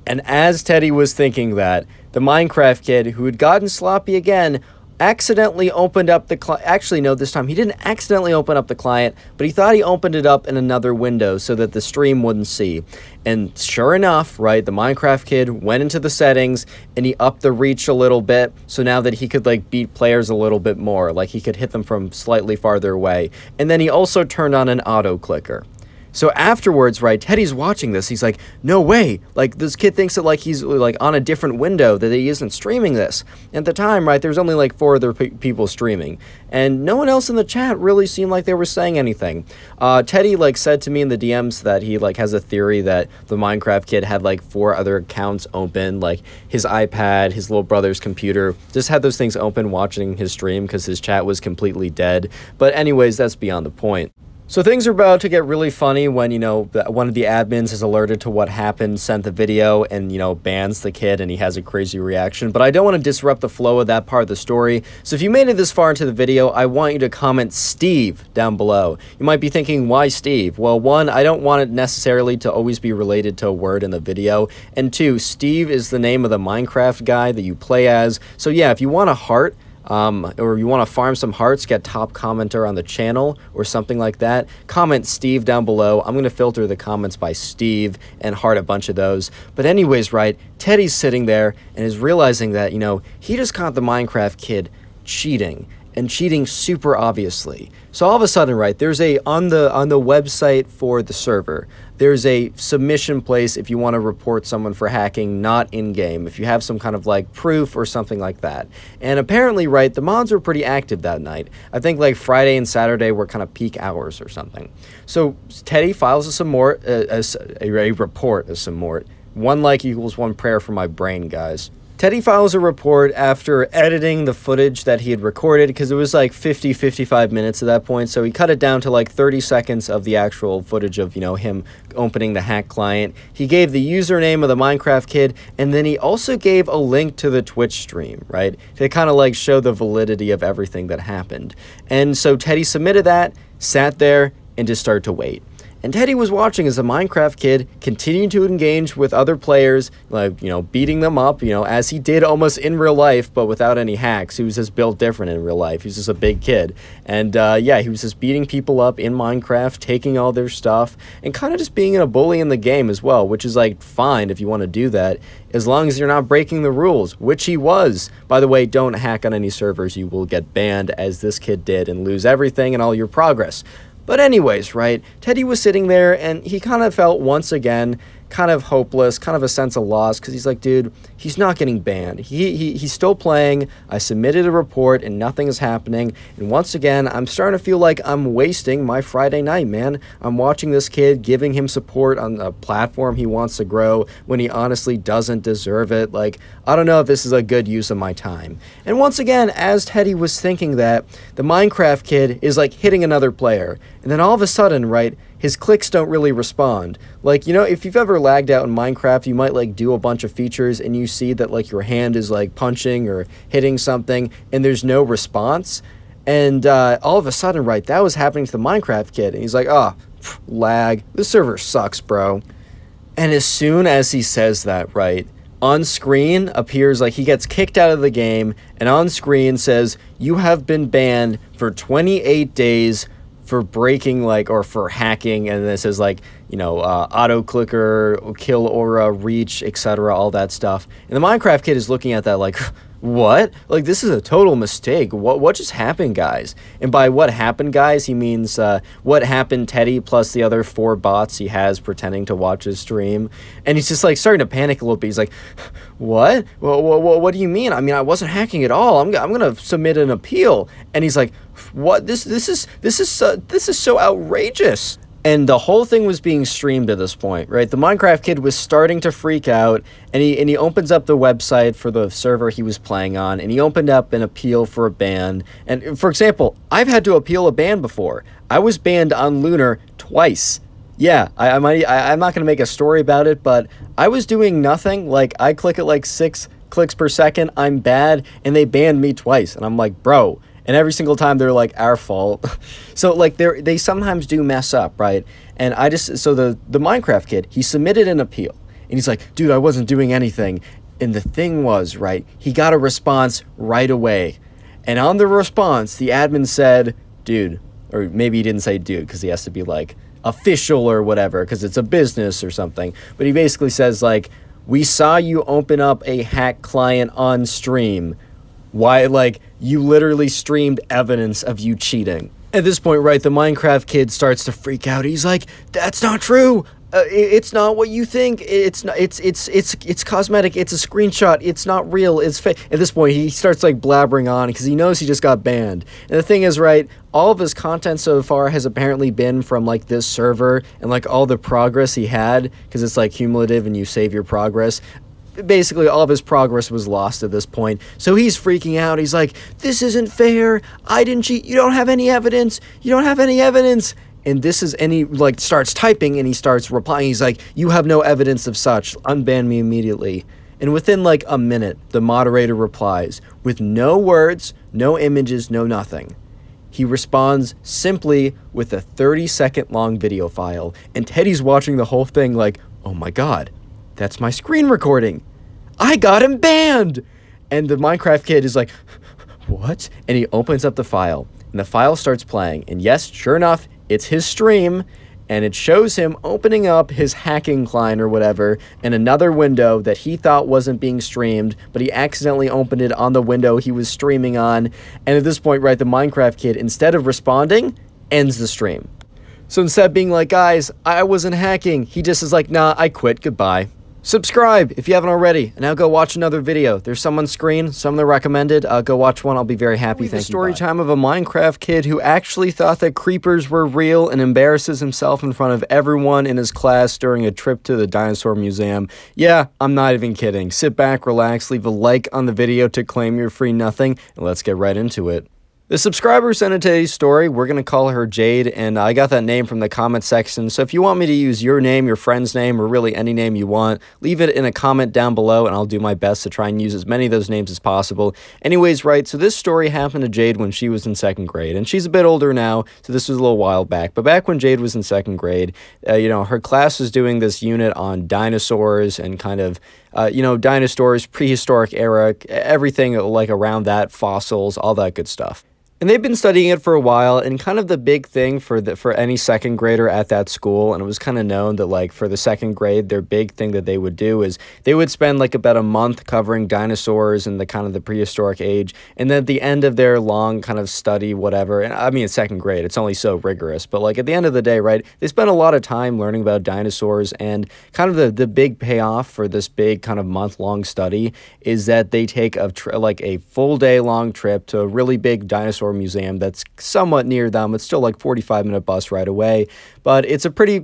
And as Teddy was thinking that, the Minecraft kid, who had gotten sloppy again, accidentally opened up the client. Actually, no, this time he didn't accidentally open up the client, but he thought he opened it up in another window so that the stream wouldn't see. And sure enough, right, the Minecraft kid went into the settings and he upped the reach a little bit, so now that he could like beat players a little bit more, like he could hit them from slightly farther away. And then he also turned on an auto clicker. So afterwards, right, Teddy's watching this. He's like, no way. Like, this kid thinks that, like, he's, like, on a different window, that he isn't streaming this. And at the time, right, there's only, like, 4 other people streaming. And no one else in the chat really seemed like they were saying anything. Teddy, like, said to me in the DMs that he, like, has a theory that the Minecraft kid had, like, 4 other accounts open. Like, his iPad, his little brother's computer. Just had those things open watching his stream because his chat was completely dead. But anyways, that's beyond the point. So things are about to get really funny when, you know, one of the admins is alerted to what happened, sent the video, and, you know, bans the kid, and he has a crazy reaction. But I don't want to disrupt the flow of that part of the story. So if you made it this far into the video, I want you to comment Steve down below. You might be thinking, why Steve? Well, 1, I don't want it necessarily to always be related to a word in the video. And 2, Steve is the name of the Minecraft guy that you play as. So yeah, if you want a heart, or you want to farm some hearts, get top commenter on the channel or something like that, comment Steve down below. I'm going to filter the comments by Steve and heart a bunch of those. But anyways, right, Teddy's sitting there and is realizing that, you know, he just caught the Minecraft kid cheating. and cheating super obviously. So all of a sudden, right, there's on the website for the server, there's a submission place if you want to report someone for hacking not in game, if you have some kind of like proof or something like that. And apparently, right, the mods were pretty active that night. I think like Friday and Saturday were kind of peak hours or something. So Teddy files a report, a mort. 1 like equals 1 prayer for my brain, guys. Teddy files a report after editing the footage that he had recorded, because it was like 55 minutes at that point, so he cut it down to like 30 seconds of the actual footage of, him opening the hack client. He gave the username of the Minecraft kid, and then he also gave a link to the Twitch stream, right, to kind of like show the validity of everything that happened. And so Teddy submitted that, sat there, and just started to wait. And Teddy was watching as a Minecraft kid continued to engage with other players, like, beating them up, as he did almost in real life, but without any hacks. He was just built different in real life. He was just a big kid. And he was just beating people up in Minecraft, taking all their stuff, and kind of just being a bully in the game as well, which is like fine if you want to do that, as long as you're not breaking the rules, which he was. By the way, don't hack on any servers. You will get banned, as this kid did, and lose everything and all your progress. But anyways, right, Teddy was sitting there, and he kind of felt once again kind of hopeless, kind of a sense of loss, because he's like, dude, he's not getting banned. He's still playing. I submitted a report, and nothing is happening. And once again, I'm starting to feel like I'm wasting my Friday night, man. I'm watching this kid, giving him support on a platform he wants to grow when he honestly doesn't deserve it. Like, I don't know if this is a good use of my time. And once again, as Teddy was thinking that, the Minecraft kid is like hitting another player. And then all of a sudden, right, his clicks don't really respond. Like, if you've ever lagged out in Minecraft, you might like do a bunch of features and you see that like your hand is like punching or hitting something and there's no response. And all of a sudden, right, that was happening to the Minecraft kid. And he's like, lag. This server sucks, bro. And as soon as he says that, right, on screen appears like he gets kicked out of the game, and on screen says, you have been banned for 28 days for breaking or for hacking, and this is auto clicker, kill aura, reach, etc., all that stuff. And the Minecraft kid is looking at that like, what? Like, this is a total mistake. What just happened, guys? And by what happened, guys, he means what happened Teddy plus the other 4 bots he has pretending to watch his stream. And he's just like starting to panic a little bit. He's like, what? What do you mean? I mean, I wasn't hacking at all. I'm gonna submit an appeal. And he's like, what? This is so outrageous. And the whole thing was being streamed at this point, right? The Minecraft kid was starting to freak out, and he opens up the website for the server he was playing on, and he opened up an appeal for a ban. And for example, I've had to appeal a ban before. I was banned on Lunar twice. Yeah, I'm not going to make a story about it, but I was doing nothing. Like, I click at like 6 clicks per second, I'm bad, and they banned me twice. And I'm like, bro. And every single time they're like, our fault. So like they sometimes do mess up, right? And so the Minecraft kid, he submitted an appeal. And he's like, dude, I wasn't doing anything. And the thing was, right, he got a response right away. And on the response, the admin said, dude, or maybe he didn't say dude because he has to be like official or whatever because it's a business or something. But he basically says like, we saw you open up a hack client on stream. Why, like, you literally streamed evidence of you cheating. At this point, right, the Minecraft kid starts to freak out. He's like, that's not true. It's not what you think. It's not, it's cosmetic. It's a screenshot. It's not real. It's fake. At this point, he starts like blabbering on because he knows he just got banned. And the thing is, right, all of his content so far has apparently been from like this server and like all the progress he had, because it's like cumulative and you save your progress. Basically, all of his progress was lost at this point. So he's freaking out. He's like, this isn't fair. I didn't cheat. You don't have any evidence. You don't have any evidence. And he like starts typing and he starts replying. He's like, you have no evidence of such. Unban me immediately. And within like a minute, the moderator replies with no words, no images, no nothing. He responds simply with a 30-second long video file. And Teddy's watching the whole thing like, oh my God. That's my screen recording. I got him banned. And the Minecraft kid is like, what? And he opens up the file. And the file starts playing. And yes, sure enough, it's his stream. and it shows him opening up his hacking client or whatever in another window that he thought wasn't being streamed, but he accidentally opened it on the window he was streaming on. And at this point, right, the Minecraft kid, instead of responding, ends the stream. So instead of being like, guys, I wasn't hacking, he just is like, nah, I quit, goodbye. Subscribe if you haven't already, and now go watch another video. There's some on screen, some that are recommended. Go watch one. I'll be very happy. Thank you. Story time of a Minecraft kid who actually thought that creepers were real and embarrasses himself in front of everyone in his class during a trip to the dinosaur museum. Yeah, I'm not even kidding. Sit back, relax, leave a like on the video to claim your free nothing, and let's get right into it. The subscriber sent in today's story. We're going to call her Jade, and I got that name from the comment section. So if you want me to use your name, your friend's name, or really any name you want, leave it in a comment down below, and I'll do my best to try and use as many of those names as possible. Anyways, right, so this story happened to Jade when she was in 2nd grade, and she's a bit older now, so this was a little while back. But back when Jade was in 2nd grade, her class was doing this unit on dinosaurs and kind of dinosaurs, prehistoric era, everything like around that, fossils, all that good stuff. And they've been studying it for a while, and kind of the big thing for any 2nd grader at that school, and it was kind of known that like for the 2nd grade, their big thing that they would do is they would spend like about a month covering dinosaurs and the kind of the prehistoric age, and then at the end of their long kind of study, whatever, and I mean it's 2nd grade, it's only so rigorous, but like at the end of the day, right, they spend a lot of time learning about dinosaurs, and kind of the big payoff for this big kind of month-long study is that they take a full day-long trip to a really big dinosaur museum that's somewhat near them. It's still like 45-minute bus ride away, but it's a pretty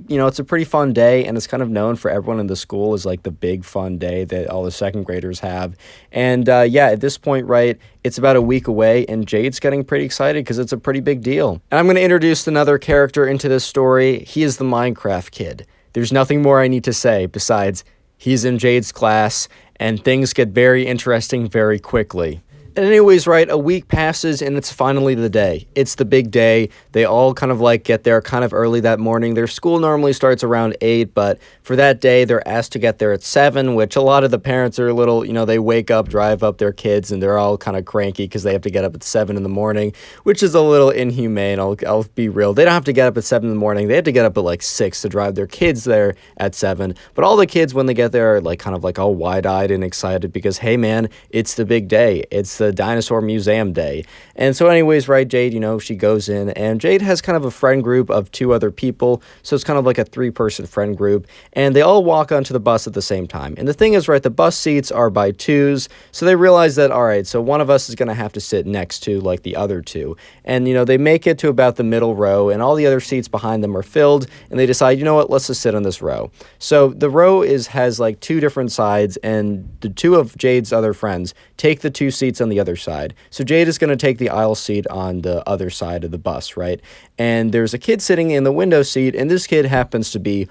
fun day, and it's kind of known for everyone in the school as like the big fun day that all the 2nd graders have. And at this point, right, it's about a week away, and Jade's getting pretty excited because it's a pretty big deal. And I'm going to introduce another character into this story. He is the Minecraft kid. There's nothing more I need to say besides he's in Jade's class, and things get very interesting very quickly. And anyways, right, a week passes and it's finally the day. It's the big day. They all kind of like get there kind of early that morning. Their school normally starts around 8, but for that day, they're asked to get there at 7, which a lot of the parents are a little, they wake up, drive up their kids, and they're all kind of cranky because they have to get up at 7 in the morning, which is a little inhumane. I'll be real. They don't have to get up at 7 in the morning. They have to get up at like 6 to drive their kids there at 7. But all the kids, when they get there, are like kind of like all wide-eyed and excited because, hey man, it's the big day. It's the dinosaur museum day. And so anyways, right, Jade, she goes in, and Jade has kind of a friend group of 2 other people, so it's kind of like a 3-person friend group, and they all walk onto the bus at the same time. And the thing is, right, the bus seats are by 2s, so they realize that, all right, so one of us is going to have to sit next to like the other 2. And they make it to about the middle row, and all the other seats behind them are filled, and they decide, you know what, let's just sit on this row. So the row has like 2 different sides, and the 2 of Jade's other friends take the 2 seats on the other side. So Jade is going to take the aisle seat on the other side of the bus, right? And there's a kid sitting in the window seat, and this kid happens to be,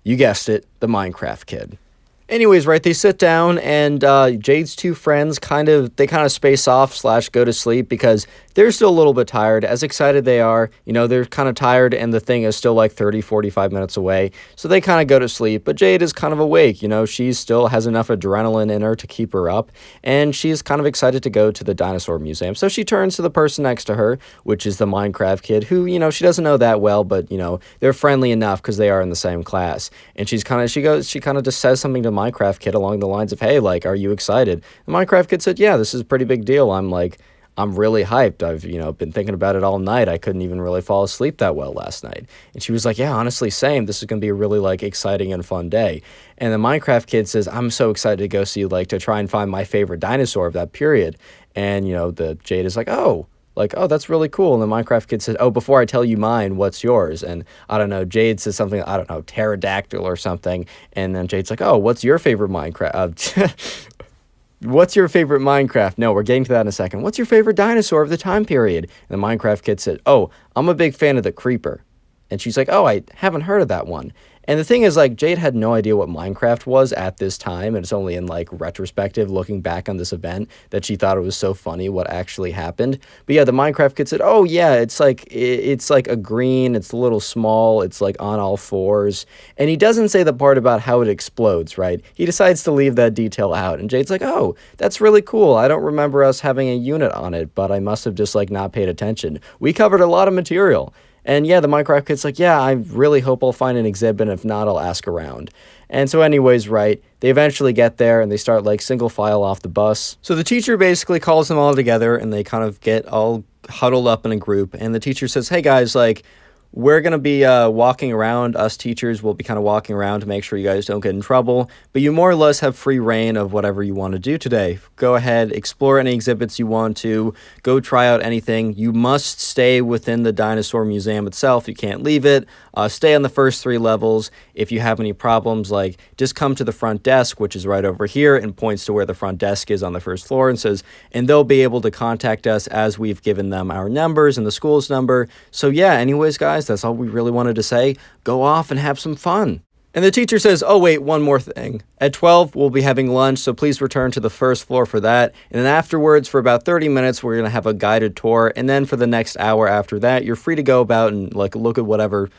you guessed it, the Minecraft kid. Anyways, right, they sit down, and Jade's 2 friends kind of space off / go to sleep because they're still a little bit tired. As excited they are, they're kind of tired, and the thing is still like 30-45 minutes away, so they kind of go to sleep. But Jade is kind of awake, she still has enough adrenaline in her to keep her up, and she's kind of excited to go to the dinosaur museum. So she turns to the person next to her, which is the Minecraft kid, who, she doesn't know that well, but, they're friendly enough because they are in the same class. And she kind of just says something to Minecraft kid along the lines of, hey, like, are you excited? The Minecraft kid said, yeah, this is a pretty big deal. I'm really hyped. I've, been thinking about it all night. I couldn't even really fall asleep that well last night. And she was like, yeah, honestly, same. This is going to be a really, like, exciting and fun day. And the Minecraft kid says, I'm so excited to go see, like, to try and find my favorite dinosaur of that period. And, the Jade is like, oh, that's really cool. And the Minecraft kid says, oh, before I tell you mine, what's yours? And I don't know, Jade says something, I don't know, pterodactyl or something. And then Jade's like, oh, what's your favorite Minecraft? What's your favorite Minecraft? No, we're getting to that in a second. What's your favorite dinosaur of the time period? And the Minecraft kid said, oh, I'm a big fan of the creeper. And she's like, oh, I haven't heard of that one. And the thing is, like, Jade had no idea what Minecraft was at this time, and it's only in, like, retrospective, looking back on this event, that she thought it was so funny what actually happened. But yeah, the Minecraft kid said, oh, yeah, it's like a green, it's a little small, it's, like, on all 4s. And he doesn't say the part about how it explodes, right? He decides to leave that detail out, and Jade's like, oh, that's really cool. I don't remember us having a unit on it, but I must have just, like, not paid attention. We covered a lot of material. And yeah, the Minecraft kid's like, yeah, I really hope I'll find an exhibit. If not, I'll ask around. And so anyways, right, they eventually get there and they start like single file off the bus. So the teacher basically calls them all together and they kind of get all huddled up in a group. And the teacher says, hey guys, like, we're going to be walking around. Us teachers will be kind of walking around to make sure you guys don't get in trouble. But you more or less have free reign of whatever you want to do today. Go ahead, explore any exhibits you want to. Go try out anything. You must stay within the dinosaur museum itself. You can't leave it. Stay on the first 3 levels. If you have any problems, like, just come to the front desk, which is right over here, and points to where the front desk is on the first floor and says, and they'll be able to contact us as we've given them our numbers and the school's number. So yeah, anyways, guys, that's all we really wanted to say. Go off and have some fun. And the teacher says, oh wait, one more thing. At 12, we'll be having lunch, so please return to the first floor for that. And then afterwards, for about 30 minutes, we're going to have a guided tour. And then for the next hour after that, you're free to go about and like look at whatever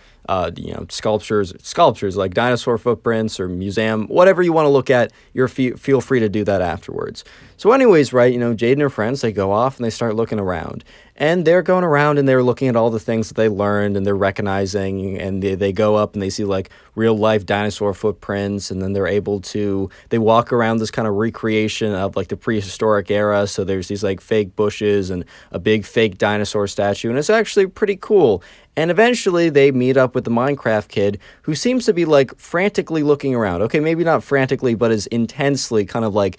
sculptures like dinosaur footprints or museum, whatever you want to look at, feel free to do that afterwards. So anyways, right, Jade and her friends, they go off and they start looking around. And they're going around and they're looking at all the things that they learned and they're recognizing, and they go up and they see like real life dinosaur footprints, and then they walk around this kind of recreation of like the prehistoric era. So there's these like fake bushes and a big fake dinosaur statue, and it's actually pretty cool. And eventually they meet up with the Minecraft kid, who seems to be like frantically looking around. Okay, maybe not frantically, but is intensely kind of like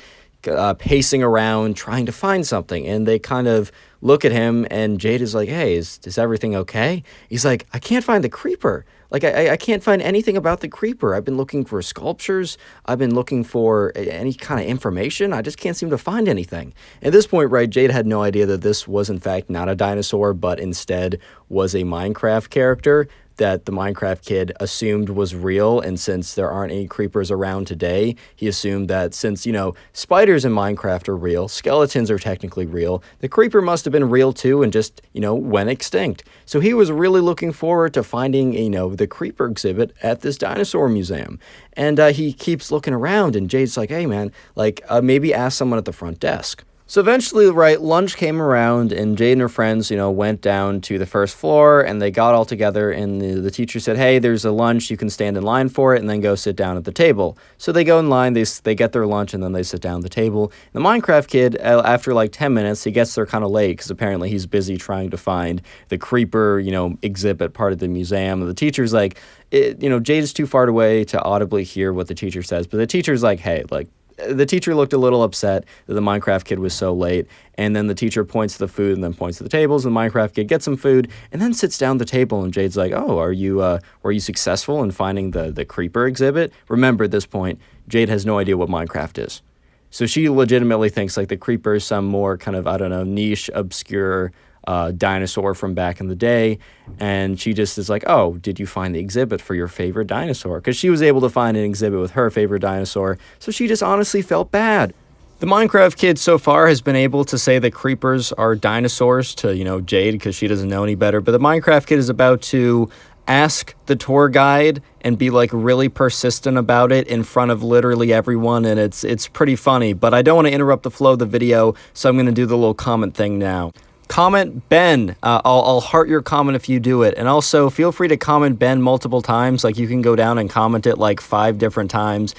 pacing around trying to find something. And they kind of look at him, and Jade is like, hey, is everything okay? He's like, I can't find the creeper. Like, I can't find anything about the creeper. I've been looking for sculptures. I've been looking for any kind of information. I just can't seem to find anything. At this point, right, Jade had no idea that this was, in fact, not a dinosaur, but instead was a Minecraft character that the Minecraft kid assumed was real. And since there aren't any creepers around today, he assumed that since, spiders in Minecraft are real, skeletons are technically real, the creeper must have been real too and just, went extinct. So he was really looking forward to finding, the creeper exhibit at this dinosaur museum. And he keeps looking around, and Jade's like, hey man, like maybe ask someone at the front desk. So eventually, right, lunch came around, and Jade and her friends, went down to the first floor, and they got all together, and the teacher said, hey, there's a lunch, you can stand in line for it, and then go sit down at the table. So they go in line, they get their lunch, and then they sit down at the table. The Minecraft kid, after like 10 minutes, he gets there kind of late, because apparently he's busy trying to find the creeper, exhibit part of the museum. And the teacher's like, Jade is too far away to audibly hear what the teacher says, but the teacher's like, hey, like, the teacher looked a little upset that the Minecraft kid was so late, and then the teacher points to the food and then points to the tables, and the Minecraft kid gets some food and then sits down at the table, and Jade's like, oh, were you successful in finding the creeper exhibit? Remember, at this point, Jade has no idea what Minecraft is. So she legitimately thinks like the creeper is some more kind of, I don't know, niche, obscure dinosaur from back in the day, and she just is like, oh, did you find the exhibit for your favorite dinosaur? Because she was able to find an exhibit with her favorite dinosaur, so she just honestly felt bad. The Minecraft kid so far has been able to say that creepers are dinosaurs to, Jade, because she doesn't know any better, but the Minecraft kid is about to ask the tour guide and be like really persistent about it in front of literally everyone, and it's pretty funny, but I don't want to interrupt the flow of the video, so I'm going to do the little comment thing now. Comment Ben. I'll heart your comment if you do it. And also, feel free to comment Ben multiple times. Like, you can go down and comment it like 5 different times.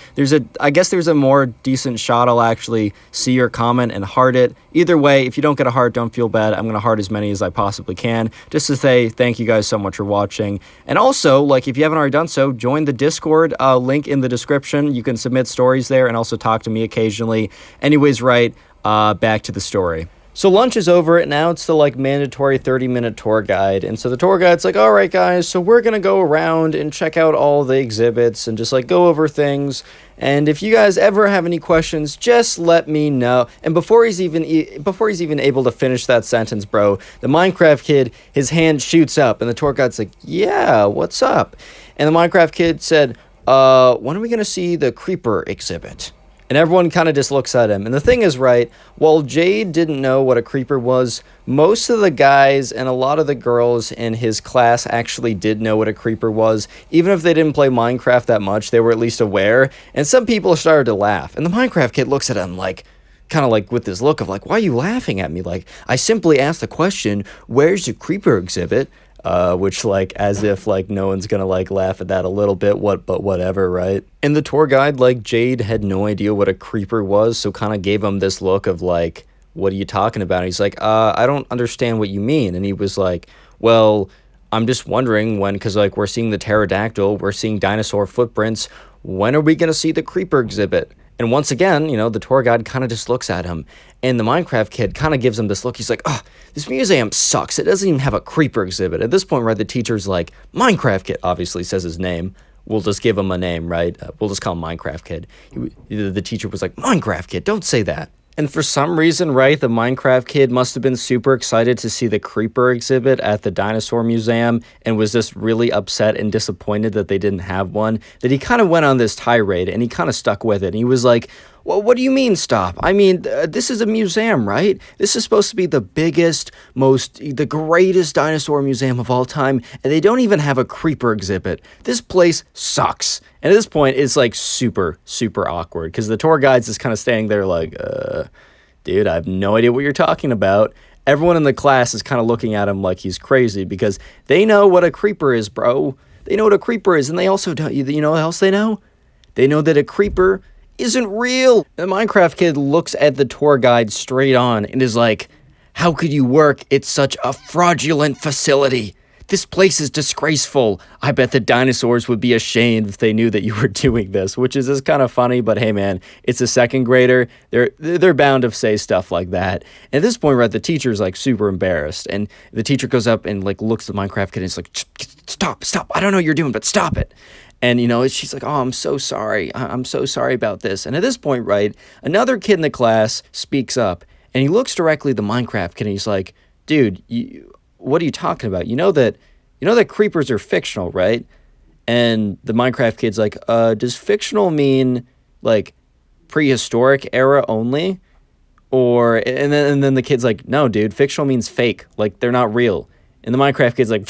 I guess there's a more decent shot I'll actually see your comment and heart it. Either way, if you don't get a heart, don't feel bad. I'm going to heart as many as I possibly can, just to say thank you guys so much for watching. And also, like, if you haven't already done so, join the Discord, link in the description. You can submit stories there and also talk to me occasionally. Anyways, right, back to the story. So lunch is over, and now it's the like mandatory 30-minute tour guide. And so the tour guide's like, all right, guys, so we're going to go around and check out all the exhibits and just like go over things. And if you guys ever have any questions, just let me know. And before he's even able to finish that sentence, bro, the Minecraft kid, his hand shoots up, and the tour guide's like, yeah, what's up? And the Minecraft kid said, when are we going to see the creeper exhibit? And everyone kind of just looks at him. And the thing is, right, while Jade didn't know what a creeper was, most of the guys and a lot of the girls in his class actually did know what a creeper was. Even if they didn't play Minecraft that much, they were at least aware. And some people started to laugh. And the Minecraft kid looks at him like, kind of like with this look of like, why are you laughing at me? Like, I simply asked the question, where's the creeper exhibit? which like as if like no one's gonna like laugh at that a little bit, but whatever, right? And the tour guide, like Jade, had no idea what a creeper was, so kind of gave him this look of like, what are you talking about? And he's like, I don't understand what you mean. And he was like, well, I'm just wondering when, because like we're seeing the pterodactyl, we're seeing dinosaur footprints, when are we gonna see the creeper exhibit? And once again, you know, the tour guide kind of just looks at him, and the Minecraft kid kind of gives him this look. He's like, oh, this museum sucks. It doesn't even have a creeper exhibit. At this point, right, the teacher's like, Minecraft kid, obviously says his name. We'll just give him a name, right? We'll just call him Minecraft kid. The teacher was like, Minecraft kid, don't say that. And for some reason, right, the Minecraft kid must have been super excited to see the creeper exhibit at the dinosaur museum and was just really upset and disappointed that they didn't have one, that he kind of went on this tirade and he kind of stuck with it. And he was like, well, what do you mean stop? I mean, this is a museum, right? This is supposed to be the biggest, the greatest dinosaur museum of all time, and they don't even have a creeper exhibit. This place sucks. And at this point, it's like super, super awkward because the tour guide's just kind of standing there like, dude, I have no idea what you're talking about. Everyone in the class is kind of looking at him like he's crazy because they know what a creeper is, bro. They know what a creeper is, and they also don't, you know what else they know? They know that a creeper isn't real. The Minecraft kid looks at the tour guide straight on and is like, how could you work at such a fraudulent facility? This place is disgraceful. I bet the dinosaurs would be ashamed if they knew that you were doing this, which is just kind of funny, but hey man, it's a second grader. They're bound to say stuff like that. And at this point, right, the teacher's like super embarrassed, and the teacher goes up and like looks at the Minecraft kid and is like, stop, I don't know what you're doing, but stop it. And, you know, she's like, oh, I'm so sorry. I'm so sorry about this. And at this point, right, another kid in the class speaks up, and he looks directly at the Minecraft kid, and he's like, dude, what are you talking about? You know that creepers are fictional, right? And the Minecraft kid's like, does fictional mean, like, prehistoric era only? And then the kid's like, no, dude, fictional means fake. Like, they're not real. And the Minecraft kid's like,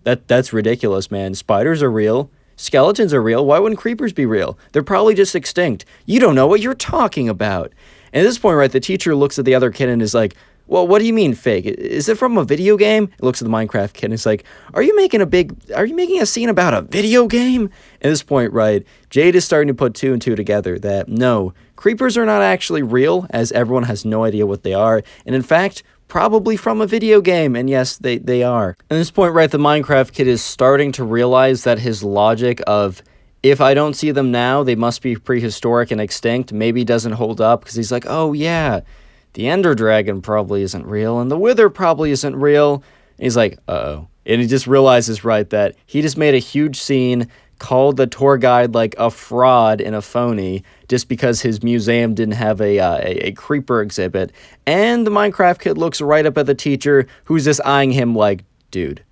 That's ridiculous, man. Spiders are real. Skeletons are real. Why wouldn't creepers be real? They're probably just extinct. You don't know what you're talking about. And at this point, right, the teacher looks at the other kid and is like, well, what do you mean fake? Is it from a video game? It looks at the Minecraft kid and it's like, are you making a scene about a video game? At this point, right, Jade is starting to put two and two together that no, creepers are not actually real, as everyone has no idea what they are. And in fact, probably from a video game, and yes, they are. At this point, right, the Minecraft kid is starting to realize that his logic of, if I don't see them now, they must be prehistoric and extinct, maybe doesn't hold up, because he's like, oh yeah, the Ender Dragon probably isn't real, and the Wither probably isn't real. And he's like, uh-oh. And he just realizes, right, that he just made a huge scene, called the tour guide like a fraud and a phony just because his museum didn't have a creeper exhibit. And the Minecraft kid looks right up at the teacher, who's just eyeing him like, dude,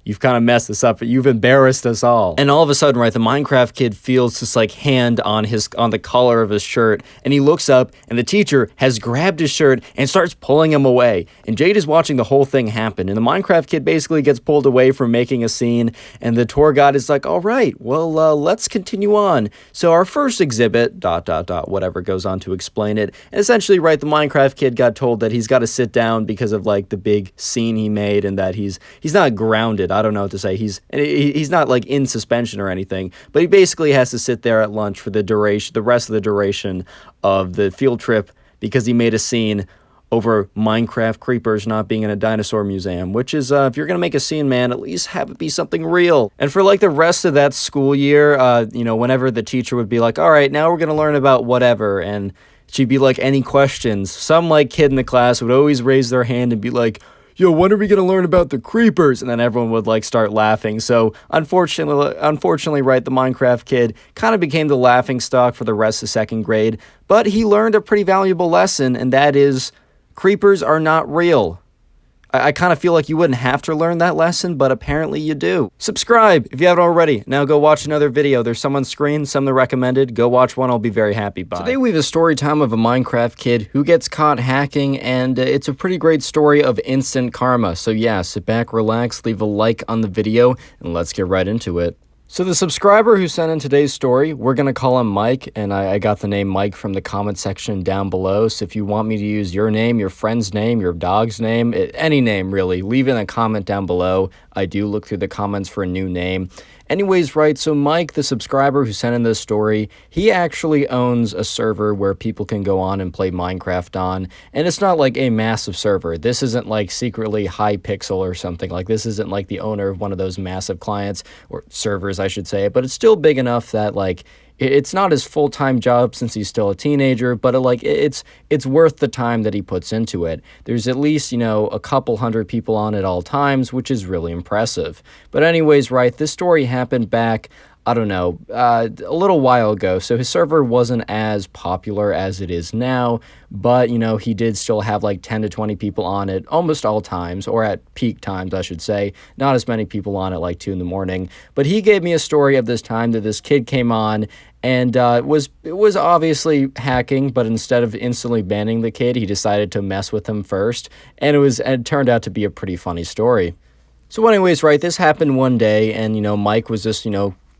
you've kind of messed this up. You've embarrassed us all. And all of a sudden, right, the Minecraft kid feels this like hand on the collar of his shirt, and he looks up, and the teacher has grabbed his shirt and starts pulling him away. And Jade is watching the whole thing happen, and the Minecraft kid basically gets pulled away from making a scene, and the tour guide is like, all right, well, let's continue on. So our first exhibit, ... whatever goes on to explain it. And essentially, right, the Minecraft kid got told that he's got to sit down because of like the big scene he made, and that he's not grounded. I don't know what to say. He's not like in suspension or anything, but he basically has to sit there at lunch for the rest of the duration of the field trip because he made a scene over Minecraft creepers not being in a dinosaur museum, which is, if you're going to make a scene, man, at least have it be something real. And for like the rest of that school year, whenever the teacher would be like, all right, now we're going to learn about whatever, and she'd be like, any questions? Some like kid in the class would always raise their hand and be like, yo, when are we going to learn about the creepers? And then everyone would like start laughing. So unfortunately, right, the Minecraft kid kind of became the laughing stock for the rest of second grade, but he learned a pretty valuable lesson, and that is creepers are not real. I kind of feel like you wouldn't have to learn that lesson, but apparently you do. Subscribe if you haven't already. Now go watch another video. There's some on screen, some that are recommended. Go watch one. I'll be very happy. Bye. Today we have a story time of a Minecraft kid who gets caught hacking, and it's a pretty great story of instant karma. So yeah, sit back, relax, leave a like on the video, and let's get right into it. So the subscriber who sent in today's story, we're going to call him Mike, and I got the name Mike from the comment section down below. So if you want me to use your name, your friend's name, your dog's name, any name really, leave it in a comment down below. I do look through the comments for a new name. Anyways, right, so Mike, the subscriber who sent in this story, he actually owns a server where people can go on and play Minecraft on, and it's not like a massive server. This isn't like secretly Hypixel or something. Like, this isn't like the owner of one of those massive clients, or servers, I should say, but it's still big enough that, like, it's not his full-time job since he's still a teenager, but it's worth the time that he puts into it. There's at least, a couple hundred people on at all times, which is really impressive. But anyways, right, this story happened back, I don't know, a little while ago, so his server wasn't as popular as it is now, but, he did still have like 10 to 20 people on it almost all times, or at peak times, I should say. Not as many people on at like 2 in the morning. But he gave me a story of this time that this kid came on and it was obviously hacking, but instead of instantly banning the kid, he decided to mess with him first, and it turned out to be a pretty funny story. So anyways, right, this happened one day, and, Mike was just,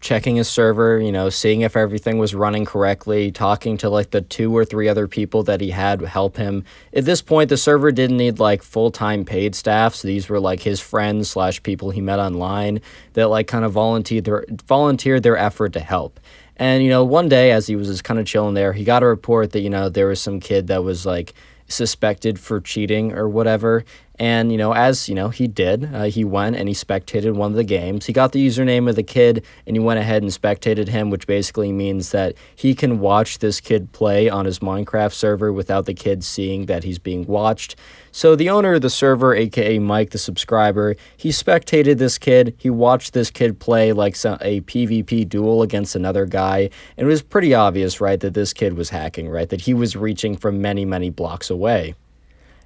checking his server, seeing if everything was running correctly, talking to like the 2 or 3 other people that he had help him. At this point, the server didn't need like full-time paid staff, so these were like his friends / people he met online that like kind of volunteered their effort to help. And, one day as he was just kind of chilling there, he got a report that, there was some kid that was like suspected for cheating or whatever. And, as, he did, he went and he spectated one of the games. He got the username of the kid and he went ahead and spectated him, which basically means that he can watch this kid play on his Minecraft server without the kid seeing that he's being watched. So the owner of the server, aka Mike, the subscriber, he spectated this kid. He watched this kid play like a PvP duel against another guy. And it was pretty obvious, right, that this kid was hacking, right, that he was reaching from many, many blocks away.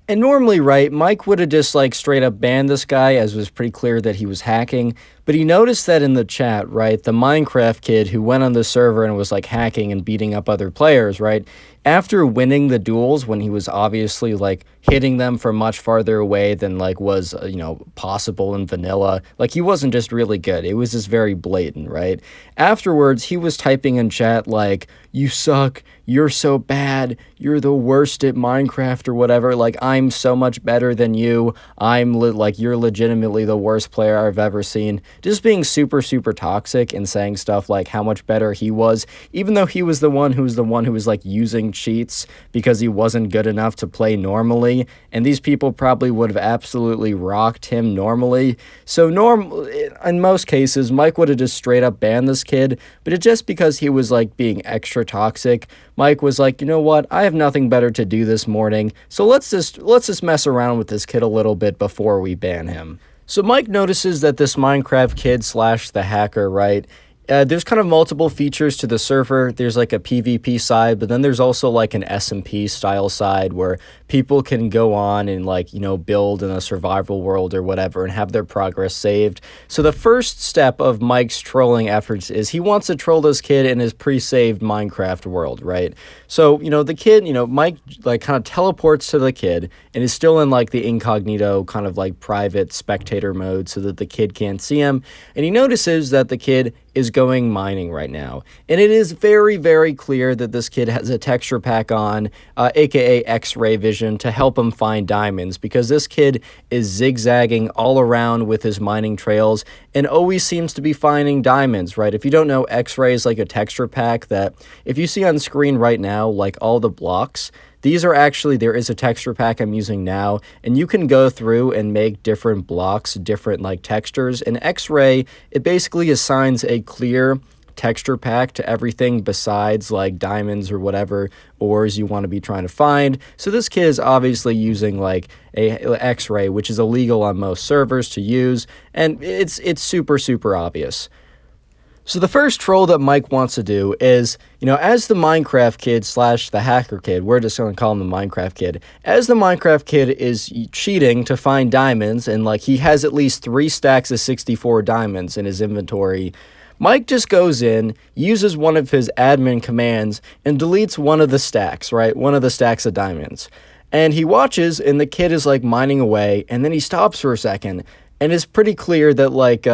And normally, right, Mike would have just like straight up banned this guy, as it was pretty clear that he was hacking. But he noticed that in the chat, right, the Minecraft kid who went on the server and was like hacking and beating up other players, right, after winning the duels when he was obviously like hitting them from much farther away than like was, possible in vanilla, like he wasn't just really good. It was just very blatant, right? Afterwards, he was typing in chat like, "You suck, you're so bad, you're the worst at Minecraft," or whatever, like, "I'm so much better than you, like, you're legitimately the worst player I've ever seen." Just being super, super toxic and saying stuff like how much better he was, even though he was the one who was like using cheats because he wasn't good enough to play normally, and these people probably would have absolutely rocked him normally. So in most cases, Mike would have just straight up banned this kid, but it's just because he was like being extra toxic. Mike was like, "You know what, I have nothing better to do this morning, so let's just mess around with this kid a little bit before we ban him." So Mike notices that this Minecraft kid / the hacker, right, there's kind of multiple features to the server. There's like a PvP side, but then there's also like an SMP style side where people can go on and like, build in a survival world or whatever and have their progress saved. So the first step of Mike's trolling efforts is he wants to troll this kid in his pre-saved Minecraft world, right? So, the kid, Mike like kind of teleports to the kid and is still in like the incognito kind of like private spectator mode so that the kid can't see him. And he notices that the kid is going mining right now. And it is very, very clear that this kid has a texture pack on, aka X-ray vision, to help him find diamonds, because this kid is zigzagging all around with his mining trails and always seems to be finding diamonds, right? If you don't know, X-ray is like a texture pack that if you see on screen right now, like all the blocks, these are actually, there is a texture pack I'm using now, and you can go through and make different blocks, different like textures. And X-ray, it basically assigns a clear texture pack to everything besides like diamonds or whatever ores you want to be trying to find. So this kid is obviously using like a X-ray, which is illegal on most servers to use, and it's super, super obvious. So the first troll that Mike wants to do is, as the Minecraft kid / the hacker kid, we're just going to call him the Minecraft kid, as the Minecraft kid is cheating to find diamonds, and like he has at least 3 stacks of 64 diamonds in his inventory, Mike just goes in, uses one of his admin commands, and deletes one of the stacks, right? One of the stacks of diamonds. And he watches, and the kid is like mining away, and then he stops for a second, and it's pretty clear that like,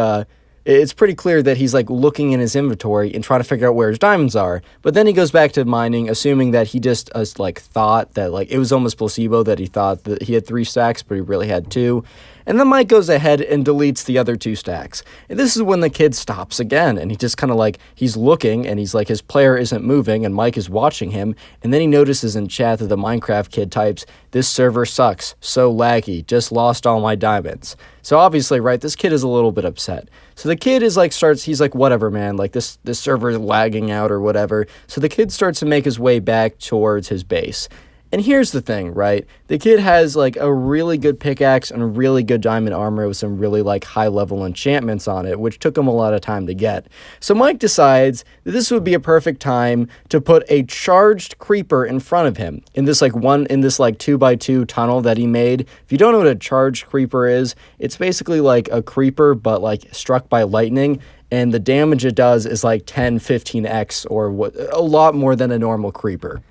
it's pretty clear that he's like looking in his inventory and trying to figure out where his diamonds are. But then he goes back to mining, assuming that he just like thought that like it was almost placebo, that he thought that he had 3 stacks, but he really had 2. And then Mike goes ahead and deletes the other 2 stacks. And this is when the kid stops again, and he just kind of like, he's looking, and he's like, his player isn't moving, and Mike is watching him. And then he notices in chat that the Minecraft kid types, "This server sucks, so laggy, just lost all my diamonds." So obviously, right, this kid is a little bit upset. So the kid is like, he's like, whatever, man, like this server is lagging out or whatever. So the kid starts to make his way back towards his base. And here's the thing, right? The kid has like a really good pickaxe and a really good diamond armor with some really like high level enchantments on it, which took him a lot of time to get. So Mike decides that this would be a perfect time to put a charged creeper in front of him in this like 2x2 tunnel that he made. If you don't know what a charged creeper is, it's basically like a creeper but like struck by lightning. And the damage it does is like 10-15x or a lot more than a normal creeper.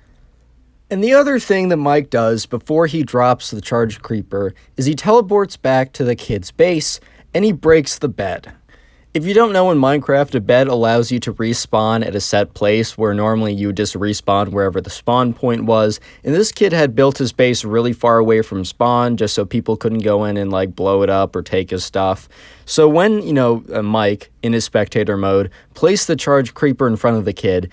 And the other thing that Mike does before he drops the charged creeper is he teleports back to the kid's base and he breaks the bed. If you don't know, in Minecraft, a bed allows you to respawn at a set place where normally you would just respawn wherever the spawn point was. And this kid had built his base really far away from spawn just so people couldn't go in and like blow it up or take his stuff. So when, Mike, in his spectator mode, placed the charged creeper in front of the kid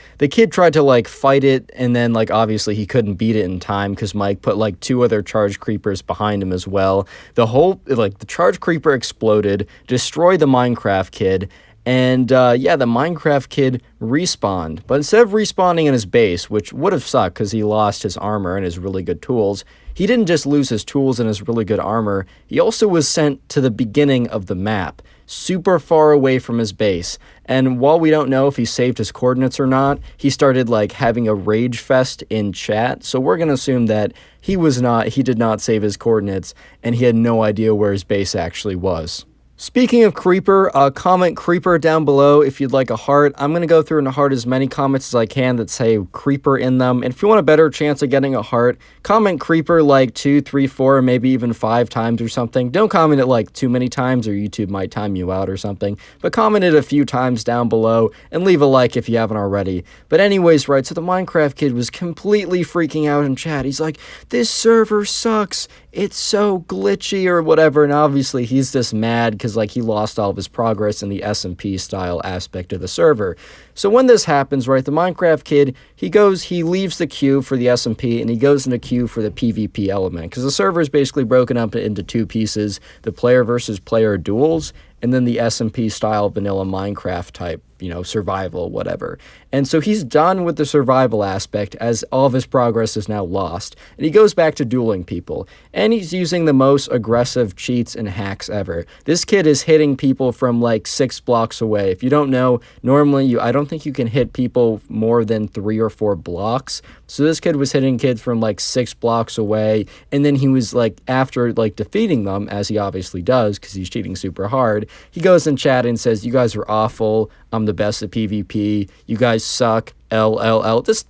tried to like fight it, and then like obviously he couldn't beat it in time because Mike put like 2 other charged creepers behind him as well. The charged creeper exploded, destroyed the Minecraft kid, and the Minecraft kid respawned. But instead of respawning in his base, which would have sucked because he lost his armor and his really good tools, he didn't just lose his tools and his really good armor, he also was sent to the beginning of the map, super far away from his base. And while we don't know if he saved his coordinates or not, he started like having a rage fest in chat. So we're going to assume that he did not save his coordinates and he had no idea where his base actually was. Speaking of creeper, comment creeper down below if you'd like a heart. I'm going to go through and heart as many comments as I can that say creeper in them. And if you want a better chance of getting a heart, comment creeper like 2, 3, 4, maybe even 5 times or something. Don't comment it like too many times or YouTube might time you out or something. But comment it a few times down below and leave a like if you haven't already. But anyways, right, so the Minecraft kid was completely freaking out in chat. He's like, "This server sucks. It's so glitchy," or whatever. And obviously he's just mad because like he lost all of his progress in the SMP style aspect of the server. So when this happens, right, the Minecraft kid, he leaves the queue for the SMP and he goes in the queue for the PvP element, because the server is basically broken up into 2 pieces: the player versus player duels, and then the SMP style vanilla Minecraft type, survival, whatever. And so he's done with the survival aspect as all of his progress is now lost. And he goes back to dueling people. And he's using the most aggressive cheats and hacks ever. This kid is hitting people from like 6 blocks away. If you don't know, normally I don't think you can hit people more than 3 or 4 blocks. So this kid was hitting kids from like 6 blocks away. And then he was like, after like defeating them, as he obviously does because he's cheating super hard, he goes in chat and says, "You guys are awful. I'm the best at PvP. You guys suck. LLL." Just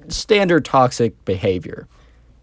standard toxic behavior.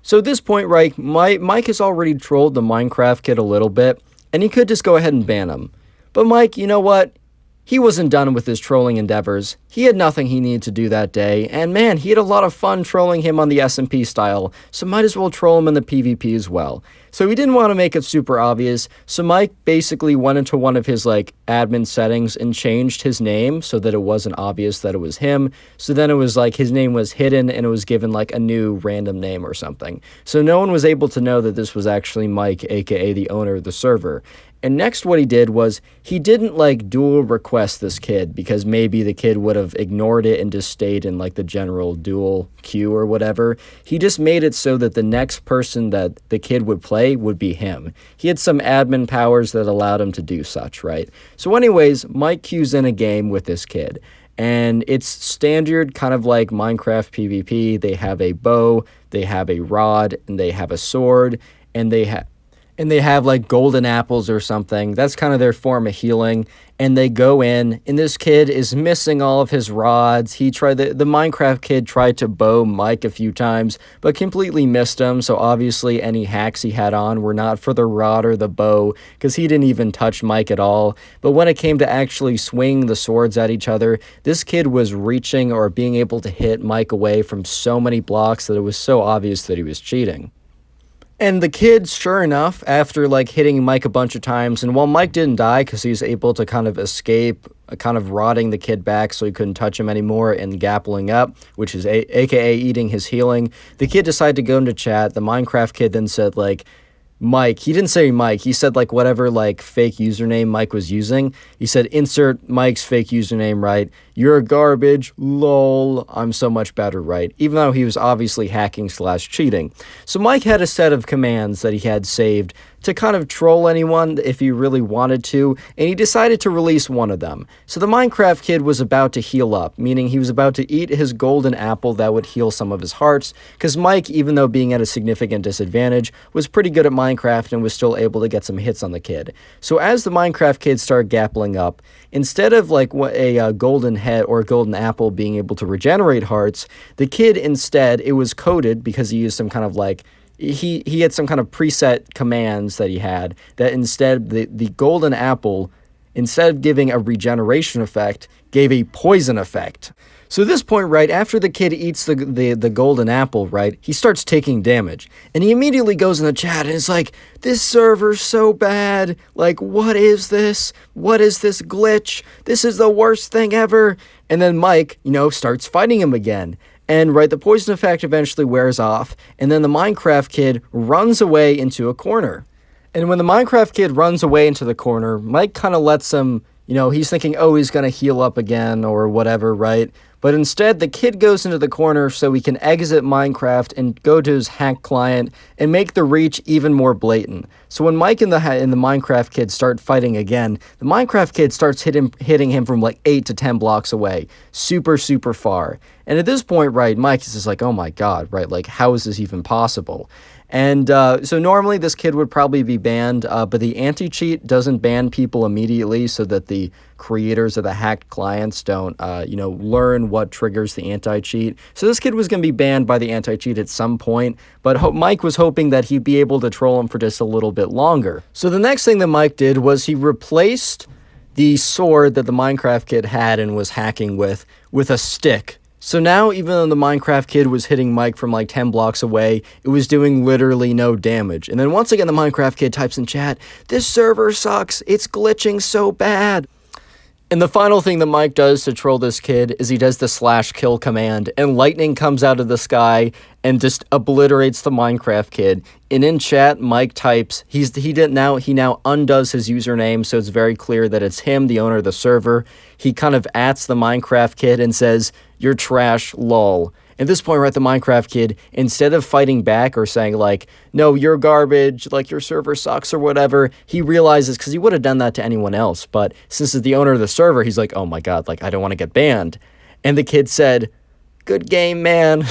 So at this point, right, Mike has already trolled the Minecraft kid a little bit, and he could just go ahead and ban him. But Mike, you know what? He wasn't done with his trolling endeavors. He had nothing he needed to do that day, and man, he had a lot of fun trolling him on the SMP style, so might as well troll him in the PvP as well. So he didn't want to make it super obvious, so Mike basically went into one of his like admin settings and changed his name so that it wasn't obvious that it was him. So then it was like his name was hidden and it was given like a new random name or something. So no one was able to know that this was actually Mike, aka the owner of the server. And next what he did was he didn't like duel request this kid because maybe the kid would have ignored it and just stayed in like the general duel queue or whatever. He just made it so that the next person that the kid would play would be him. He had some admin powers that allowed him to do such, right? So anyways, Mike queues in a game with this kid. And it's standard kind of like Minecraft PvP. They have a bow, they have a rod, and they have a sword, and and they have like golden apples or something. That's kind of their form of healing. And they go in, and this kid is missing all of his rods. The Minecraft kid tried to bow Mike a few times, but completely missed him. So obviously any hacks he had on were not for the rod or the bow, because he didn't even touch Mike at all. But when it came to actually swinging the swords at each other, this kid was reaching or being able to hit Mike away from so many blocks that it was so obvious that he was cheating. And the kid, sure enough, after like hitting Mike a bunch of times, and while Mike didn't die because he was able to kind of escape, kind of rotting the kid back so he couldn't touch him anymore and gappling up, which is aka eating his healing, the kid decided to go into chat. The Minecraft kid then said like, Mike, he didn't say Mike, he said like whatever like fake username Mike was using. He said insert Mike's fake username, right? You're garbage, lol, I'm so much better, right? Even though he was obviously hacking / cheating. So Mike had a set of commands that he had saved to kind of troll anyone if he really wanted to, and he decided to release one of them. So the Minecraft kid was about to heal up, meaning he was about to eat his golden apple that would heal some of his hearts, because Mike, even though being at a significant disadvantage, was pretty good at Minecraft and was still able to get some hits on the kid. So as the Minecraft kid started gappling up, instead of like a golden head or a golden apple being able to regenerate hearts, the kid instead, it was coded because he used some kind of like, he had some kind of preset commands that he had that instead the golden apple, instead of giving a regeneration effect, gave a poison effect. So at this point, right, after the kid eats the golden apple, right, he starts taking damage. And he immediately goes in the chat and is like, this server's so bad. Like, what is this? What is this glitch? This is the worst thing ever. And then Mike, starts fighting him again. And, right, the poison effect eventually wears off. And then the Minecraft kid runs away into a corner. And when the Minecraft kid runs away into the corner, Mike kind of lets him, he's thinking, oh, he's going to heal up again or whatever, right? But instead, the kid goes into the corner so he can exit Minecraft and go to his hack client and make the reach even more blatant. So when Mike and the Minecraft kid start fighting again, the Minecraft kid starts hitting him from like 8 to 10 blocks away. Super, super far. And at this point, right, Mike is just like, oh my god, right, like how is this even possible? And so normally this kid would probably be banned, but the anti-cheat doesn't ban people immediately so that the creators of the hacked clients don't, learn what triggers the anti-cheat. So this kid was going to be banned by the anti-cheat at some point, but Mike was hoping that he'd be able to troll him for just a little bit longer. So the next thing that Mike did was he replaced the sword that the Minecraft kid had and was hacking with a stick. So now, even though the Minecraft kid was hitting Mike from like 10 blocks away, it was doing literally no damage. And then once again, the Minecraft kid types in chat, this server sucks, it's glitching so bad. And the final thing that Mike does to troll this kid is he does the /kill command, and lightning comes out of the sky and just obliterates the Minecraft kid. And in chat, Mike types, he now undoes his username, so it's very clear that it's him, the owner of the server. He kind of ats the Minecraft kid and says, "You're trash, lol." At this point, right, the Minecraft kid, instead of fighting back or saying, like, no, you're garbage, like, your server sucks or whatever, he realizes, because he would have done that to anyone else, but since he's the owner of the server, he's like, oh my god, like, I don't want to get banned. And the kid said, good game, man.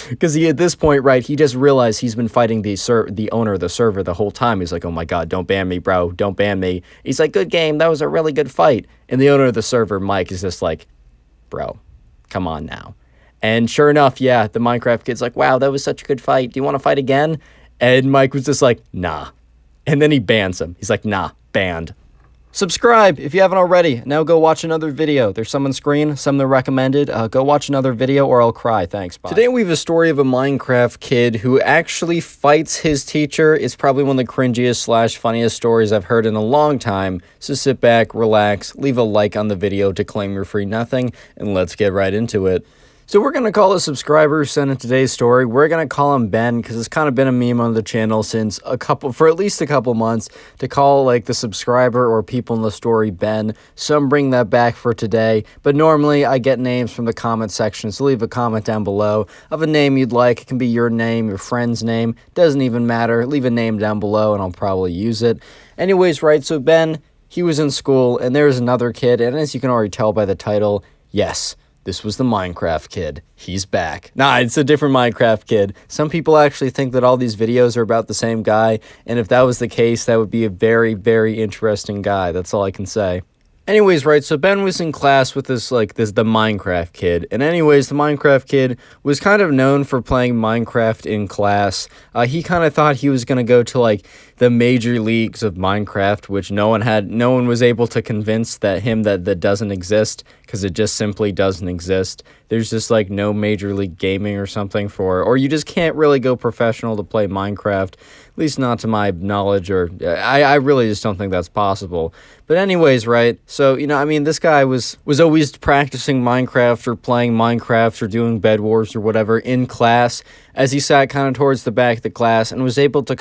Because at this point, right, he just realized he's been fighting the owner of the server the whole time. He's like, oh my god, don't ban me, bro, don't ban me. He's like, good game, that was a really good fight. And the owner of the server, Mike, is just like, bro, come on now. And sure enough, yeah, the Minecraft kid's like, wow, that was such a good fight. Do you want to fight again? And Mike was just like, nah. And then he bans him. He's like, nah, banned. Subscribe if you haven't already. Now go watch another video. There's some on screen, some that are recommended. Go watch another video or I'll cry. Thanks, bye. Today we have a story of a Minecraft kid who actually fights his teacher. It's probably one of the cringiest / funniest stories I've heard in a long time. So sit back, relax, leave a like on the video to claim your free nothing, and let's get right into it. So we're going to call a subscriber who sent in today's story. We're going to call him Ben because it's kind of been a meme on the channel for at least a couple months to call like the subscriber or people in the story Ben. So I'm bringing that back for today. But normally I get names from the comment section. So leave a comment down below of a name you'd like. It can be your name, your friend's name. Doesn't even matter. Leave a name down below and I'll probably use it. Anyways, right, so Ben, he was in school and there was another kid. And as you can already tell by the title, yes, this was the Minecraft kid. He's back. Nah, it's a different Minecraft kid. Some people actually think that all these videos are about the same guy, and if that was the case, that would be a very, very interesting guy. That's all I can say. Anyways, right, so Ben was in class with the Minecraft kid. And anyways, the Minecraft kid was kind of known for playing Minecraft in class. He kind of thought he was going to go to, like, the major leagues of Minecraft, which no one was able to convince that doesn't exist, because it just simply doesn't exist. There's just, like, no major league gaming or something or you just can't really go professional to play Minecraft, at least not to my knowledge, or I really just don't think that's possible. But anyways, right, so, this guy was always practicing Minecraft or playing Minecraft or doing Bed Wars or whatever in class, as he sat kind of towards the back of the class and was able to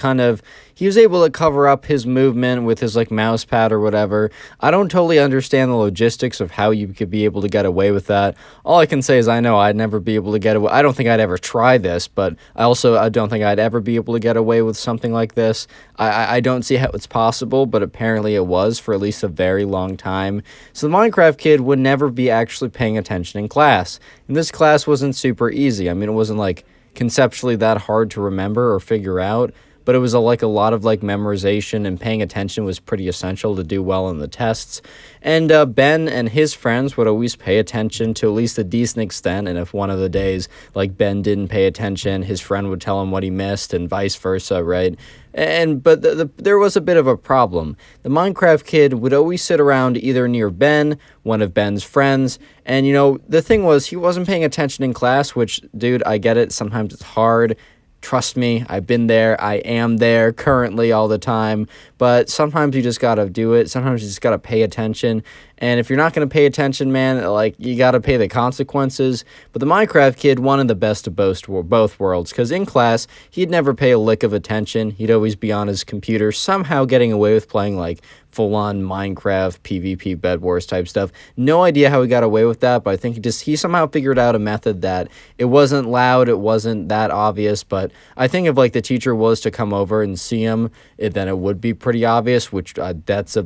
cover up his movement with his, like, mouse pad or whatever. I don't totally understand the logistics of how you could be able to get away with that. All I can say is I know I'd never be able to get away. I don't think I'd ever try this, but I don't think I'd ever be able to get away with something like this. I don't see how it's possible, but apparently it was for at least a very long time. So the Minecraft kid would never be actually paying attention in class. And this class wasn't super easy. I mean, it wasn't, like, conceptually that hard to remember or figure out, but it was a lot of memorization, and paying attention was pretty essential to do well in the tests. And Ben and his friends would always pay attention to at least a decent extent, and if one of the days, like, Ben didn't pay attention, his friend would tell him what he missed, and vice versa, right? But there was a bit of a problem. The Minecraft kid would always sit around either near Ben, one of Ben's friends, and, the thing was, he wasn't paying attention in class, which, dude, I get it, sometimes it's hard. Trust me, I've been there, I am there currently all the time, but sometimes you just gotta do it, sometimes you just gotta pay attention, and if you're not gonna pay attention, man, like, you gotta pay the consequences. But the Minecraft kid wanted the best of both worlds, because in class, he'd never pay a lick of attention, he'd always be on his computer, somehow getting away with playing, like, full-on Minecraft, PvP, Bed Wars type stuff. No idea how he got away with that, but I think he somehow figured out a method that it wasn't loud, it wasn't that obvious, but I think if, like, the teacher was to come over and see him, then it would be pretty obvious, which that's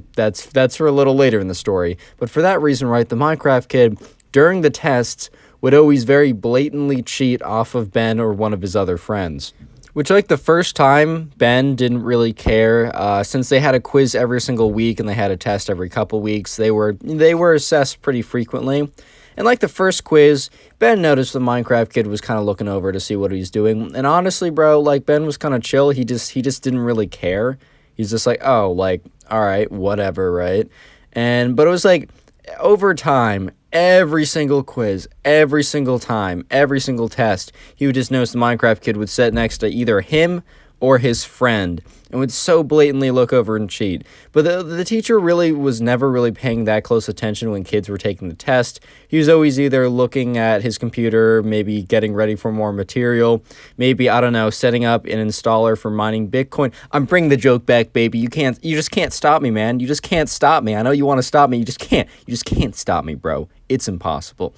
for a little later in the story. But for that reason, right, the Minecraft kid, during the tests, would always very blatantly cheat off of Ben or one of his other friends. Which, like, the first time, Ben didn't really care. Since they had a quiz every single week and they had a test every couple weeks, they were assessed pretty frequently. And, like, the first quiz, Ben noticed the Minecraft kid was kind of looking over to see what he's doing. And honestly, bro, like, Ben was kind of chill. He just didn't really care. He's just like, oh, like, all right, whatever, right? But it was like, over time, every single quiz, every single time, every single test, he would just notice the Minecraft kid would sit next to either him or his friend and would so blatantly look over and cheat. But the teacher really was never really paying that close attention when kids were taking the test. He was always either looking at his computer, maybe getting ready for more material, maybe, I don't know, setting up an installer for mining Bitcoin. I'm bringing the joke back, baby. You just can't stop me, man. You just can't stop me. I know you want to stop me. You just can't stop me, bro. It's impossible.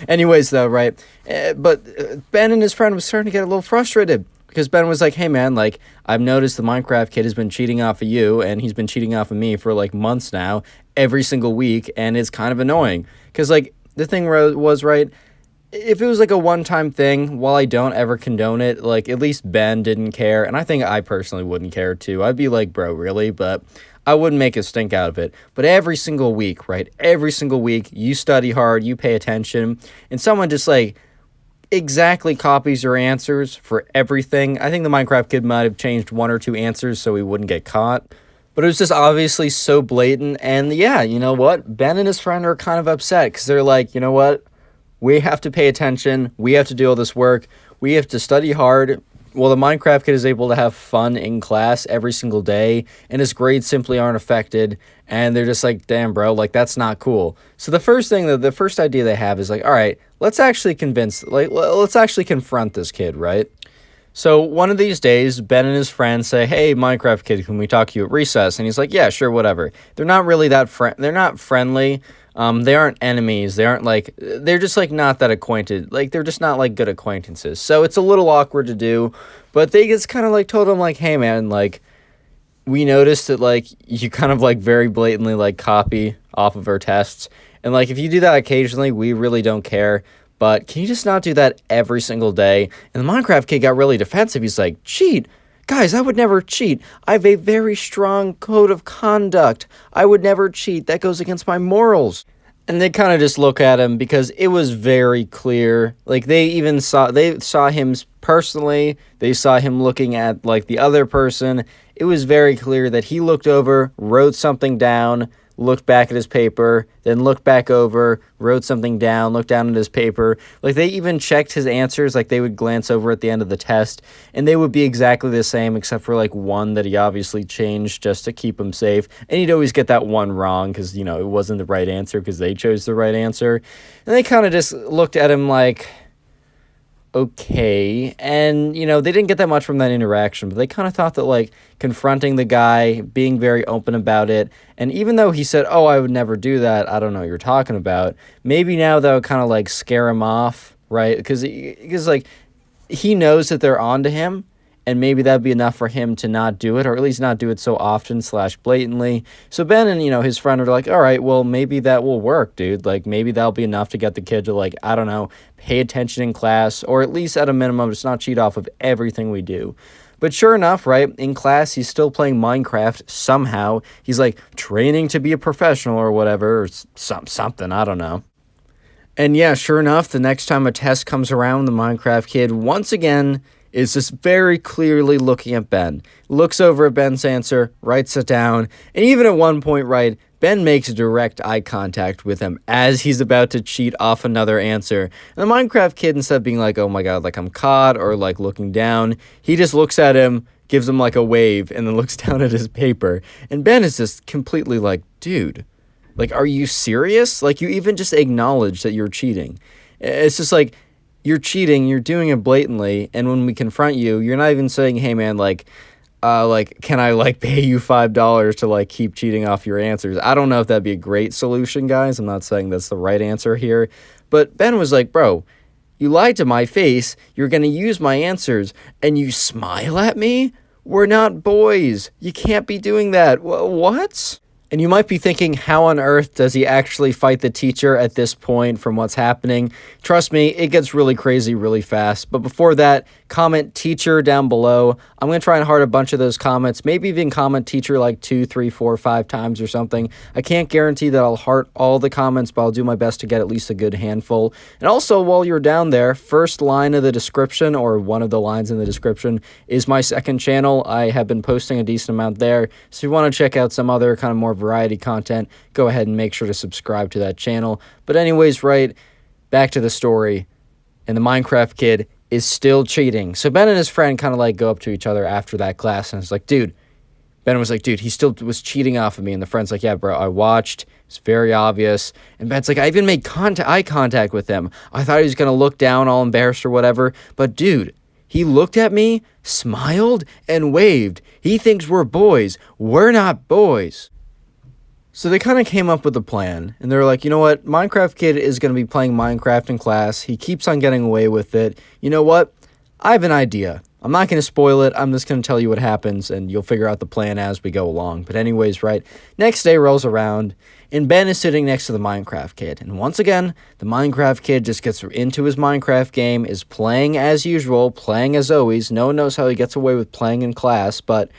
Anyways, though, right? But Ben and his friend was starting to get a little frustrated. Because Ben was like, hey, man, like, I've noticed the Minecraft kid has been cheating off of you, and he's been cheating off of me for, like, months now, every single week, and it's kind of annoying. Because, like, the thing was, right, if it was, like, a one-time thing, while I don't ever condone it, like, at least Ben didn't care, and I think I personally wouldn't care, too. I'd be like, bro, really? But I wouldn't make a stink out of it. But every single week, right, every single week, you study hard, you pay attention, and someone just, like, exactly copies your answers for everything. I think the Minecraft kid might have changed one or two answers so he wouldn't get caught. But it was just obviously so blatant. And yeah, you know what? Ben and his friend are kind of upset because they're like, you know what? We have to pay attention. We have to do all this work. We have to study hard. Well, the Minecraft kid is able to have fun in class every single day, and his grades simply aren't affected, and they're just like, damn, bro, like, that's not cool. So the first idea they have is like, all right, let's actually confront this kid, right? So one of these days, Ben and his friends say, hey, Minecraft kid, can we talk to you at recess? And he's like, yeah, sure, whatever. They're not really they're not friendly. They aren't enemies. They're just, like, not that acquainted. Like, they're just not, like, good acquaintances. So it's a little awkward to do. But they just kind of, like, told him, like, hey, man, like, we noticed that like you kind of like very blatantly like copy off of our tests. And like if you do that occasionally, we really don't care. But can you just not do that every single day? And the Minecraft kid got really defensive. He's like, cheat. Guys, I would never cheat. I have a very strong code of conduct. I would never cheat. That goes against my morals. And they kind of just look at him because it was very clear. Like they saw him personally. They saw him looking at like the other person. It was very clear that he looked over, wrote something down, looked back at his paper, then looked back over, wrote something down, looked down at his paper. Like they even checked his answers, like they would glance over at the end of the test, and they would be exactly the same except for like one that he obviously changed just to keep him safe. And he'd always get that one wrong because, you know, it wasn't the right answer because they chose the right answer. And they kind of just looked at him like, okay. And, you know, they didn't get that much from that interaction, but they kind of thought that, like, confronting the guy, being very open about it, and even though he said, oh, I would never do that, I don't know what you're talking about, maybe now that would kind of, like, scare him off, right? Because like, he knows that they're onto him, and maybe that'd be enough for him to not do it, or at least not do it so often / blatantly. So Ben and, you know, his friend are like, all right, well, maybe that will work, dude. Like, maybe that'll be enough to get the kid to, like, I don't know, pay attention in class, or at least at a minimum, just not cheat off of everything we do. But sure enough, right, in class, he's still playing Minecraft somehow. He's, like, training to be a professional or whatever, or something, I don't know. And yeah, sure enough, the next time a test comes around, the Minecraft kid, once again, is just very clearly looking at Ben. Looks over at Ben's answer, writes it down, and even at one point, right, Ben makes direct eye contact with him as he's about to cheat off another answer. And the Minecraft kid, instead of being like, oh my god, like I'm caught, or like looking down, he just looks at him, gives him like a wave, and then looks down at his paper. And Ben is just completely like, dude, like, are you serious? Like, you even just acknowledge that you're cheating. It's just like, you're cheating, you're doing it blatantly, and when we confront you, you're not even saying, hey man, like, can I, like, pay you $5 to, like, keep cheating off your answers? I don't know if that'd be a great solution, guys. I'm not saying that's the right answer here. But Ben was like, bro, you lied to my face, you're gonna use my answers, and you smile at me? We're not boys. You can't be doing that. What? And you might be thinking, how on earth does he actually fight the teacher at this point from what's happening? Trust me, it gets really crazy really fast. But before that, comment teacher down below. I'm going to try and heart a bunch of those comments, maybe even comment teacher like 2, 3, 4, 5 times or something. I can't guarantee that I'll heart all the comments, but I'll do my best to get at least a good handful. And also, while you're down there, first line of the description, or one of the lines in the description, is my second channel. I have been posting a decent amount there. So if you want to check out some other kind of more variety content, go ahead and make sure to subscribe to that channel. But anyways, right, back to the story. And the Minecraft kid is still cheating. So Ben and his friend kind of like go up to each other after that class, and it's like, dude, Ben was like, dude, he still was cheating off of me. And the friend's like, yeah, bro, I watched. It's very obvious. And Ben's like, I even made eye contact with him. I thought he was going to look down all embarrassed or whatever. But dude, he looked at me, smiled, and waved. He thinks we're boys. We're not boys. So they kind of came up with a plan, and they were like, you know what, Minecraft Kid is going to be playing Minecraft in class. He keeps on getting away with it. You know what? I have an idea. I'm not going to spoil it. I'm just going to tell you what happens, and you'll figure out the plan as we go along. But anyways, right, next day rolls around, and Ben is sitting next to the Minecraft Kid. And once again, the Minecraft Kid just gets into his Minecraft game, is playing as usual, playing as always. No one knows how he gets away with playing in class, but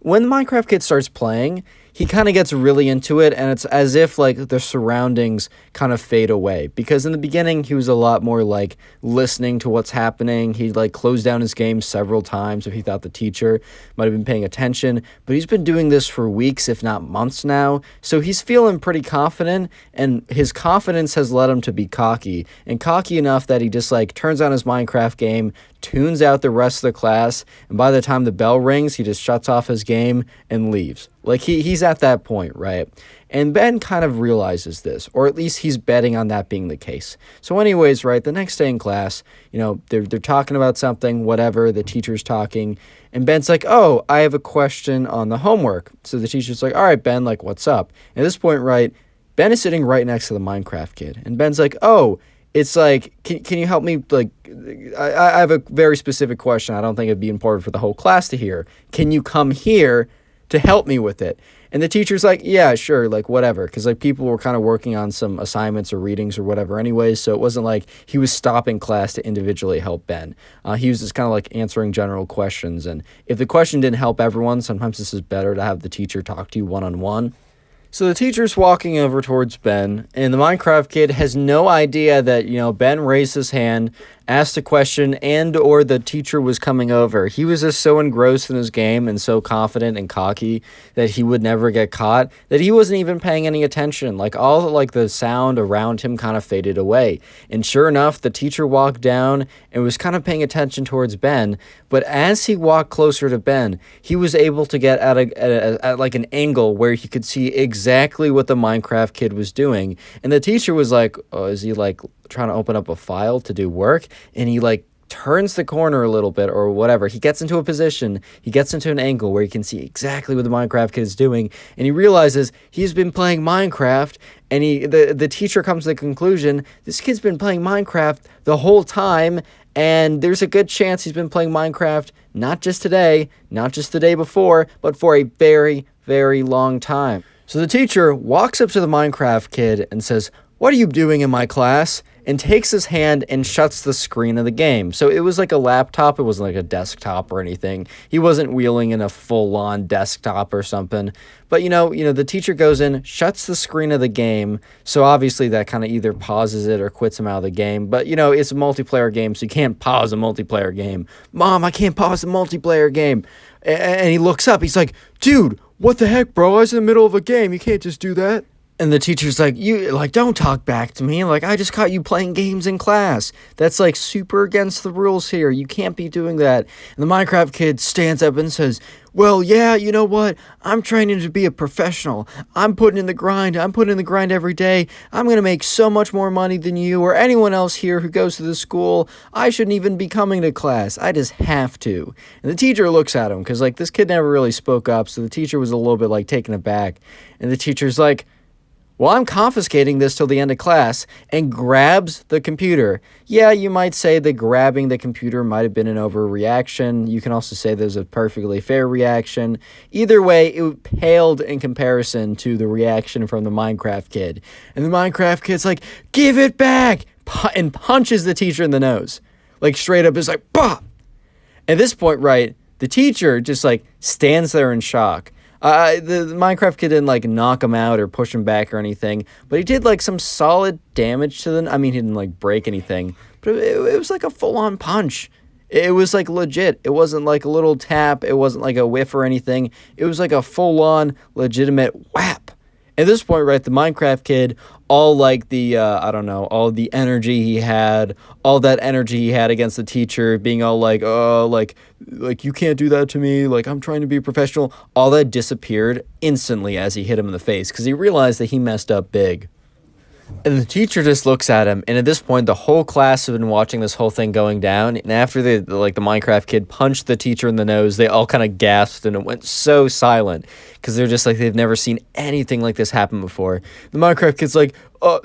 when the Minecraft Kid starts playing, he kind of gets really into it, and it's as if, like, the surroundings kind of fade away. Because in the beginning, he was a lot more, like, listening to what's happening. He'd, like, close down his game several times if he thought the teacher might have been paying attention. But he's been doing this for weeks, if not months now. So he's feeling pretty confident, and his confidence has led him to be cocky. And cocky enough that he just, like, turns on his Minecraft game, tunes out the rest of the class, and by the time the bell rings, he just shuts off his game and leaves. Like, he's at that point, right? And Ben kind of realizes this, or at least he's betting on that being the case. So anyways, right, the next day in class, you know, they're talking about something, whatever, the teacher's talking, and Ben's like, oh, I have a question on the homework. So the teacher's like, all right, Ben, like, what's up? At this point, right, Ben is sitting right next to the Minecraft Kid, and Ben's like, oh, it's like, can you help me, like, I have a very specific question. I don't think it'd be important for the whole class to hear. Can you come here to help me with it. And the teacher's like, yeah, sure, like whatever. Because like people were kind of working on some assignments or readings or whatever anyways. So it wasn't like he was stopping class to individually help Ben. He was just kind of like answering general questions. And if the question didn't help everyone, sometimes this is better to have the teacher talk to you one-on-one. So the teacher's walking over towards Ben, and the Minecraft kid has no idea that, Ben raised his hand, asked a question, and or the teacher was coming over. He was just so engrossed in his game and so confident and cocky that he would never get caught that he wasn't even paying any attention. Like all the sound around him kind of faded away. And sure enough, the teacher walked down and was kind of paying attention towards Ben. But as he walked closer to Ben, he was able to get at like an angle where he could see exactly what the Minecraft kid was doing. And the teacher was like, oh, is he like trying to open up a file to do work? And he like turns the corner a little bit or whatever. He gets into a position, he gets into an angle where he can see exactly what the Minecraft kid is doing, and he realizes he's been playing Minecraft, and the teacher comes to the conclusion, this kid's been playing Minecraft the whole time, and there's a good chance he's been playing Minecraft not just today, not just the day before, but for a very, very long time. So the teacher walks up to the Minecraft kid and says, "What are you doing in my class?" and takes his hand and shuts the screen of the game. So it was like a laptop. It wasn't like a desktop or anything. He wasn't wheeling in a full-on desktop or something. But, the teacher goes in, shuts the screen of the game. So obviously that kind of either pauses it or quits him out of the game. But, it's a multiplayer game, so you can't pause a multiplayer game. Mom, I can't pause a multiplayer game. And he looks up. He's like, dude, what the heck, bro? I was in the middle of a game. You can't just do that. And the teacher's like, don't talk back to me. Like, I just caught you playing games in class. That's like super against the rules here. You can't be doing that. And the Minecraft kid stands up and says, well, yeah, you know what? I'm training to be a professional. I'm putting in the grind. I'm putting in the grind every day. I'm going to make so much more money than you or anyone else here who goes to the school. I shouldn't even be coming to class. I just have to. And the teacher looks at him because, like, this kid never really spoke up. So the teacher was a little bit, like, taken aback. And the teacher's like, well, I'm confiscating this till the end of class, and grabs the computer. Yeah, you might say that grabbing the computer might have been an overreaction. You can also say there's a perfectly fair reaction. Either way, it paled in comparison to the reaction from the Minecraft kid. And the Minecraft kid's like, give it back! And punches the teacher in the nose. Like, straight up is like, bah! At this point, right, the teacher just, like, stands there in shock. The Minecraft kid didn't, like, knock him out or push him back or anything, but he did, like, some solid damage to them. I mean, he didn't, like, break anything, but it was, like, a full-on punch. It was, like, legit. It wasn't, like, a little tap. It wasn't, like, a whiff or anything. It was, like, a full-on, legitimate whap. At this point, right, the Minecraft kid, all, like, the, all the energy he had, all that energy he had against the teacher, being all, like, oh, like, you can't do that to me, like, I'm trying to be a professional, all that disappeared instantly as he hit him in the face, because he realized that he messed up big. And the teacher just looks at him, and at this point, the whole class have been watching this whole thing going down, and after the Minecraft kid punched the teacher in the nose, they all kind of gasped, and it went so silent, because they're just like, they've never seen anything like this happen before. The Minecraft kid's like,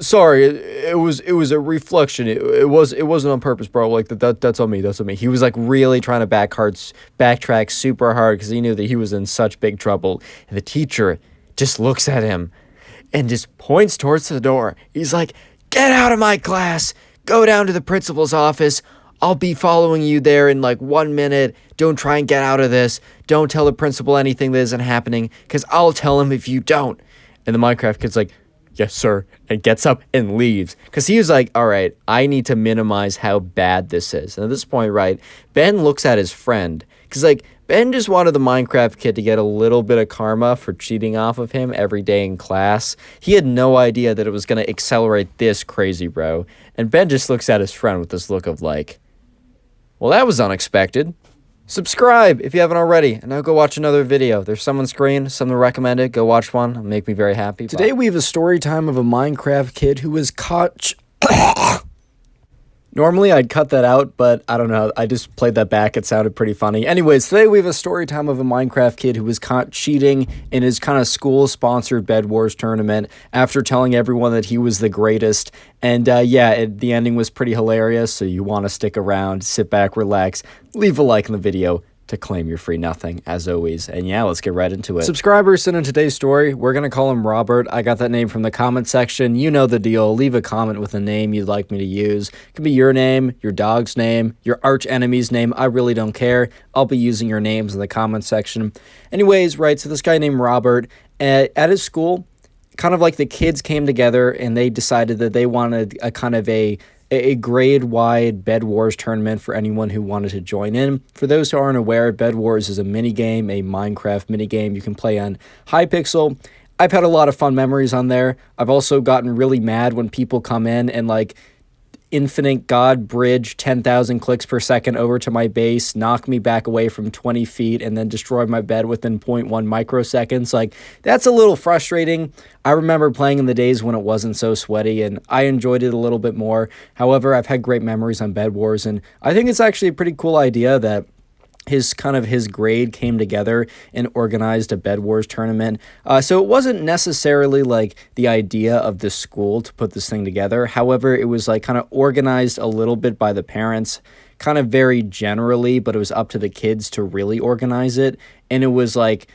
sorry, it was a reflection, it wasn't on purpose, bro, like, that's on me, that's on me. He was, like, really trying to backtrack super hard, because he knew that he was in such big trouble, and the teacher just looks at him, and just points towards the door. He's like, get out of my class. Go down to the principal's office. I'll be following you there in like 1 minute. Don't try and get out of this. Don't tell the principal anything that isn't happening, because I'll tell him if you don't. And the Minecraft kid's like, yes, sir. And gets up and leaves. Because he was like, all right, I need to minimize how bad this is. And at this point, right, Ben looks at his friend. Because, like, Ben just wanted the Minecraft kid to get a little bit of karma for cheating off of him every day in class. He had no idea that it was going to accelerate this crazy, bro. And Ben just looks at his friend with this look of like, well, that was unexpected. Subscribe if you haven't already, and now go watch another video. There's some on screen, some recommended. Go watch one. It'll make me very happy. Today we have a story time of a Minecraft kid who was caught... Normally, I'd cut that out, but I don't know. I just played that back. It sounded pretty funny. Anyways, today we have a story time of a Minecraft kid who was caught cheating in his kind of school-sponsored Bed Wars tournament after telling everyone that he was the greatest. And the ending was pretty hilarious, so you want to stick around, sit back, relax, leave a like in the video. to claim your free nothing, as always. And yeah, let's get right into it. Subscribers sent in today's story. We're going to call him Robert. I got that name from the comment section. You know the deal. Leave a comment with a name you'd like me to use. It could be your name, your dog's name, your arch enemy's name. I really don't care. I'll be using your names in the comment section. Anyways, right, so this guy named Robert, at his school, kind of like the kids came together and they decided that they wanted a kind of a grade-wide Bed Wars tournament for anyone who wanted to join in. For those who aren't aware, Bed Wars is a minigame, a Minecraft minigame you can play on Hypixel. I've had a lot of fun memories on there. I've also gotten really mad when people come in and like infinite god bridge 10,000 clicks per second over to my base, knock me back away from 20 feet, and then destroy my bed within 0.1 microseconds. Like, that's a little frustrating. I remember playing in the days when it wasn't so sweaty, and I enjoyed it a little bit more. However, I've had great memories on Bed Wars, and I think it's actually a pretty cool idea that his grade came together and organized a Bed Wars tournament. So it wasn't necessarily like the idea of the school to put this thing together. However, it was like kind of organized a little bit by the parents, kind of very generally, but it was up to the kids to really organize it. And it was like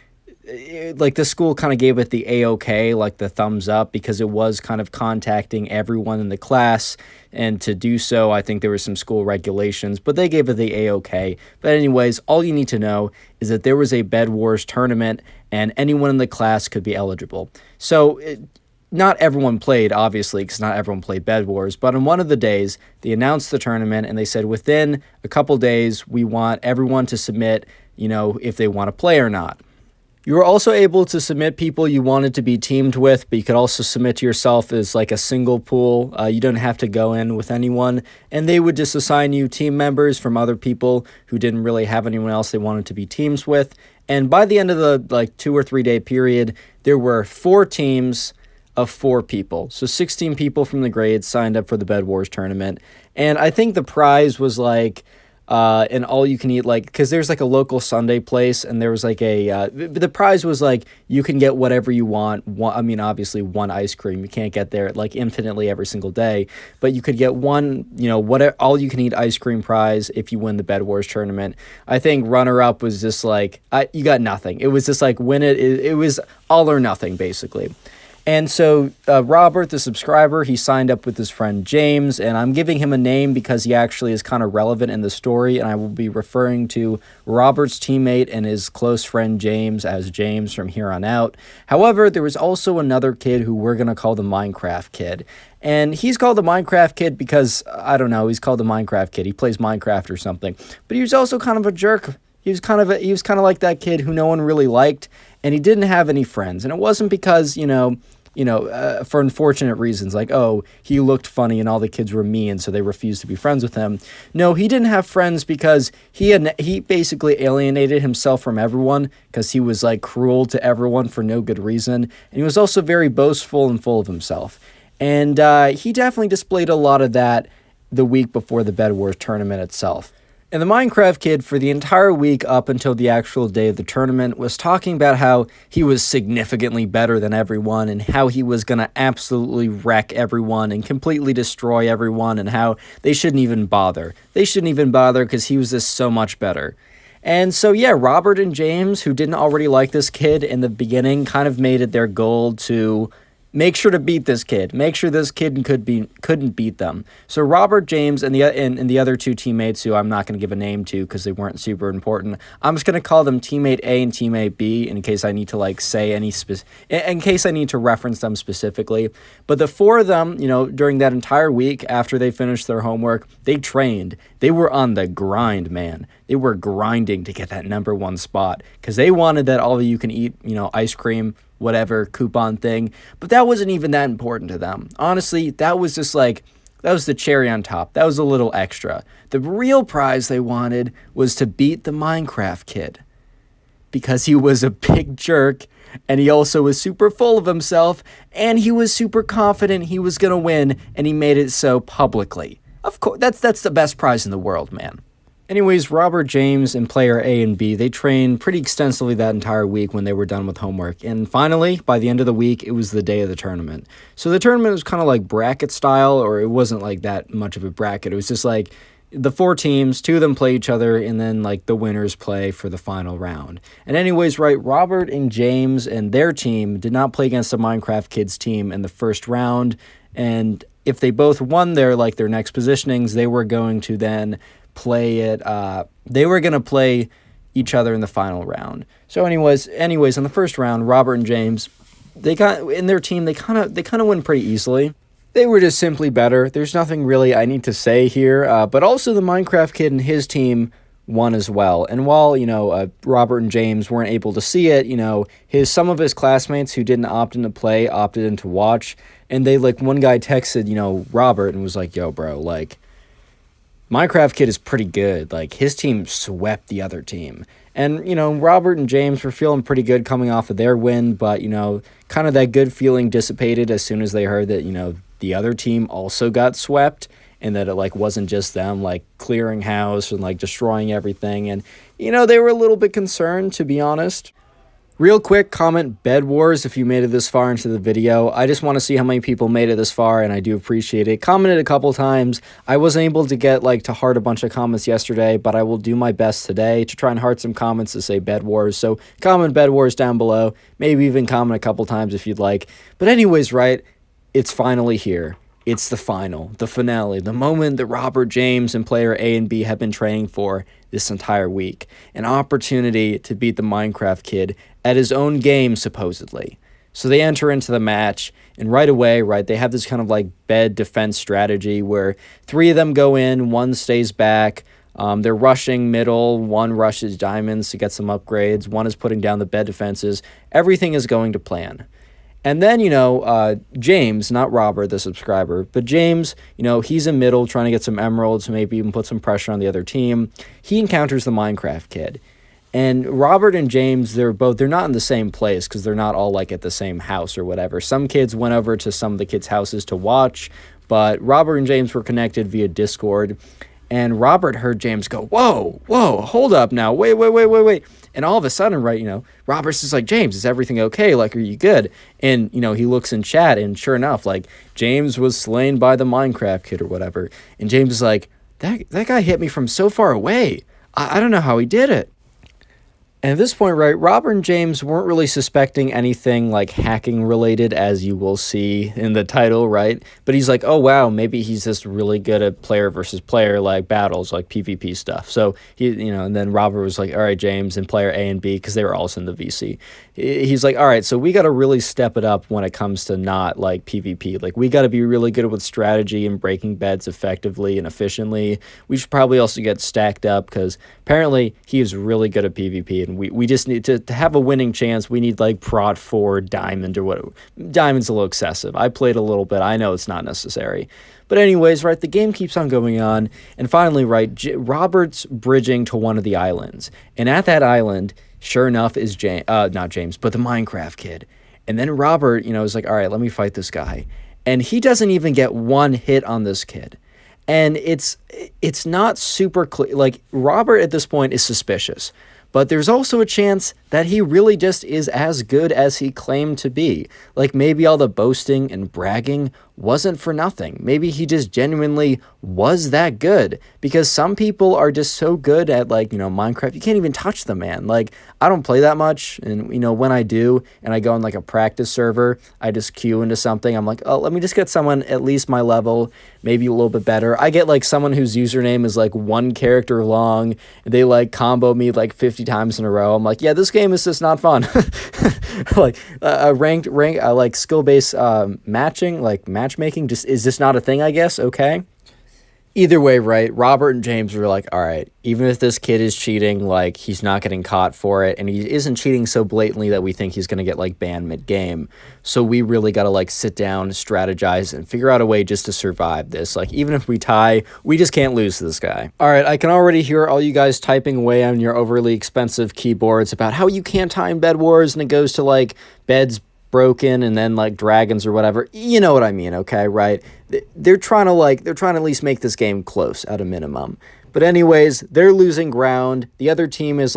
the school kind of gave it the A-OK, like the thumbs up, because it was kind of contacting everyone in the class. And to do so, I think there were some school regulations, but they gave it the A-OK. But anyways, all you need to know is that there was a Bed Wars tournament and anyone in the class could be eligible. So not everyone played, obviously, because not everyone played Bed Wars, but on one of the days, they announced the tournament and they said within a couple days, we want everyone to submit, if they want to play or not. You were also able to submit people you wanted to be teamed with, but you could also submit to yourself as like a single pool. You don't have to go in with anyone, and they would just assign you team members from other people who didn't really have anyone else they wanted to be teams with. And by the end of the 2 or 3 day period, there were 4 teams of 4 people. So 16 people from the grades signed up for the Bed Wars tournament. And I think the prize was an all-you-can-eat, because there's a local Sunday place, and there was the prize was you can get whatever you want. Obviously one ice cream. You can't get there infinitely every single day, but you could get one, whatever all-you-can-eat ice cream prize if you win the Bed Wars tournament. I think runner-up was just you got nothing. It was just win it. It was all or nothing, basically. And so Robert, the subscriber, he signed up with his friend James, and I'm giving him a name because he actually is kind of relevant in the story, and I will be referring to Robert's teammate and his close friend James as James from here on out. However, there was also another kid who we're going to call the Minecraft Kid. And he's called the Minecraft Kid because, I don't know, he's called the Minecraft Kid. He plays Minecraft or something. But he was also kind of a jerk. He was kind of like that kid who no one really liked, and he didn't have any friends. And it wasn't because, for unfortunate reasons, he looked funny and all the kids were mean, so they refused to be friends with him. No, he didn't have friends because he basically alienated himself from everyone because he was cruel to everyone for no good reason. And he was also very boastful and full of himself. And he definitely displayed a lot of that the week before the Bed Wars tournament itself. And the Minecraft Kid, for the entire week up until the actual day of the tournament, was talking about how he was significantly better than everyone and how he was going to absolutely wreck everyone and completely destroy everyone and how they shouldn't even bother. They shouldn't even bother because he was just so much better. And so, yeah, Robert and James, who didn't already like this kid in the beginning, kind of made it their goal to make sure to beat this kid. Make sure this kid couldn't beat them. So Robert, James, and the other 2 teammates, who I'm not going to give a name to because they weren't super important, I'm just going to call them Teammate A and Teammate B in case I need to say any in case I need to reference them specifically. But the 4 of them, during that entire week after they finished their homework, they trained. They were on the grind, man. They were grinding to get that number 1 spot because they wanted that all-you-can-eat, ice cream, whatever coupon thing, but that wasn't even that important to them. Honestly, that was just that was the cherry on top. That was a little extra. The real prize they wanted was to beat the Minecraft Kid because he was a big jerk and he also was super full of himself and he was super confident he was going to win and he made it so publicly. Of course, that's the best prize in the world, man. Anyways, Robert, James, and player A and B, they trained pretty extensively that entire week when they were done with homework. And finally, by the end of the week, it was the day of the tournament. So the tournament was kind of bracket style, or it wasn't that much of a bracket. It was just the 4 teams, 2 of them play each other, and then like the winners play for the final round. And anyways, right, Robert and James and their team did not play against the Minecraft Kids team in the first round, and if they both won their next positionings, they were going to then play it. They were going to play each other in the final round. So anyways, in the first round, Robert and James, they got in their team. They kind of win pretty easily. They were just simply better. There's nothing really I need to say here. But also the Minecraft Kid and his team won as well. And while, Robert and James weren't able to see it, some of his classmates who didn't opt in to play opted in to watch. And they, one guy texted, Robert and was like, yo, bro, Minecraft Kid is pretty good. His team swept the other team. And, Robert and James were feeling pretty good coming off of their win, but, kind of that good feeling dissipated as soon as they heard that, the other team also got swept and that it, wasn't just them, clearing house and, destroying everything. And, they were a little bit concerned, to be honest. Real quick, comment Bed Wars if you made it this far into the video. I just want to see how many people made it this far, and I do appreciate it. Commented a couple times. I wasn't able to get, to heart a bunch of comments yesterday, but I will do my best today to try and heart some comments to say Bed Wars. So comment Bed Wars down below. Maybe even comment a couple times if you'd like. But anyways, right, it's finally here. It's the final, the finale, the moment that Robert, James, and player A and B have been training for this entire week. An opportunity to beat the Minecraft Kid at his own game, supposedly. So they enter into the match, and right away, right, they have this kind of bed defense strategy where 3 of them go in, 1 stays back. They're rushing middle, 1 rushes diamonds to get some upgrades, 1 is putting down the bed defenses. Everything is going to plan. And then, James, not Robert, the subscriber, but James, he's in middle trying to get some emeralds, maybe even put some pressure on the other team. He encounters the Minecraft Kid. And Robert and James, they're not in the same place because they're not all at the same house or whatever. Some kids went over to some of the kids' houses to watch, but Robert and James were connected via Discord. And Robert heard James go, whoa, hold up now, wait. And all of a sudden, right, Robert's just like, James, is everything okay? Are you good? And, he looks in chat, and sure enough, James was slain by the Minecraft Kid or whatever. And James is like, that guy hit me from so far away. I don't know how he did it. And at this point, right, Robert and James weren't really suspecting anything hacking related, as you will see in the title, right? But he's like, oh, wow, maybe he's just really good at player versus player, battles, PvP stuff. So he, and then Robert was like, all right, James, and player A and B, because they were also in the VC. He's like, all right, so we got to really step it up when it comes to not PvP. We got to be really good with strategy and breaking beds effectively and efficiently. We should probably also get stacked up because apparently he is really good at PvP, and we just need to have a winning chance. We need Prot 4 Diamond or what. Diamond's a little excessive. I played a little bit. I know it's not necessary. But anyways, right, the game keeps on going on. And finally, right, Robert's bridging to one of the islands. And at that island, sure enough, is not James, but the Minecraft Kid. And then Robert, is like, all right, let me fight this guy. And he doesn't even get 1 hit on this kid. And it's not super clear. Robert at this point is suspicious. But there's also a chance that he really just is as good as he claimed to be. Maybe all the boasting and bragging wasn't for nothing. Maybe he just genuinely was that good. Because some people are just so good at, Minecraft, you can't even touch them, man. I don't play that much, and, when I do, and I go on, a practice server, I just queue into something. I'm like, oh, let me just get someone at least my level, maybe a little bit better. I get, someone whose username is, 1 character long, and they, combo me, 50 times in a row. I'm like, yeah, this game is just not fun. Ranked, skill-based matching, matchmaking, is just not a thing, I guess, okay? Either way, right, Robert and James were like, all right, even if this kid is cheating, he's not getting caught for it, and he isn't cheating so blatantly that we think he's going to get, banned mid-game. So we really got to, sit down, strategize, and figure out a way just to survive this. Even if we tie, we just can't lose to this guy. All right, I can already hear all you guys typing away on your overly expensive keyboards about how you can't tie in Bed Wars, and it goes to, beds broken and then dragons or whatever. You know what I mean, okay, right? They're trying to at least make this game close at a minimum. But anyways, they're losing ground. The other team is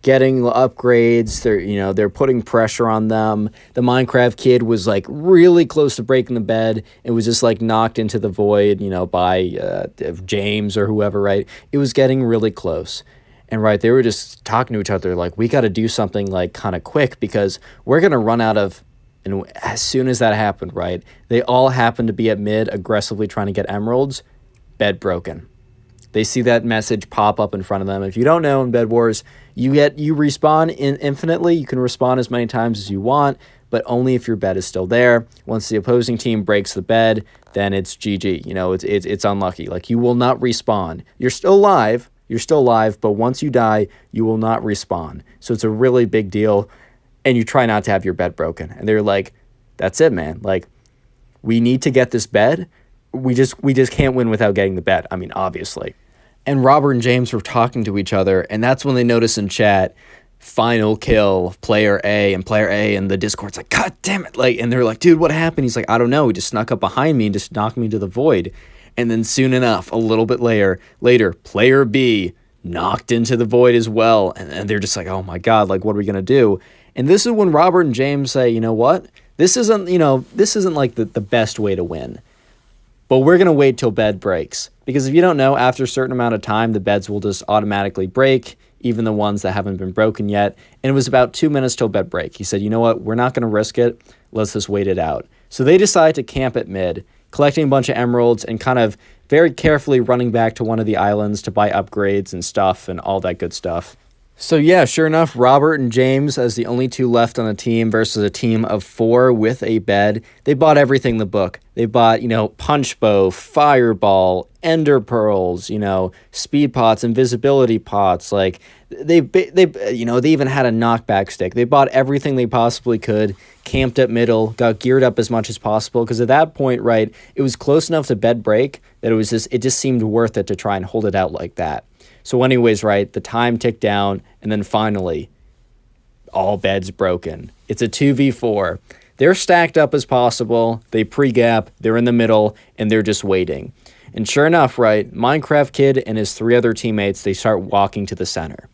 getting upgrades. They're putting pressure on them. The Minecraft kid was like really close to breaking the bed. It was just like knocked into the void, by James or whoever, right? It was getting really close. And right, they were just talking to each other like, we got to do something like kind of quick because we're going to run out of. And as soon as that happened, right, they all happened to be at mid aggressively trying to get emeralds. Bed broken. They see that message pop up in front of them. If you don't know, in Bed Wars, you respawn infinitely. You can respawn as many times as you want, but only if your bed is still there. Once the opposing team breaks the bed, then it's GG. It's unlucky. Like, you will not respawn. You're still alive. But once you die, you will not respawn. So it's a really big deal. And you try not to have your bed broken. And they're like, that's it, man. Like, we need to get this bed. We just can't win without getting the bed. I mean, obviously. And Robert and James were talking to each other, and that's when they notice in chat, final kill, player A, and the Discord's like, God damn it. Like, and they're like, dude, what happened? He's like, I don't know. He just snuck up behind me and just knocked me to the void. And then soon enough, a little bit later, player B knocked into the void as well. And they're just like, oh my God, like, what are we going to do? And this is when Robert and James say, you know what? This isn't like the best way to win. But we're going to wait till bed breaks. Because if you don't know, after a certain amount of time, the beds will just automatically break, even the ones that haven't been broken yet. And it was about 2 minutes till bed break. He said, you know what? We're not going to risk it. Let's just wait it out. So they decide to camp at mid, collecting a bunch of emeralds and kind of very carefully running back to one of the islands to buy upgrades and stuff and all that good stuff. So yeah, sure enough, Robert and James, as the only two left on a team versus a team of 4 with a bed, they bought everything in the book. They bought, punch bow, fireball, ender pearls, speed pots, invisibility pots. Like, they even had a knockback stick. They bought everything they possibly could, camped at middle, got geared up as much as possible. Because at that point, right, it was close enough to bed break that it just seemed worth it to try and hold it out like that. So anyways, right, the time ticked down, and then finally, all beds broken. It's a 2v4. They're stacked up as possible. They pre-gap, they're in the middle, and they're just waiting. And sure enough, right, Minecraft Kid and his 3 other teammates, they start walking to the center.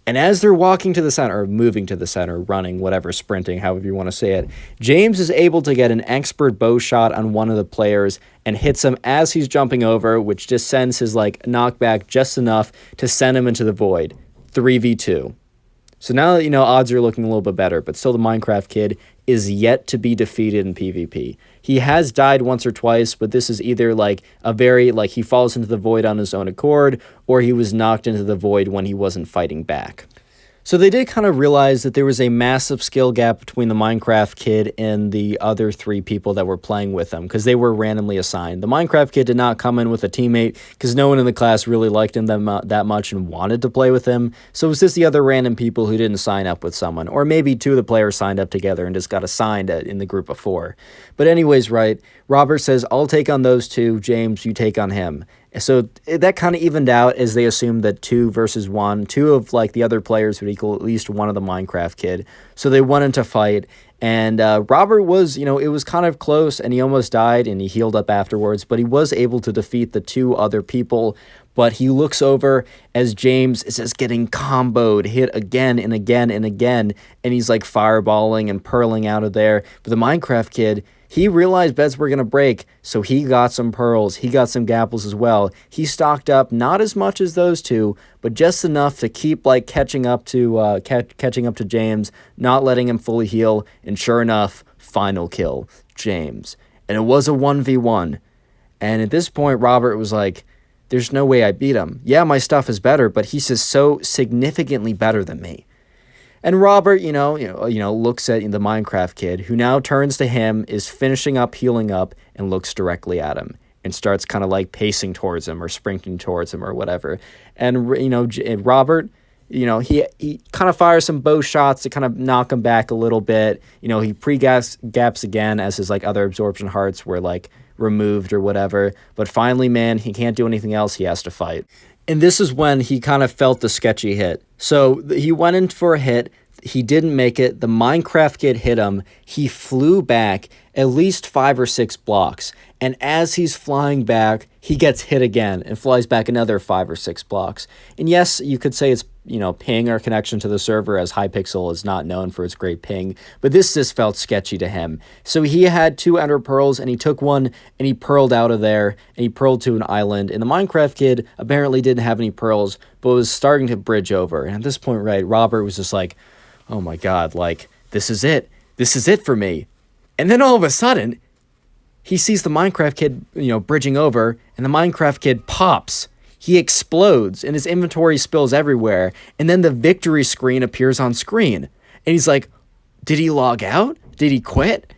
And as they're walking to the center, or moving to the center, running, whatever, sprinting, however you want to say it, James is able to get an expert bow shot on one of the players and hits him as he's jumping over, which just sends his knockback just enough to send him into the void. 3v2. So now that odds are looking a little bit better, but still the Minecraft Kid is yet to be defeated in PvP. He has died once or twice, but this is either he falls into the void on his own accord, or he was knocked into the void when he wasn't fighting back. So they did kind of realize that there was a massive skill gap between the Minecraft Kid and the other 3 people that were playing with him, because they were randomly assigned. The Minecraft Kid did not come in with a teammate, because no one in the class really liked him that much and wanted to play with him. So it was just the other random people who didn't sign up with someone. Or maybe 2 of the players signed up together and just got assigned in the group of 4. But anyways, right, Robert says, I'll take on those 2, James, you take on him. So that kind of evened out as they assumed that 2 versus 1, 2 of the other players would equal at least one of the Minecraft Kid. So they went into fight, and Robert was, it was kind of close, and he almost died, and he healed up afterwards, but he was able to defeat the 2 other people. But he looks over as James is just getting comboed, hit again and again and again, and he's fireballing and pearling out of there. But the Minecraft Kid, he realized beds were going to break, so he got some pearls. He got some gapples as well. He stocked up, not as much as those 2, but just enough to keep catching up to James, not letting him fully heal. And sure enough, final kill, James. And it was a 1v1. And at this point, Robert was like, there's no way I beat him. Yeah, my stuff is better, but he's just so significantly better than me. And Robert, looks at the Minecraft Kid, who now turns to him, is finishing up, healing up, and looks directly at him and starts kind of pacing towards him or sprinting towards him or whatever. And Robert, he kind of fires some bow shots to kind of knock him back a little bit. He gaps again as his other absorption hearts were removed or whatever. But finally, man, he can't do anything else. He has to fight. And this is when he kind of felt the sketchy hit. So he went in for a hit. He didn't make it. The Minecraft Kid hit him. He flew back at least 5 or 6 blocks. And as he's flying back, he gets hit again and flies back another 5 or 6 blocks. And yes, you could say it's ping or connection to the server, as Hypixel is not known for its great ping. But this just felt sketchy to him. So he had 2 ender pearls, and he took one, and he pearled out of there, and he pearled to an island. And the Minecraft kid apparently didn't have any pearls, but was starting to bridge over. And at this point, right, Robert was just like, oh my God, like, this is it. This is it for me. And then all of a sudden, he sees the Minecraft kid, bridging over, and the Minecraft kid pops. He explodes, and his inventory spills everywhere, and then the victory screen appears on screen. And he's like, did he log out? Did he quit?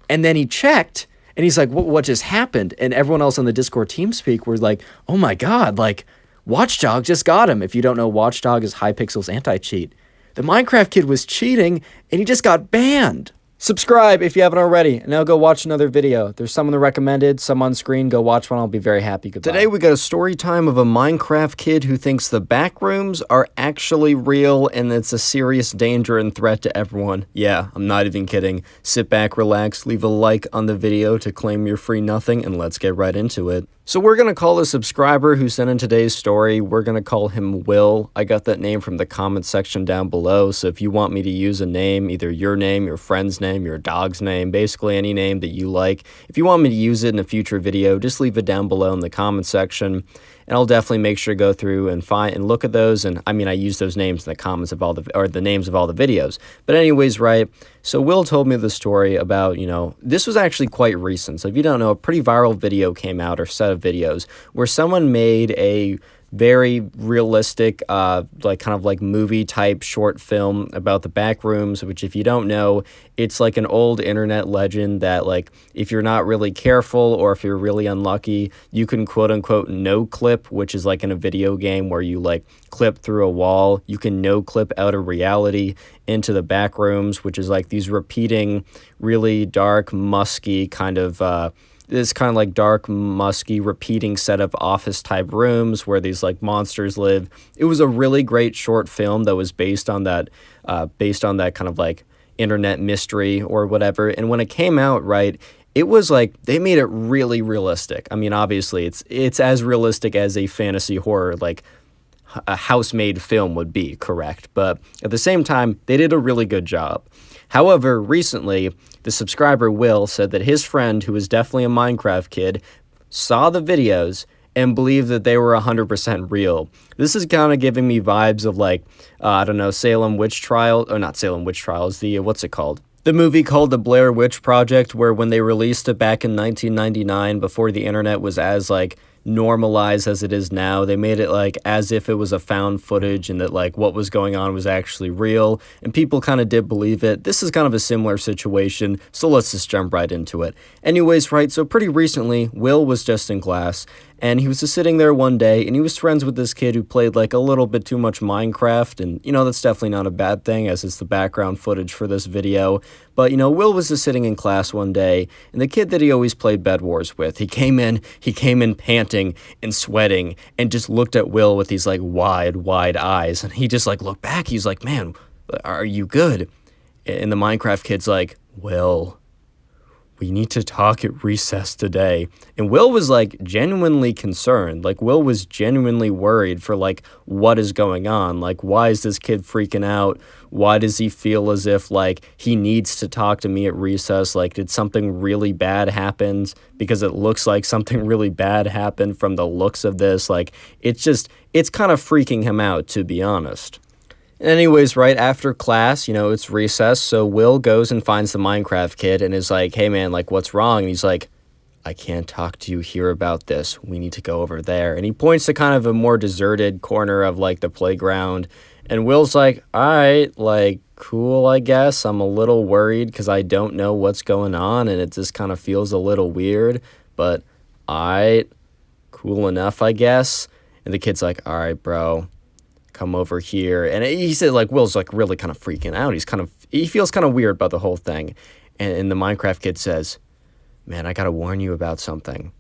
And then he checked, and he's like, what just happened? And everyone else on the Discord TeamSpeak was like, oh my God, like, Watchdog just got him. If you don't know, Watchdog is Hypixel's anti-cheat. The Minecraft kid was cheating, and he just got banned. Subscribe if you haven't already, and now go watch another video. There's some in the recommended, some on screen. Go watch one. I'll be very happy. Goodbye. Today we got a story time of a Minecraft kid who thinks the back rooms are actually real and it's a serious danger and threat to everyone. Yeah, I'm not even kidding. Sit back, relax, leave a like on the video to claim your free nothing, and let's get right into it. So we're going to call the subscriber who sent in today's story, we're going to call him Will. I got that name from the comment section down below, so if you want me to use a name, either your name, your friend's name, your dog's name, basically any name that you like, if you want me to use it in a future video, just leave it down below in the comment section, and I'll definitely make sure to go through and find and look at those. And I mean, I use those names in the comments of all the names of all the videos. But anyways, right, so Will told me the story about, this was actually quite recent. So if you don't know, a pretty viral video came out, or set of videos, where someone made a very realistic, like movie type short film about the back rooms, which if you don't know, it's like an old internet legend that, like, if you're not really careful or if you're really unlucky, you can quote unquote no clip, which is like in a video game where you like clip through a wall. You can no clip out of reality into the back rooms, which is like these repeating, really dark, musky kind of, this kind of like dark, musky, repeating set of office-type rooms where these like monsters live. It was a really great short film that was based on that kind of like internet mystery or whatever. And when it came out, right, it was like they made it really realistic. I mean, obviously, it's as realistic as a fantasy horror, like a house-made film would be, correct? But at the same time, they did a really good job. However, recently, the subscriber Will said that his friend, who was definitely a Minecraft kid, saw the videos and believed that they were 100% real. This is kind of giving me vibes of like, I don't know, Salem Witch Trial, or not Salem Witch Trials, what's it called? The movie called The Blair Witch Project, where when they released it back in 1999, before the internet was as like normalized as it is now, they made it like as if it was a found footage and that like what was going on was actually real, and people kind of did believe it. This is kind of a similar situation, so let's just jump right into it. Anyways, right, so pretty recently, Will was just in class, and he was just sitting there one day, and he was friends with this kid who played like a little bit too much Minecraft, and that's definitely not a bad thing, as it's the background footage for this video. But Will was just sitting in class one day, and the kid that he always played Bed Wars with, he came in panting and sweating, and just looked at Will with these like wide eyes, and he just like looked back. He's like, man, are you good? And the Minecraft kid's like, Will, we need to talk at recess today. And Will was like genuinely concerned. Like Will was genuinely worried for like what is going on. Like, why is this kid freaking out? Why does he feel as if like he needs to talk to me at recess? Like, did something really bad happen? Because it looks like something really bad happened from the looks of this. Like, it's kind of freaking him out, to be honest. Anyways, right after class, it's recess, so Will goes and finds the Minecraft kid and is like, hey man, like, what's wrong? And he's like, I can't talk to you here about this. We need to go over there. And he points to kind of a more deserted corner of like the playground. And Will's like, all right, like, cool, I guess. I'm a little worried because I don't know what's going on and it just kind of feels a little weird, but all right, cool enough, I guess. And the kid's like, all right, bro, come over here. And he said like Will's like really kind of freaking out. He feels kind of weird about the whole thing. And the Minecraft kid says, man, I gotta warn you about something.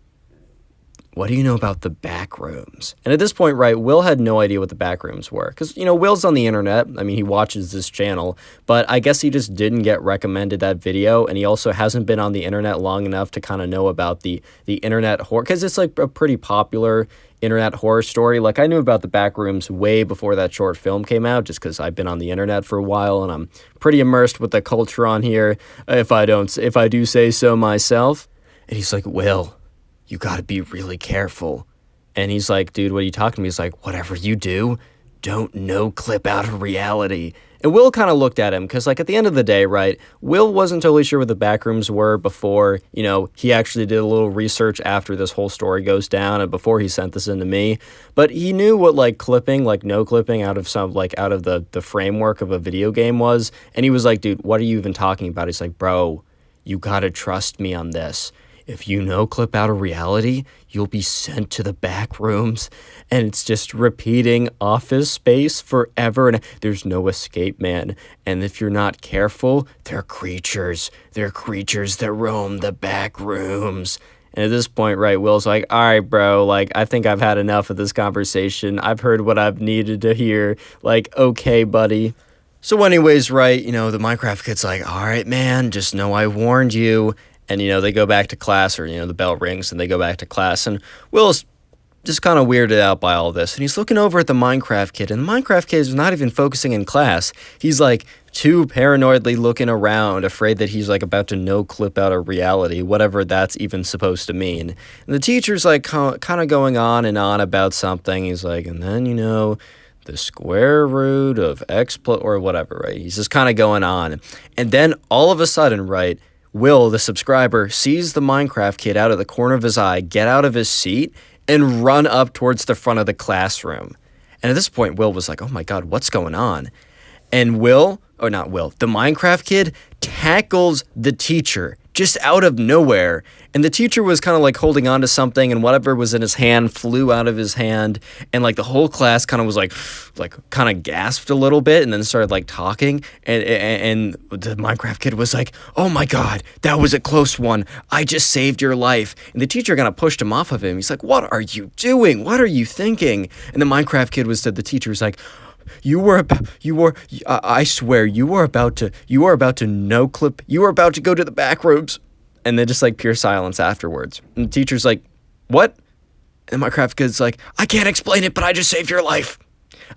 what do you know about the back rooms? And at this point, right, Will had no idea what the back rooms were. Because, Will's on the internet. I mean, he watches this channel. But I guess he just didn't get recommended that video. And he also hasn't been on the internet long enough to kind of know about the internet horror. Because it's like a pretty popular internet horror story. Like, I knew about the back rooms way before that short film came out, just because I've been on the internet for a while. And I'm pretty immersed with the culture on here, if I do say so myself. And he's like, Will, you got to be really careful. And he's like, dude, what are you talking to me? He's like, whatever you do, don't no clip out of reality. And Will kind of looked at him because, like, at the end of the day, right, Will wasn't totally sure what the backrooms were before, he actually did a little research after this whole story goes down and before he sent this in to me. But he knew what, like, clipping, like, no clipping out of the framework of a video game was. And he was like, dude, what are you even talking about? He's like, bro, you got to trust me on this. If you no clip out of reality, you'll be sent to the back rooms, and it's just repeating Office Space forever, and there's no escape, man. And if you're not careful, they're creatures. They're creatures that roam the back rooms. And at this point, right, Will's like, all right, bro, like, I think I've had enough of this conversation. I've heard what I've needed to hear. Like, okay, buddy. So anyways, right, the Minecraft kid's like, all right, man, just know I warned you. And, they go back to class, or, the bell rings and they go back to class. And Will's just kind of weirded out by all this. And he's looking over at the Minecraft kid. And the Minecraft kid is not even focusing in class. He's like too paranoidly looking around, afraid that he's like about to no clip out of reality, whatever that's even supposed to mean. And the teacher's like kind of going on and on about something. He's like, and then, the square root of x plus, or whatever, right? He's just kind of going on. And then all of a sudden, right, Will, the subscriber, sees the Minecraft kid out of the corner of his eye, get out of his seat, and run up towards the front of the classroom. And at this point, Will was like, oh my God, what's going on? And the Minecraft kid tackles the teacher just out of nowhere. And the teacher was kind of like holding on to something, and whatever was in his hand flew out of his hand. And like the whole class kind of was like kind of gasped a little bit and then started like talking. And the Minecraft kid was like, oh my God, that was a close one. I just saved your life. And the teacher kind of pushed him off of him. He's like, what are you doing? What are you thinking? And the Minecraft kid was said, the teacher was like, I swear, you are about to no clip, you are about to go to the back rooms. And then just like pure silence afterwards. And the teacher's like, what? And the Minecraft kid's like, I can't explain it, but I just saved your life.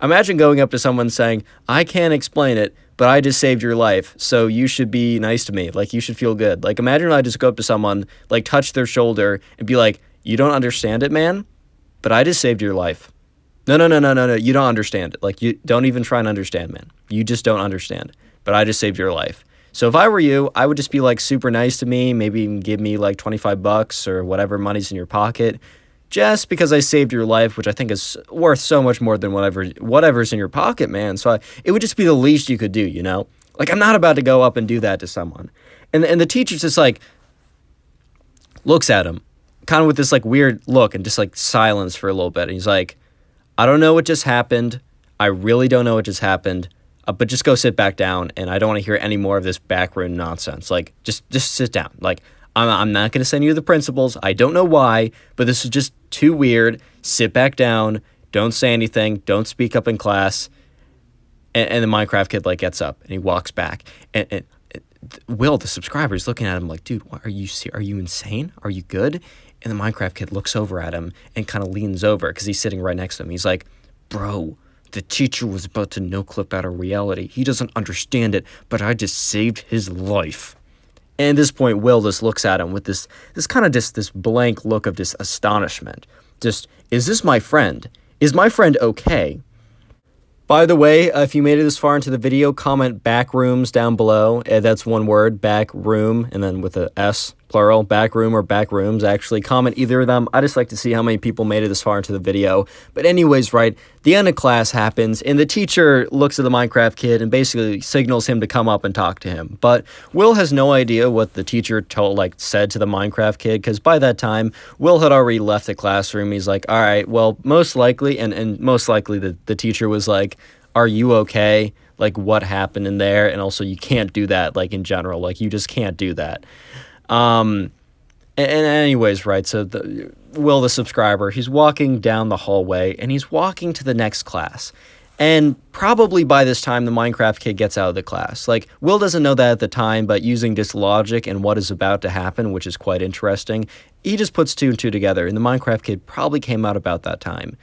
Imagine going up to someone saying, I can't explain it, but I just saved your life, so you should be nice to me. Like, you should feel good. Like, imagine I just go up to someone, like, touch their shoulder and be like, you don't understand it, man, but I just saved your life. No, you don't understand it. Like, you don't even try and understand, man. You just don't understand. But I just saved your life. So if I were you, I would just be, like, super nice to me, maybe even give me, like, $25 or whatever money's in your pocket, just because I saved your life, which I think is worth so much more than whatever's in your pocket, man. So it would just be the least you could do, Like, I'm not about to go up and do that to someone. And the teacher's just, like, looks at him, kind of with this, like, weird look and just, like, silence for a little bit. And he's like, I don't know what just happened. I really don't know what just happened. But just go sit back down, and I don't want to hear any more of this backroom nonsense. Like, just sit down. Like, I'm not going to send you the principals. I don't know why, but this is just too weird. Sit back down. Don't say anything. Don't speak up in class. And the Minecraft kid, like, gets up, and he walks back. And Will, the subscriber, is looking at him like, dude, what, are you insane? Are you good? And the Minecraft kid looks over at him and kind of leans over because he's sitting right next to him. He's like, bro, the teacher was about to no clip out of reality. He doesn't understand it, but I just saved his life. And at this point, Will just looks at him with this kind of just this blank look of just astonishment. Just, is this my friend? Is my friend okay? By the way, if you made it this far into the video, comment back rooms down below. That's one word, back room, and then with a S, plural, back room or back rooms. Actually, comment either of them. I just like to see how many people made it this far into the video. But anyways, right, the end of class happens, and the teacher looks at the Minecraft kid and basically signals him to come up and talk to him. But Will has no idea what the teacher said to the Minecraft kid, because by that time, Will had already left the classroom. He's like, all right, well, most likely, and most likely the teacher was like, are you okay? Like, what happened in there? And also, you can't do that, like, in general. Like, you just can't do that. And And anyways, right, so Will, the subscriber, he's walking down the hallway, and he's walking to the next class. And probably by this time, the Minecraft kid gets out of the class. Like, Will doesn't know that at the time, but using this logic and what is about to happen, which is quite interesting, he just puts two and two together, and the Minecraft kid probably came out about that time.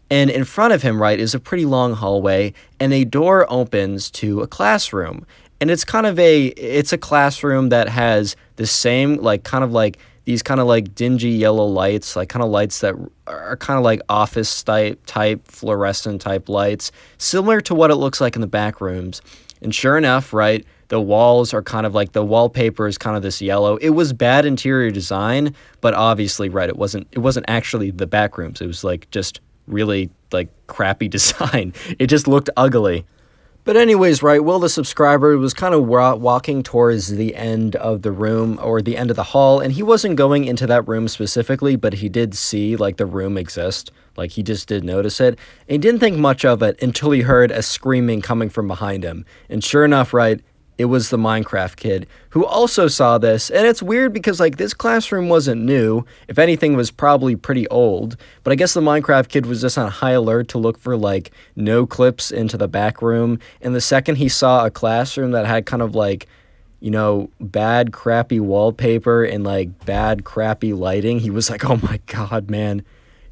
And in front of him, right, is a pretty long hallway, and a door opens to a classroom. And it's a classroom that has the same, like, kind of like, these kind of like dingy yellow lights, like kind of lights that are kind of like office type fluorescent type lights, similar to what it looks like in the back rooms. And sure enough, right, the walls are kind of like, the wallpaper is kind of this yellow. It was bad interior design, but obviously, right, it wasn't actually the back rooms. It was like just really like crappy design. It just looked ugly. But anyways, right, Will the subscriber was kind of walking towards the end of the room or the end of the hall, and he wasn't going into that room specifically, but he did see, like, the room exist. Like, he just did notice it, and he didn't think much of it until he heard a screaming coming from behind him. And sure enough, right, it was the Minecraft kid who also saw this. And it's weird because, like, this classroom wasn't new. If anything, it was probably pretty old. But I guess the Minecraft kid was just on high alert to look for, like, no clips into the back room. And the second he saw a classroom that had kind of, like, you know, bad, crappy wallpaper and, like, bad, crappy lighting, he was like, oh my God, man,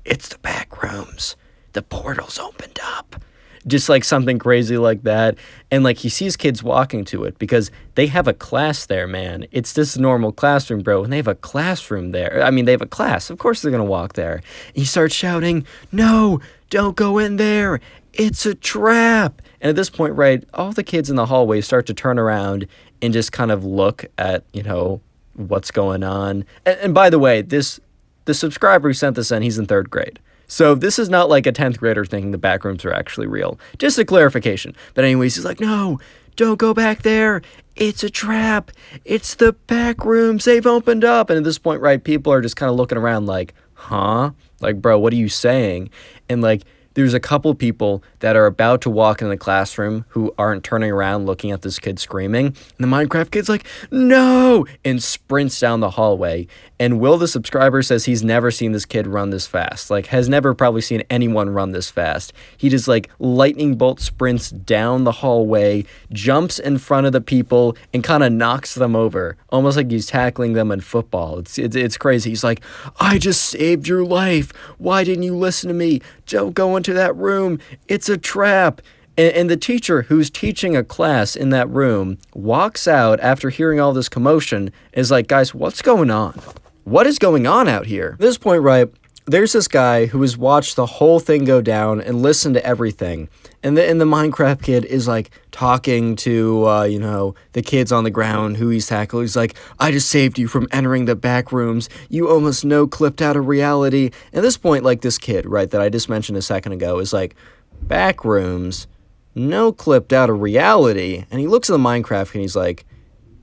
it's the back rooms. The portal's opened up. Just like something crazy like that. And like he sees kids walking to it because they have a class there, man. It's just a normal classroom, bro. And they have a classroom there. I mean, they have a class. Of course they're going to walk there. And he starts shouting, no, don't go in there. It's a trap. And at this point, right, all the kids in the hallway start to turn around and just kind of look at, you know, what's going on. And by the way, the subscriber who sent this in, he's in 3rd grade. So this is not like a 10th grader thinking the back rooms are actually real. Just a clarification. But anyways, he's like, no, don't go back there. It's a trap. It's the back rooms. They've opened up. And at this point, right, people are just kind of looking around like, huh? Like, bro, what are you saying? And like, there's a couple people that are about to walk in the classroom who aren't turning around looking at this kid screaming. And the Minecraft kid's like, no, and sprints down the hallway. And Will, the subscriber, says he's never seen this kid run this fast. Like, has never probably seen anyone run this fast. He just, like, lightning bolt sprints down the hallway, jumps in front of the people, and kind of knocks them over. Almost like he's tackling them in football. It's crazy. He's like, I just saved your life. Why didn't you listen to me? Don't go into that room. It's a trap. And the teacher who's teaching a class in that room walks out after hearing all this commotion and is like, guys, what's going on? What is going on out here? At this point, right, there's this guy who has watched the whole thing go down and listened to everything. And the Minecraft kid is like talking to, you know, the kids on the ground who he's tackled. He's like, I just saved you from entering the back rooms. You almost clipped out of reality. And at this point, like this kid, right, that I just mentioned a second ago is like, back rooms, no clipped out of reality. And he looks at the Minecraft and he's like,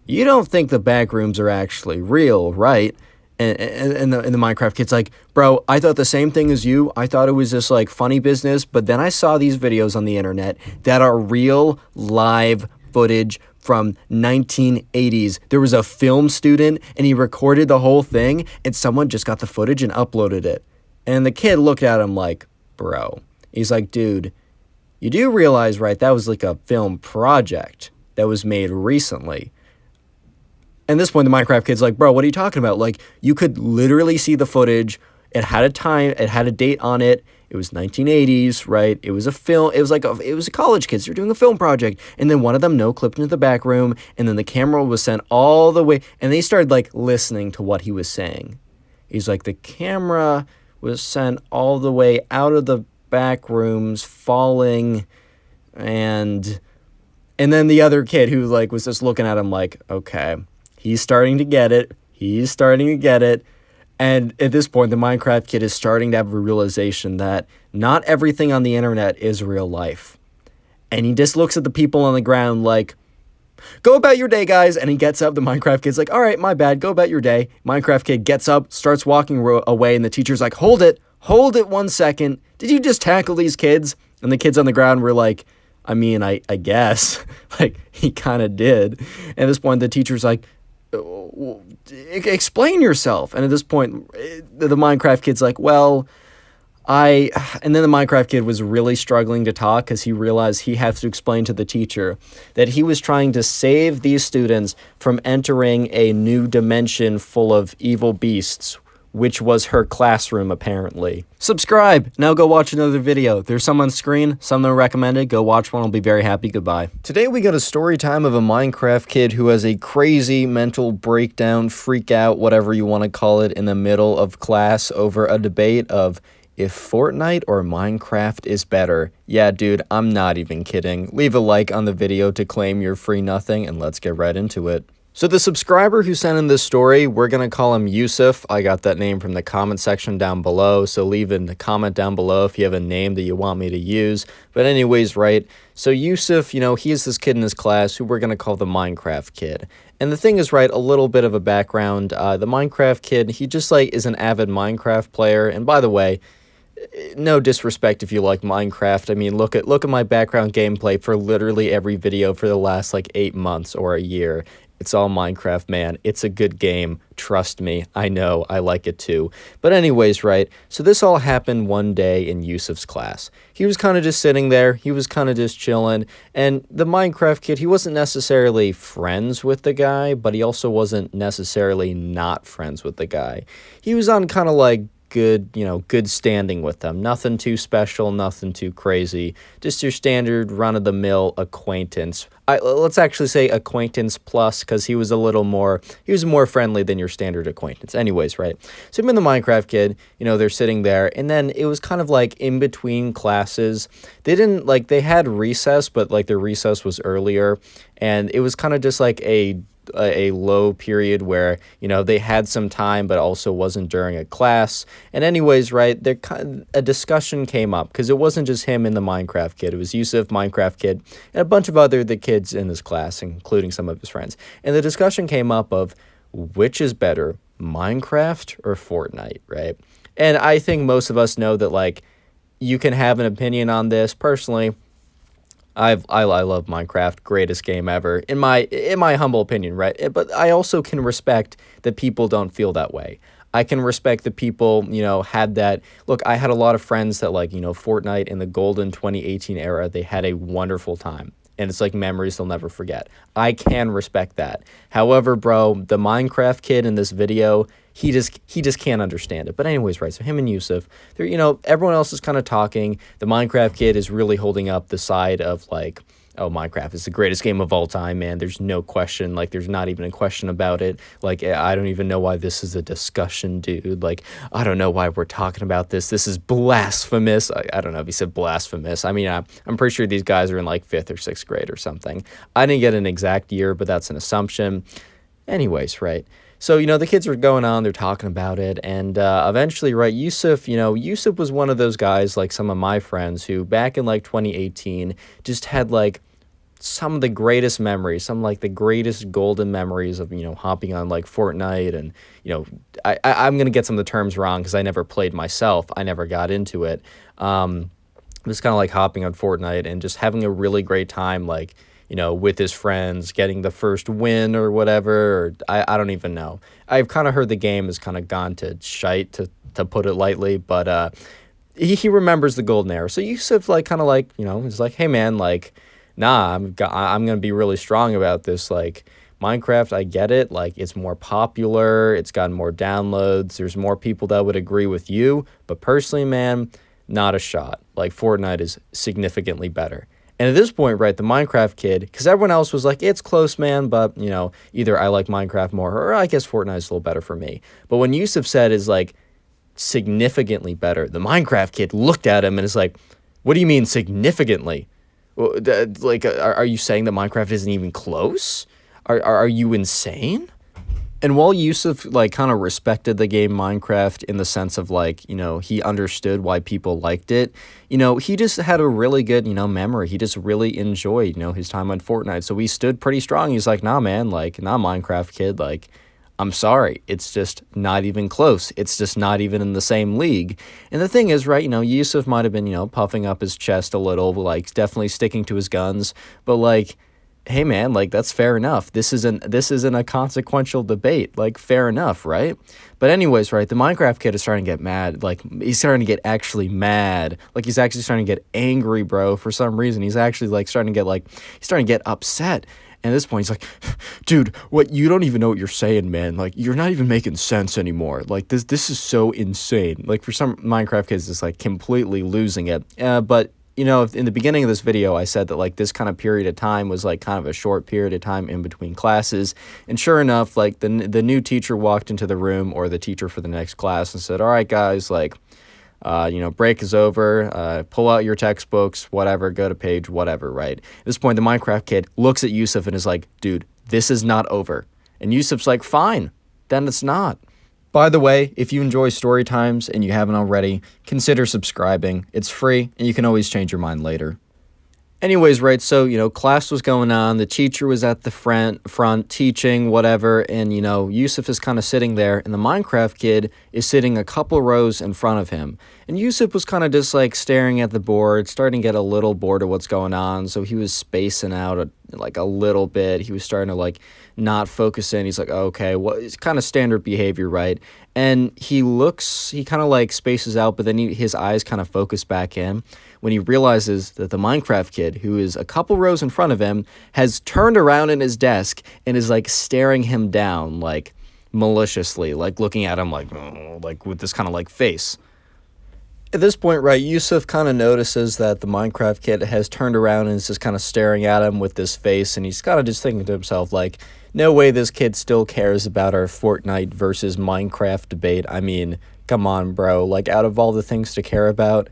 you don't think the back rooms are actually real, right? And the Minecraft kid's like, bro, I thought the same thing as you. I thought it was just like funny business. But then I saw these videos on the internet that are real live footage from 1980s. There was a film student and he recorded the whole thing and someone just got the footage and uploaded it. And the kid looked at him like, bro. He's like, dude, you do realize, right, that was like a film project that was made recently. And at this point, the Minecraft kid's like, bro, what are you talking about? Like, you could literally see the footage. It had a time, it had a date on it. It was 1980s, right? It was a film. It was like it was a college kids. They're doing a film project. And then one of them clipped into the back room. And then the camera was sent all the way. And they started like listening to what he was saying. He's like, the camera was sent all the way out of the back rooms, falling. And then the other kid who like was just looking at him like, okay. He's starting to get it. He's starting to get it. And at this point, the Minecraft kid is starting to have a realization that not everything on the internet is real life. And he just looks at the people on the ground like, go about your day, guys. And he gets up. The Minecraft kid's like, all right, my bad. Go about your day. Minecraft kid gets up, starts walking away. And the teacher's like, hold it 1 second. Did you just tackle these kids? And the kids on the ground were like, I mean, I guess. Like, he kind of did. And at this point, the teacher's like, explain yourself. And at this point, the Minecraft kid's like, well, and then the Minecraft kid was really struggling to talk because he realized he had to explain to the teacher that he was trying to save these students from entering a new dimension full of evil beasts, which was her classroom, apparently. Subscribe! Now go watch another video. There's some on screen, some that are recommended. Go watch one, I'll be very happy. Goodbye. Today we got a story time of a Minecraft kid who has a crazy mental breakdown, freak out, whatever you want to call it, in the middle of class over a debate of if Fortnite or Minecraft is better. Yeah, dude, I'm not even kidding. Leave a like on the video to claim your free nothing, and let's get right into it. So the subscriber who sent in this story, we're going to call him Yusuf. I got that name from the comment section down below, so leave in the comment down below if you have a name that you want me to use. But anyways, right, so Yusuf, he is this kid in his class who we're going to call the Minecraft kid. And the thing is, right, a little bit of a background. The Minecraft kid, he just, is an avid Minecraft player. And by the way, no disrespect if you like Minecraft. I mean, look at my background gameplay for literally every video for the last 8 months or a year. It's all Minecraft, man. It's a good game. Trust me. I know. I like it too. But anyways, right? So this all happened one day in Yusuf's class. He was kind of just sitting there. He was kind of just chilling. And the Minecraft kid, he wasn't necessarily friends with the guy, but he also wasn't necessarily not friends with the guy. He was on kind of good standing with them. Nothing too special, nothing too crazy. Just your standard run-of-the-mill acquaintance. Let's actually say acquaintance plus, because he was more friendly than your standard acquaintance. Anyways, right? So him and the Minecraft kid, they're sitting there, and then it was kind of in between classes. They didn't, they had recess, but their recess was earlier, and it was kind of just a low period where they had some time but also wasn't during a class. And anyways, right, a discussion came up because it wasn't just him and the Minecraft kid. It was Yusuf, Minecraft kid, and a bunch of the kids in this class, including some of his friends. And the discussion came up of which is better, Minecraft or Fortnite, right? And I think most of us know that you can have an opinion on this. Personally, I love Minecraft, greatest game ever, in my humble opinion, right? But I also can respect that people don't feel that way. I can respect that people, had that. Look, I had a lot of friends that Fortnite in the golden 2018 era, they had a wonderful time. And it's memories they'll never forget. I can respect that. However, bro, the Minecraft kid in this video, he just can't understand it. But anyways, right, so him and Yusuf, they're, everyone else is kind of talking. The Minecraft kid is really holding up the side of oh, Minecraft is the greatest game of all time, man. There's no question. There's not even a question about it. I don't even know why this is a discussion, dude. I don't know why we're talking about this. This is blasphemous. I don't know if he said blasphemous. I mean, I'm pretty sure these guys are in 5th or 6th grade or something. I didn't get an exact year, but that's an assumption. Anyways, right. So, the kids are going on, they're talking about it, and eventually, right, Yusuf was one of those guys, some of my friends, who back in, 2018, just had, some of the greatest memories, some, the greatest golden memories of, hopping on, Fortnite, and, I'm going to get some of the terms wrong, because I never played myself, I never got into it, just kind of, hopping on Fortnite, and just having a really great time, with his friends, getting the first win or whatever, or I don't even know. I've kind of heard the game has kind of gone to shite, to put it lightly, but he remembers the golden era. So Yusuf, he's hey, man, nah, I'm going to be really strong about this, Minecraft, I get it, it's more popular, it's gotten more downloads, there's more people that would agree with you, but personally, man, not a shot. Fortnite is significantly better. And at this point, right, the Minecraft kid, because everyone else was it's close, man, but, either I like Minecraft more, or I guess Fortnite is a little better for me. But when Yusuf said is, significantly better, the Minecraft kid looked at him and is what do you mean significantly? Are you saying that Minecraft isn't even close? Are you insane? And while Yusuf, kind of respected the game Minecraft in the sense of, he understood why people liked it, he just had a really good, memory. He just really enjoyed, his time on Fortnite. So he stood pretty strong. He's nah, man, nah, Minecraft kid, I'm sorry. It's just not even close. It's just not even in the same league. And the thing is, right, Yusuf might have been, puffing up his chest a little, definitely sticking to his guns. But, hey man, like that's fair enough. This isn't a consequential debate. Like fair enough, right? But anyways, right, the Minecraft kid is starting to get mad. Like he's starting to get actually mad. Like he's actually starting to get angry, bro. For some reason, he's actually starting to get upset. And at this point, he's like, dude, what? You don't even know what you're saying, man. Like, you're not even making sense anymore. Like, this is so insane. Like, for some Minecraft kids, it's, like, completely losing it. But, in the beginning of this video, I said that, like, this kind of period of time was, like, kind of a short period of time in between classes. And sure enough, like, the new teacher walked into the room, or the teacher for the next class, and said, all right, guys, like, break is over, pull out your textbooks, whatever, go to page, whatever, right? At this point, the Minecraft kid looks at Yusuf and is like, dude, this is not over. And Yusuf's like, fine, then it's not. By the way, if you enjoy story times and you haven't already, consider subscribing. It's free, and you can always change your mind later. Anyways, right, so, class was going on, the teacher was at the front teaching, whatever, and, Yusuf is kind of sitting there, and the Minecraft kid is sitting a couple rows in front of him. And Yusuf was kind of just, like, staring at the board, starting to get a little bored of what's going on, so he was spacing out, a little bit. He was starting to, like, not focus in. He's like, okay, well, it's kind of standard behavior, right? And he kind of, like, spaces out, but then his eyes kind of focus back in when he realizes that the Minecraft kid, who is a couple rows in front of him, has turned around in his desk and is, like, staring him down, like, maliciously, like, looking at him, like, with this kind of, like, face. At this point, right, Yusuf kind of notices that the Minecraft kid has turned around and is just kind of staring at him with this face, and he's kind of just thinking to himself, like, no way this kid still cares about our Fortnite versus Minecraft debate. I mean, come on, bro. Like, out of all the things to care about,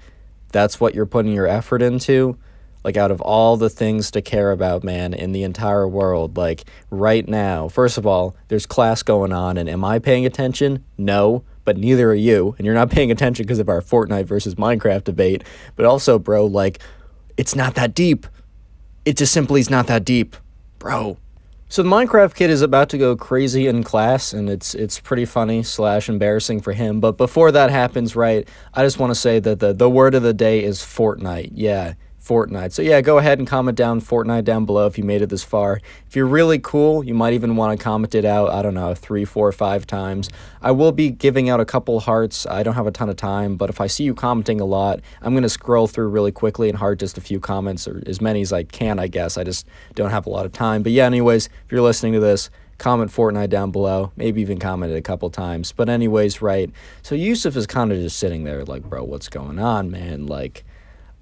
that's what you're putting your effort into? Like, out of all the things to care about, man, in the entire world, like, right now, first of all, there's class going on, and am I paying attention? No, but neither are you, and you're not paying attention because of our Fortnite versus Minecraft debate, but also, bro, like, it's not that deep. It just simply is not that deep, bro. So the Minecraft kid is about to go crazy in class, and it's pretty funny / embarrassing for him, but before that happens, right, I just want to say that the word of the day is Fortnite. Yeah, Fortnite. So yeah, go ahead and comment down Fortnite down below if you made it this far. If you're really cool, you might even want to comment it out, I don't know, 3, 4, 5 times. I will be giving out a couple hearts. I don't have a ton of time, but if I see you commenting a lot, I'm going to scroll through really quickly and heart just a few comments, or as many as I can, I guess. I just don't have a lot of time. But yeah, anyways, if you're listening to this, comment Fortnite down below, maybe even comment it a couple times. But anyways, right, so Yusuf is kind of just sitting there like, bro, what's going on, man? Like,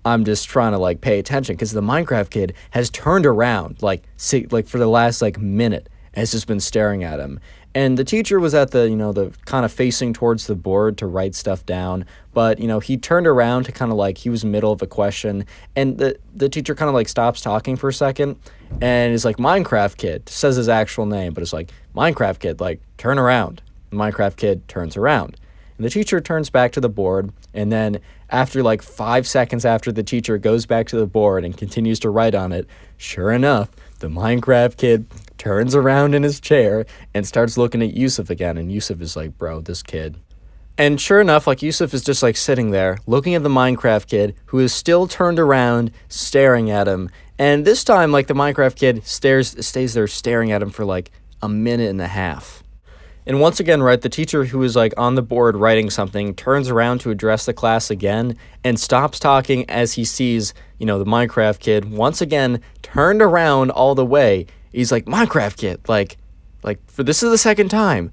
I'm just trying to, like, pay attention because the Minecraft kid has turned around, like for the last, like, minute, and has just been staring at him. And the teacher was at the, the kind of facing towards the board to write stuff down, but, he turned around to kind of, like, he was middle of a question, and the teacher kind of, like, stops talking for a second, and is like, Minecraft kid, says his actual name, but it's like, Minecraft kid, like, turn around. The Minecraft kid turns around. And the teacher turns back to the board, and then after like 5 seconds after the teacher goes back to the board and continues to write on it, sure enough, the Minecraft kid turns around in his chair and starts looking at Yusuf again, and Yusuf is like, bro, this kid. And sure enough, like, Yusuf is just like sitting there looking at the Minecraft kid, who is still turned around staring at him. And this time, like, the Minecraft kid stays there staring at him for like a minute and a half. And once again, right, the teacher who is, like, on the board writing something turns around to address the class again and stops talking as he sees, the Minecraft kid once again turned around all the way. He's like, Minecraft kid, like, for this is the second time.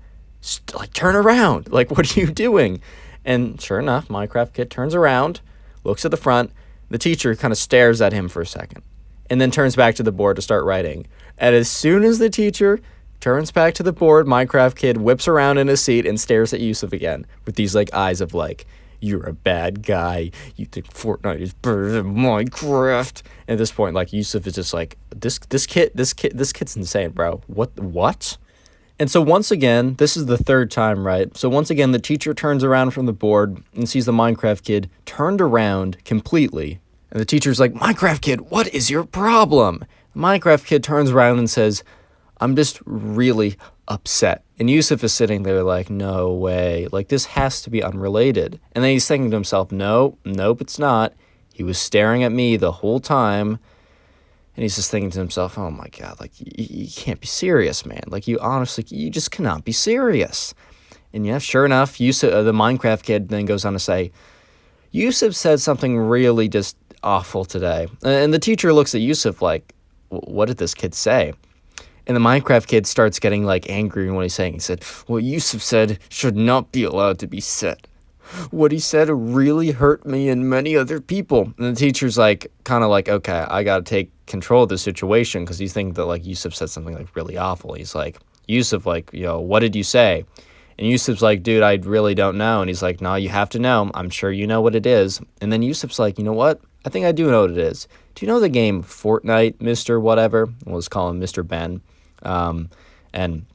Like, turn around. Like, what are you doing? And sure enough, Minecraft kid turns around, looks at the front. The teacher kind of stares at him for a second and then turns back to the board to start writing. And as soon as the teacher turns back to the board, Minecraft kid whips around in his seat and stares at Yusuf again with these, like, eyes of, like, you're a bad guy. You think Fortnite is better than Minecraft. And at this point, like, Yusuf is just like, this kid's insane, bro. What? And so once again, this is the third time, right? So once again, the teacher turns around from the board and sees the Minecraft kid turned around completely. And the teacher's like, Minecraft kid, what is your problem? The Minecraft kid turns around and says, I'm just really upset. And Yusuf is sitting there like, no way. Like, this has to be unrelated. And then he's thinking to himself, nope, it's not. He was staring at me the whole time. And he's just thinking to himself, oh my God, like, you can't be serious, man. Like, you just cannot be serious. And yeah, sure enough, Yusuf, the Minecraft kid, then goes on to say, Yusuf said something really just awful today. And the teacher looks at Yusuf like, what did this kid say? And the Minecraft kid starts getting, like, angry in what he's saying. He said, what Yusuf said should not be allowed to be said. What he said really hurt me and many other people. And the teacher's like, kind of like, okay, I got to take control of the situation, because you think that, like, Yusuf said something, like, really awful. He's like, Yusuf, like, what did you say? And Yusuf's like, dude, I really don't know. And he's like, no, you have to know. I'm sure you know what it is. And then Yusuf's like, you know what? I think I do know what it is. Do you know the game Fortnite, Mr. Whatever? We'll just call him Mr. Ben. And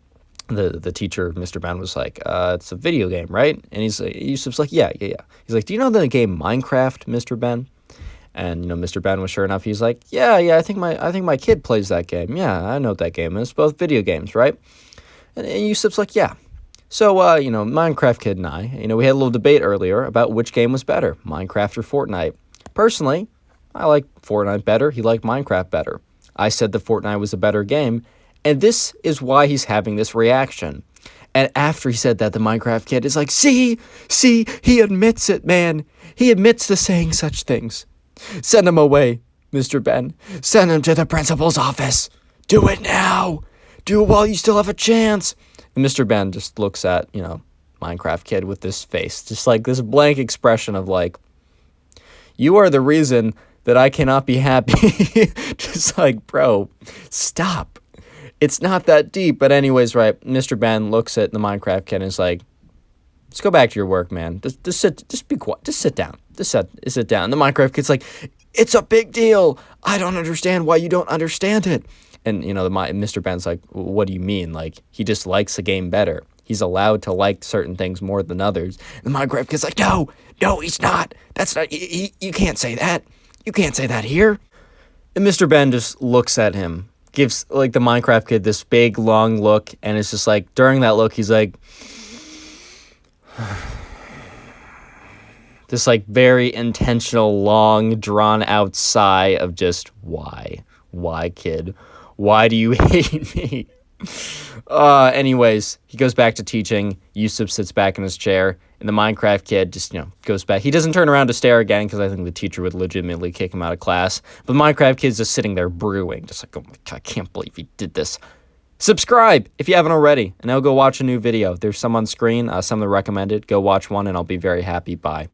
the teacher, Mr. Ben, was like, it's a video game, right? And Yusuf's like, yeah. He's like, do you know the game Minecraft, Mr. Ben? And, Mr. Ben was sure enough. He's like, yeah, I think my kid plays that game. Yeah, I know what that game is. Both video games, right? And Yusuf's like, yeah. So, Minecraft kid and I, we had a little debate earlier about which game was better, Minecraft or Fortnite. Personally, I like Fortnite better. He liked Minecraft better. I said that Fortnite was a better game, and this is why he's having this reaction. And after he said that, the Minecraft kid is like, see, he admits it, man. He admits to saying such things. Send him away, Mr. Ben. Send him to the principal's office. Do it now. Do it while you still have a chance. And Mr. Ben just looks at, Minecraft kid with this face, just like this blank expression of like, you are the reason that I cannot be happy. Just like, bro, stop. It's not that deep. But anyways, right, Mr. Ben looks at the Minecraft kid and is like, just go back to your work, man. Just be quiet. Just sit down. Just sit down. And the Minecraft kid's like, it's a big deal. I don't understand why you don't understand it. And, Mr. Ben's like, what do you mean? Like, he just likes the game better. He's allowed to like certain things more than others. And the Minecraft kid's like, no, he's not. That's not, you can't say that. You can't say that here. And Mr. Ben just looks at him, gives, like, the Minecraft kid this big, long look. And it's just like, during that look, he's like, this, like, very intentional, long, drawn-out sigh of just, why? Why, kid? Why do you hate me? Anyways, he goes back to teaching. Yusuf sits back in his chair, and the Minecraft kid just, goes back. He doesn't turn around to stare again, because I think the teacher would legitimately kick him out of class. But the Minecraft kid's just sitting there brewing, just like, oh my God, I can't believe he did this. Subscribe if you haven't already, and now go watch a new video. There's some on screen, some that are recommended. Go watch one, and I'll be very happy. Bye.